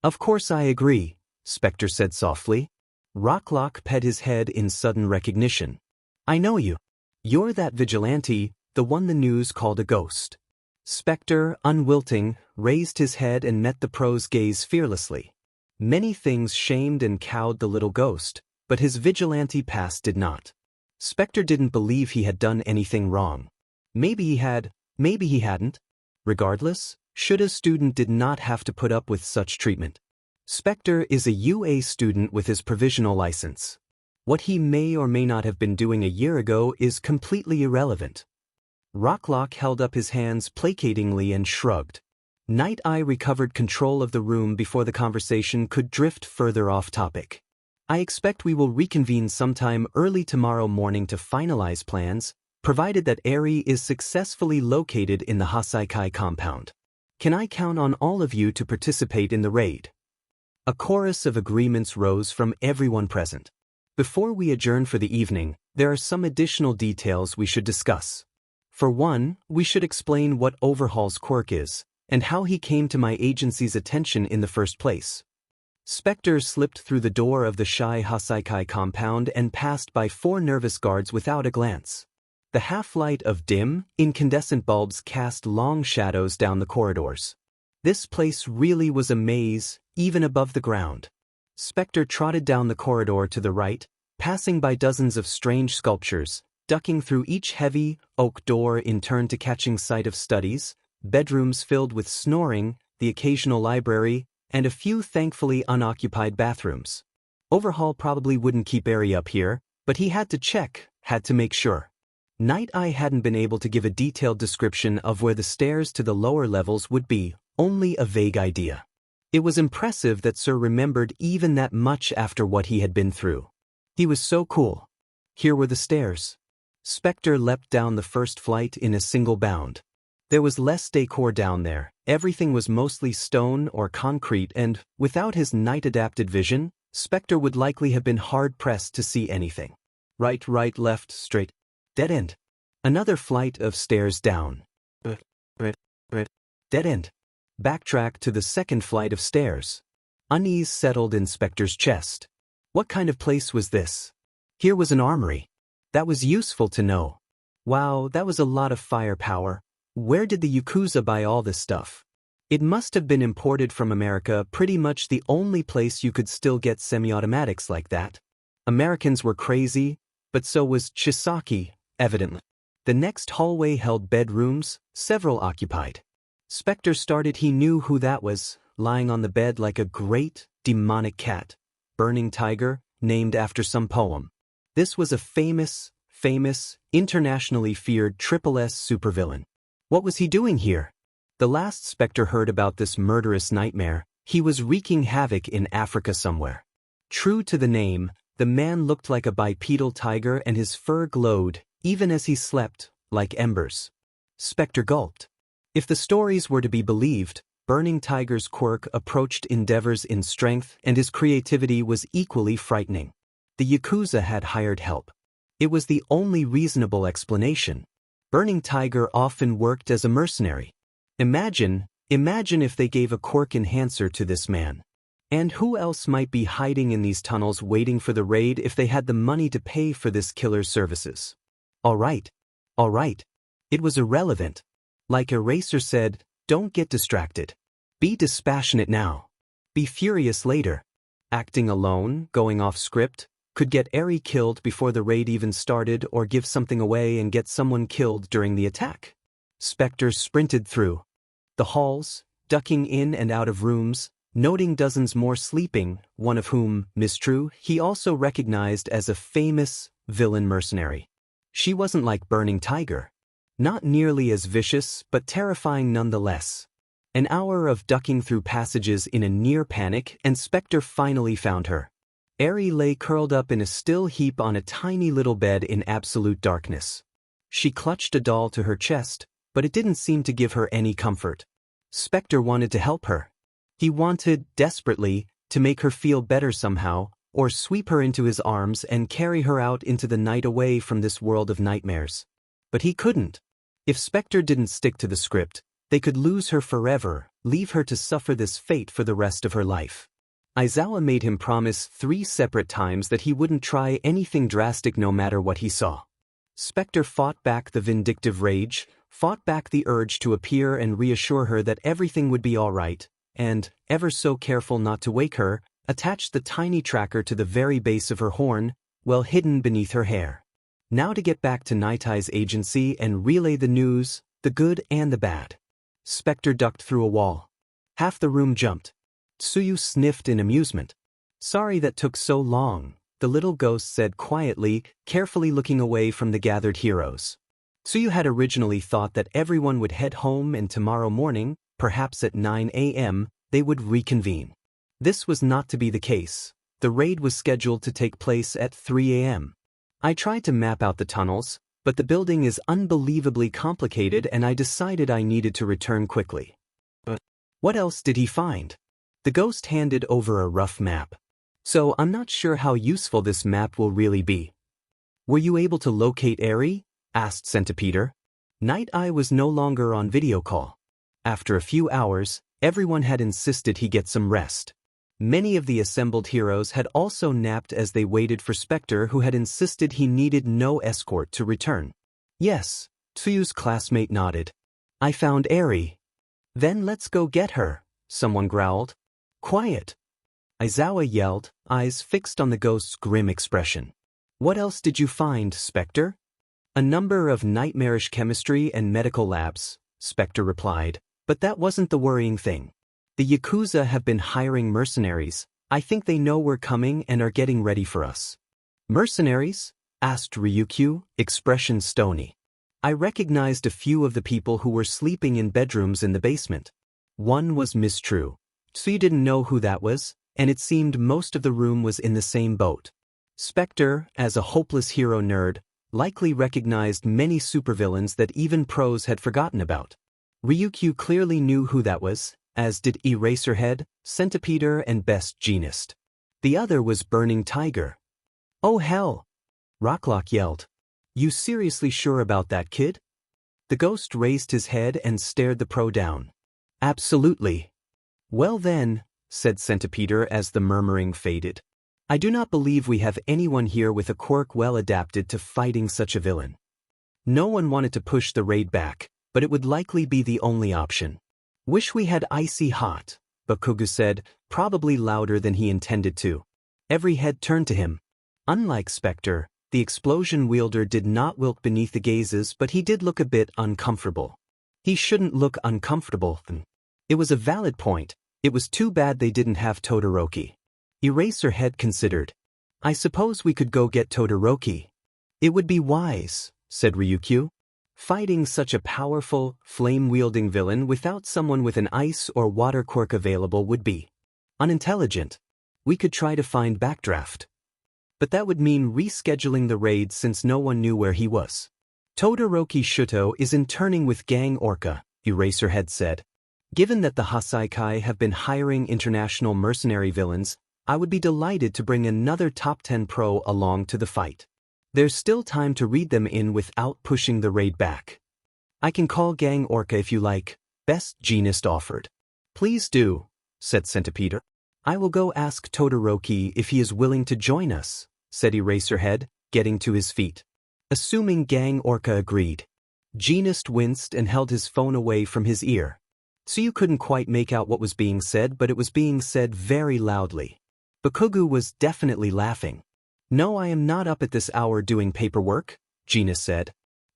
Of course I agree, Specter said softly. Rocklock pet his head in sudden recognition. I know you. You're that vigilante, the one the news called a ghost. Specter, unwilting, raised his head and met the pro's gaze fearlessly. Many things shamed and cowed the little ghost, but his vigilante past did not. Specter didn't believe he had done anything wrong. Maybe he had, maybe he hadn't. Regardless, Shuda's student did not have to put up with such treatment. Specter is a UA student with his provisional license. What he may or may not have been doing a year ago is completely irrelevant. Rocklock held up his hands placatingly and shrugged. Nighteye recovered control of the room before the conversation could drift further off topic. I expect we will reconvene sometime early tomorrow morning to finalize plans, provided that Eri is successfully located in the Haiikai compound. Can I count on all of you to participate in the raid? A chorus of agreements rose from everyone present. Before we adjourn for the evening, there are some additional details we should discuss. For one, we should explain what Overhaul's quirk is, and how he came to my agency's attention in the first place. Specter slipped through the door of the shy Haiikai compound and passed by 4 nervous guards without a glance. The half-light of dim, incandescent bulbs cast long shadows down the corridors. This place really was a maze, even above the ground. Specter trotted down the corridor to the right, passing by dozens of strange sculptures, ducking through each heavy, oak door in turn to catching sight of studies, bedrooms filled with snoring, the occasional library, and a few thankfully unoccupied bathrooms. Overhaul probably wouldn't keep Eri up here, but he had to check, had to make sure. Nighteye hadn't been able to give a detailed description of where the stairs to the lower levels would be, only a vague idea. It was impressive that Sir remembered even that much after what he had been through. He was so cool. Here were the stairs. Specter leapt down the first flight in a single bound. There was less decor down there, everything was mostly stone or concrete and, without his night-adapted vision, Specter would likely have been hard-pressed to see anything. Right, left, straight. Dead end. Another flight of stairs down. Dead end. Backtrack to the second flight of stairs. Unease settled in Specter's chest. What kind of place was this? Here was an armory. That was useful to know. Wow, that was a lot of firepower. Where did the Yakuza buy all this stuff? It must have been imported from America, pretty much the only place you could still get semi-automatics like that. Americans were crazy, but so was Chisaki, evidently. The next hallway held bedrooms, several occupied. Specter started. He knew who that was, lying on the bed like a great, demonic cat. Burning Tiger, named after some poem. This was a famous, internationally feared SSS supervillain. What was he doing here? The last Specter heard about this murderous nightmare, he was wreaking havoc in Africa somewhere. True to the name, the man looked like a bipedal tiger and his fur glowed, even as he slept, like embers. Specter gulped. If the stories were to be believed, Burning Tiger's quirk approached endeavors in strength and his creativity was equally frightening. The Yakuza had hired help. It was the only reasonable explanation. Burning Tiger often worked as a mercenary. Imagine if they gave a quirk enhancer to this man. And who else might be hiding in these tunnels waiting for the raid if they had the money to pay for this killer's services? All right. It was irrelevant. Like Eraser said, don't get distracted. Be dispassionate now. Be furious later. Acting alone, going off script, could get Eri killed before the raid even started or give something away and get someone killed during the attack. Specter sprinted through the halls, ducking in and out of rooms, noting dozens more sleeping, one of whom, Miss True, he also recognized as a famous villain mercenary. She wasn't like Burning Tiger. Not nearly as vicious, but terrifying nonetheless. An hour of ducking through passages in a near panic and Specter finally found her. Eri lay curled up in a still heap on a tiny little bed in absolute darkness. She clutched a doll to her chest, but it didn't seem to give her any comfort. Specter wanted to help her. He wanted, desperately, to make her feel better somehow, or sweep her into his arms and carry her out into the night away from this world of nightmares. But he couldn't. If Specter didn't stick to the script, they could lose her forever, leave her to suffer this fate for the rest of her life. Aizawa made him promise 3 separate times that he wouldn't try anything drastic no matter what he saw. Specter fought back the vindictive rage, fought back the urge to appear and reassure her that everything would be all right, and, ever so careful not to wake her, attached the tiny tracker to the very base of her horn, well hidden beneath her hair. Now to get back to Nighteye's agency and relay the news, the good and the bad. Specter ducked through a wall. Half the room jumped. Tsuyu sniffed in amusement. Sorry that took so long, the little ghost said quietly, carefully looking away from the gathered heroes. Tsuyu had originally thought that everyone would head home and tomorrow morning, perhaps at 9 a.m., they would reconvene. This was not to be the case. The raid was scheduled to take place at 3 a.m. I tried to map out the tunnels, but the building is unbelievably complicated and I decided I needed to return quickly. But what else did he find? The ghost handed over a rough map. So I'm not sure how useful this map will really be. Were you able to locate Eri? Asked Centipeder. Nighteye was no longer on video call. After a few hours, everyone had insisted he get some rest. Many of the assembled heroes had also napped as they waited for Specter, who had insisted he needed no escort to return. Yes, Tsuyu's classmate nodded. I found Eri. Then let's go get her, someone growled. Quiet. Aizawa yelled, eyes fixed on the ghost's grim expression. What else did you find, Specter? A number of nightmarish chemistry and medical labs, Specter replied, but that wasn't the worrying thing. The Yakuza have been hiring mercenaries. I think they know we're coming and are getting ready for us. Mercenaries? Asked Ryukyu, expression stony. I recognized a few of the people who were sleeping in bedrooms in the basement. One was Miss True. Tsuyu didn't know who that was, and it seemed most of the room was in the same boat. Specter, as a hopeless hero nerd, likely recognized many supervillains that even pros had forgotten about. Ryukyu clearly knew who that was, as did Eraserhead, Centipeder and Best Jeanist. The other was Burning Tiger. Oh hell! Rocklock yelled. You seriously sure about that, kid? The ghost raised his head and stared the pro down. Absolutely. Well then, said Centipeder as the murmuring faded. I do not believe we have anyone here with a quirk well adapted to fighting such a villain. No one wanted to push the raid back, but it would likely be the only option. Wish we had icy hot, Bakugo said, probably louder than he intended to. Every head turned to him. Unlike Specter, the explosion wielder did not wilt beneath the gazes, but he did look a bit uncomfortable. He shouldn't look uncomfortable. It was a valid point. It was too bad they didn't have Todoroki. Eraserhead considered. I suppose we could go get Todoroki. It would be wise, said Ryukyu. Fighting such a powerful, flame-wielding villain without someone with an ice or water quirk available would be unintelligent. We could try to find Backdraft. But that would mean rescheduling the raid since no one knew where he was. Todoroki Shuto is interning with Gang Orca, Eraserhead said. Given that the Haiikai have been hiring international mercenary villains, I would be delighted to bring another top 10 pro along to the fight. There's still time to read them in without pushing the raid back. I can call Gang Orca if you like, Best Jeanist offered. Please do, said Centipeder. I will go ask Todoroki if he is willing to join us, said Eraserhead, getting to his feet. Assuming Gang Orca agreed. Jeanist winced and held his phone away from his ear. Tsuyu couldn't quite make out what was being said, but it was being said very loudly. Bakugo was definitely laughing. No, I am not up at this hour doing paperwork, Jeanist said.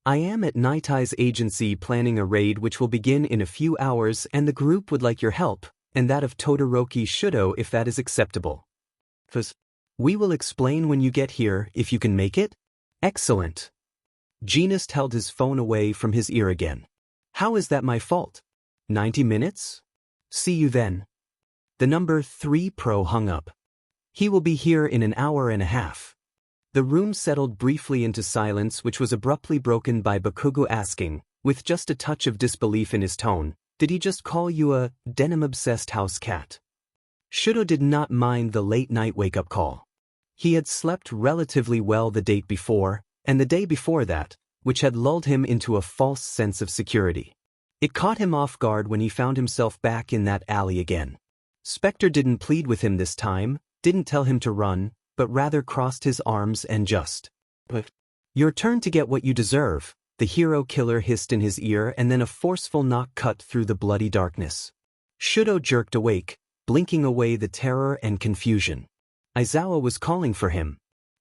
I am at Nighteye's agency planning a raid which will begin in a few hours, and the group would like your help, and that of Todoroki Shuto if that is acceptable. We will explain when you get here if you can make it? Excellent. Jeanist held his phone away from his ear again. How is that my fault? 90 minutes? See you then. The number 3 pro hung up. He will be here in an hour and a half. The room settled briefly into silence, which was abruptly broken by Bakugo asking, with just a touch of disbelief in his tone, did he just call you a denim-obsessed house cat? Shuto did not mind the late-night wake-up call. He had slept relatively well the date before, and the day before that, which had lulled him into a false sense of security. It caught him off guard when he found himself back in that alley again. Specter didn't plead with him this time, didn't tell him to run, but rather crossed his arms and just, your turn to get what you deserve, the hero killer hissed in his ear, and then a forceful knock cut through the bloody darkness. Shuto jerked awake, blinking away the terror and confusion. Aizawa was calling for him.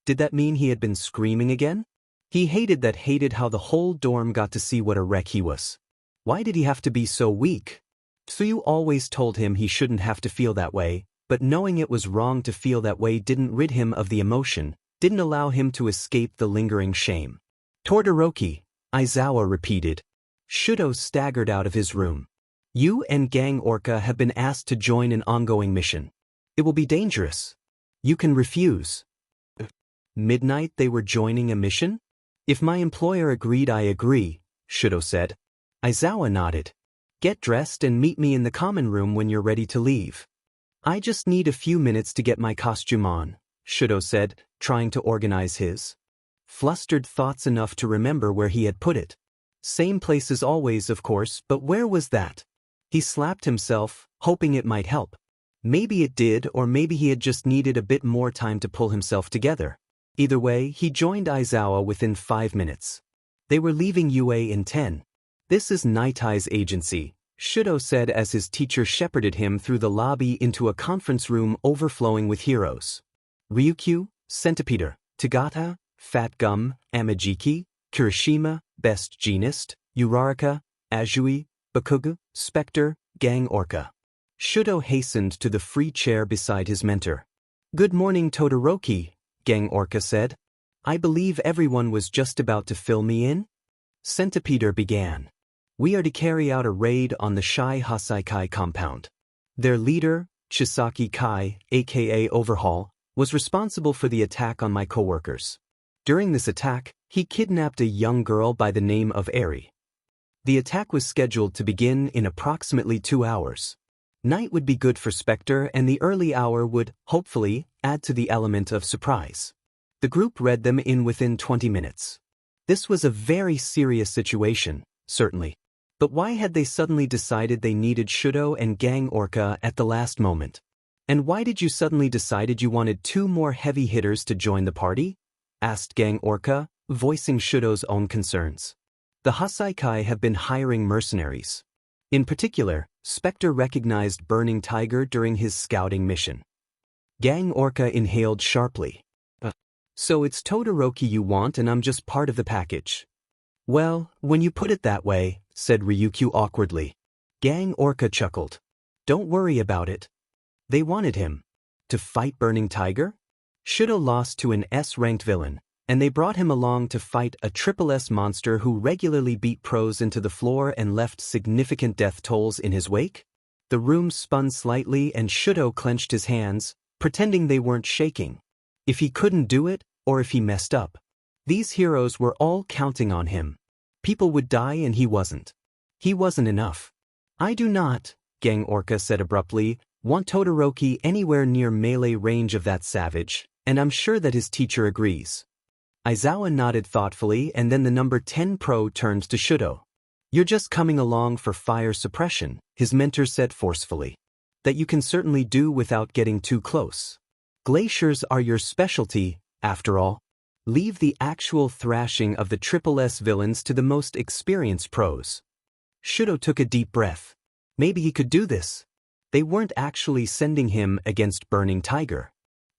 Did that mean he had been screaming again? He hated how the whole dorm got to see what a wreck he was. Why did he have to be so weak? Tsuyu always told him he shouldn't have to feel that way, but knowing it was wrong to feel that way didn't rid him of the emotion, didn't allow him to escape the lingering shame. Todoroki, Aizawa repeated. Shudo staggered out of his room. You and Gang Orca have been asked to join an ongoing mission. It will be dangerous. You can refuse. Midnight they were joining a mission? If my employer agreed, I agree, Shudo said. Aizawa nodded. Get dressed and meet me in the common room when you're ready to leave. I just need a few minutes to get my costume on, Shudo said, trying to organize his flustered thoughts enough to remember where he had put it. Same place as always, of course, but where was that? He slapped himself, hoping it might help. Maybe it did, or maybe he had just needed a bit more time to pull himself together. Either way, he joined Aizawa within 5 minutes. They were leaving UA in 10. This is Nighteye's agency, Shudo said as his teacher shepherded him through the lobby into a conference room overflowing with heroes. Ryukyu, Centipeder, Tagata, Fat Gum, Amaiiki, Kirishima, Best Jeanist, Uraraka, Azui, Bakugo, Specter, Gang Orca. Shudo hastened to the free chair beside his mentor. Good morning, Todoroki, Gang Orca said. I believe everyone was just about to fill me in? Centipeder began. We are to carry out a raid on the Shy Haiikai compound. Their leader, Chisaki Kai, aka Overhaul, was responsible for the attack on my coworkers. During this attack, he kidnapped a young girl by the name of Eri. The attack was scheduled to begin in approximately 2 hours. Night would be good for Specter, and the early hour would, hopefully, add to the element of surprise. The group read them in within 20 minutes. This was a very serious situation, certainly. But why had they suddenly decided they needed Shudo and Gang Orca at the last moment? And why did you suddenly decided you wanted 2 more heavy hitters to join the party? Asked Gang Orca, voicing Shudo's own concerns. The Haiikai have been hiring mercenaries. In particular, Specter recognized Burning Tiger during his scouting mission. Gang Orca inhaled sharply. So it's Todoroki you want and I'm just part of the package. Well, when you put it that way, said Ryukyu awkwardly. Gang Orca chuckled. Don't worry about it. They wanted him. To fight Burning Tiger? Shudo lost to an S-ranked villain, and they brought him along to fight a triple S monster who regularly beat pros into the floor and left significant death tolls in his wake? The room spun slightly and Shudo clenched his hands, pretending they weren't shaking. If he couldn't do it, or if he messed up. These heroes were all counting on him. People would die and he wasn't. He wasn't enough. I do not, Gang Orca said abruptly, want Todoroki anywhere near melee range of that savage, and I'm sure that his teacher agrees. Aizawa nodded thoughtfully and then the number 10 pro turned to Shudo. You're just coming along for fire suppression, his mentor said forcefully. That you can certainly do without getting too close. Glaciers are your specialty, after all. Leave the actual thrashing of the triple S villains to the most experienced pros. Shudo took a deep breath. Maybe he could do this. They weren't actually sending him against Burning Tiger.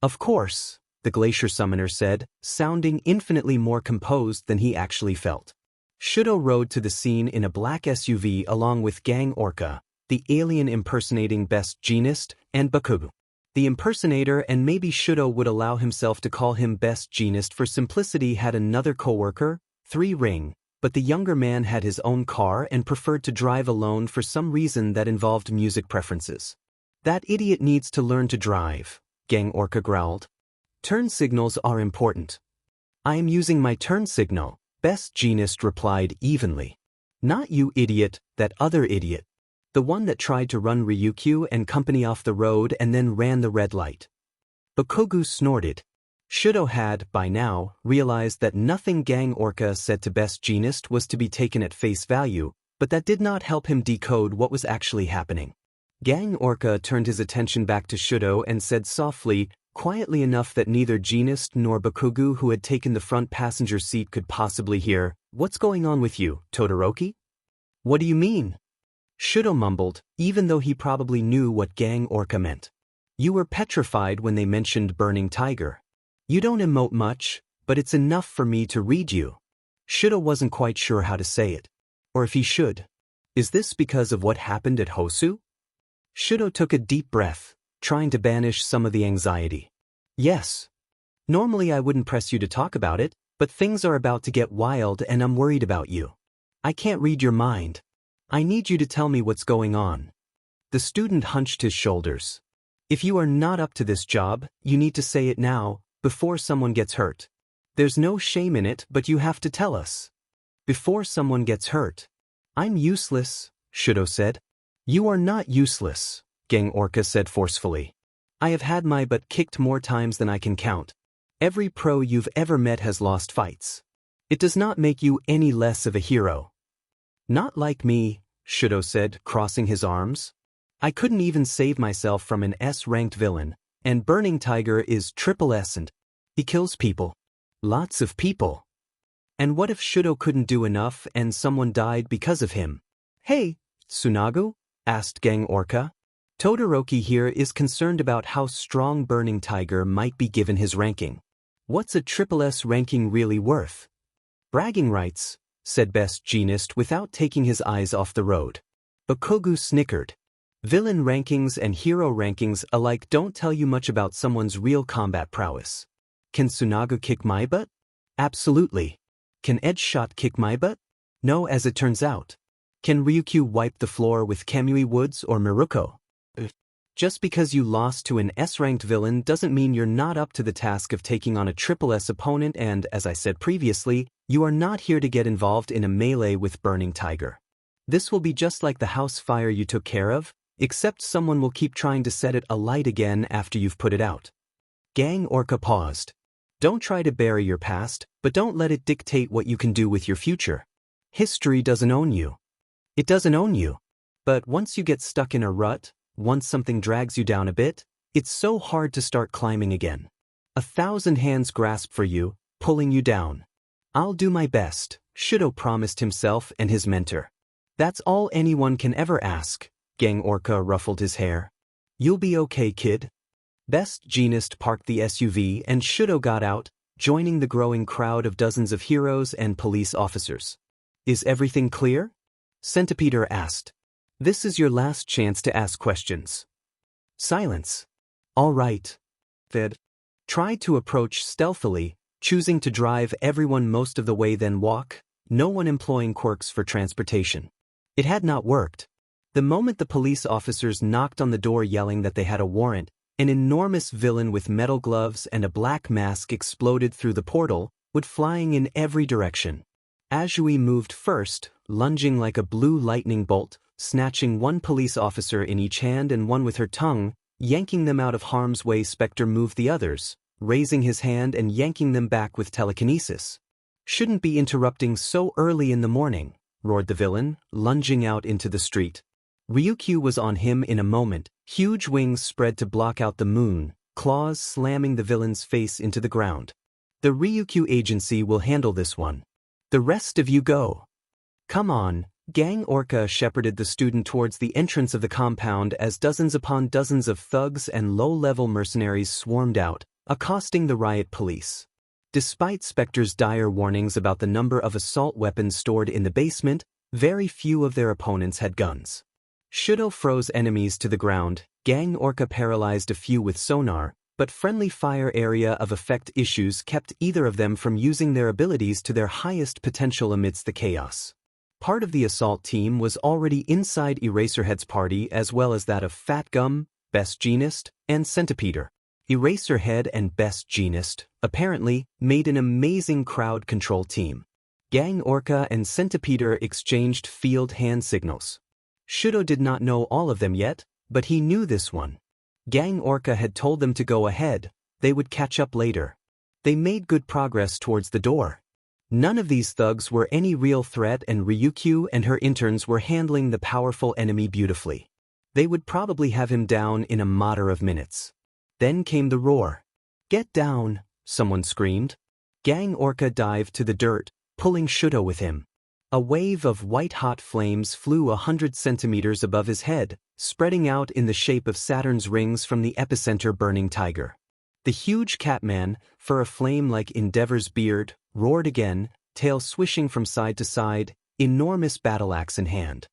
Of course, the Glacier Summoner said, sounding infinitely more composed than he actually felt. Shudo rode to the scene in a black SUV along with Gang Orca, the alien impersonating Best Jeanist, and Bakugo. The impersonator, and maybe Shudo would allow himself to call him Best Jeanist for simplicity, had another coworker, 3 Ring, but the younger man had his own car and preferred to drive alone for some reason that involved music preferences. That idiot needs to learn to drive, Gang Orca growled. Turn signals are important. I am using my turn signal, Best Jeanist replied evenly. Not you idiot, that other idiot. The one that tried to run Ryukyu and company off the road and then ran the red light. Bakugo snorted. Shudo had, by now, realized that nothing Gang Orca said to Best Jeanist was to be taken at face value, but that did not help him decode what was actually happening. Gang Orca turned his attention back to Shudo and said softly, quietly enough that neither Jeanist nor Bakugo, who had taken the front passenger seat, could possibly hear, "What's going on with you, Todoroki?" "What do you mean?" Shudo mumbled, even though he probably knew what Gang Orca meant. "You were petrified when they mentioned Burning Tiger. You don't emote much, but it's enough for me to read you." Shudo wasn't quite sure how to say it. Or if he should. Is this because of what happened at Hosu? Shudo took a deep breath, trying to banish some of the anxiety. Yes. Normally I wouldn't press you to talk about it, But things are about to get wild and I'm worried about you. I can't read your mind. I need you to tell me what's going on. The student hunched his shoulders. If you are not up to this job, you need to say it now, before someone gets hurt. There's no shame in it, but you have to tell us. Before someone gets hurt. I'm useless, Shudo said. You are not useless, Gang Orca said forcefully. I have had my butt kicked more times than I can count. Every pro you've ever met has lost fights. It does not make you any less of a hero. Not like me, Shudo said, crossing his arms. I couldn't even save myself from an S-ranked villain, and Burning Tiger is triple S and he kills people. Lots of people. And what if Shudo couldn't do enough and someone died because of him? Hey, Tsunagu? Asked Gang Orca. Todoroki here is concerned about how strong Burning Tiger might be given his ranking. What's a triple S ranking really worth? Bragging rights, said Best Jeanist without taking his eyes off the road. Bakugo snickered. Villain rankings and hero rankings alike don't tell you much about someone's real combat prowess. Can Tsunagu kick my butt? Absolutely. Can Edge Shot kick my butt? No, as it turns out. Can Ryukyu wipe the floor with Kamui Woods or Miruko? Just because you lost to an S-ranked villain doesn't mean you're not up to the task of taking on a triple S opponent, and, as I said previously, you are not here to get involved in a melee with Burning Tiger. This will be just like the house fire you took care of, except someone will keep trying to set it alight again after you've put it out. Gang Orca paused. Don't try to bury your past, but don't let it dictate what you can do with your future. History doesn't own you. It doesn't own you. But once you get stuck in a rut, once something drags you down a bit, it's so hard to start climbing again. 1,000 hands grasp for you, pulling you down. I'll do my best, Shudo promised himself and his mentor. That's all anyone can ever ask, Gang Orca ruffled his hair. You'll be okay, kid. Best Jeanist parked the SUV and Shudo got out, joining the growing crowd of dozens of heroes and police officers. Is everything clear? Centipeder asked. This is your last chance to ask questions. Silence. All right. Fed tried to approach stealthily, choosing to drive everyone most of the way then walk, no one employing quirks for transportation. It had not worked. The moment the police officers knocked on the door yelling that they had a warrant, an enormous villain with metal gloves and a black mask exploded through the portal, would flying in every direction. Azui moved first, lunging like a blue lightning bolt, snatching one police officer in each hand and one with her tongue, yanking them out of harm's way. Specter moved the others, raising his hand and yanking them back with telekinesis. Shouldn't be interrupting so early in the morning, roared the villain, lunging out into the street. Ryukyu was on him in a moment, huge wings spread to block out the moon, claws slamming the villain's face into the ground. The Ryukyu agency will handle this one. The rest of you go. Come on. Gang Orca shepherded the student towards the entrance of the compound as dozens upon dozens of thugs and low-level mercenaries swarmed out, accosting the riot police. Despite Specter's dire warnings about the number of assault weapons stored in the basement, very few of their opponents had guns. Shudo froze enemies to the ground, Gang Orca paralyzed a few with sonar, but friendly fire area of effect issues kept either of them from using their abilities to their highest potential amidst the chaos. Part of the assault team was already inside Eraserhead's party as well as that of Fat Gum, Best Jeanist, and Centipeder. Eraserhead and Best Jeanist, apparently, made an amazing crowd control team. Gang Orca and Centipeder exchanged field hand signals. Shudo did not know all of them yet, but he knew this one. Gang Orca had told them to go ahead, they would catch up later. They made good progress towards the door. None of these thugs were any real threat and Ryukyu and her interns were handling the powerful enemy beautifully. They would probably have him down in a matter of minutes. Then came the roar. Get down, someone screamed. Gang Orca dived to the dirt, pulling Shudo with him. A wave of white-hot flames flew 100 centimeters above his head, spreading out in the shape of Saturn's rings from the epicenter Burning Tiger. The huge Catman, fur aflame like Endeavor's beard, roared again, tail swishing from side to side, enormous battle axe in hand.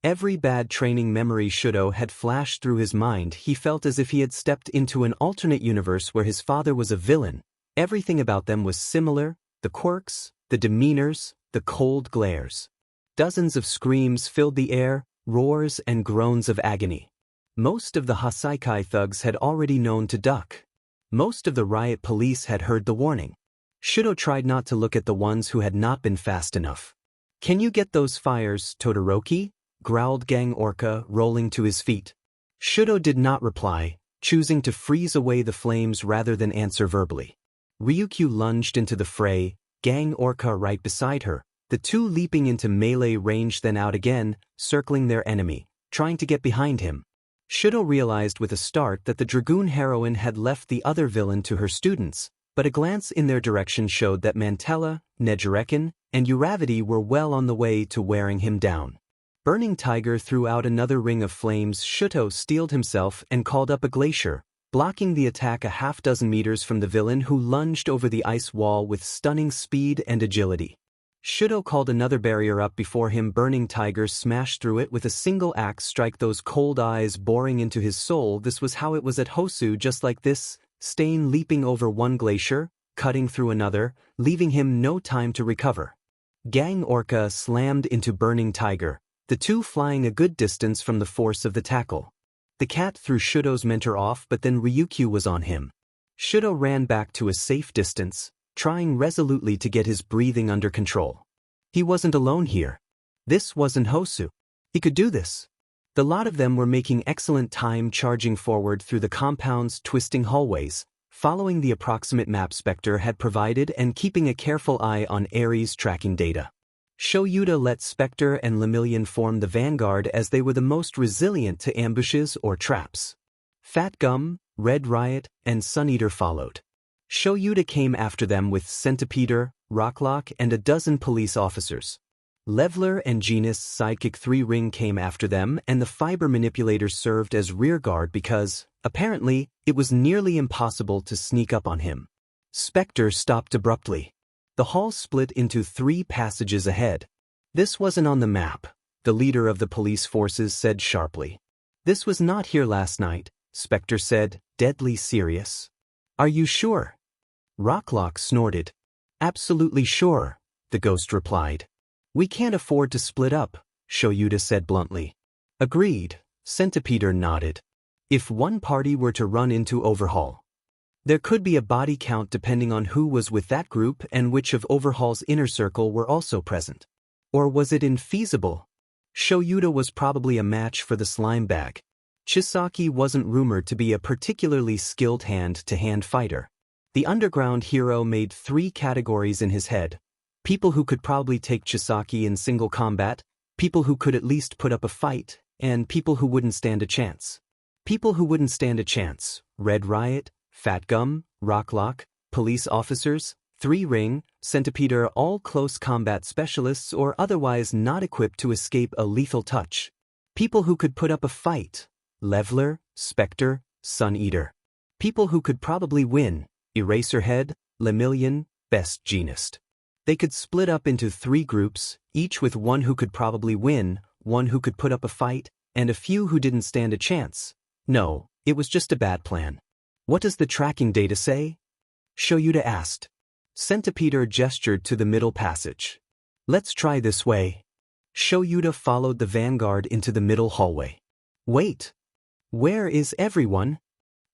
Every bad training memory Shudo had flashed through his mind. He felt as if he had stepped into an alternate universe where his father was a villain. Everything about them was similar, The quirks, the demeanors, the cold glares. Dozens of screams filled the air, roars and groans of agony. Most of the Haiikai thugs had already known to duck. Most of the riot police had heard the warning. Shudo tried not to look at the ones who had not been fast enough. "Can you get those fires, Todoroki?" growled Gang Orca, rolling to his feet. Shudo did not reply, choosing to freeze away the flames rather than answer verbally. Ryukyu lunged into the fray, Gang Orca right beside her, the two leaping into melee range then out again, circling their enemy, trying to get behind him. Shudo realized with a start that the Dragoon heroine had left the other villain to her students, but a glance in their direction showed that Mantella, Nejurekin, and Uravity were well on the way to wearing him down. Burning Tiger threw out another ring of flames. Shudo steeled himself and called up a glacier, blocking the attack a half-dozen meters from the villain who lunged over the ice wall with stunning speed and agility. Shudo called another barrier up before him. Burning Tiger smashed through it with a single axe strike, those cold eyes boring into his soul. This was how it was at Hosu, just like this, Stain leaping over one glacier, cutting through another, leaving him no time to recover. Gang Orca slammed into Burning Tiger, the two flying a good distance from the force of the tackle. The cat threw Shudo's mentor off, but then Ryukyu was on him. Shudo ran back to a safe distance, trying resolutely to get his breathing under control. He wasn't alone here. This wasn't Hosu. He could do this. The lot of them were making excellent time charging forward through the compound's twisting hallways, following the approximate map Specter had provided and keeping a careful eye on Ares' tracking data. Shoyuda let Specter and Lemillion form the vanguard as they were the most resilient to ambushes or traps. Fat Gum, Red Riot, and Sun Eater followed. Shoyuda came after them with Centipeter, Rocklock, and a dozen police officers. Leveler and Jeanist's sidekick 3-Ring came after them, and the fiber manipulators served as rearguard because, apparently, it was nearly impossible to sneak up on him. Specter stopped abruptly. The hall split into 3 passages ahead. "This wasn't on the map," the leader of the police forces said sharply. "This was not here last night," Specter said, deadly serious. "Are you sure?" Rocklock snorted. "Absolutely sure," the ghost replied. "We can't afford to split up," Shoyuda said bluntly. "Agreed," Centipeter nodded. "If one party were to run into Overhaul, there could be a body count depending on who was with that group and which of Overhaul's inner circle were also present. Or was it infeasible? Shoyuda was probably a match for the slime bag. Chisaki wasn't rumored to be a particularly skilled hand-to-hand fighter. The underground hero made 3 categories in his head: people who could probably take Chisaki in single combat, people who could at least put up a fight, and people who wouldn't stand a chance. People who wouldn't stand a chance: Red Riot, Fat Gum, Rocklock, police officers, 3-Ring, Centipeter, all close combat specialists or otherwise not equipped to escape a lethal touch. People who could put up a fight: Leveler, Specter, Sun Eater. People who could probably win: Eraserhead, Lemillion, Best Jeanist. They could split up into 3 groups, each with one who could probably win, one who could put up a fight, and a few who didn't stand a chance. No, it was just a bad plan. "What does the tracking data say?" Shoyuda asked. Centipeter gestured to the middle passage. "Let's try this way." Shoyuda followed the vanguard into the middle hallway. "Wait! Where is everyone?"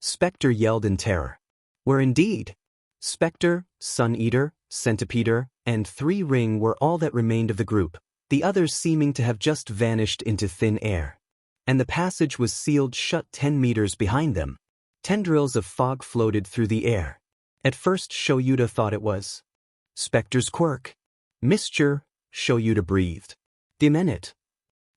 Specter yelled in terror. "Where indeed?" Specter, Sun Eater, Centipeter, and 3-Ring were all that remained of the group, the others seeming to have just vanished into thin air. And the passage was sealed shut 10 meters behind them. Tendrils of fog floated through the air. At first Shoyuda thought it was Specter's quirk. "Misture," Shoyuda breathed. "Demenit."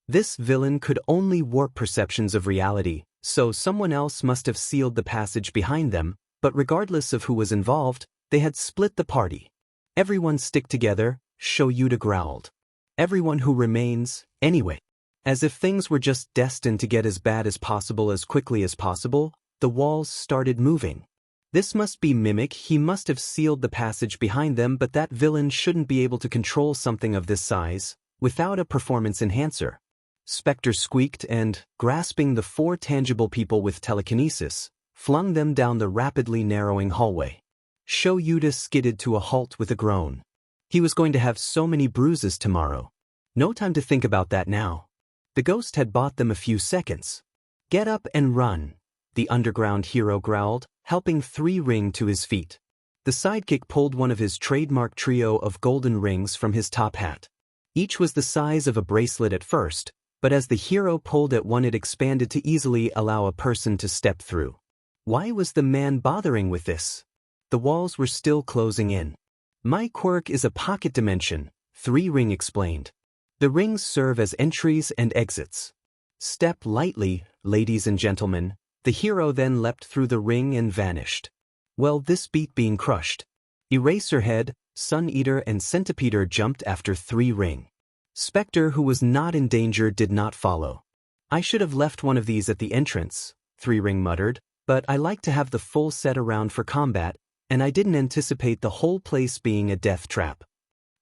This villain could only warp perceptions of reality, so someone else must have sealed the passage behind them, but regardless of who was involved, they had split the party. "Everyone stick together," Shoyuda growled. "Everyone who remains, anyway." As if things were just destined to get as bad as possible as quickly as possible, the walls started moving. This must be Mimic. He must have sealed the passage behind them, but that villain shouldn't be able to control something of this size without a performance enhancer. Specter squeaked and, grasping the 4 tangible people with telekinesis, flung them down the rapidly narrowing hallway. Shoyuta skidded to a halt with a groan. He was going to have so many bruises tomorrow. No time to think about that now. The ghost had bought them a few seconds. Get up and run, the underground hero growled, helping Three Ring to his feet. The sidekick pulled one of his trademark trio of golden rings from his top hat. Each was the size of a bracelet at first, but as the hero pulled at one it expanded to easily allow a person to step through. Why was the man bothering with this? The walls were still closing in. My quirk is a pocket dimension, Three Ring explained. The rings serve as entries and exits. Step lightly, ladies and gentlemen. The hero then leapt through the ring and vanished. Well, this beat being crushed. Eraserhead, Sun Eater and Centipeder jumped after Three Ring. Specter, who was not in danger, did not follow. I should have left one of these at the entrance, Three Ring muttered, but I like to have the full set around for combat, and I didn't anticipate the whole place being a death trap.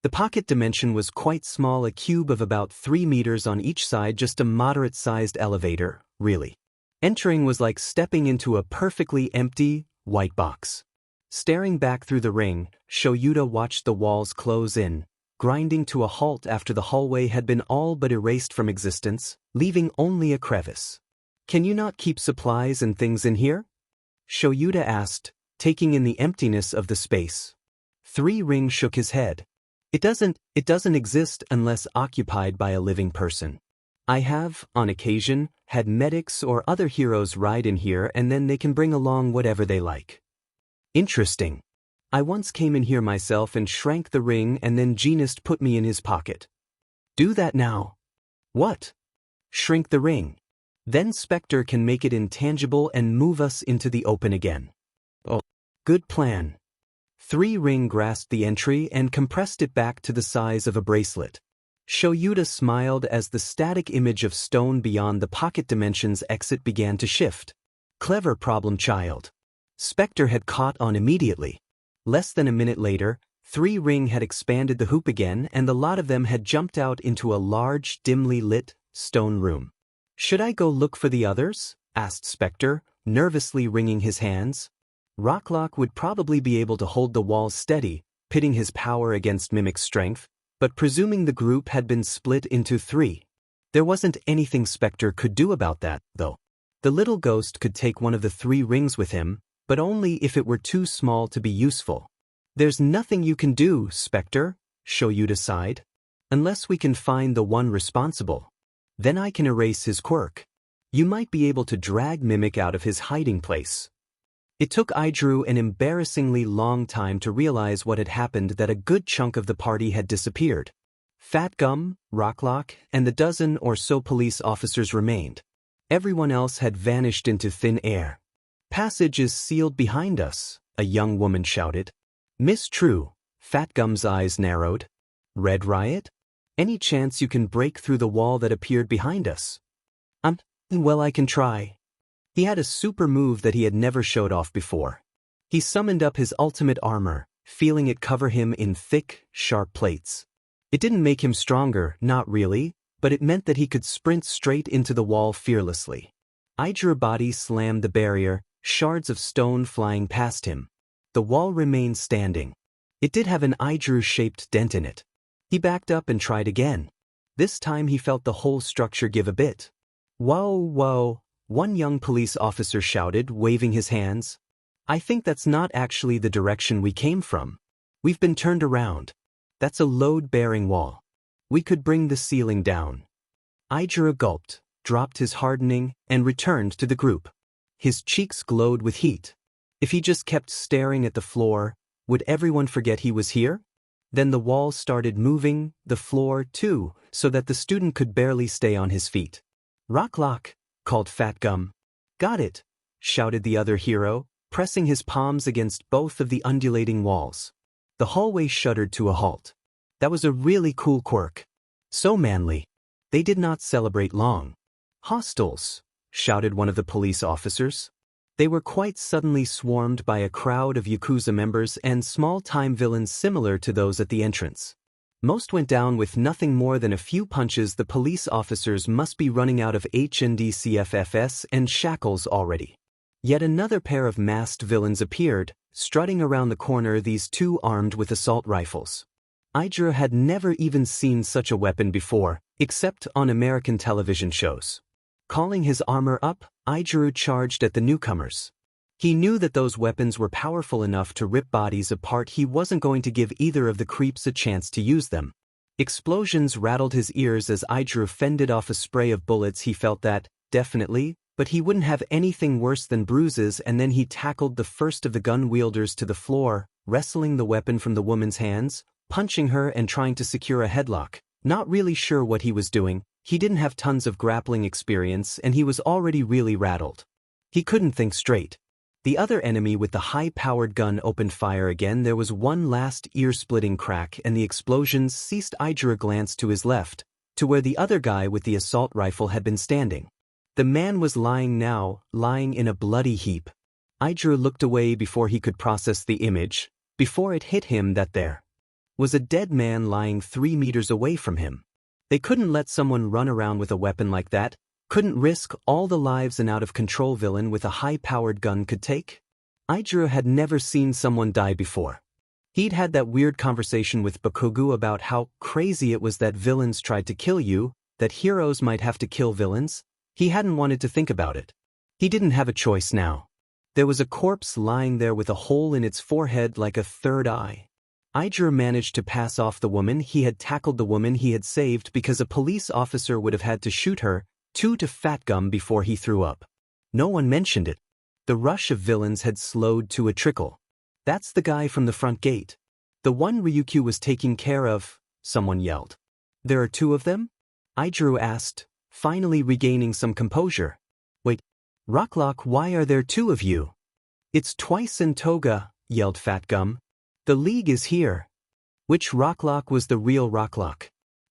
The pocket dimension was quite small, a cube of about 3 meters on each side, just a moderate-sized elevator, really. Entering was like stepping into a perfectly empty, white box. Staring back through the ring, Shoyuta watched the walls close in, grinding to a halt after the hallway had been all but erased from existence, leaving only a crevice. Can you not keep supplies and things in here? Shoyuta asked, taking in the emptiness of the space. Three Ring shook his head. It doesn't exist unless occupied by a living person. I have, on occasion, had medics or other heroes ride in here and then they can bring along whatever they like. Interesting. I once came in here myself and shrank the ring and then Jeanist put me in his pocket. Do that now. What? Shrink the ring. Then Specter can make it intangible and move us into the open again. Oh, good plan. Three Ring grasped the entry and compressed it back to the size of a bracelet. Shoyuta smiled as the static image of stone beyond the pocket dimension's exit began to shift. Clever problem, child. Specter had caught on immediately. Less than a minute later, Three Ring had expanded the hoop again and the lot of them had jumped out into a large, dimly lit, stone room. Should I go look for the others? Asked Specter, nervously wringing his hands. Rocklock would probably be able to hold the walls steady, pitting his power against Mimic's strength, but presuming the group had been split into 3. There wasn't anything Specter could do about that, though. The little ghost could take one of the 3 rings with him, but only if it were too small to be useful. There's nothing you can do, Specter, Shoyuta sighed. Unless we can find the one responsible. Then I can erase his quirk. You might be able to drag Mimic out of his hiding place. It took Aidru an embarrassingly long time to realize what had happened, that a good chunk of the party had disappeared. Fat Gum, Rocklock, and the dozen or so police officers remained. Everyone else had vanished into thin air. Passage is sealed behind us, a young woman shouted. Miss True, Fat Gum's eyes narrowed. Red Riot? Any chance you can break through the wall that appeared behind us? Well, I can try. He had a super move that he had never showed off before. He summoned up his ultimate armor, feeling it cover him in thick, sharp plates. It didn't make him stronger, not really, but it meant that he could sprint straight into the wall fearlessly. Aidru's body slammed the barrier, shards of stone flying past him. The wall remained standing. It did have an Aidru-shaped dent in it. He backed up and tried again. This time he felt the whole structure give a bit. Whoa, whoa, one young police officer shouted, waving his hands. I think that's not actually the direction we came from. We've been turned around. That's a load-bearing wall. We could bring the ceiling down. Aidru gulped, dropped his hardening, and returned to the group. His cheeks glowed with heat. If he just kept staring at the floor, would everyone forget he was here? Then the wall started moving, the floor too, so that the student could barely stay on his feet. Rocklock, called Fat Gum. Got it, shouted the other hero, pressing his palms against both of the undulating walls. The hallway shuddered to a halt. That was a really cool quirk. So manly. They did not celebrate long. Hostiles, shouted one of the police officers. They were quite suddenly swarmed by a crowd of Yakuza members and small-time villains similar to those at the entrance. Most went down with nothing more than a few punches. The police officers must be running out of HND CFFS and shackles already. Yet another pair of masked villains appeared, strutting around the corner, these two armed with assault rifles. Aijiro had never even seen such a weapon before, except on American television shows. Calling his armor up, Aijiro charged at the newcomers. He knew that those weapons were powerful enough to rip bodies apart. He wasn't going to give either of the creeps a chance to use them. Explosions rattled his ears as Aijiro fended off a spray of bullets. He felt that, definitely, but he wouldn't have anything worse than bruises. And then he tackled the first of the gun wielders to the floor, wrestling the weapon from the woman's hands, punching her and trying to secure a headlock. Not really sure what he was doing. He didn't have tons of grappling experience and he was already really rattled. He couldn't think straight. The other enemy with the high-powered gun opened fire again. There was one last ear-splitting crack and the explosions ceased. Aijiro glanced to his left, to where the other guy with the assault rifle had been standing. The man was lying in a bloody heap. Aijiro looked away before he could process the image, before it hit him that there was a dead man lying 3 meters away from him. They couldn't let someone run around with a weapon like that. Couldn't risk all the lives an out-of-control villain with a high-powered gun could take. Aijiro had never seen someone die before. He'd had that weird conversation with Bakugo about how crazy it was that villains tried to kill you, that heroes might have to kill villains. He hadn't wanted to think about it. He didn't have a choice now. There was a corpse lying there with a hole in its forehead like a third eye. Aijiro managed to pass off the woman. He had tackled the woman he had saved because a police officer would have had to shoot her, to fat gum before he threw up. No one mentioned it. The rush of villains had slowed to a trickle. That's the guy from the front gate. The one Ryukyu was taking care of, someone yelled. There are 2 of them? Aijiro asked, finally regaining some composure. Wait, Rocklock, why are there 2 of you? It's Twice and Toga, yelled Fat Gum. The League is here. Which Rocklock was the real Rocklock?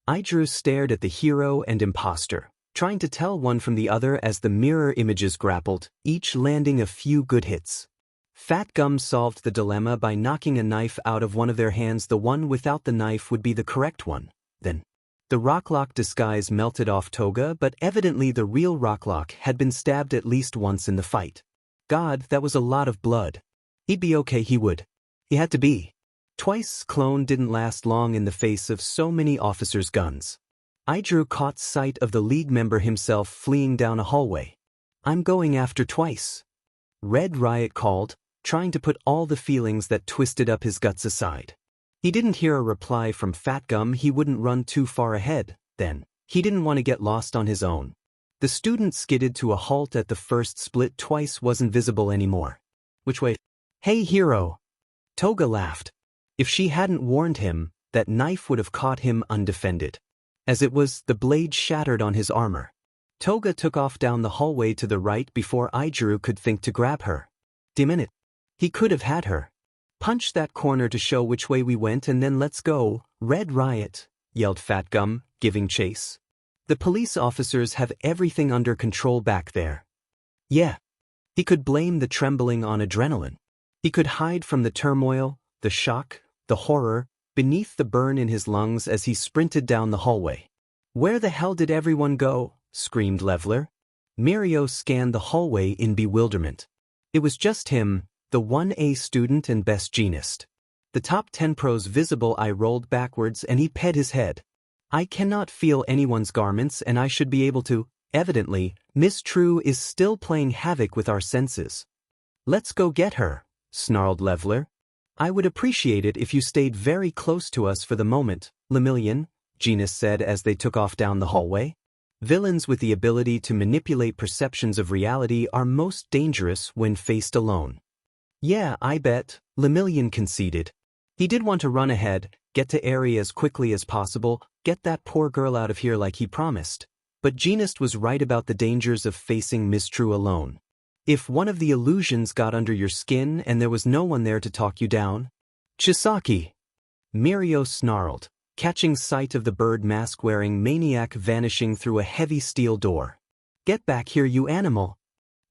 Aijiro stared at the hero and imposter, trying to tell one from the other as the mirror images grappled, each landing a few good hits. Fat Gum solved the dilemma by knocking a knife out of one of their hands. The one without the knife would be the correct one. Then, the Rocklock disguise melted off Toga, but evidently the real Rocklock had been stabbed at least once in the fight. God, that was a lot of blood. He'd be okay, he would. He had to be. Twice's clone didn't last long in the face of so many officers' guns. Aijiro caught sight of the League member himself fleeing down a hallway. I'm going after Twice. Red Riot called, trying to put all the feelings that twisted up his guts aside. He didn't hear a reply from Fat Gum. He wouldn't run too far ahead, then. He didn't want to get lost on his own. The student skidded to a halt at the first split. Twice wasn't visible anymore. Which way? Hey, hero! Toga laughed. If she hadn't warned him, that knife would have caught him undefended. As it was, the blade shattered on his armor. Toga took off down the hallway to the right before Aijiro could think to grab her. Damn it. He could have had her. Punch that corner to show which way we went and then let's go. Red Riot, yelled Fat Gum, giving chase. The police officers have everything under control back there. Yeah. He could blame the trembling on adrenaline. He could hide from the turmoil, the shock, the horror, beneath the burn in his lungs as he sprinted down the hallway. Where the hell did everyone go? Screamed Leveler. Mirio scanned the hallway in bewilderment. It was just him, the 1A student and best Jeanist. The top 10 pros visible. I rolled backwards and he pet his head. I cannot feel anyone's garments and I should be able to. Evidently, Miss True is still playing havoc with our senses. Let's go get her, snarled Leveler. I would appreciate it if you stayed very close to us for the moment, Lemillion, Jeanist said as they took off down the hallway. Villains with the ability to manipulate perceptions of reality are most dangerous when faced alone. Yeah, I bet, Lemillion conceded. He did want to run ahead, get to Eri as quickly as possible, get that poor girl out of here like he promised. But Jeanist was right about the dangers of facing Miss True alone. If one of the illusions got under your skin and there was no one there to talk you down. Chisaki! Mirio snarled, catching sight of the bird mask-wearing maniac vanishing through a heavy steel door. Get back here, you animal!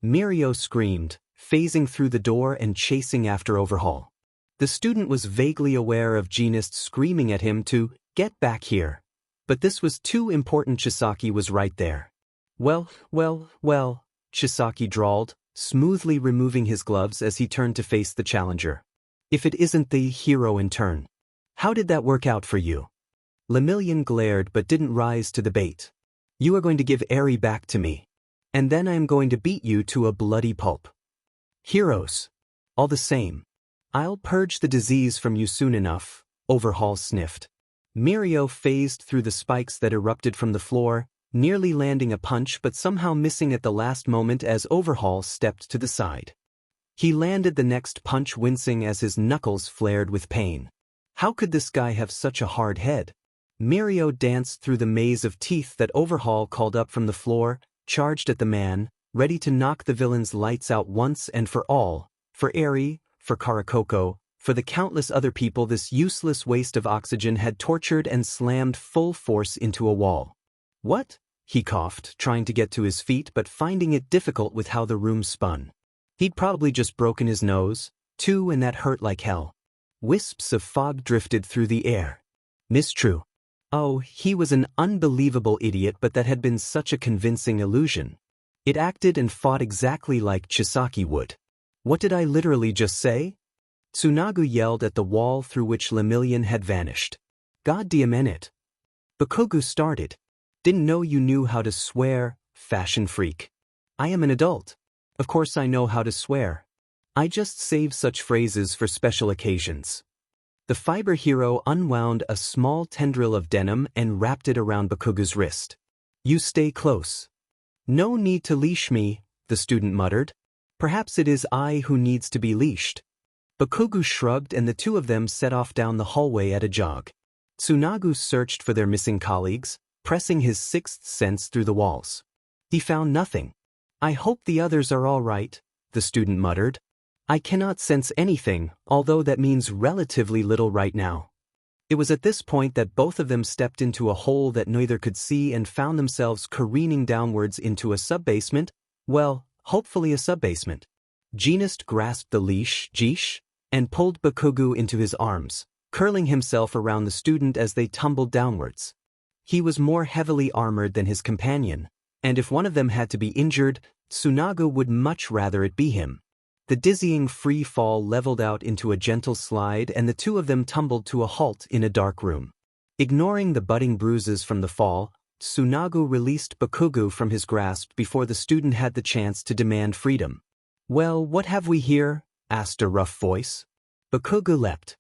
Mirio screamed, phasing through the door and chasing after Overhaul. The student was vaguely aware of Jeanist screaming at him to get back here. But this was too important. Chisaki was right there. Well, Chisaki drawled, smoothly removing his gloves as he turned to face the challenger. If it isn't the hero in turn. How did that work out for you? Lemillion glared but didn't rise to the bait. You are going to give Eri back to me. And then I am going to beat you to a bloody pulp. Heroes. All the same. I'll purge the disease from you soon enough, Overhaul sniffed. Mirio phased through the spikes that erupted from the floor, nearly landing a punch but somehow missing at the last moment as Overhaul stepped to the side. He landed the next punch wincing as his knuckles flared with pain. How could this guy have such a hard head? Mirio danced through the maze of teeth that Overhaul called up from the floor, charged at the man, ready to knock the villain's lights out once and for all, for Eri, for Karakoko, for the countless other people this useless waste of oxygen had tortured and slammed full force into a wall. What? He coughed, trying to get to his feet but finding it difficult with how the room spun. He'd probably just broken his nose, too, and that hurt like hell. Wisps of fog drifted through the air. Mistrue. Oh, he was an unbelievable idiot, but that had been such a convincing illusion. It acted and fought exactly like Chisaki would. What did I literally just say? Tsunagu yelled at the wall through which Lemillion had vanished. Goddamn it. Bakugo started. Didn't know you knew how to swear, fashion freak. I am an adult. Of course I know how to swear. I just save such phrases for special occasions. The fiber hero unwound a small tendril of denim and wrapped it around Bakugo's wrist. You stay close. No need to leash me, the student muttered. Perhaps it is I who needs to be leashed. Bakugo shrugged and the two of them set off down the hallway at a jog. Tsunagu searched for their missing colleagues, pressing his sixth sense through the walls. He found nothing. I hope the others are all right, the student muttered. I cannot sense anything, although that means relatively little right now. It was at this point that both of them stepped into a hole that neither could see and found themselves careening downwards into a subbasement, well, hopefully a subbasement. Jeanist grasped the leash, and pulled Bakugo into his arms, curling himself around the student as they tumbled downwards. He was more heavily armored than his companion, and if one of them had to be injured, Tsunagu would much rather it be him. The dizzying free fall leveled out into a gentle slide and the two of them tumbled to a halt in a dark room. Ignoring the budding bruises from the fall, Tsunagu released Bakugo from his grasp before the student had the chance to demand freedom. Well, what have we here? Asked a rough voice. Bakugo leapt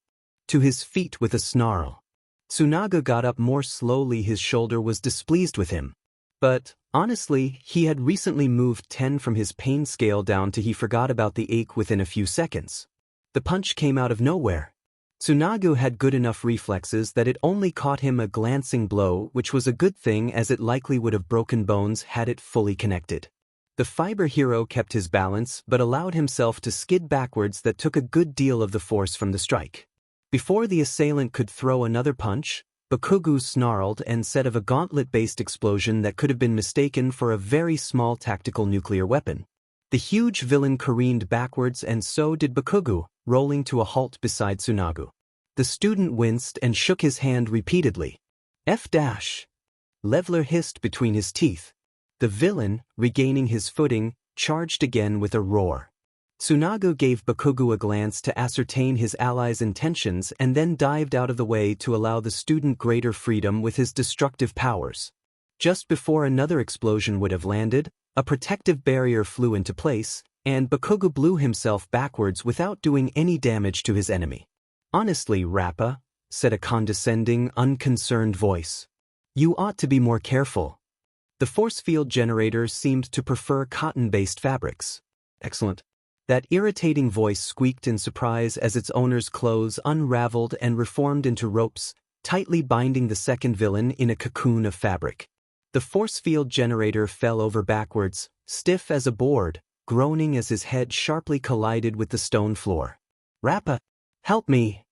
to his feet with a snarl. Tsunagu got up more slowly. His shoulder was displeased with him. But, honestly, he had recently moved 10 from his pain scale down to he forgot about the ache within a few seconds. The punch came out of nowhere. Tsunagu had good enough reflexes that it only caught him a glancing blow, which was a good thing as it likely would have broken bones had it fully connected. The fiber hero kept his balance but allowed himself to skid backwards. That took a good deal of the force from the strike. Before the assailant could throw another punch, Bakugo snarled and set of a gauntlet-based explosion that could have been mistaken for a very small tactical nuclear weapon. The huge villain careened backwards and so did Bakugo, rolling to a halt beside Tsunagu. The student winced and shook his hand repeatedly. F-. Leveler hissed between his teeth. The villain, regaining his footing, charged again with a roar. Tsunagu gave Bakugo a glance to ascertain his ally's intentions and then dived out of the way to allow the student greater freedom with his destructive powers. Just before another explosion would have landed, a protective barrier flew into place, and Bakugo blew himself backwards without doing any damage to his enemy. Honestly, Rappa, said a condescending, unconcerned voice. You ought to be more careful. The force field generator seemed to prefer cotton-based fabrics. Excellent. That irritating voice squeaked in surprise as its owner's clothes unraveled and reformed into ropes, tightly binding the second villain in a cocoon of fabric. The force field generator fell over backwards, stiff as a board, groaning as his head sharply collided with the stone floor. Rappa, help me!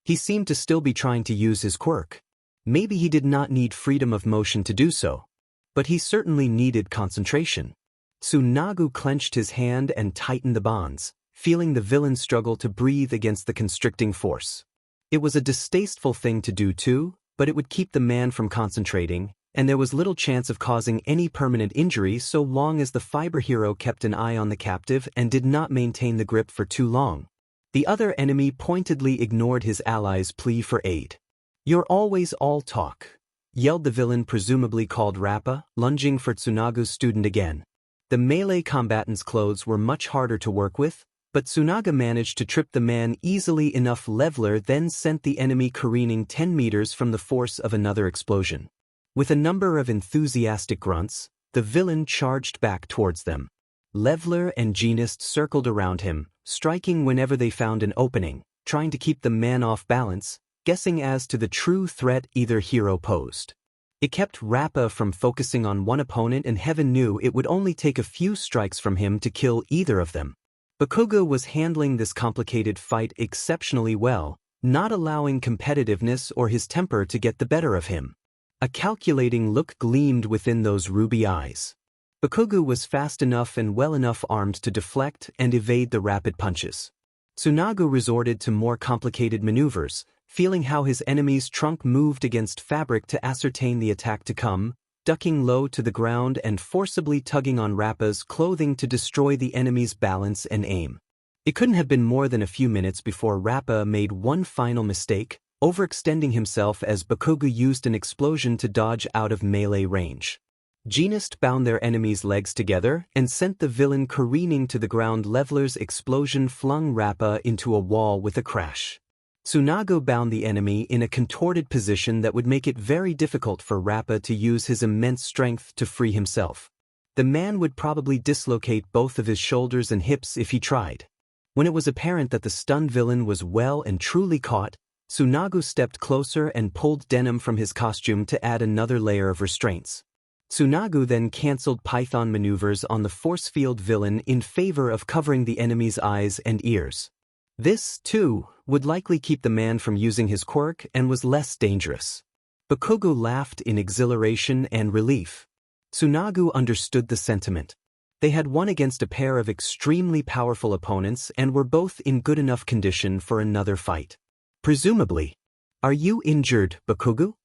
He seemed to still be trying to use his quirk. Maybe he did not need freedom of motion to do so, but he certainly needed concentration. Tsunagu clenched his hand and tightened the bonds, feeling the villain struggle to breathe against the constricting force. It was a distasteful thing to do too, but it would keep the man from concentrating, and there was little chance of causing any permanent injury so long as the fiber hero kept an eye on the captive and did not maintain the grip for too long. The other enemy pointedly ignored his ally's plea for aid. "You're always all talk," yelled the villain, presumably called Rappa, lunging for Tsunagu's student again. The melee combatant's clothes were much harder to work with, but Tsunaga managed to trip the man easily enough. Leveler then sent the enemy careening 10 meters from the force of another explosion. With a number of enthusiastic grunts, the villain charged back towards them. Leveler and Jeanist circled around him, striking whenever they found an opening, trying to keep the man off balance, guessing as to the true threat either hero posed. It kept Rappa from focusing on one opponent, and heaven knew it would only take a few strikes from him to kill either of them. Bakugo was handling this complicated fight exceptionally well, not allowing competitiveness or his temper to get the better of him. A calculating look gleamed within those ruby eyes. Bakugo was fast enough and well enough armed to deflect and evade the rapid punches. Tsunagu resorted to more complicated maneuvers, feeling how his enemy's trunk moved against fabric to ascertain the attack to come, ducking low to the ground and forcibly tugging on Rappa's clothing to destroy the enemy's balance and aim. It couldn't have been more than a few minutes before Rappa made one final mistake, overextending himself as Bakugo used an explosion to dodge out of melee range. Jeanist bound their enemies' legs together and sent the villain careening to the ground. Leveler's explosion flung Rappa into a wall with a crash. Tsunagu bound the enemy in a contorted position that would make it very difficult for Rappa to use his immense strength to free himself. The man would probably dislocate both of his shoulders and hips if he tried. When it was apparent that the stunned villain was well and truly caught, Tsunagu stepped closer and pulled denim from his costume to add another layer of restraints. Tsunagu then cancelled python maneuvers on the force field villain in favor of covering the enemy's eyes and ears. This, too, would likely keep the man from using his quirk and was less dangerous. Bakugo laughed in exhilaration and relief. Tsunagu understood the sentiment. They had won against a pair of extremely powerful opponents and were both in good enough condition for another fight. Presumably. "Are you injured, Bakugo?"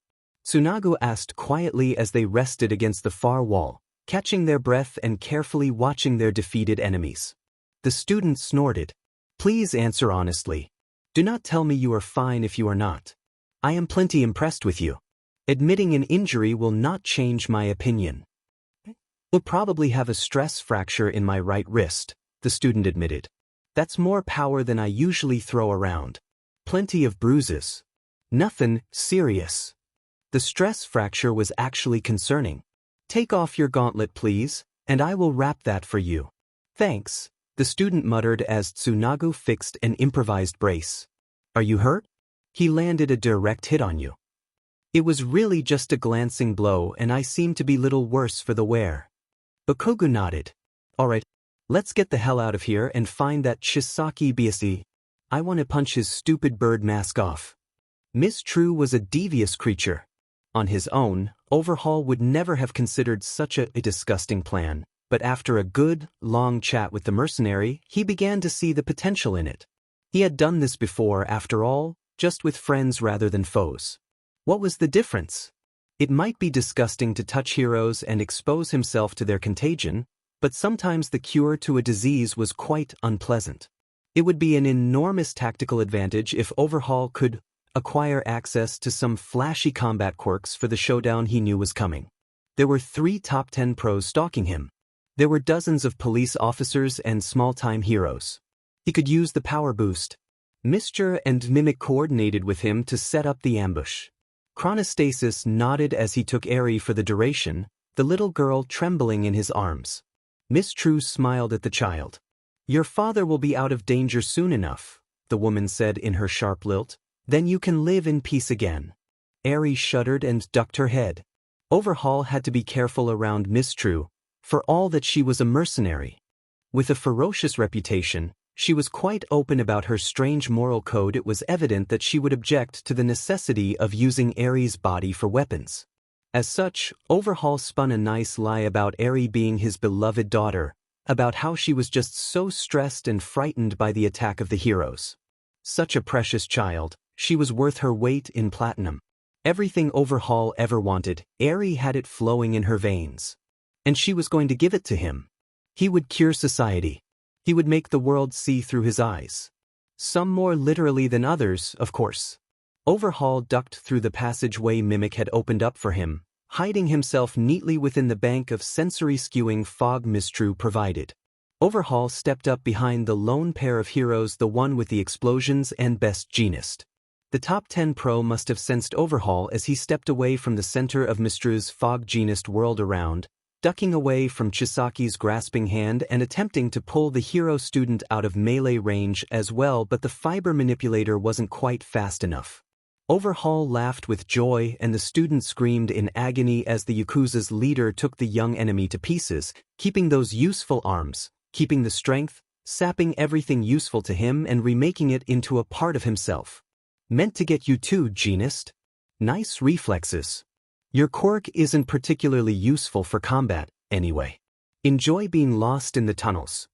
Tsunagu asked quietly as they rested against the far wall, catching their breath and carefully watching their defeated enemies. The student snorted. "Please answer honestly. Do not tell me you are fine if you are not. I am plenty impressed with you. Admitting an injury will not change my opinion." "Will probably have a stress fracture in my right wrist," the student admitted. "That's more power than I usually throw around. Plenty of bruises. Nothing serious." The stress fracture was actually concerning. "Take off your gauntlet, please, and I will wrap that for you." "Thanks," the student muttered as Tsunagu fixed an improvised brace. "Are you hurt?" "He landed a direct hit on you." "It was really just a glancing blow and I seem to be little worse for the wear." Bakugo nodded. "All right, let's get the hell out of here and find that Chisaki BSE. I want to punch his stupid bird mask off." Miss True was a devious creature. On his own, Overhaul would never have considered such a disgusting plan, but after a good, long chat with the mercenary, he began to see the potential in it. He had done this before, after all, just with friends rather than foes. What was the difference? It might be disgusting to touch heroes and expose himself to their contagion, but sometimes the cure to a disease was quite unpleasant. It would be an enormous tactical advantage if Overhaul could acquire access to some flashy combat quirks for the showdown he knew was coming. There were 3 top 10 pros stalking him. There were dozens of police officers and small-time heroes. He could use the power boost. Mr. and Mimic coordinated with him to set up the ambush. Chronostasis nodded as he took Eri for the duration, the little girl trembling in his arms. Miss True smiled at the child. "Your father will be out of danger soon enough," the woman said in her sharp lilt. "Then you can live in peace again." Eri shuddered and ducked her head. Overhaul had to be careful around Miss True, for all that she was a mercenary. With a ferocious reputation, she was quite open about her strange moral code. It was evident that she would object to the necessity of using Eri's body for weapons. As such, Overhaul spun a nice lie about Eri being his beloved daughter, about how she was just so stressed and frightened by the attack of the heroes. Such a precious child. She was worth her weight in platinum. Everything Overhaul ever wanted, Eri had it flowing in her veins. And she was going to give it to him. He would cure society. He would make the world see through his eyes. Some more literally than others, of course. Overhaul ducked through the passageway Mimic had opened up for him, hiding himself neatly within the bank of sensory-skewing fog Mistru provided. Overhaul stepped up behind the lone pair of heroes, the one with the explosions and best Jeanist. The top 10 pro must have sensed Overhaul as he stepped away from the center of Mistru's fog Jeanist whirled around, ducking away from Chisaki's grasping hand and attempting to pull the hero student out of melee range as well, but the fiber manipulator wasn't quite fast enough. Overhaul laughed with joy and the student screamed in agony as the Yakuza's leader took the young enemy to pieces, keeping those useful arms, keeping the strength, sapping everything useful to him and remaking it into a part of himself. Meant to get you too, Jeanist. Nice reflexes. Your quirk isn't particularly useful for combat, anyway. Enjoy being lost in the tunnels.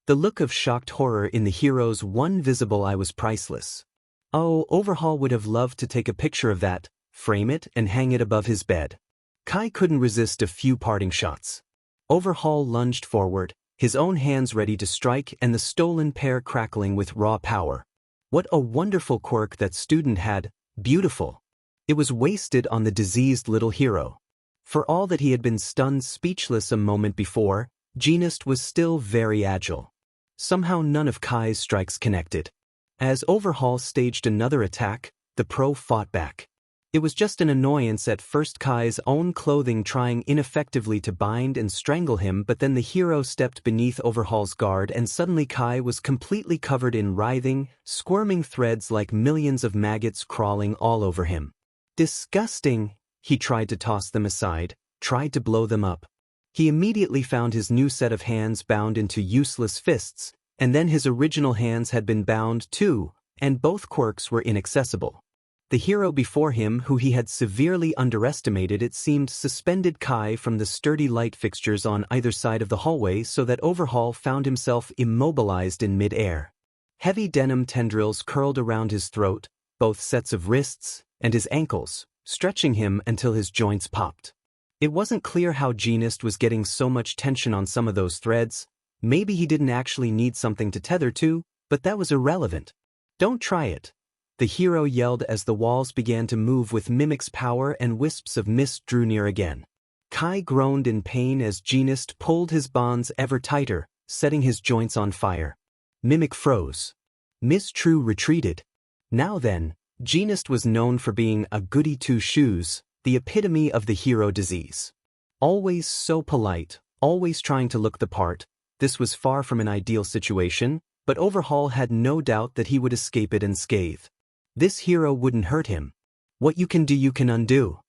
The look of shocked horror in the hero's one visible eye was priceless. Oh, Overhaul would have loved to take a picture of that, frame it and hang it above his bed. Kai couldn't resist a few parting shots. Overhaul lunged forward, his own hands ready to strike and the stolen pair crackling with raw power. What a wonderful quirk that student had, beautiful. It was wasted on the diseased little hero. For all that he had been stunned speechless a moment before, Jeanist was still very agile. Somehow none of Kai's strikes connected. As Overhaul staged another attack, the pro fought back. It was just an annoyance at first, Kai's own clothing trying ineffectively to bind and strangle him, but then the hero stepped beneath Overhaul's guard and suddenly Kai was completely covered in writhing, squirming threads like millions of maggots crawling all over him. Disgusting! He tried to toss them aside, tried to blow them up. He immediately found his new set of hands bound into useless fists, and then his original hands had been bound too, and both quirks were inaccessible. The hero before him, who he had severely underestimated, it seemed, suspended Kai from the sturdy light fixtures on either side of the hallway so that Overhaul found himself immobilized in mid-air. Heavy denim tendrils curled around his throat, both sets of wrists, and his ankles, stretching him until his joints popped. It wasn't clear how Jeanist was getting so much tension on some of those threads. Maybe he didn't actually need something to tether to, but that was irrelevant. Don't try it. The hero yelled as the walls began to move with Mimic's power and wisps of mist drew near again. Kai groaned in pain as Jeanist pulled his bonds ever tighter, setting his joints on fire. Mimic froze. Mistru retreated. Now then, Jeanist was known for being a goody two-shoes, the epitome of the hero disease. Always so polite, always trying to look the part. This was far from an ideal situation, but Overhaul had no doubt that he would escape it unscathed. This hero wouldn't hurt him. What you can do you can undo.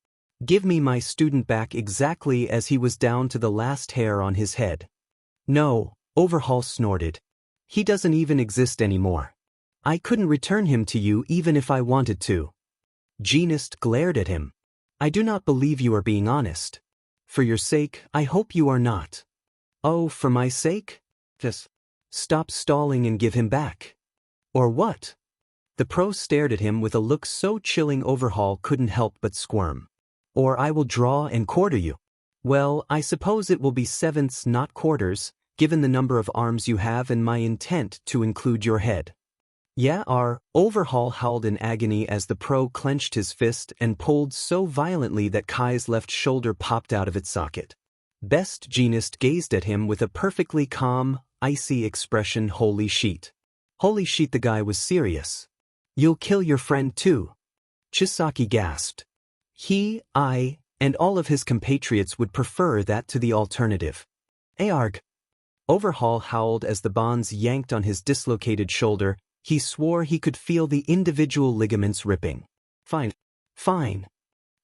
Give me my student back exactly as he was down to the last hair on his head. No, Overhaul snorted. He doesn't even exist anymore. I couldn't return him to you even if I wanted to. Jeanist glared at him. I do not believe you are being honest. For your sake, I hope you are not. Oh, for my sake? Just stop stalling and give him back. Or what? The pro stared at him with a look so chilling Overhaul couldn't help but squirm. Or I will draw and quarter you. Well, I suppose it will be sevenths, not quarters, given the number of arms you have and my intent to include your head. Yeah, Overhaul howled in agony as the pro clenched his fist and pulled so violently that Kai's left shoulder popped out of its socket. Best Jeanist gazed at him with a perfectly calm, icy expression. Holy shit. Holy shit, the guy was serious. You'll kill your friend too. Chisaki gasped. I, and all of his compatriots would prefer that to the alternative. Arg. Overhaul howled as the bonds yanked on his dislocated shoulder. He swore he could feel the individual ligaments ripping. Fine.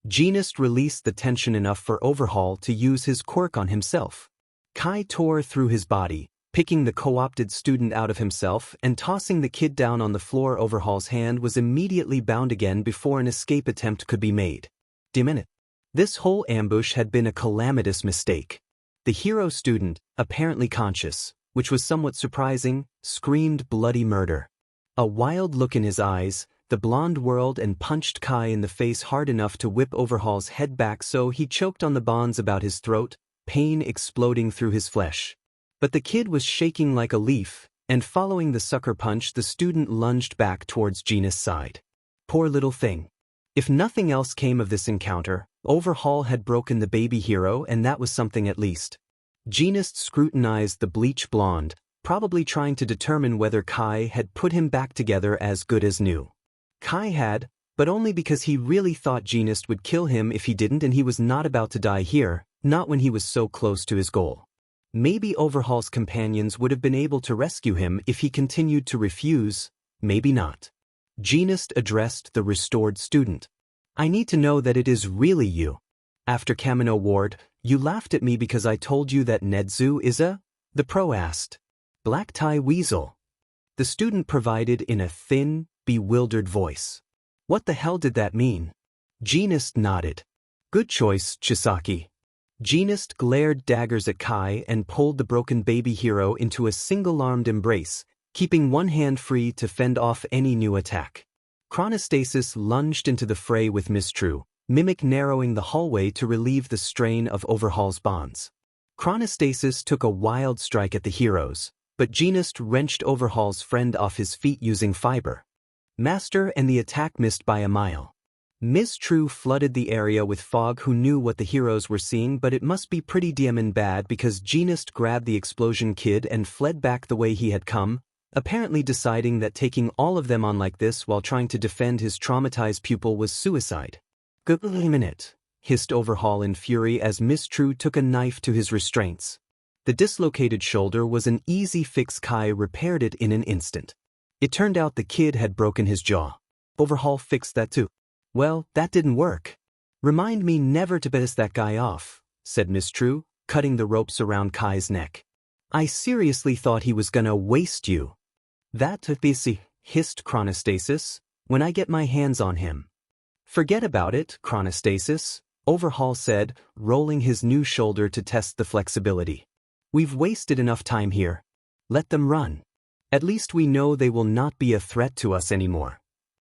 Jeanist released the tension enough for Overhaul to use his quirk on himself. Kai tore through his body, picking the co-opted student out of himself and tossing the kid down on the floor. Overhaul's hand was immediately bound again before an escape attempt could be made. Minute. This whole ambush had been a calamitous mistake. The hero student, apparently conscious, which was somewhat surprising, screamed bloody murder. A wild look in his eyes, the blonde whirled and punched Kai in the face hard enough to whip Overhaul's head back so he choked on the bonds about his throat, pain exploding through his flesh. But the kid was shaking like a leaf, and following the sucker punch the student lunged back towards Jeanist's side. Poor little thing. If nothing else came of this encounter, Overhaul had broken the baby hero and that was something at least. Jeanist scrutinized the bleach blonde, probably trying to determine whether Kai had put him back together as good as new. Kai had, but only because he really thought Jeanist would kill him if he didn't, and he was not about to die here, not when he was so close to his goal. Maybe Overhaul's companions would have been able to rescue him if he continued to refuse, maybe not. Jeanist addressed the restored student. I need to know that it is really you. After Kamino Ward, you laughed at me because I told you that Nedzu is a? The pro asked. Black tie weasel. The student provided in a thin, bewildered voice. What the hell did that mean? Jeanist nodded. Good choice, Chisaki. Jeanist glared daggers at Kai and pulled the broken baby hero into a single-armed embrace, keeping one hand free to fend off any new attack. Chronostasis lunged into the fray with Mistrue, Mimic narrowing the hallway to relieve the strain of Overhaul's bonds. Chronostasis took a wild strike at the heroes, but Jeanist wrenched Overhaul's friend off his feet using fiber. Master and the attack missed by a mile. Mistrue flooded the area with fog, who knew what the heroes were seeing, but it must be pretty damn bad because Jeanist grabbed the explosion kid and fled back the way he had come, apparently deciding that taking all of them on like this while trying to defend his traumatized pupil was suicide. Good minute, hissed Overhaul in fury as Mistrue took a knife to his restraints. The dislocated shoulder was an easy fix. Kai repaired it in an instant. It turned out the kid had broken his jaw. Overhaul fixed that too. Well, that didn't work. Remind me never to piss that guy off, said Mistrue, cutting the ropes around Kai's neck. I seriously thought he was gonna waste you. That busy, hissed Chronostasis, when I get my hands on him. Forget about it, Chronostasis, Overhaul said, rolling his new shoulder to test the flexibility. We've wasted enough time here. Let them run. At least we know they will not be a threat to us anymore.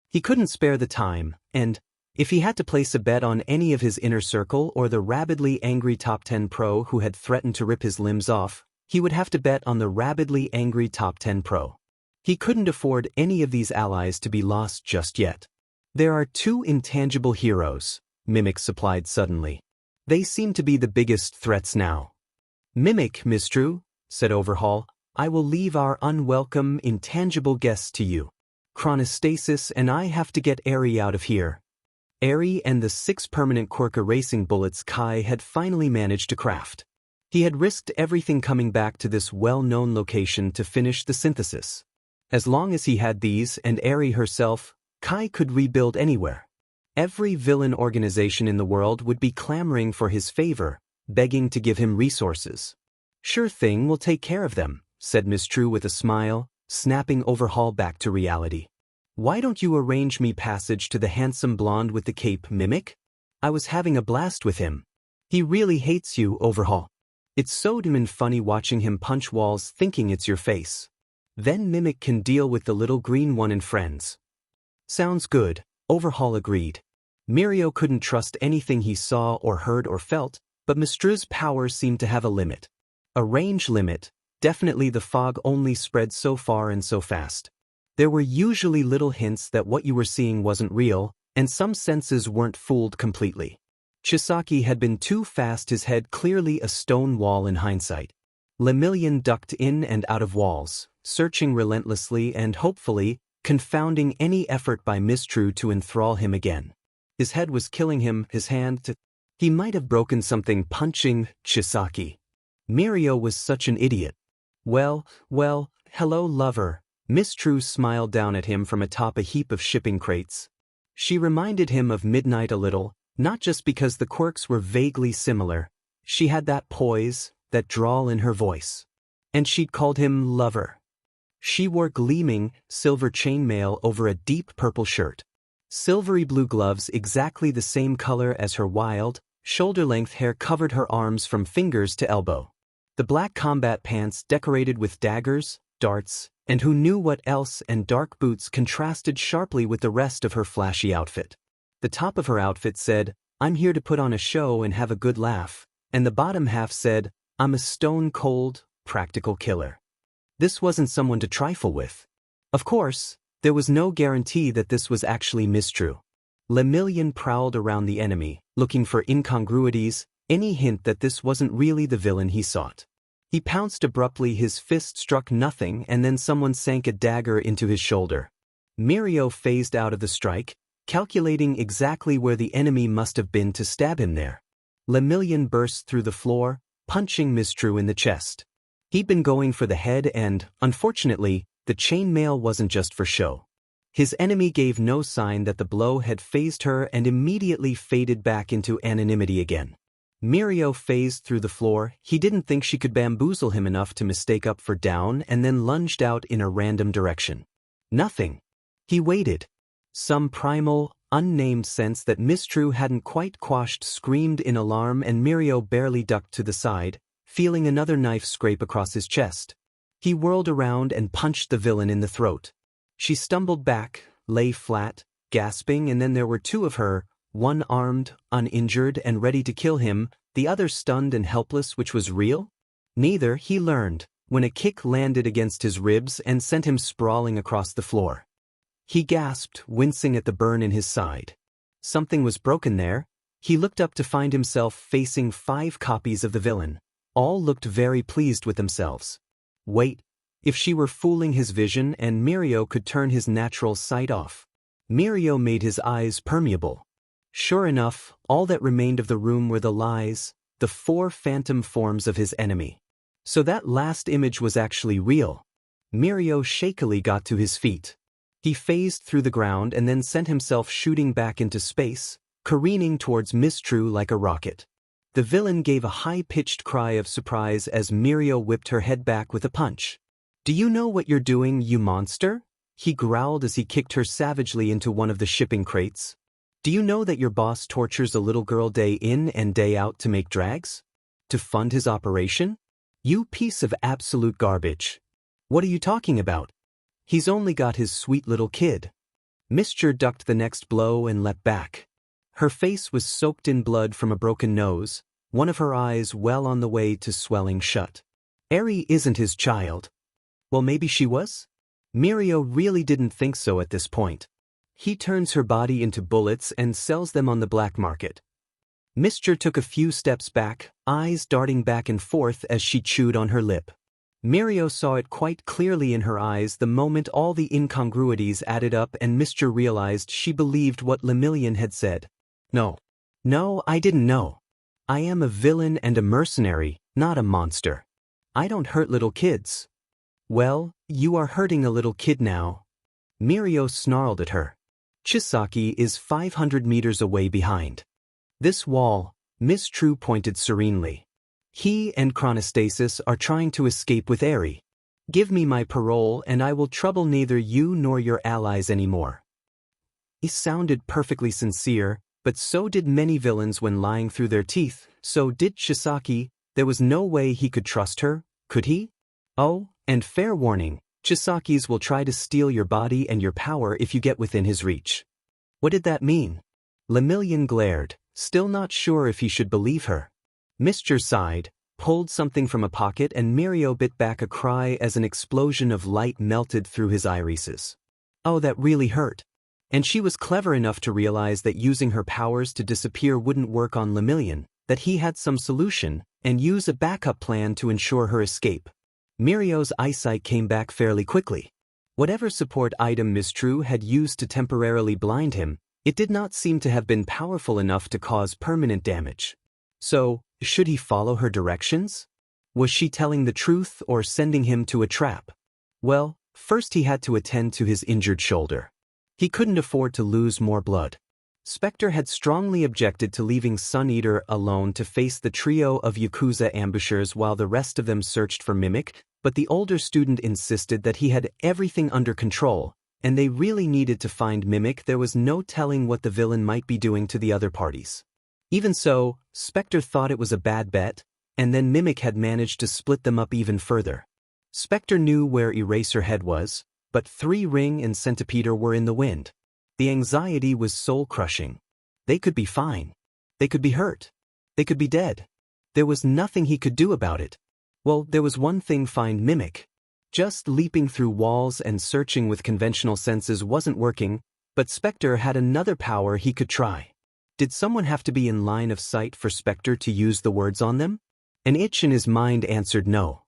He couldn't spare the time, and, if he had to place a bet on any of his inner circle or the rabidly angry top 10 pro who had threatened to rip his limbs off, he would have to bet on the rabidly angry top 10 pro. He couldn't afford any of these allies to be lost just yet. There are two intangible heroes, Mimic supplied suddenly. They seem to be the biggest threats now. Mimic, Mistrue, said Overhaul, I will leave our unwelcome, intangible guests to you. Chronostasis and I have to get Eri out of here. Eri and the 6 permanent Quirk erasing bullets Kai had finally managed to craft. He had risked everything coming back to this well-known location to finish the synthesis. As long as he had these and Eri herself, Kai could rebuild anywhere. Every villain organization in the world would be clamoring for his favor, begging to give him resources. Sure thing, we'll take care of them, said Mistrue with a smile, snapping Overhaul back to reality. Why don't you arrange me passage to the handsome blonde with the cape, Mimic? I was having a blast with him. He really hates you, Overhaul. It's so damn funny watching him punch walls thinking it's your face. Then Mimic can deal with the little green one and friends. Sounds good, Overhaul agreed. Mirio couldn't trust anything he saw or heard or felt, but Mistrue's power seemed to have a limit. A range limit. Definitely the fog only spread so far and so fast. There were usually little hints that what you were seeing wasn't real, and some senses weren't fooled completely. Chisaki had been too fast, his head clearly a stone wall in hindsight. Lemillion ducked in and out of walls, searching relentlessly and hopefully, confounding any effort by Mistrue to enthrall him again. His head was killing him, his hand. He might have broken something punching Chisaki. Mirio was such an idiot. Well, hello lover. Mistrue smiled down at him from atop a heap of shipping crates. She reminded him of Midnight a little, not just because the quirks were vaguely similar. She had that poise, that drawl in her voice. And she'd called him lover. She wore gleaming, silver chainmail over a deep purple shirt. Silvery blue gloves exactly the same color as her wild, shoulder-length hair covered her arms from fingers to elbow. The black combat pants decorated with daggers, darts, and who knew what else, and dark boots contrasted sharply with the rest of her flashy outfit. The top of her outfit said, "I'm here to put on a show and have a good laugh," and the bottom half said, "I'm a stone-cold, practical killer." This wasn't someone to trifle with. Of course, there was no guarantee that this was actually Mistru. Lemillion prowled around the enemy, looking for incongruities, any hint that this wasn't really the villain he sought. He pounced abruptly, his fist struck nothing, and then someone sank a dagger into his shoulder. Mirio phased out of the strike, calculating exactly where the enemy must have been to stab him there. Lemillion burst through the floor, punching Mistru in the chest. He'd been going for the head and, unfortunately, the chainmail wasn't just for show. His enemy gave no sign that the blow had phased her and immediately faded back into anonymity again. Mirio phased through the floor. He didn't think she could bamboozle him enough to mistake up for down, and then lunged out in a random direction. Nothing. He waited. Some primal, unnamed sense that Mistru hadn't quite quashed screamed in alarm, and Mirio barely ducked to the side, feeling another knife scrape across his chest. He whirled around and punched the villain in the throat. She stumbled back, lay flat, gasping, and then there were two of her, one armed, uninjured, and ready to kill him, the other stunned and helpless, which was real? Neither, he learned, when a kick landed against his ribs and sent him sprawling across the floor. He gasped, wincing at the burn in his side. Something was broken there. He looked up to find himself facing 5 copies of the villain. All looked very pleased with themselves. Wait, if she were fooling his vision and Mirio could turn his natural sight off. Mirio made his eyes permeable. Sure enough, all that remained of the room were the lies, the 4 phantom forms of his enemy. So that last image was actually real. Mirio shakily got to his feet. He phased through the ground and then sent himself shooting back into space, careening towards Mistru like a rocket. The villain gave a high-pitched cry of surprise as Mirio whipped her head back with a punch. "Do you know what you're doing, you monster?" he growled as he kicked her savagely into one of the shipping crates. "Do you know that your boss tortures a little girl day in and day out to make drags? To fund his operation? You piece of absolute garbage. What are you talking about? He's only got his sweet little kid." Mistru ducked the next blow and leapt back. Her face was soaked in blood from a broken nose, one of her eyes well on the way to swelling shut. Eri isn't his child. Well, maybe she was? Mirio really didn't think so at this point. He turns her body into bullets and sells them on the black market. Mistru took a few steps back, eyes darting back and forth as she chewed on her lip. Mirio saw it quite clearly in her eyes the moment all the incongruities added up, and Mistru realized she believed what Lemillion had said. No, I didn't know. I am a villain and a mercenary, not a monster. I don't hurt little kids. Well, you are hurting a little kid now. Mirio snarled at her. Chisaki is 500 meters away behind this wall. Mistru pointed serenely. He and Chronostasis are trying to escape with Eri. Give me my parole and I will trouble neither you nor your allies anymore. He sounded perfectly sincere, but so did many villains when lying through their teeth. So did Chisaki. There was no way he could trust her, could he? Oh, and fair warning, Chisaki's will try to steal your body and your power if you get within his reach. What did that mean? Lemillion glared, still not sure if he should believe her. Mistru sighed, pulled something from a pocket, and Mirio bit back a cry as an explosion of light melted through his irises. Oh, that really hurt. And she was clever enough to realize that using her powers to disappear wouldn't work on Lemillion, that he had some solution, and use a backup plan to ensure her escape. Mirio's eyesight came back fairly quickly. Whatever support item Mistru had used to temporarily blind him, it did not seem to have been powerful enough to cause permanent damage. So, should he follow her directions? Was she telling the truth or sending him to a trap? Well, first he had to attend to his injured shoulder. He couldn't afford to lose more blood. Specter had strongly objected to leaving Sun Eater alone to face the trio of Yakuza ambushers while the rest of them searched for Mimic, but the older student insisted that he had everything under control, and they really needed to find Mimic. There was no telling what the villain might be doing to the other parties. Even so, Specter thought it was a bad bet, and then Mimic had managed to split them up even further. Specter knew where Eraserhead was, but 3 Ring and Centipeder were in the wind. The anxiety was soul-crushing. They could be fine. They could be hurt. They could be dead. There was nothing he could do about it. Well, there was one thing: find Mimic. Just leaping through walls and searching with conventional senses wasn't working, but Specter had another power he could try. Did someone have to be in line of sight for Specter to use the words on them? An itch in his mind answered no.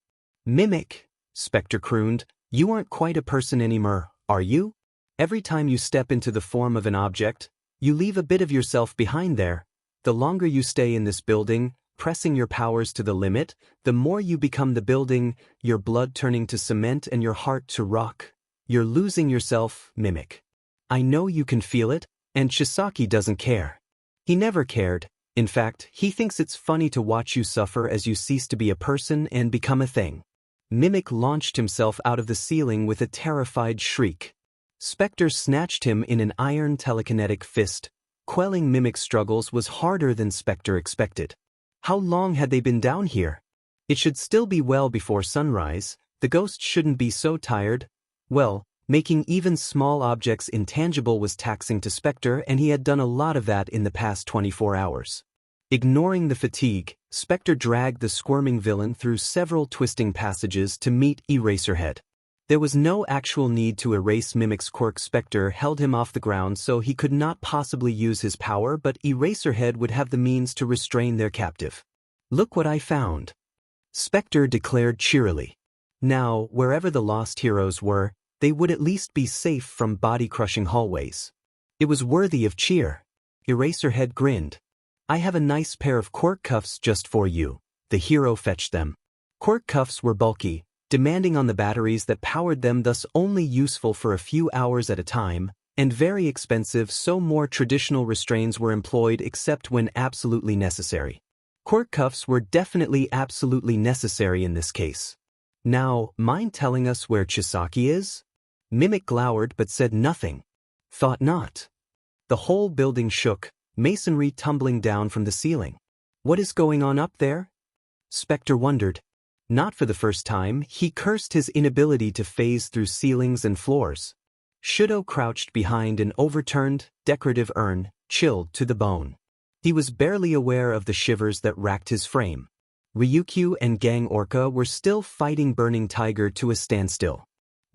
Mimic, Specter crooned, you aren't quite a person anymore, are you? Every time you step into the form of an object, you leave a bit of yourself behind there. The longer you stay in this building, pressing your powers to the limit, the more you become the building, your blood turning to cement and your heart to rock. You're losing yourself, Mimic. I know you can feel it, and Chisaki doesn't care. He never cared. In fact, he thinks it's funny to watch you suffer as you cease to be a person and become a thing. Mimic launched himself out of the ceiling with a terrified shriek. Specter snatched him in an iron telekinetic fist. Quelling Mimic's struggles was harder than Specter expected. How long had they been down here? It should still be well before sunrise. The ghost shouldn't be so tired. Well, making even small objects intangible was taxing to Specter, and he had done a lot of that in the past 24 hours. Ignoring the fatigue, Specter dragged the squirming villain through several twisting passages to meet Eraserhead. There was no actual need to erase Mimic's quirk. Specter held him off the ground so he could not possibly use his power, but Eraserhead would have the means to restrain their captive. Look what I found, Specter declared cheerily. Now, wherever the lost heroes were, they would at least be safe from body-crushing hallways. It was worthy of cheer. Eraserhead grinned. I have a nice pair of quirk cuffs just for you. The hero fetched them. Quirk cuffs were bulky, demanding on the batteries that powered them, thus only useful for a few hours at a time, and very expensive, so more traditional restraints were employed except when absolutely necessary. Quirk cuffs were definitely absolutely necessary in this case. Now, mind telling us where Chisaki is? Mimic glowered but said nothing. Thought not. The whole building shook, masonry tumbling down from the ceiling. What is going on up there? Specter wondered. Not for the first time, he cursed his inability to phase through ceilings and floors. Shudo crouched behind an overturned, decorative urn, chilled to the bone. He was barely aware of the shivers that racked his frame. Ryukyu and Gang Orca were still fighting Burning Tiger to a standstill.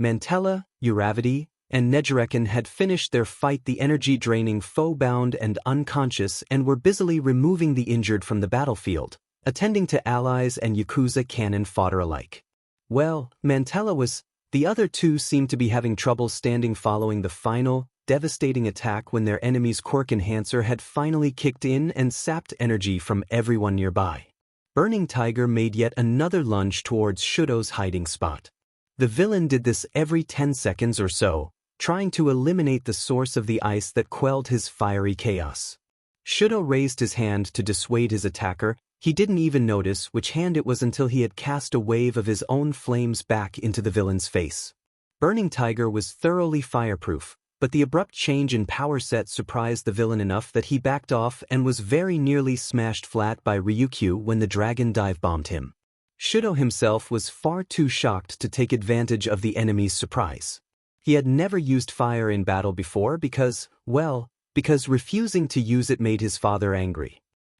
Mantella, Uravity, and Nejurekin had finished their fight, the energy-draining foe bound and unconscious, and were busily removing the injured from the battlefield, attending to allies and Yakuza cannon fodder alike. Well, Mantella was. The other two seemed to be having trouble standing following the final, devastating attack when their enemy's quirk enhancer had finally kicked in and sapped energy from everyone nearby. Burning Tiger made yet another lunge towards Shudo's hiding spot. The villain did this every 10 seconds or so, trying to eliminate the source of the ice that quelled his fiery chaos. Shudo raised his hand to dissuade his attacker. He didn't even notice which hand it was until he had cast a wave of his own flames back into the villain's face. Burning Tiger was thoroughly fireproof, but the abrupt change in power set surprised the villain enough that he backed off and was very nearly smashed flat by Ryukyu when the dragon dive-bombed him. Shudo himself was far too shocked to take advantage of the enemy's surprise. He had never used fire in battle before because refusing to use it made his father angry.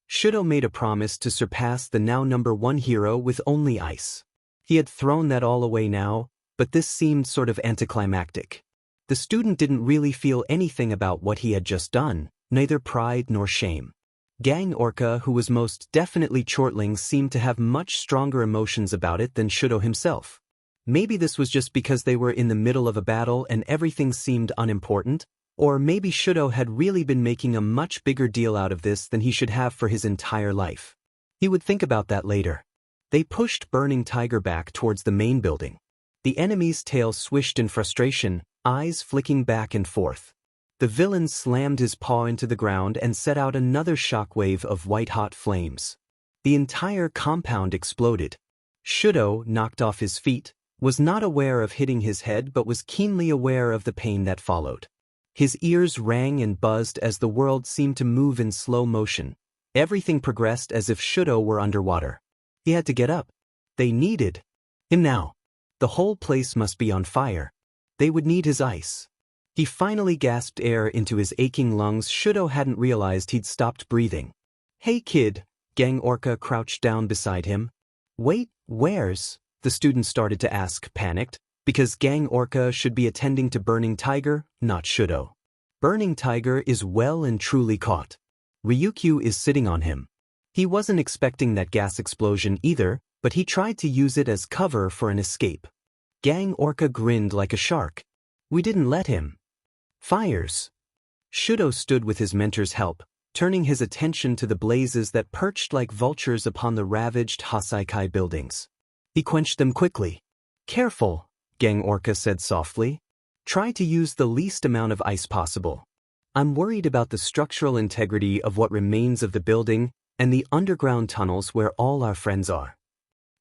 Shudo made a promise to surpass the now #1 hero with only ice. He had thrown that all away now, but this seemed sort of anticlimactic. The student didn't really feel anything about what he had just done, neither pride nor shame. Gang Orca, who was most definitely Chortling, seemed to have much stronger emotions about it than Shudo himself. Maybe this was just because they were in the middle of a battle and everything seemed unimportant, or maybe Shudo had really been making a much bigger deal out of this than he should have for his entire life. He would think about that later. They pushed Burning Tiger back towards the main building. The enemy's tail swished in frustration, eyes flicking back and forth. The villain slammed his paw into the ground and set out another shockwave of white-hot flames. The entire compound exploded. Shudo, knocked off his feet, was not aware of hitting his head but was keenly aware of the pain that followed. His ears rang and buzzed as the world seemed to move in slow motion. Everything progressed as if Shudo were underwater. He had to get up. They needed him now. The whole place must be on fire. They would need his ice. He finally gasped air into his aching lungs. Shudo hadn't realized he'd stopped breathing. "Hey kid," Gang Orca crouched down beside him. "Wait, where's?" the student started to ask, panicked, because Gang Orca should be attending to Burning Tiger, not Shudo. Burning Tiger is well and truly caught. Ryukyu is sitting on him. He wasn't expecting that gas explosion either, but he tried to use it as cover for an escape. Gang Orca grinned like a shark. "We didn't let him." "Fires." Shudo stood with his mentor's help, turning his attention to the blazes that perched like vultures upon the ravaged Haiikai buildings. He quenched them quickly. "Careful," Gang Orca said softly. "Try to use the least amount of ice possible. I'm worried about the structural integrity of what remains of the building and the underground tunnels where all our friends are."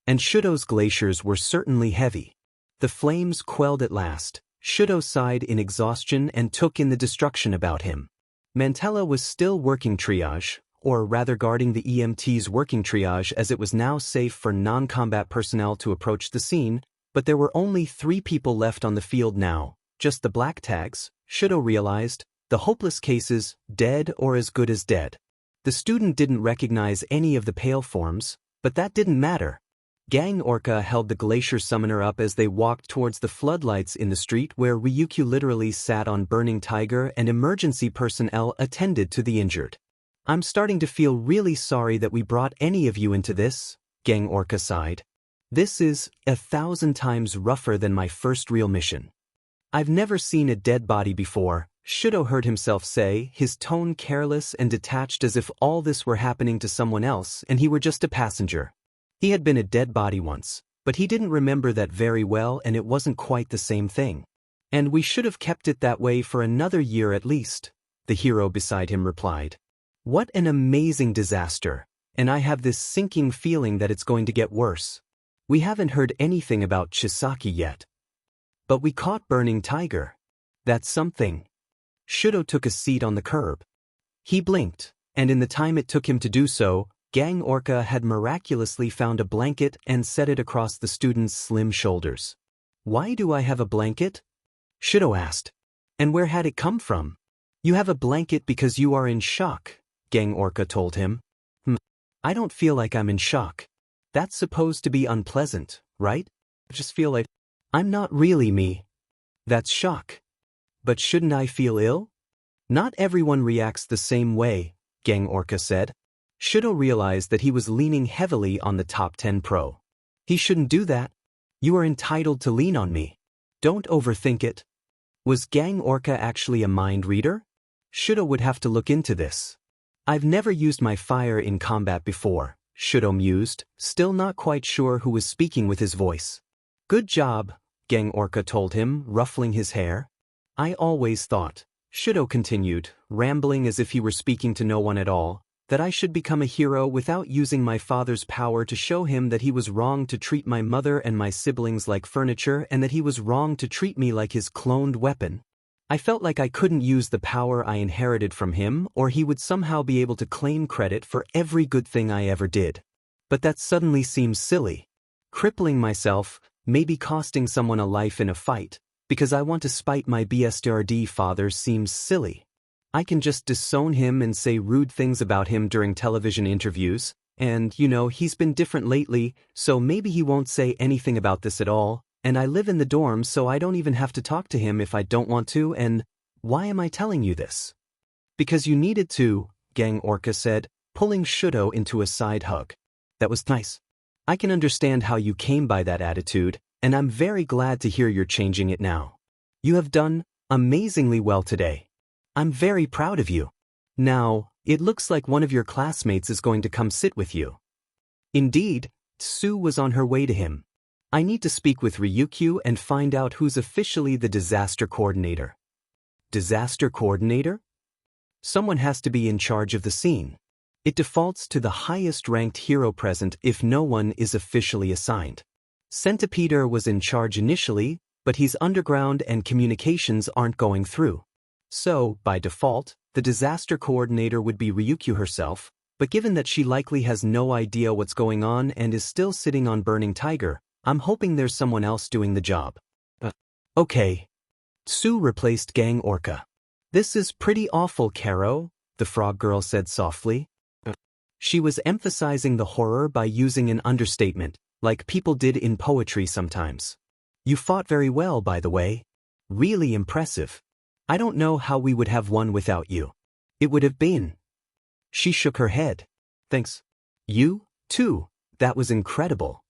And Shudo's glaciers were certainly heavy. The flames quelled at last. Shudo sighed in exhaustion and took in the destruction about him. Mantella was still working triage, or rather guarding the EMT's working triage, as it was now safe for non-combat personnel to approach the scene, but there were only 3 people left on the field now, just the black tags. Shudo realized, the hopeless cases, dead or as good as dead. The student didn't recognize any of the pale forms, but that didn't matter. Gang Orca held the glacier summoner up as they walked towards the floodlights in the street where Ryukyu literally sat on Burning Tiger and emergency personnel attended to the injured. "I'm starting to feel really sorry that we brought any of you into this," Gang Orca sighed. "This is 1,000 times rougher than my first real mission." "I've never seen a dead body before," Shudo heard himself say, his tone careless and detached as if all this were happening to someone else and he were just a passenger. He had been a dead body once, but he didn't remember that very well, and it wasn't quite the same thing. "And we should have kept it that way for another year at least," the hero beside him replied. "What an amazing disaster, and I have this sinking feeling that it's going to get worse. We haven't heard anything about Chisaki yet. But we caught Burning Tiger. That's something." Shudo took a seat on the curb. He blinked, and in the time it took him to do so, Gang Orca had miraculously found a blanket and set it across the student's slim shoulders. "Why do I have a blanket?" Shudo asked. "And where had it come from?" "You have a blanket because you are in shock," Gang Orca told him. I don't feel like I'm in shock. That's supposed to be unpleasant, right? I just feel like I'm not really me." "That's shock. But shouldn't I feel ill?" "Not everyone reacts the same way," Gang Orca said. Shudo realized that he was leaning heavily on the top 10 pro. "He shouldn't do that. You are entitled to lean on me. Don't overthink it." Was Gang Orca actually a mind reader? Shudo would have to look into this. "I've never used my fire in combat before," Shudo mused, still not quite sure who was speaking with his voice. "Good job," Gang Orca told him, ruffling his hair. "I always thought," Shudo continued, rambling as if he were speaking to no one at all, "that I should become a hero without using my father's power to show him that he was wrong to treat my mother and my siblings like furniture and that he was wrong to treat me like his cloned weapon. I felt like I couldn't use the power I inherited from him, or he would somehow be able to claim credit for every good thing I ever did. But that suddenly seems silly. Crippling myself, maybe costing someone a life in a fight, because I want to spite my BSTRD father seems silly. I can just disown him and say rude things about him during television interviews, and, he's been different lately, so maybe he won't say anything about this at all, and I live in the dorm so I don't even have to talk to him if I don't want to, and why am I telling you this?" "Because you needed to," Gang Orca said, pulling Shudo into a side hug. "That was nice. I can understand how you came by that attitude, and I'm very glad to hear you're changing it now. You have done amazingly well today. I'm very proud of you. Now, it looks like one of your classmates is going to come sit with you." Indeed, Tsu was on her way to him. "I need to speak with Ryukyu and find out who's officially the disaster coordinator." "Disaster coordinator?" "Someone has to be in charge of the scene. It defaults to the highest-ranked hero present if no one is officially assigned. Centipeder was in charge initially, but he's underground and communications aren't going through. So, by default, the disaster coordinator would be Ryukyu herself, but given that she likely has no idea what's going on and is still sitting on Burning Tiger, I'm hoping there's someone else doing the job. Uh. Okay. Tsu replaced Gang Orca. This is pretty awful, Karo, the frog girl said softly. She was emphasizing the horror by using an understatement, like people did in poetry sometimes. You fought very well, by the way. Really impressive. I don't know how we would have won without you. It would have been. She shook her head. Thanks. You, too, that was incredible.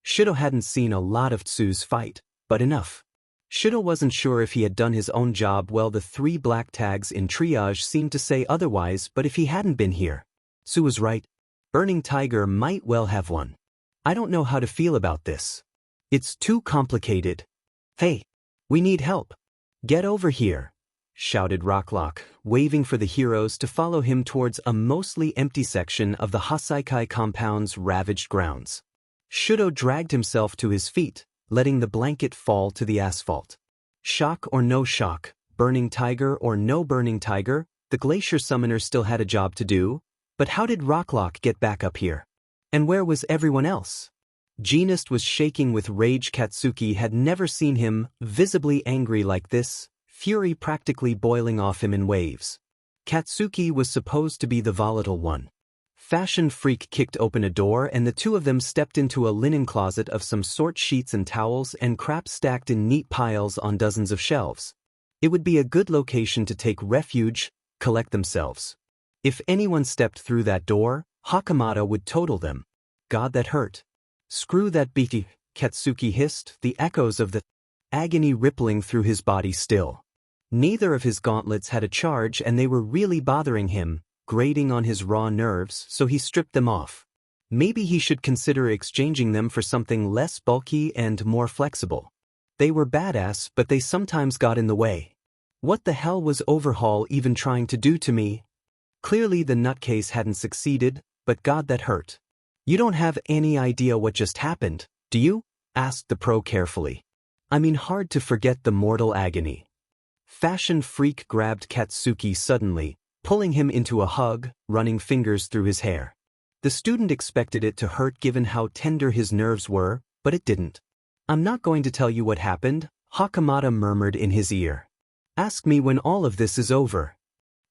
Shido hadn't seen a lot of Tsu's fight, but enough. Shido wasn't sure if he had done his own job well. The 3 black tags in triage seemed to say otherwise, but if he hadn't been here. Tsu was right. Burning Tiger might well have won. I don't know how to feel about this. It's too complicated. Hey, we need help. Get over here, shouted Rocklock, waving for the heroes to follow him towards a mostly empty section of the Haiikai compound's ravaged grounds. Shido dragged himself to his feet, letting the blanket fall to the asphalt. Shock or no shock, burning tiger or no burning tiger, the glacier summoner still had a job to do, but how did Rocklock get back up here? And where was everyone else? Jeanist was shaking with rage. Katsuki had never seen him visibly angry like this, fury practically boiling off him in waves. Katsuki was supposed to be the volatile one. Fashion Freak kicked open a door and the two of them stepped into a linen closet of some sort, sheets and towels and crap stacked in neat piles on dozens of shelves. It would be a good location to take refuge, collect themselves. If anyone stepped through that door, Hakamada would total them. God, that hurt. Screw that beaky, Katsuki hissed, the echoes of the agony rippling through his body still. Neither of his gauntlets had a charge and they were really bothering him, grating on his raw nerves, so he stripped them off. Maybe he should consider exchanging them for something less bulky and more flexible. They were badass, but they sometimes got in the way. What the hell was Overhaul even trying to do to me? Clearly the nutcase hadn't succeeded, but God, that hurt. You don't have any idea what just happened, do you? Asked the pro carefully. I mean, hard to forget the mortal agony. Fashion Freak grabbed Katsuki suddenly, pulling him into a hug, running fingers through his hair. The student expected it to hurt given how tender his nerves were, but it didn't. I'm not going to tell you what happened, Hakamada murmured in his ear. Ask me when all of this is over.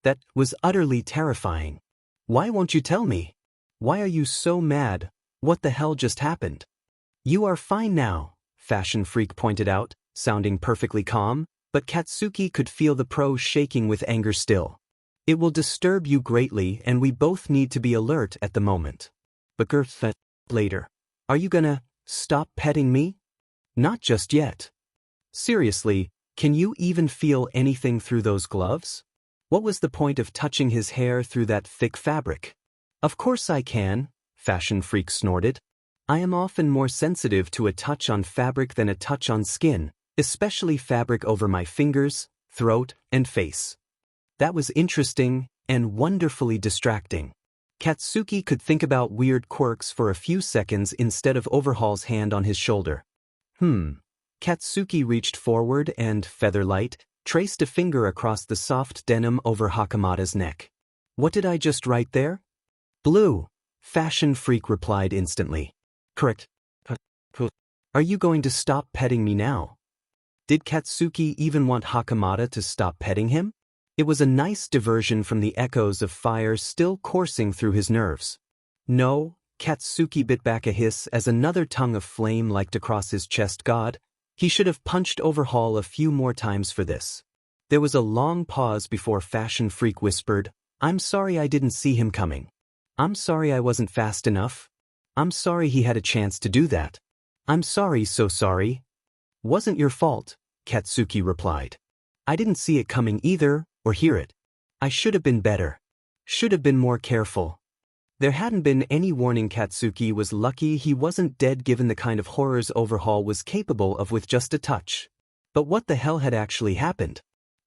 That was utterly terrifying. Why won't you tell me? Why are you so mad? What the hell just happened? You are fine now, Fashion Freak pointed out, sounding perfectly calm, but Katsuki could feel the pro shaking with anger still. It will disturb you greatly and we both need to be alert at the moment. But later. Are you gonna stop petting me? Not just yet. Seriously, can you even feel anything through those gloves? What was the point of touching his hair through that thick fabric? Of course I can, Fashion Freak snorted. I am often more sensitive to a touch on fabric than a touch on skin, especially fabric over my fingers, throat, and face. That was interesting and wonderfully distracting. Katsuki could think about weird quirks for a few seconds instead of Overhaul's hand on his shoulder. Katsuki reached forward and, featherlight, traced a finger across the soft denim over Hakamada's neck. What did I just write there? Blue, Fashion Freak replied instantly. Correct. Are you going to stop petting me now? Did Katsuki even want Hakamada to stop petting him? It was a nice diversion from the echoes of fire still coursing through his nerves. No, Katsuki bit back a hiss as another tongue of flame leapt across his chest. God, he should have punched Overhaul a few more times for this. There was a long pause before Fashion Freak whispered, I'm sorry I didn't see him coming. I'm sorry I wasn't fast enough. I'm sorry he had a chance to do that. I'm sorry, so sorry. Wasn't your fault, Katsuki replied. I didn't see it coming either, or hear it. I should have been better. Should have been more careful. There hadn't been any warning. Katsuki was lucky he wasn't dead given the kind of horrors Overhaul was capable of with just a touch. But what the hell had actually happened?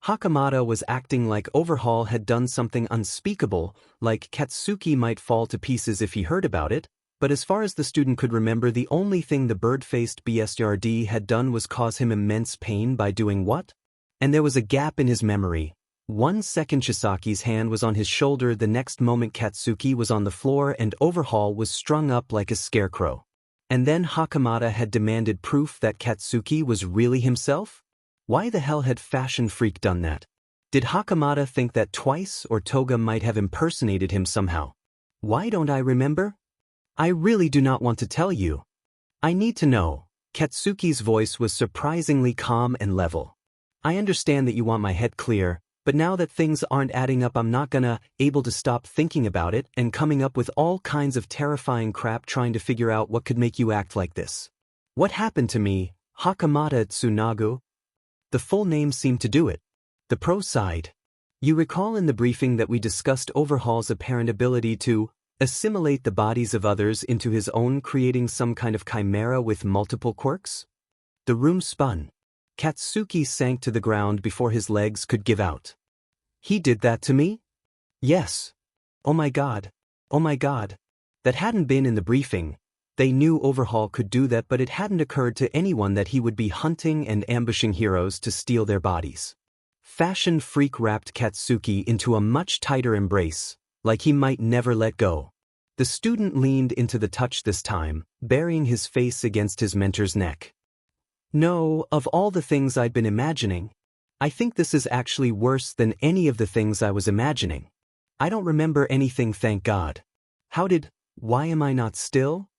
Hakamada was acting like Overhaul had done something unspeakable, like Katsuki might fall to pieces if he heard about it, but as far as the student could remember, the only thing the bird-faced BSRD had done was cause him immense pain by doing what? And there was a gap in his memory. 1 second Chisaki's hand was on his shoulder, the next moment Katsuki was on the floor and Overhaul was strung up like a scarecrow. And then Hakamada had demanded proof that Katsuki was really himself? Why the hell had Fashion Freak done that? Did Hakamada think that Twice or Toga might have impersonated him somehow? Why don't I remember? I really do not want to tell you. I need to know. Katsuki's voice was surprisingly calm and level. I understand that you want my head clear, but now that things aren't adding up, I'm not able to stop thinking about it and coming up with all kinds of terrifying crap trying to figure out what could make you act like this. What happened to me, Hakamada Tsunagu? The full name seemed to do it. The pro side. You recall in the briefing that we discussed Overhaul's apparent ability to assimilate the bodies of others into his own, creating some kind of chimera with multiple quirks? The room spun. Katsuki sank to the ground before his legs could give out. He did that to me? Yes. Oh my god. Oh my god. That hadn't been in the briefing. They knew Overhaul could do that, but it hadn't occurred to anyone that he would be hunting and ambushing heroes to steal their bodies. Fashion Freak wrapped Katsuki into a much tighter embrace, like he might never let go. The student leaned into the touch this time, burying his face against his mentor's neck. No, of all the things I'd been imagining, I think this is actually worse than any of the things I was imagining. I don't remember anything, thank God. Why am I not still?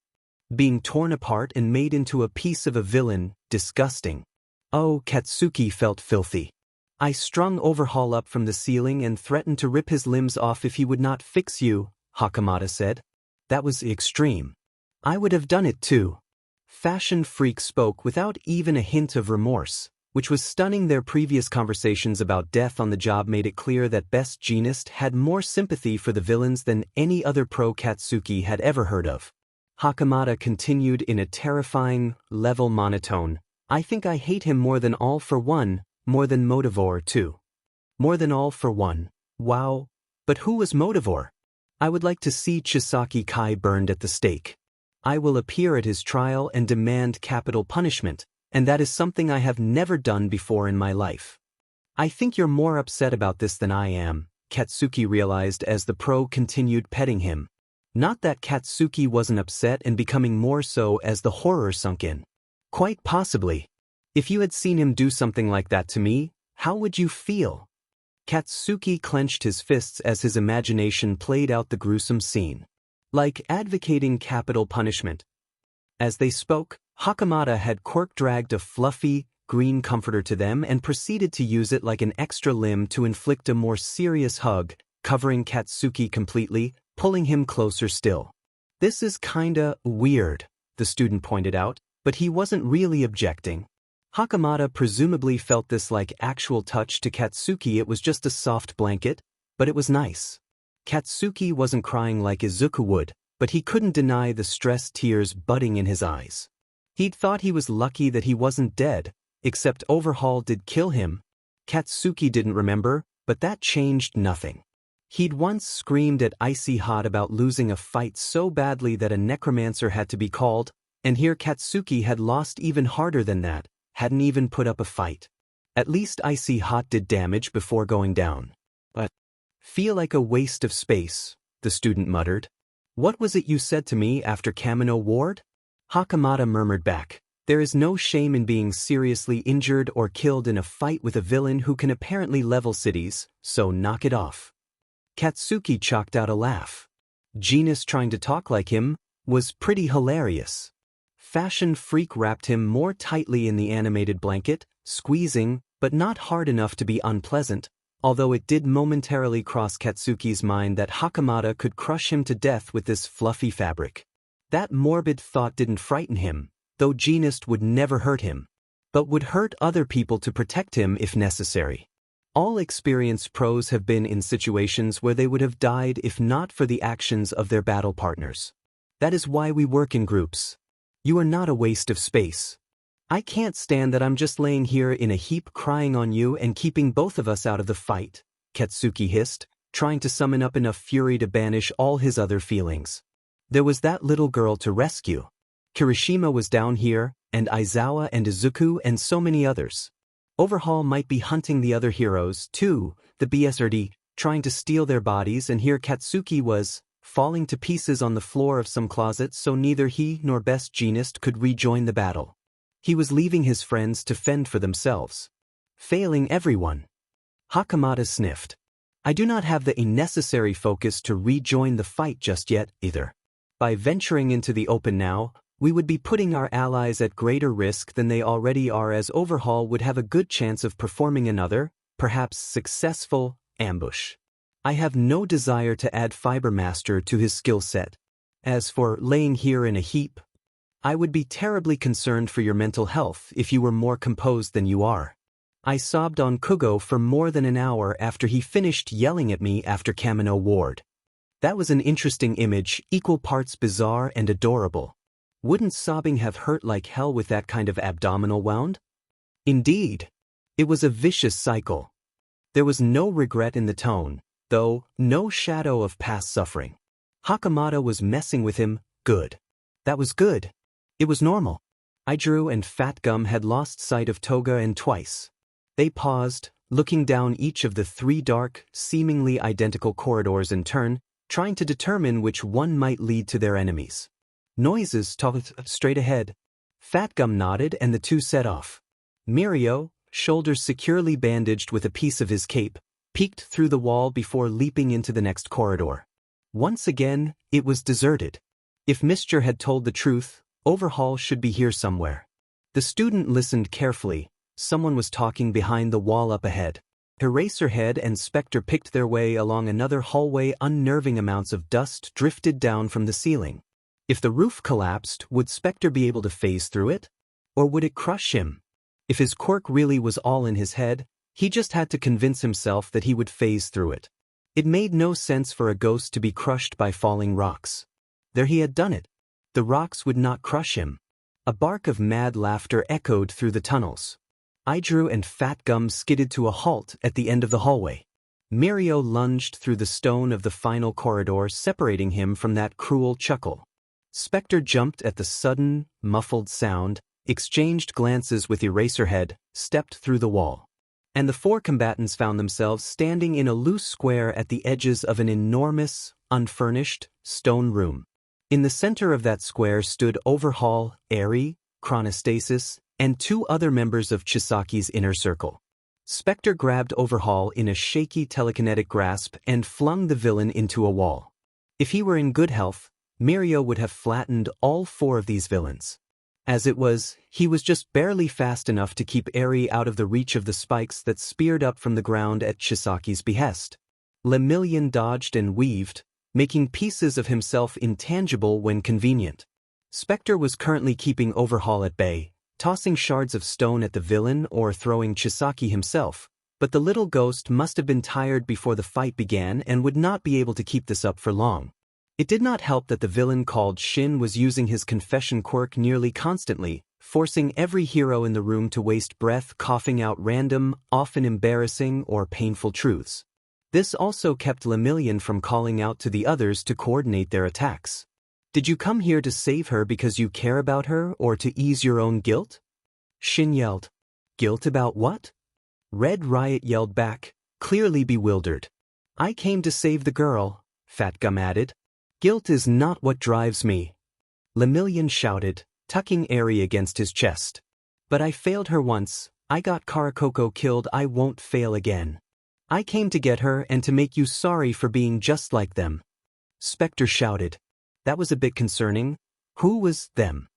Being torn apart and made into a piece of a villain, disgusting. Oh, Katsuki felt filthy. I strung Overhaul up from the ceiling and threatened to rip his limbs off if he would not fix you, Hakamada said. That was extreme. I would have done it too. Fashion Freak spoke without even a hint of remorse, which was stunning. Their previous conversations about death on the job made it clear that Best Jeanist had more sympathy for the villains than any other pro Katsuki had ever heard of. Hakamada continued in a terrifying, level monotone. I think I hate him more than all for one, more than Motivore too. More than all for one. Wow. But who was Motivore? I would like to see Chisaki Kai burned at the stake. I will appear at his trial and demand capital punishment, and that is something I have never done before in my life. I think you're more upset about this than I am, Katsuki realized as the pro continued petting him. Not that Katsuki wasn't upset, and becoming more so as the horror sunk in. Quite possibly. If you had seen him do something like that to me, how would you feel? Katsuki clenched his fists as his imagination played out the gruesome scene. Like advocating capital punishment. As they spoke, Hakamada had Quirk dragged a fluffy, green comforter to them and proceeded to use it like an extra limb to inflict a more serious hug, covering Katsuki completely, pulling him closer still. This is kinda weird, the student pointed out, but he wasn't really objecting. Hakamada presumably felt this like actual touch to Katsuki. It was just a soft blanket, but it was nice. Katsuki wasn't crying like Izuku would, but he couldn't deny the stressed tears budding in his eyes. He'd thought he was lucky that he wasn't dead, except Overhaul did kill him. Katsuki didn't remember, but that changed nothing. He'd once screamed at Icy Hot about losing a fight so badly that a necromancer had to be called, and here Katsuki had lost even harder than that, hadn't even put up a fight. At least Icy Hot did damage before going down. But feel like a waste of space, the student muttered. What was it you said to me after Kamino Ward? Hakamada murmured back. There is no shame in being seriously injured or killed in a fight with a villain who can apparently level cities, so knock it off. Katsuki chalked out a laugh. Jeanist trying to talk like him was pretty hilarious. Fashion Freak wrapped him more tightly in the animated blanket, squeezing, but not hard enough to be unpleasant, although it did momentarily cross Katsuki's mind that Hakamada could crush him to death with this fluffy fabric. That morbid thought didn't frighten him, though Jeanist would never hurt him, but would hurt other people to protect him if necessary. All experienced pros have been in situations where they would have died if not for the actions of their battle partners. That is why we work in groups. You are not a waste of space. I can't stand that I'm just laying here in a heap crying on you and keeping both of us out of the fight, Katsuki hissed, trying to summon up enough fury to banish all his other feelings. There was that little girl to rescue. Kirishima was down here, and Aizawa and Izuku and so many others. Overhaul might be hunting the other heroes, too, the BSRD, trying to steal their bodies, and here Katsuki was, falling to pieces on the floor of some closet so neither he nor best Jeanist could rejoin the battle. He was leaving his friends to fend for themselves. Failing everyone. Hakamada sniffed. I do not have the necessary focus to rejoin the fight just yet, either. By venturing into the open now, we would be putting our allies at greater risk than they already are, as Overhaul would have a good chance of performing another, perhaps successful, ambush. I have no desire to add Fibermaster to his skill set. As for laying here in a heap, I would be terribly concerned for your mental health if you were more composed than you are. I sobbed on Kugo for more than an hour after he finished yelling at me after Kamino Ward. That was an interesting image, equal parts bizarre and adorable. Wouldn't sobbing have hurt like hell with that kind of abdominal wound? Indeed. It was a vicious cycle. There was no regret in the tone, though, no shadow of past suffering. Hakamada was messing with him, good. That was good. It was normal. Idru and Fat Gum had lost sight of Toga and twice. They paused, looking down each of the 3 dark, seemingly identical corridors in turn, trying to determine which one might lead to their enemies. Noises talked straight ahead. Fat Gum nodded and the 2 set off. Mirio, shoulders securely bandaged with a piece of his cape, peeked through the wall before leaping into the next corridor. Once again, it was deserted. If Mr. had told the truth, Overhaul should be here somewhere. The student listened carefully. Someone was talking behind the wall up ahead. Eraserhead and Specter picked their way along another hallway. Unnerving amounts of dust drifted down from the ceiling. If the roof collapsed, would Specter be able to phase through it? Or would it crush him? If his quirk really was all in his head, he just had to convince himself that he would phase through it. It made no sense for a ghost to be crushed by falling rocks. There he had done it. The rocks would not crush him. A bark of mad laughter echoed through the tunnels. Idru and Fat Gum skidded to a halt at the end of the hallway. Mirio lunged through the stone of the final corridor, separating him from that cruel chuckle. Specter jumped at the sudden, muffled sound, exchanged glances with Eraserhead, stepped through the wall. And the 4 combatants found themselves standing in a loose square at the edges of an enormous, unfurnished, stone room. In the center of that square stood Overhaul, Eri, Chronostasis, and 2 other members of Chisaki's inner circle. Specter grabbed Overhaul in a shaky telekinetic grasp and flung the villain into a wall. If he were in good health, Mirio would have flattened all 4 of these villains. As it was, he was just barely fast enough to keep Eri out of the reach of the spikes that speared up from the ground at Chisaki's behest. Lemillion dodged and weaved, making pieces of himself intangible when convenient. Specter was currently keeping Overhaul at bay, tossing shards of stone at the villain or throwing Chisaki himself, but the little ghost must have been tired before the fight began and would not be able to keep this up for long. It did not help that the villain called Shin was using his confession quirk nearly constantly, forcing every hero in the room to waste breath coughing out random, often embarrassing or painful truths. This also kept Lemillion from calling out to the others to coordinate their attacks. Did you come here to save her because you care about her or to ease your own guilt? Shin yelled. Guilt about what? Red Riot yelled back, clearly bewildered. I came to save the girl, Fat Gum added. Guilt is not what drives me. Lemillion shouted, tucking Eri against his chest. But I failed her once, I got Karakoko killed, I won't fail again. I came to get her and to make you sorry for being just like them. Specter shouted. That was a bit concerning. Who was them?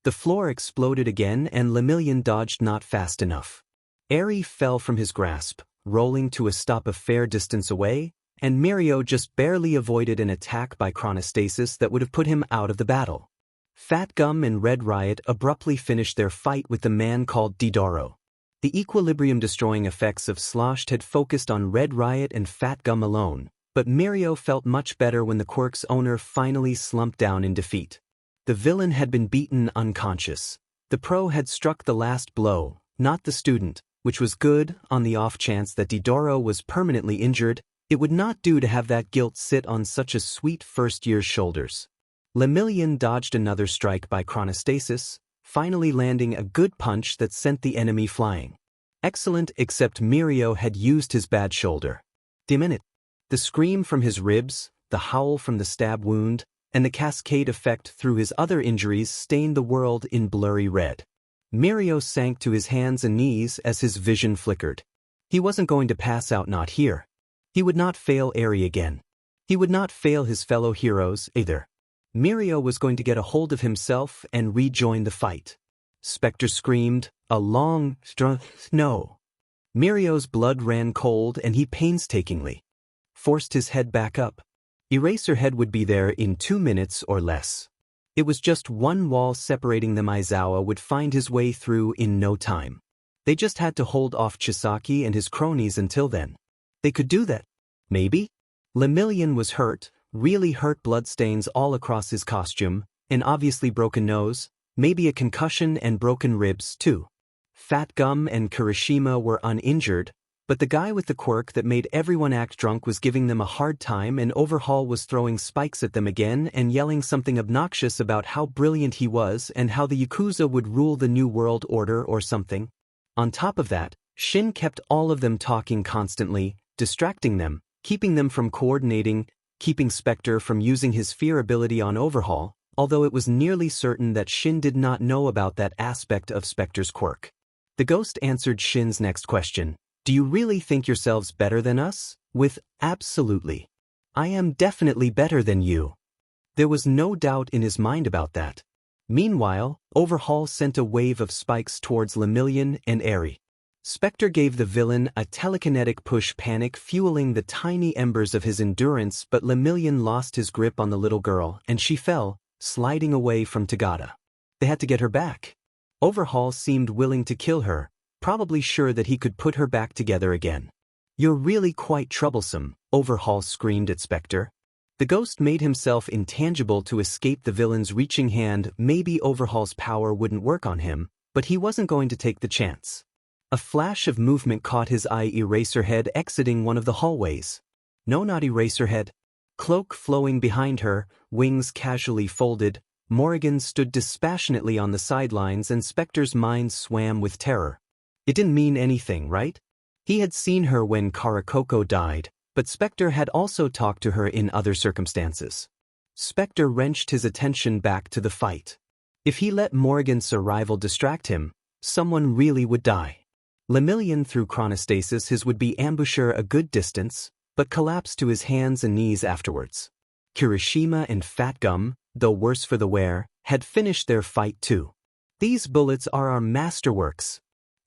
The floor exploded again and Lemillion dodged not fast enough. Eri fell from his grasp, rolling to a stop a fair distance away, and Mirio just barely avoided an attack by Chronostasis that would have put him out of the battle. Fat Gum and Red Riot abruptly finished their fight with the man called Didoro. The equilibrium-destroying effects of Sloshed had focused on Red Riot and Fat Gum alone, but Mirio felt much better when the quirk's owner finally slumped down in defeat. The villain had been beaten unconscious. The pro had struck the last blow, not the student, which was good. On the off chance that Didoro was permanently injured, it would not do to have that guilt sit on such a sweet first-year's shoulders. Lemillion dodged another strike by Chronostasis, finally landing a good punch that sent the enemy flying. Excellent, except Mirio had used his bad shoulder. Dim in it. The scream from his ribs, the howl from the stab wound, and the cascade effect through his other injuries stained the world in blurry red. Mirio sank to his hands and knees as his vision flickered. He wasn't going to pass out, not here. He would not fail Eri again. He would not fail his fellow heroes either. Mirio was going to get a hold of himself and rejoin the fight. Specter screamed, a long, no. Mirio's blood ran cold and he painstakingly forced his head back up. Eraserhead would be there in 2 minutes or less. It was just one wall separating them. Aizawa would find his way through in no time. They just had to hold off Chisaki and his cronies until then. They could do that. Maybe? Lemillion was hurt, really hurt, bloodstains all across his costume, an obviously broken nose, maybe a concussion and broken ribs too. Fat Gum and Kirishima were uninjured, but the guy with the quirk that made everyone act drunk was giving them a hard time, and Overhaul was throwing spikes at them again and yelling something obnoxious about how brilliant he was and how the Yakuza would rule the New World Order or something. On top of that, Shin kept all of them talking constantly, distracting them, keeping them from coordinating, keeping Specter from using his fear ability on Overhaul, although it was nearly certain that Shin did not know about that aspect of Specter's quirk. The ghost answered Shin's next question. Do you really think yourselves better than us? With, absolutely. I am definitely better than you. There was no doubt in his mind about that. Meanwhile, Overhaul sent a wave of spikes towards Lemillion and Eri. Specter gave the villain a telekinetic push, panic fueling the tiny embers of his endurance, but Lemillion lost his grip on the little girl and she fell, sliding away from Tagada. They had to get her back. Overhaul seemed willing to kill her, probably sure that he could put her back together again. You're really quite troublesome, Overhaul screamed at Specter. The ghost made himself intangible to escape the villain's reaching hand. Maybe Overhaul's power wouldn't work on him, but he wasn't going to take the chance. A flash of movement caught his eye. Eraserhead exiting one of the hallways. No, not Eraserhead. Cloak flowing behind her, wings casually folded, Morrigan stood dispassionately on the sidelines and Specter's mind swam with terror. It didn't mean anything, right? He had seen her when Karakoko died, but Specter had also talked to her in other circumstances. Specter wrenched his attention back to the fight. If he let Morrigan's arrival distract him, someone really would die. Lemillion threw chronostasis his would-be ambusher a good distance, but collapsed to his hands and knees afterwards. Kirishima and Fat Gum, though worse for the wear, had finished their fight too. These bullets are our masterworks.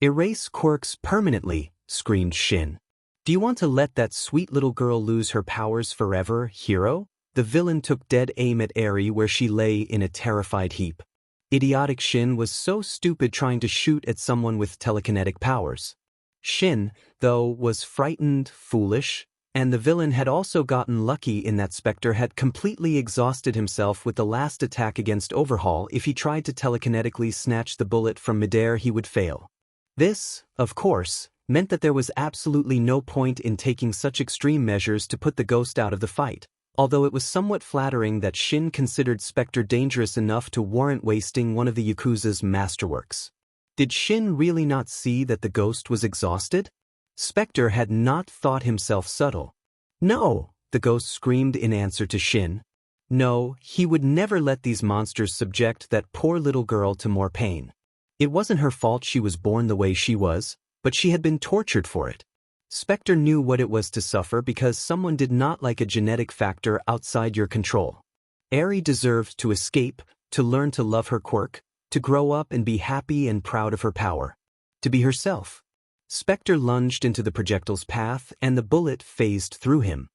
Erase quirks permanently, screamed Shin. Do you want to let that sweet little girl lose her powers forever, hero? The villain took dead aim at Eri where she lay in a terrified heap. Idiotic Shin was so stupid trying to shoot at someone with telekinetic powers. Shin, though, was frightened, foolish, and the villain had also gotten lucky in that Specter had completely exhausted himself with the last attack against Overhaul. If he tried to telekinetically snatch the bullet from midair, he would fail. This, of course, meant that there was absolutely no point in taking such extreme measures to put the ghost out of the fight, although it was somewhat flattering that Shin considered Specter dangerous enough to warrant wasting one of the Yakuza's masterworks. Did Shin really not see that the ghost was exhausted? Specter had not thought himself subtle. No, the ghost screamed in answer to Shin. No, he would never let these monsters subject that poor little girl to more pain. It wasn't her fault she was born the way she was, but she had been tortured for it. Specter knew what it was to suffer because someone did not like a genetic factor outside your control. Eri deserved to escape, to learn to love her quirk, to grow up and be happy and proud of her power. To be herself. Specter lunged into the projectile's path and the bullet phased through him.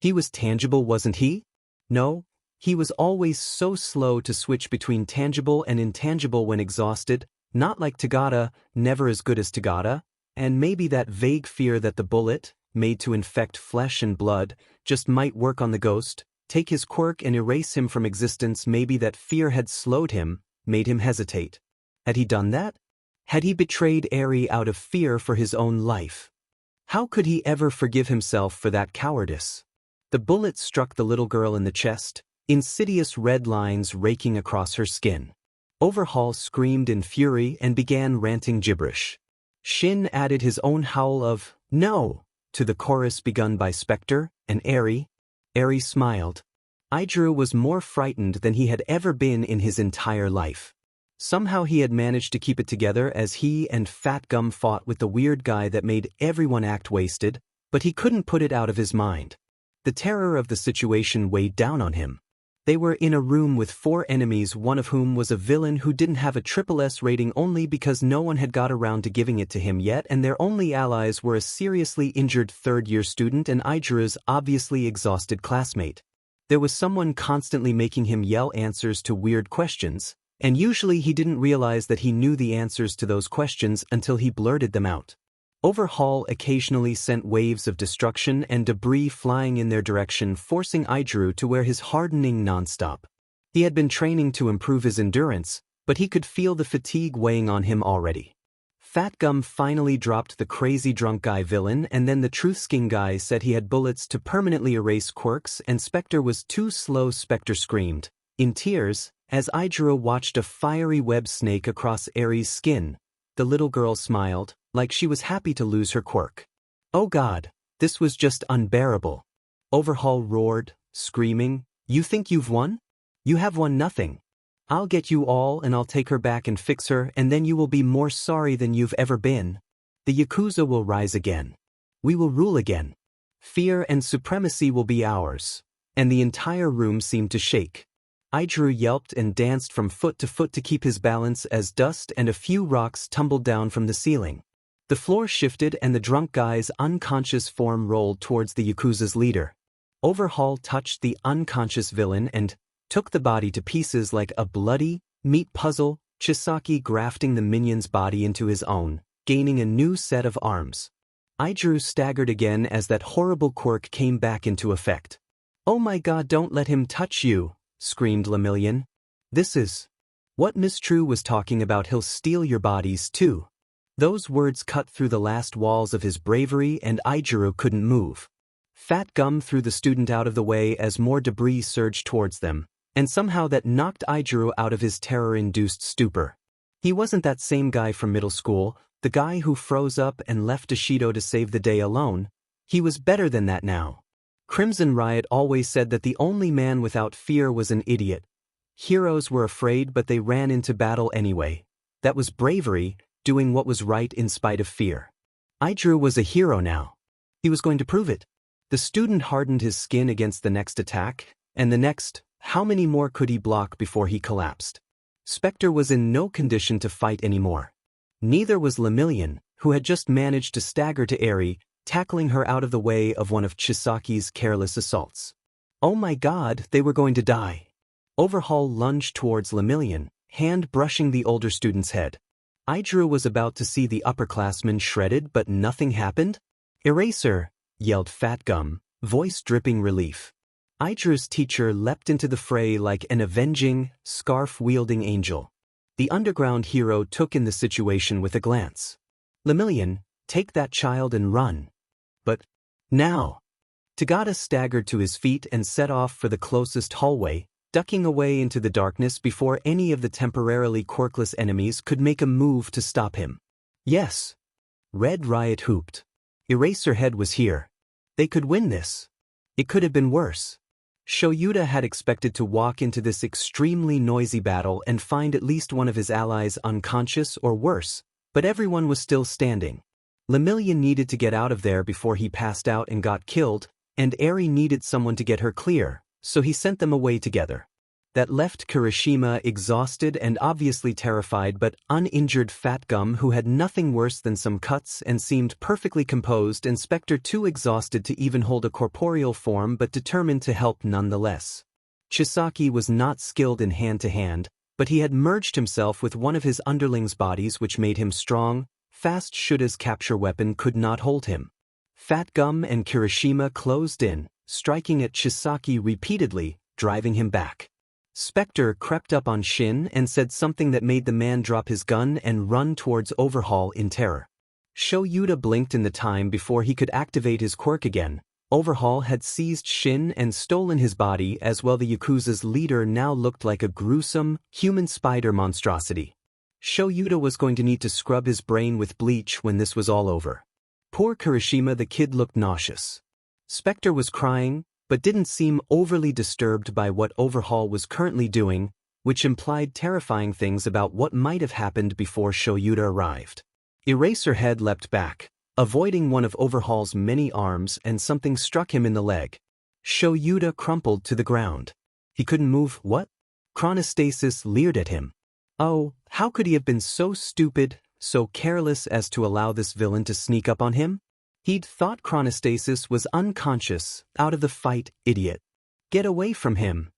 He was tangible, wasn't he? No, he was always so slow to switch between tangible and intangible when exhausted, not like Tagada, never as good as Tagada, and maybe that vague fear that the bullet, made to infect flesh and blood, just might work on the ghost, take his quirk and erase him from existence. Maybe that fear had slowed him, made him hesitate. Had he done that? Had he betrayed Eri out of fear for his own life? How could he ever forgive himself for that cowardice? The bullet struck the little girl in the chest, insidious red lines raking across her skin. Overhaul screamed in fury and began ranting gibberish. Shin added his own howl of, "No!" to the chorus begun by Specter and Eri. Eri smiled. Aizuru was more frightened than he had ever been in his entire life. Somehow he had managed to keep it together as he and Fat Gum fought with the weird guy that made everyone act wasted, but he couldn't put it out of his mind. The terror of the situation weighed down on him. They were in a room with 4 enemies, one of whom was a villain who didn't have a SSS rating only because no one had got around to giving it to him yet, and their only allies were a seriously injured third-year student and Aijuru's obviously exhausted classmate. There was someone constantly making him yell answers to weird questions, and usually he didn't realize that he knew the answers to those questions until he blurted them out. Overhaul occasionally sent waves of destruction and debris flying in their direction, forcing Aizuru to wear his hardening nonstop. He had been training to improve his endurance, but he could feel the fatigue weighing on him already. Fat Gum finally dropped the crazy drunk guy villain, and then the truth-skin guy said he had bullets to permanently erase quirks, and Specter was too slow. Specter screamed, in tears, as Aizuru watched a fiery web snake across Eri's skin. The little girl smiled, like she was happy to lose her quirk. Oh God, this was just unbearable. Overhaul roared, screaming, "You think you've won? You have won nothing. I'll get you all and I'll take her back and fix her, and then you will be more sorry than you've ever been. The Yakuza will rise again. We will rule again. Fear and supremacy will be ours." And the entire room seemed to shake. Aizuru yelped and danced from foot to keep his balance as dust and a few rocks tumbled down from the ceiling. The floor shifted and the drunk guy's unconscious form rolled towards the Yakuza's leader. Overhaul touched the unconscious villain and took the body to pieces like a bloody meat puzzle, Chisaki grafting the minion's body into his own, gaining a new set of arms. Aizuru staggered again as that horrible quirk came back into effect. "Oh my God, don't let him touch you," screamed Lemillion. "This is what Miss True was talking about. He'll steal your bodies too." Those words cut through the last walls of his bravery and Aizuru couldn't move. Fat Gum threw the student out of the way as more debris surged towards them, and somehow that knocked Aizuru out of his terror-induced stupor. He wasn't that same guy from middle school, the guy who froze up and left Ishido to save the day alone. He was better than that now. Crimson Riot always said that the only man without fear was an idiot. Heroes were afraid, but they ran into battle anyway. That was bravery, doing what was right in spite of fear. Aizuru was a hero now. He was going to prove it. The student hardened his skin against the next attack, and the next. How many more could he block before he collapsed? Specter was in no condition to fight anymore. Neither was Lemillion, who had just managed to stagger to Eri, tackling her out of the way of one of Chisaki's careless assaults. Oh my God, they were going to die. Overhaul lunged towards Lemillion, hand brushing the older student's head. Aizuru was about to see the upperclassman shredded, but nothing happened. "Eraser!" yelled Fat Gum, voice dripping relief. Aijuru's teacher leapt into the fray like an avenging, scarf-wielding angel. The underground hero took in the situation with a glance. "Lemillion, take that child and run." "But now." Tagata staggered to his feet and set off for the closest hallway, ducking away into the darkness before any of the temporarily quirkless enemies could make a move to stop him. Yes. Red Riot hooped. Eraserhead was here. They could win this. It could have been worse. Shoyuta had expected to walk into this extremely noisy battle and find at least one of his allies unconscious or worse, but everyone was still standing. Lemillion needed to get out of there before he passed out and got killed, and Eri needed someone to get her clear, so he sent them away together. That left Kirishima exhausted and obviously terrified but uninjured Fat Gum, who had nothing worse than some cuts and seemed perfectly composed, and Specter too exhausted to even hold a corporeal form but determined to help nonetheless. Chisaki was not skilled in hand-to-hand, but he had merged himself with one of his underlings' bodies, which made him strong, fast. Shuta's capture weapon could not hold him. Fat Gum and Kirishima closed in, striking at Chisaki repeatedly, driving him back. Specter crept up on Shin and said something that made the man drop his gun and run towards Overhaul in terror. Shoyuta blinked in the time before he could activate his quirk again. Overhaul had seized Shin and stolen his body as well. The Yakuza's leader now looked like a gruesome, human spider monstrosity. Shoyuta was going to need to scrub his brain with bleach when this was all over. Poor Kirishima, the kid looked nauseous. Specter was crying, but didn't seem overly disturbed by what Overhaul was currently doing, which implied terrifying things about what might have happened before Shoyuta arrived. Eraserhead leapt back, avoiding one of Overhaul's many arms, and something struck him in the leg. Shoyuta crumpled to the ground. He couldn't move. What? Chronostasis leered at him. Oh, how could he have been so stupid, so careless as to allow this villain to sneak up on him? He'd thought Chronostasis was unconscious, out of the fight, idiot. Get away from him.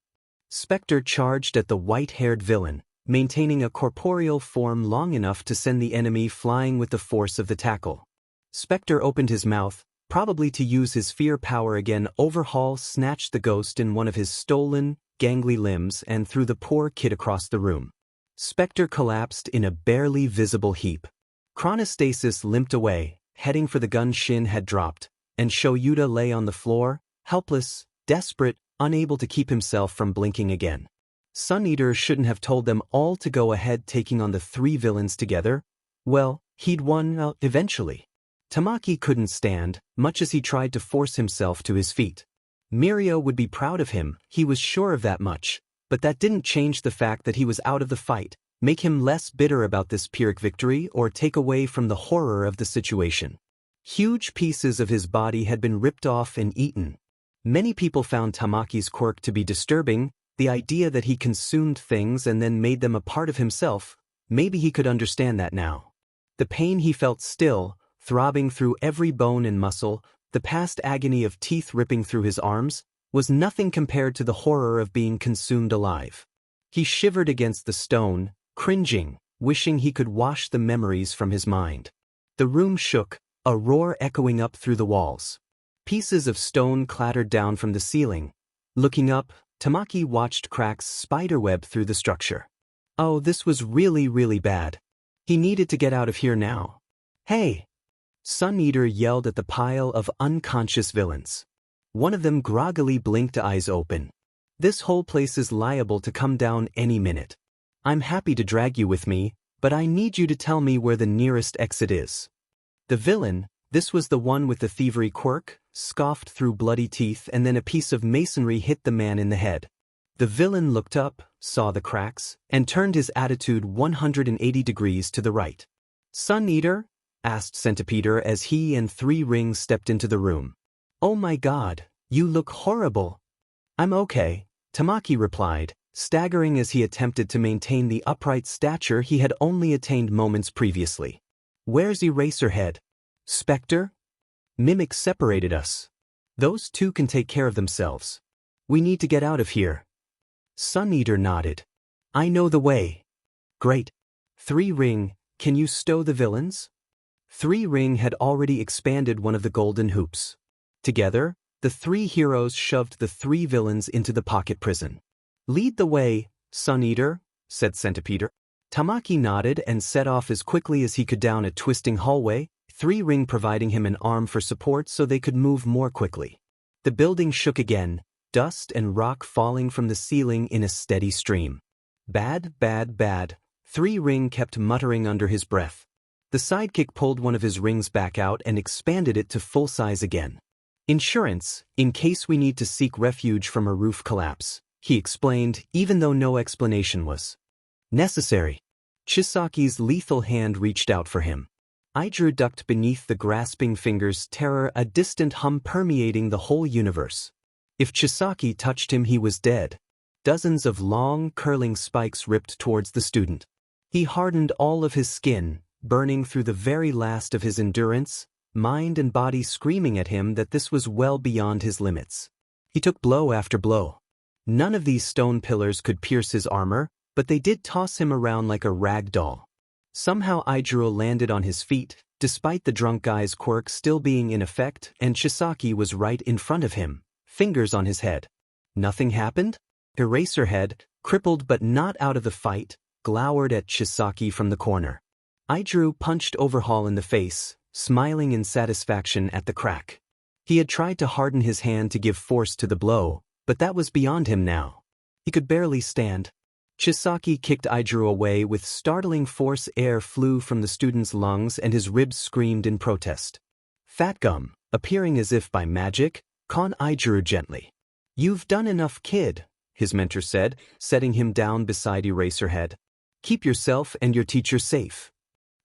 Specter charged at the white-haired villain, maintaining a corporeal form long enough to send the enemy flying with the force of the tackle. Specter opened his mouth, probably to use his fear power again. Overhaul snatched the ghost in one of his stolen, gangly limbs and threw the poor kid across the room. Specter collapsed in a barely visible heap. Chronostasis limped away, heading for the gun Shin had dropped, and Shoyuta lay on the floor, helpless, desperate, unable to keep himself from blinking again. Sun Eater shouldn't have told them all to go ahead taking on the three villains together. Well, he'd won, eventually. Tamaki couldn't stand, much as he tried to force himself to his feet. Mirio would be proud of him, he was sure of that much, but that didn't change the fact that he was out of the fight, make him less bitter about this Pyrrhic victory or take away from the horror of the situation. Huge pieces of his body had been ripped off and eaten. Many people found Tamaki's quirk to be disturbing, the idea that he consumed things and then made them a part of himself. Maybe he could understand that now. The pain he felt still, throbbing through every bone and muscle, the past agony of teeth ripping through his arms, was nothing compared to the horror of being consumed alive. He shivered against the stone, cringing, wishing he could wash the memories from his mind. The room shook, a roar echoing up through the walls. Pieces of stone clattered down from the ceiling. Looking up, Tamaki watched cracks spiderweb through the structure. Oh, this was really bad. He needed to get out of here now. Hey! Sun Eater yelled at the pile of unconscious villains. One of them groggily blinked eyes open. This whole place is liable to come down any minute. I'm happy to drag you with me, but I need you to tell me where the nearest exit is. The villain, this was the one with the thievery quirk, scoffed through bloody teeth, and then a piece of masonry hit the man in the head. The villain looked up, saw the cracks, and turned his attitude 180 degrees to the right. Sun Eater? Asked Centipeder as he and Three Rings stepped into the room. Oh my god, you look horrible. I'm okay, Tamaki replied, staggering as he attempted to maintain the upright stature he had only attained moments previously. Where's Eraserhead? Specter? Mimic separated us. Those two can take care of themselves. We need to get out of here. Sun Eater nodded. I know the way. Great. Three Ring, can you stow the villains? Three Ring had already expanded one of the golden hoops. Together, the three heroes shoved the three villains into the pocket prison. Lead the way, Sun Eater, said Centipeder. Tamaki nodded and set off as quickly as he could down a twisting hallway, Three Ring providing him an arm for support so they could move more quickly. The building shook again, dust and rock falling from the ceiling in a steady stream. Bad. Three Ring kept muttering under his breath. The sidekick pulled one of his rings back out and expanded it to full size again. Insurance, in case we need to seek refuge from a roof collapse, he explained, even though no explanation was necessary. Chisaki's lethal hand reached out for him. Aidru ducked beneath the grasping fingers, terror, a distant hum permeating the whole universe. If Chisaki touched him, he was dead. Dozens of long, curling spikes ripped towards the student. He hardened all of his skin, burning through the very last of his endurance, mind and body screaming at him that this was well beyond his limits. He took blow after blow. None of these stone pillars could pierce his armor, but they did toss him around like a rag doll. Somehow Aidru landed on his feet, despite the drunk guy's quirk still being in effect, and Chisaki was right in front of him, fingers on his head. Nothing happened? Eraserhead, crippled but not out of the fight, glowered at Chisaki from the corner. Aidru punched Overhaul in the face, smiling in satisfaction at the crack. He had tried to harden his hand to give force to the blow, but that was beyond him now. He could barely stand. Chisaki kicked Aidru away with startling force. Air flew from the student's lungs and his ribs screamed in protest. Fatgum, appearing as if by magic, caught Aidru gently. "You've done enough, kid," his mentor said, setting him down beside Eraserhead. "Keep yourself and your teacher safe."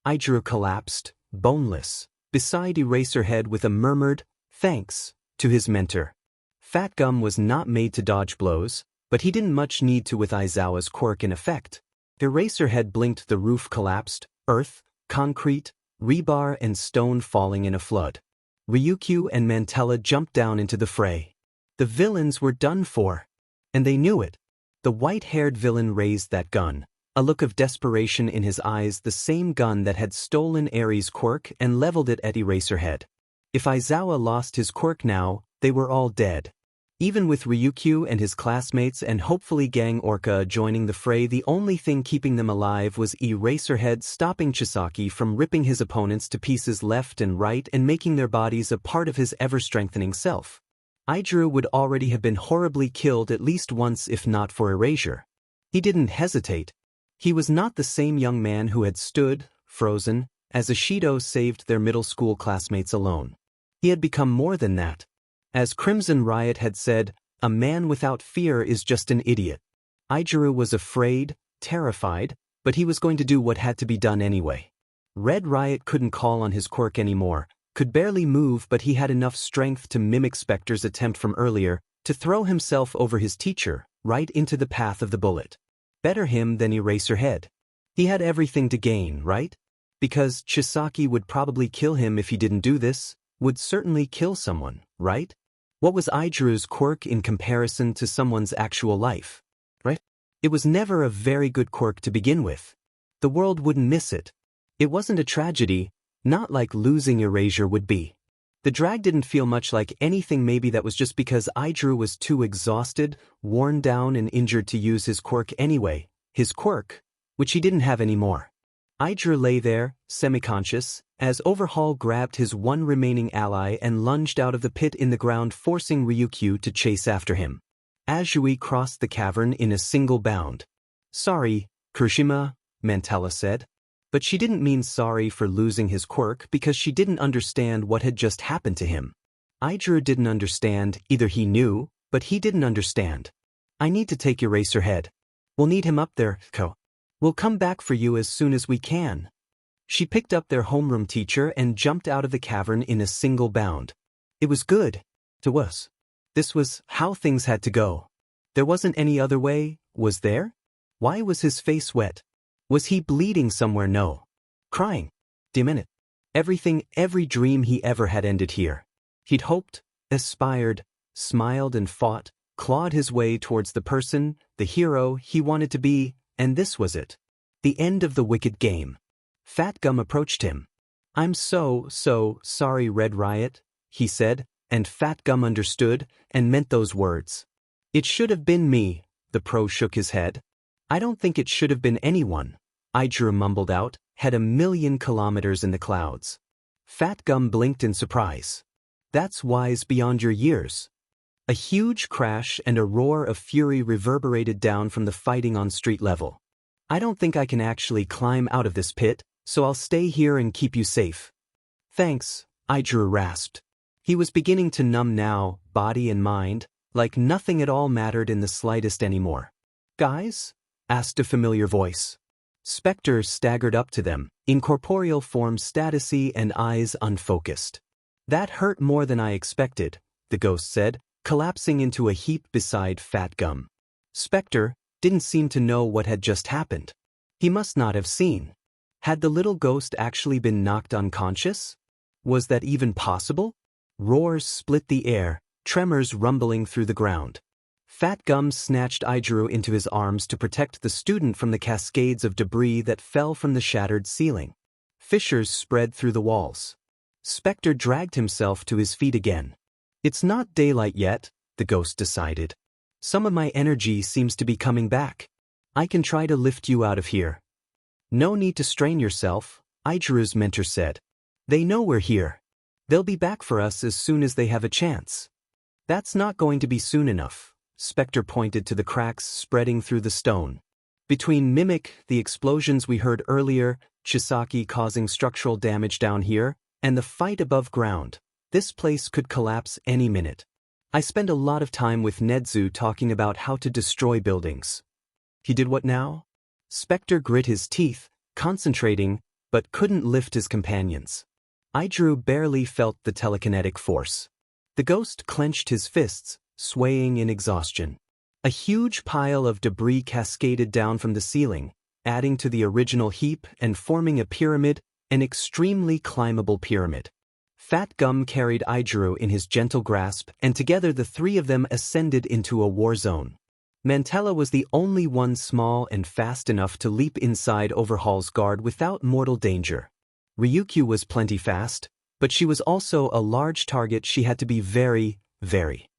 Aijiro collapsed, boneless, beside Eraserhead with a murmured, "Thanks," to his mentor. Fat Gum was not made to dodge blows, but he didn't much need to with Aizawa's quirk in effect. Eraserhead blinked, the roof collapsed, earth, concrete, rebar and stone falling in a flood. Ryukyu and Mantella jumped down into the fray. The villains were done for. And they knew it. The white-haired villain raised that gun, a look of desperation in his eyes, the same gun that had stolen Eri's quirk and leveled it at Eraserhead. If Aizawa lost his quirk now, they were all dead. Even with Ryukyu and his classmates and hopefully Gang Orca joining the fray, the only thing keeping them alive was Eraserhead stopping Chisaki from ripping his opponents to pieces left and right and making their bodies a part of his ever-strengthening self. Aijiro would already have been horribly killed at least once if not for erasure. He didn't hesitate. He was not the same young man who had stood, frozen, as Ishido saved their middle school classmates alone. He had become more than that. As Crimson Riot had said, a man without fear is just an idiot. Aijiro was afraid, terrified, but he was going to do what had to be done anyway. Red Riot couldn't call on his quirk anymore, could barely move, but he had enough strength to mimic Specter's attempt from earlier, to throw himself over his teacher, right into the path of the bullet. Better him than Eraserhead. He had everything to gain, right? Because Chisaki would probably kill him if he didn't do this, would certainly kill someone, right? What was Aijiro's quirk in comparison to someone's actual life, right? It was never a very good quirk to begin with. The world wouldn't miss it. It wasn't a tragedy, not like losing erasure would be. The drag didn't feel much like anything. Maybe that was just because Aijiro was too exhausted, worn down and injured to use his quirk anyway, his quirk, which he didn't have anymore. Aijiro lay there, semi-conscious, as Overhaul grabbed his one remaining ally and lunged out of the pit in the ground, forcing Ryukyu to chase after him. Azui crossed the cavern in a single bound. "Sorry, Kirishima," Mantella said. But she didn't mean sorry for losing his quirk because she didn't understand what had just happened to him. Aijiro didn't understand, either he knew, but he didn't understand. "I need to take Eraserhead. We'll need him up there, Ko. We'll come back for you as soon as we can." She picked up their homeroom teacher and jumped out of the cavern in a single bound. It was good. To us. This was how things had to go. There wasn't any other way, was there? Why was his face wet? Was he bleeding somewhere? No. Crying. Damn it. Everything, every dream he ever had ended here. He'd hoped, aspired, smiled and fought, clawed his way towards the person, the hero he wanted to be, and this was it. The end of the wicked game. Fat Gum approached him. "I'm so sorry, Red Riot," he said, and Fat Gum understood and meant those words. "It should have been me," the pro shook his head. "I don't think it should have been anyone," Aijiro mumbled out, "had 1,000,000 kilometers in the clouds." Fat Gum blinked in surprise. "That's wise beyond your years." A huge crash and a roar of fury reverberated down from the fighting on street level. "I don't think I can actually climb out of this pit, so I'll stay here and keep you safe." "Thanks," Aijiro rasped. He was beginning to numb now, body and mind, like nothing at all mattered in the slightest anymore. "Guys?" asked a familiar voice. Specter staggered up to them, incorporeal form statusy and eyes unfocused. "That hurt more than I expected," the ghost said, collapsing into a heap beside Fat Gum. Specter didn't seem to know what had just happened. He must not have seen. Had the little ghost actually been knocked unconscious? Was that even possible? Roars split the air, tremors rumbling through the ground. Fat Gum snatched Aijiro into his arms to protect the student from the cascades of debris that fell from the shattered ceiling. Fissures spread through the walls. Specter dragged himself to his feet again. "It's not daylight yet," the ghost decided. "Some of my energy seems to be coming back. I can try to lift you out of here." "No need to strain yourself," Aijiro's mentor said. "They know we're here. They'll be back for us as soon as they have a chance." "That's not going to be soon enough," Specter pointed to the cracks spreading through the stone. "Between Mimic, the explosions we heard earlier, Chisaki causing structural damage down here, and the fight above ground, this place could collapse any minute." I spend a lot of time with Nedzu talking about how to destroy buildings. He did what now? Specter grit his teeth, concentrating, but couldn't lift his companions. Aizawa barely felt the telekinetic force. The ghost clenched his fists, swaying in exhaustion. A huge pile of debris cascaded down from the ceiling, adding to the original heap and forming a pyramid, an extremely climbable pyramid. Fat Gum carried Aizawa in his gentle grasp, and together the three of them ascended into a war zone. Mantella was the only one small and fast enough to leap inside Overhaul's guard without mortal danger. Ryukyu was plenty fast, but she was also a large target. She had to be very, very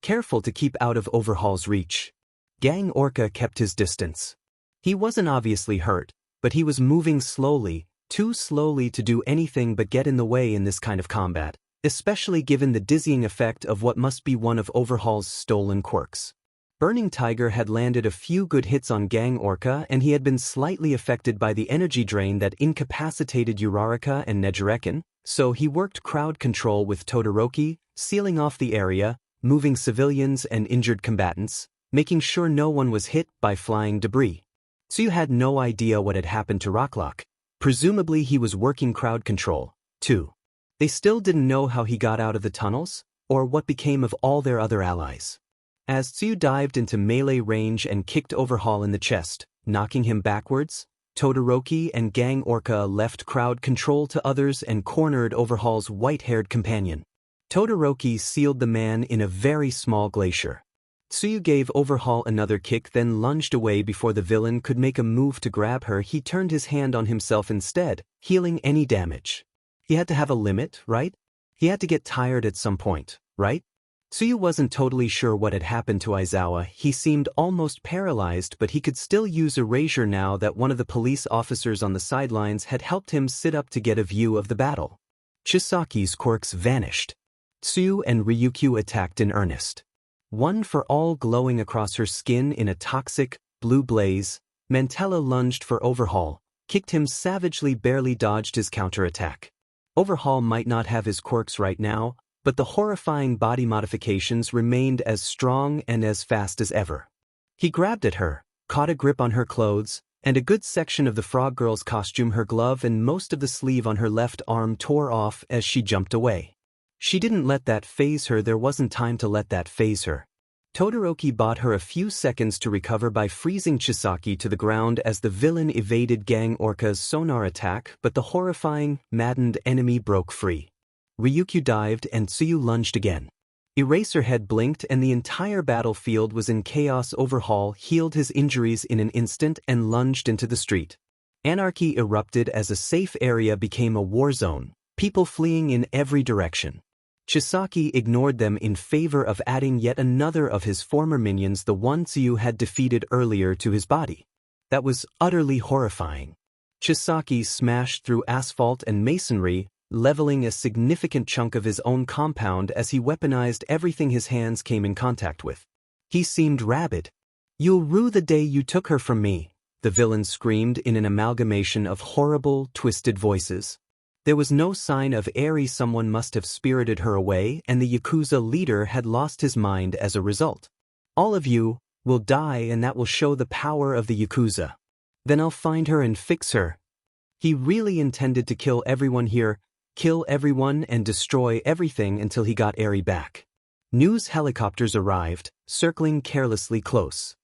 careful to keep out of Overhaul's reach. Gang Orca kept his distance. He wasn't obviously hurt, but he was moving slowly, too slowly to do anything but get in the way in this kind of combat, especially given the dizzying effect of what must be one of Overhaul's stolen quirks. Burning Tiger had landed a few good hits on Gang Orca, and he had been slightly affected by the energy drain that incapacitated Uraraka and Nejirekin, so he worked crowd control with Todoroki, sealing off the area, moving civilians and injured combatants, making sure no one was hit by flying debris. Tsuyu had no idea what had happened to Rocklock. Presumably he was working crowd control, too. They still didn't know how he got out of the tunnels, or what became of all their other allies. As Tsuyu dived into melee range and kicked Overhaul in the chest, knocking him backwards, Todoroki and Gang Orca left crowd control to others and cornered Overhaul's white-haired companion. Todoroki sealed the man in a very small glacier. Tsuyu gave Overhaul another kick, then lunged away before the villain could make a move to grab her. He turned his hand on himself instead, healing any damage. He had to have a limit, right? He had to get tired at some point, right? Tsuyu wasn't totally sure what had happened to Aizawa. He seemed almost paralyzed, but he could still use erasure now that one of the police officers on the sidelines had helped him sit up to get a view of the battle. Chisaki's quirks vanished. Tsuyu and Ryukyu attacked in earnest. One for all glowing across her skin in a toxic, blue blaze, Mantella lunged for Overhaul, kicked him savagely, barely dodged his counterattack. Overhaul might not have his quirks right now, but the horrifying body modifications remained as strong and as fast as ever. He grabbed at her, caught a grip on her clothes, and a good section of the frog girl's costume, her glove and most of the sleeve on her left arm tore off as she jumped away. She didn't let that faze her. There wasn't time to let that faze her. Todoroki bought her a few seconds to recover by freezing Chisaki to the ground as the villain evaded Gang Orca's sonar attack, but the horrifying, maddened enemy broke free. Ryukyu dived and Tsuyu lunged again. Eraserhead blinked and the entire battlefield was in chaos. Overhaul healed his injuries in an instant and lunged into the street. Anarchy erupted as a safe area became a war zone, people fleeing in every direction. Chisaki ignored them in favor of adding yet another of his former minions, the one Tsuyu had defeated earlier, to his body. That was utterly horrifying. Chisaki smashed through asphalt and masonry, leveling a significant chunk of his own compound as he weaponized everything his hands came in contact with. He seemed rabid. "You'll rue the day you took her from me," the villain screamed in an amalgamation of horrible, twisted voices. There was no sign of Eri. Someone must have spirited her away, and the Yakuza leader had lost his mind as a result. "All of you will die, and that will show the power of the Yakuza. Then I'll find her and fix her." He really intended to kill everyone here, kill everyone and destroy everything until he got Eri back. News helicopters arrived, circling carelessly close.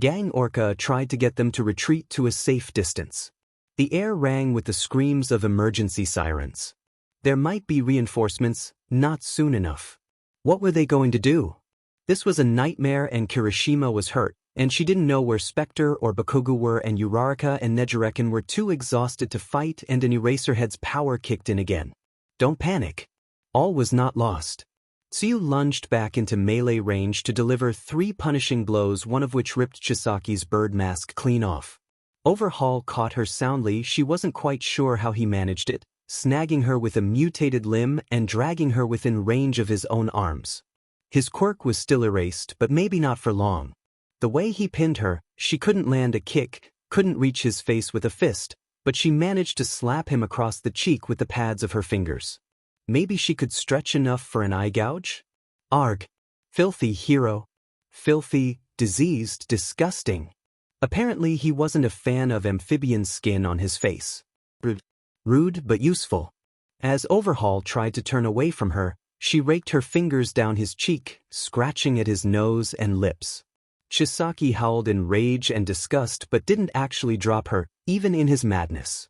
Gang Orca tried to get them to retreat to a safe distance. The air rang with the screams of emergency sirens. There might be reinforcements, not soon enough. What were they going to do? This was a nightmare, and Kirishima was hurt, and she didn't know where Specter or Bakugo were, and Uraraka and Nejirekin were too exhausted to fight, and an Eraserhead's power kicked in again. Don't panic. All was not lost. Tsuyu lunged back into melee range to deliver 3 punishing blows, one of which ripped Chisaki's bird mask clean off. Overhaul caught her soundly. She wasn't quite sure how he managed it, snagging her with a mutated limb and dragging her within range of his own arms. His quirk was still erased, but maybe not for long. The way he pinned her, she couldn't land a kick, couldn't reach his face with a fist, but she managed to slap him across the cheek with the pads of her fingers. Maybe she could stretch enough for an eye gouge? Arg. Filthy hero. Filthy, diseased, disgusting. Apparently he wasn't a fan of amphibian skin on his face. Rude but useful. As Overhaul tried to turn away from her, she raked her fingers down his cheek, scratching at his nose and lips. Chisaki howled in rage and disgust but didn't actually drop her, even in his madness.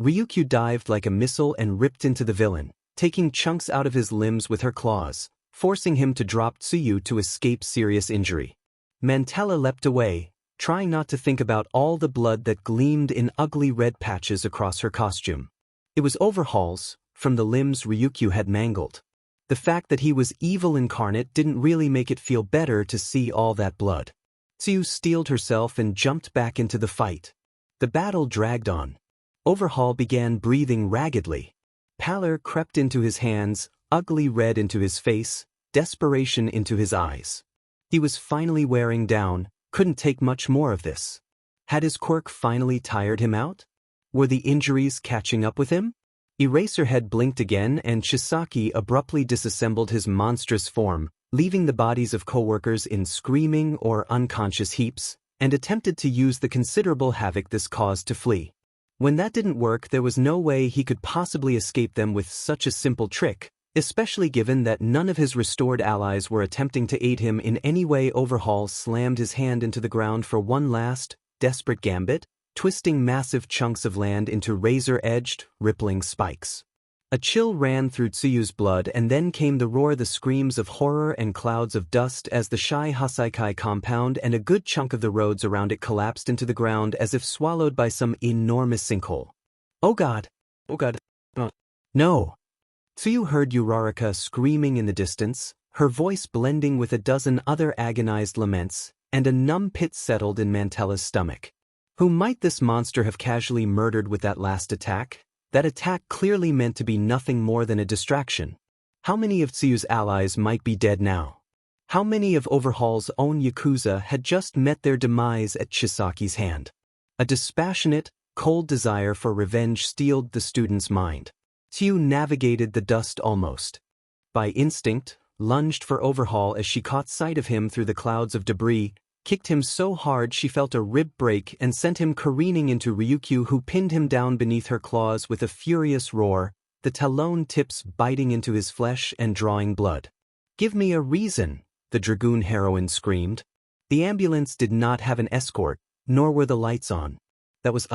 Ryukyu dived like a missile and ripped into the villain, taking chunks out of his limbs with her claws, forcing him to drop Tsuyu to escape serious injury. Mantella leapt away, trying not to think about all the blood that gleamed in ugly red patches across her costume. It was Overhaul's, from the limbs Ryukyu had mangled. The fact that he was evil incarnate didn't really make it feel better to see all that blood. Tsuyu steeled herself and jumped back into the fight. The battle dragged on. Overhaul began breathing raggedly. Pallor crept into his hands, ugly red into his face, desperation into his eyes. He was finally wearing down, couldn't take much more of this. Had his quirk finally tired him out? Were the injuries catching up with him? Eraserhead blinked again and Chisaki abruptly disassembled his monstrous form, leaving the bodies of co-workers in screaming or unconscious heaps, and attempted to use the considerable havoc this caused to flee. When that didn't work, there was no way he could possibly escape them with such a simple trick, especially given that none of his restored allies were attempting to aid him in any way. Overhaul slammed his hand into the ground for one last, desperate gambit, twisting massive chunks of land into razor-edged, rippling spikes. A chill ran through Tsuyu's blood, and then came the roar, the screams of horror and clouds of dust as the Shai Haiikai compound and a good chunk of the roads around it collapsed into the ground as if swallowed by some enormous sinkhole. Oh God! Oh God! No! Tsuyu heard Uraraka screaming in the distance, her voice blending with a dozen other agonized laments, and a numb pit settled in Mantella's stomach. Who might this monster have casually murdered with that last attack? That attack clearly meant to be nothing more than a distraction. How many of Tsuyu's allies might be dead now? How many of Overhaul's own Yakuza had just met their demise at Chisaki's hand? A dispassionate, cold desire for revenge steeled the student's mind. Tsuyu navigated the dust almost by instinct, lunged for Overhaul as she caught sight of him through the clouds of debris, kicked him so hard she felt a rib break and sent him careening into Ryukyu, who pinned him down beneath her claws with a furious roar, the talon tips biting into his flesh and drawing blood. "Give me a reason," the dragoon heroine screamed. The ambulance did not have an escort, nor were the lights on. That was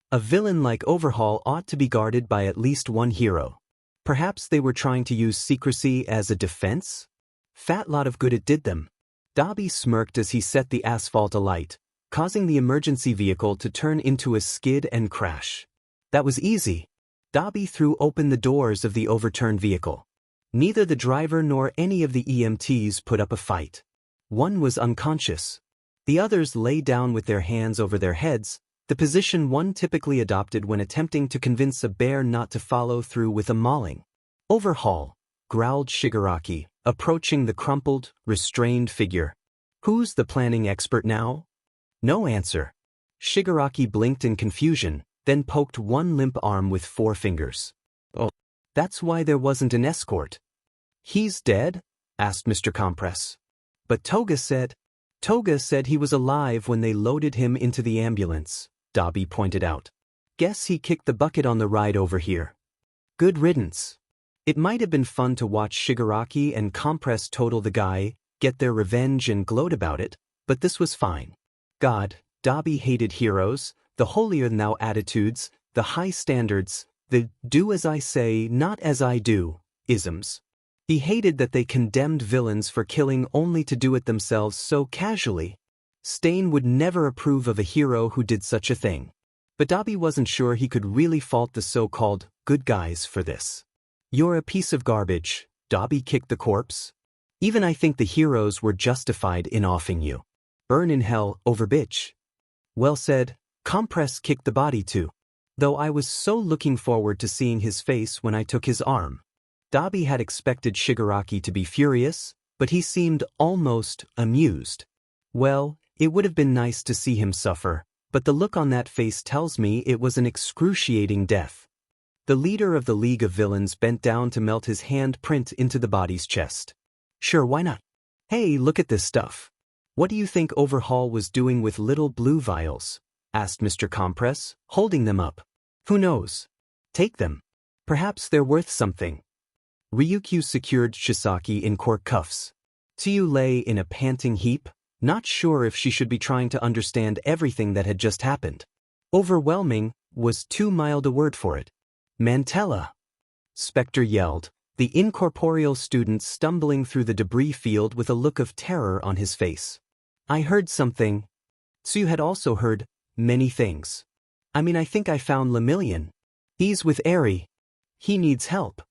a villain like Overhaul ought to be guarded by at least one hero. Perhaps they were trying to use secrecy as a defense? Fat lot of good it did them. Dabi smirked as he set the asphalt alight, causing the emergency vehicle to turn into a skid and crash. That was easy. Dabi threw open the doors of the overturned vehicle. Neither the driver nor any of the EMTs put up a fight. One was unconscious. The others lay down with their hands over their heads, the position one typically adopted when attempting to convince a bear not to follow through with a mauling. "Overhaul," growled Shigaraki, approaching the crumpled, restrained figure. "Who's the planning expert now?" No answer. Shigaraki blinked in confusion, then poked one limp arm with 4 fingers. "Oh, that's why there wasn't an escort." "He's dead?" asked Mr. Compress. "But Toga said he was alive when they loaded him into the ambulance," Dabi pointed out. "Guess he kicked the bucket on the ride over here." Good riddance. It might have been fun to watch Shigaraki and Compress total the guy, get their revenge and gloat about it, but this was fine. God, Dabi hated heroes, the holier-than-thou attitudes, the high standards, the do as I say, not as I do, isms. He hated that they condemned villains for killing only to do it themselves so casually. Stain would never approve of a hero who did such a thing. But Dabi wasn't sure he could really fault the so-called good guys for this. "You're a piece of garbage," Dabi kicked the corpse. "Even I think the heroes were justified in offing you. Burn in hell, overbitch." "Well said." Compress kicked the body too. Though I was so looking forward to seeing his face when I took his arm. Dabi had expected Shigaraki to be furious, but he seemed almost amused. Well, it would have been nice to see him suffer, but the look on that face tells me it was an excruciating death. The leader of the League of Villains bent down to melt his hand print into the body's chest. "Sure, why not?" Hey, look at this stuff. What do you think Overhaul was doing with little blue vials? Asked Mr. Compress, holding them up. Who knows? Take them. Perhaps they're worth something. Ryukyu secured Chisaki in Quirk cuffs. Tsuyu lay in a panting heap, not sure if she should be trying to understand everything that had just happened. Overwhelming was too mild a word for it. Mantella! Specter yelled, the incorporeal student stumbling through the debris field with a look of terror on his face. I heard something. Tsuyu had also heard many things. I think I found Lemillion. He's with Eri. He needs help.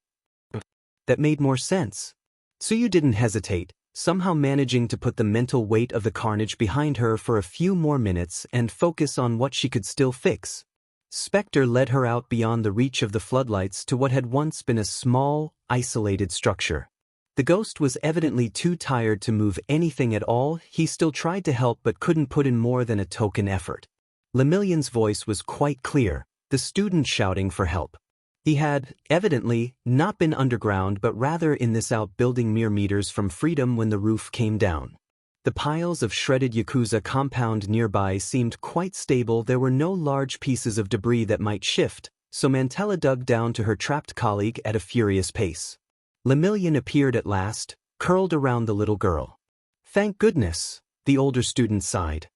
That made more sense. Tsuyu didn't hesitate, somehow managing to put the mental weight of the carnage behind her for a few more minutes and focus on what she could still fix. Specter led her out beyond the reach of the floodlights to what had once been a small, isolated structure. The ghost was evidently too tired to move anything at all. He still tried to help but couldn't put in more than a token effort. Lemillion's voice was quite clear, the student shouting for help. He had, evidently, not been underground but rather in this outbuilding mere meters from freedom when the roof came down. The piles of shredded Yakuza compound nearby seemed quite stable. There were no large pieces of debris that might shift, so Mantella dug down to her trapped colleague at a furious pace. Lemillion appeared at last, curled around the little girl. Thank goodness, the older student sighed.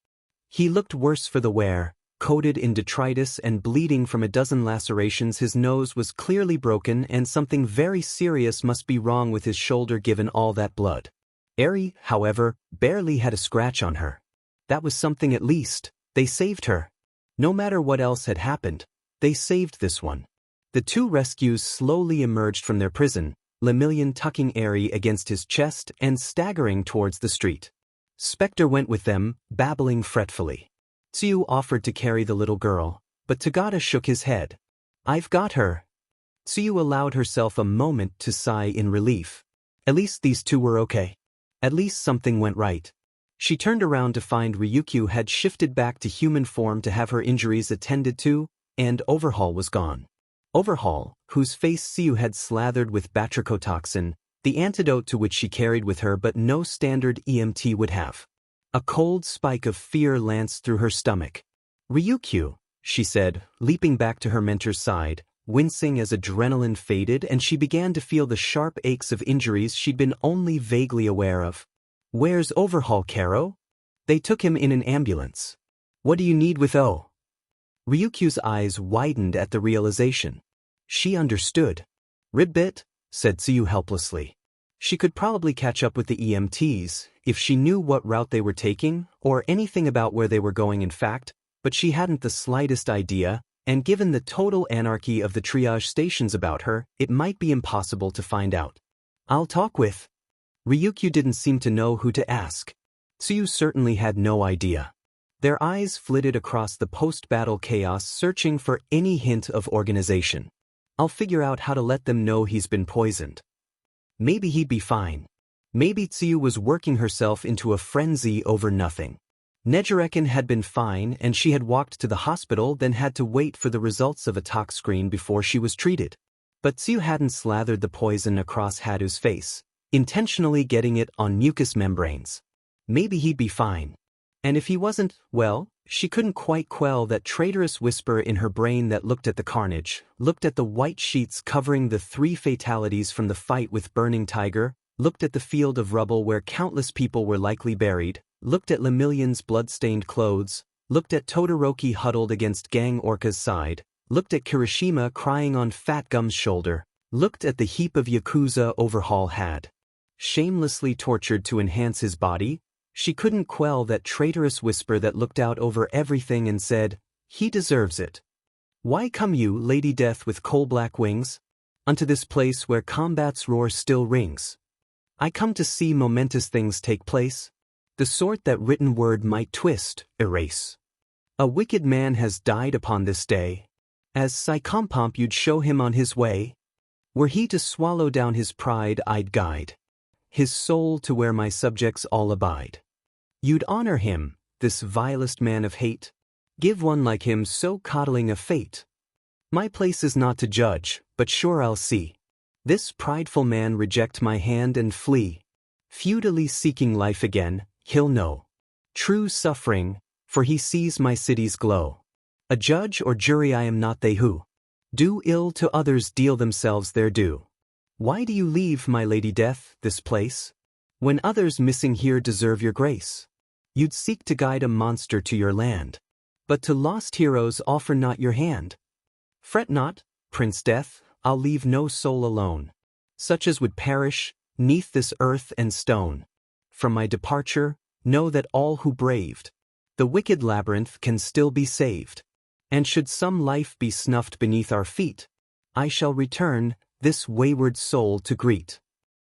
He looked worse for the wear, coated in detritus and bleeding from a dozen lacerations. His nose was clearly broken and something very serious must be wrong with his shoulder given all that blood. Eri, however, barely had a scratch on her. That was something at least. They saved her. No matter what else had happened, they saved this one. The two rescues slowly emerged from their prison, Lemillion tucking Eri against his chest and staggering towards the street. Specter went with them, babbling fretfully. Tsuyu offered to carry the little girl, but Tagata shook his head. I've got her. Tsuyu allowed herself a moment to sigh in relief. At least these two were okay. At least something went right. She turned around to find Ryukyu had shifted back to human form to have her injuries attended to, and Overhaul was gone. Overhaul, whose face Tsuyu had slathered with batrachotoxin, the antidote to which she carried with her but no standard EMT would have. A cold spike of fear lanced through her stomach. Ryukyu, she said, leaping back to her mentor's side, wincing as adrenaline faded and she began to feel the sharp aches of injuries she'd been only vaguely aware of. Where's Overhaul, Karo? They took him in an ambulance. What do you need with O? Ryukyu's eyes widened at the realization. She understood. Ribbit, said Tsuyu helplessly. She could probably catch up with the EMTs if she knew what route they were taking or anything about where they were going in fact, but she hadn't the slightest idea, and given the total anarchy of the triage stations about her, it might be impossible to find out. I'll talk with. Ryukyu didn't seem to know who to ask. Tsuyu certainly had no idea. Their eyes flitted across the post-battle chaos searching for any hint of organization. I'll figure out how to let them know he's been poisoned. Maybe he'd be fine. Maybe Tsuyu was working herself into a frenzy over nothing. Nejirekin had been fine and she had walked to the hospital then had to wait for the results of a tox screen before she was treated. But Tsuyu hadn't slathered the poison across Haru's face, intentionally getting it on mucous membranes. Maybe he'd be fine. And if he wasn't, well, she couldn't quite quell that traitorous whisper in her brain that looked at the carnage, looked at the white sheets covering the 3 fatalities from the fight with Burning Tiger, looked at the field of rubble where countless people were likely buried, looked at Lemillion's blood-stained clothes, looked at Todoroki huddled against Gang Orca's side, looked at Kirishima crying on Fat Gum's shoulder, looked at the heap of Yakuza Overhaul had shamelessly tortured to enhance his body. She couldn't quell that traitorous whisper that looked out over everything and said, he deserves it. Why come you, Lady Death with coal-black wings, unto this place where combat's roar still rings? I come to see momentous things take place, the sort that written word might twist, erase. A wicked man has died upon this day, as Psychompomp you'd show him on his way. Were he to swallow down his pride I'd guide his soul to where my subjects all abide. You'd honor him, this vilest man of hate, give one like him so coddling a fate. My place is not to judge, but sure I'll see this prideful man reject my hand and flee. Futilely seeking life again, he'll know true suffering, for he sees my city's glow. A judge or jury I am not, they who do ill to others deal themselves their due. Why do you leave, my lady Death, this place? When others missing here deserve your grace. You'd seek to guide a monster to your land, but to lost heroes offer not your hand. Fret not, Prince Death, I'll leave no soul alone, such as would perish 'neath this earth and stone. From my departure, know that all who braved the wicked labyrinth can still be saved. And should some life be snuffed beneath our feet, I shall return this wayward soul to greet.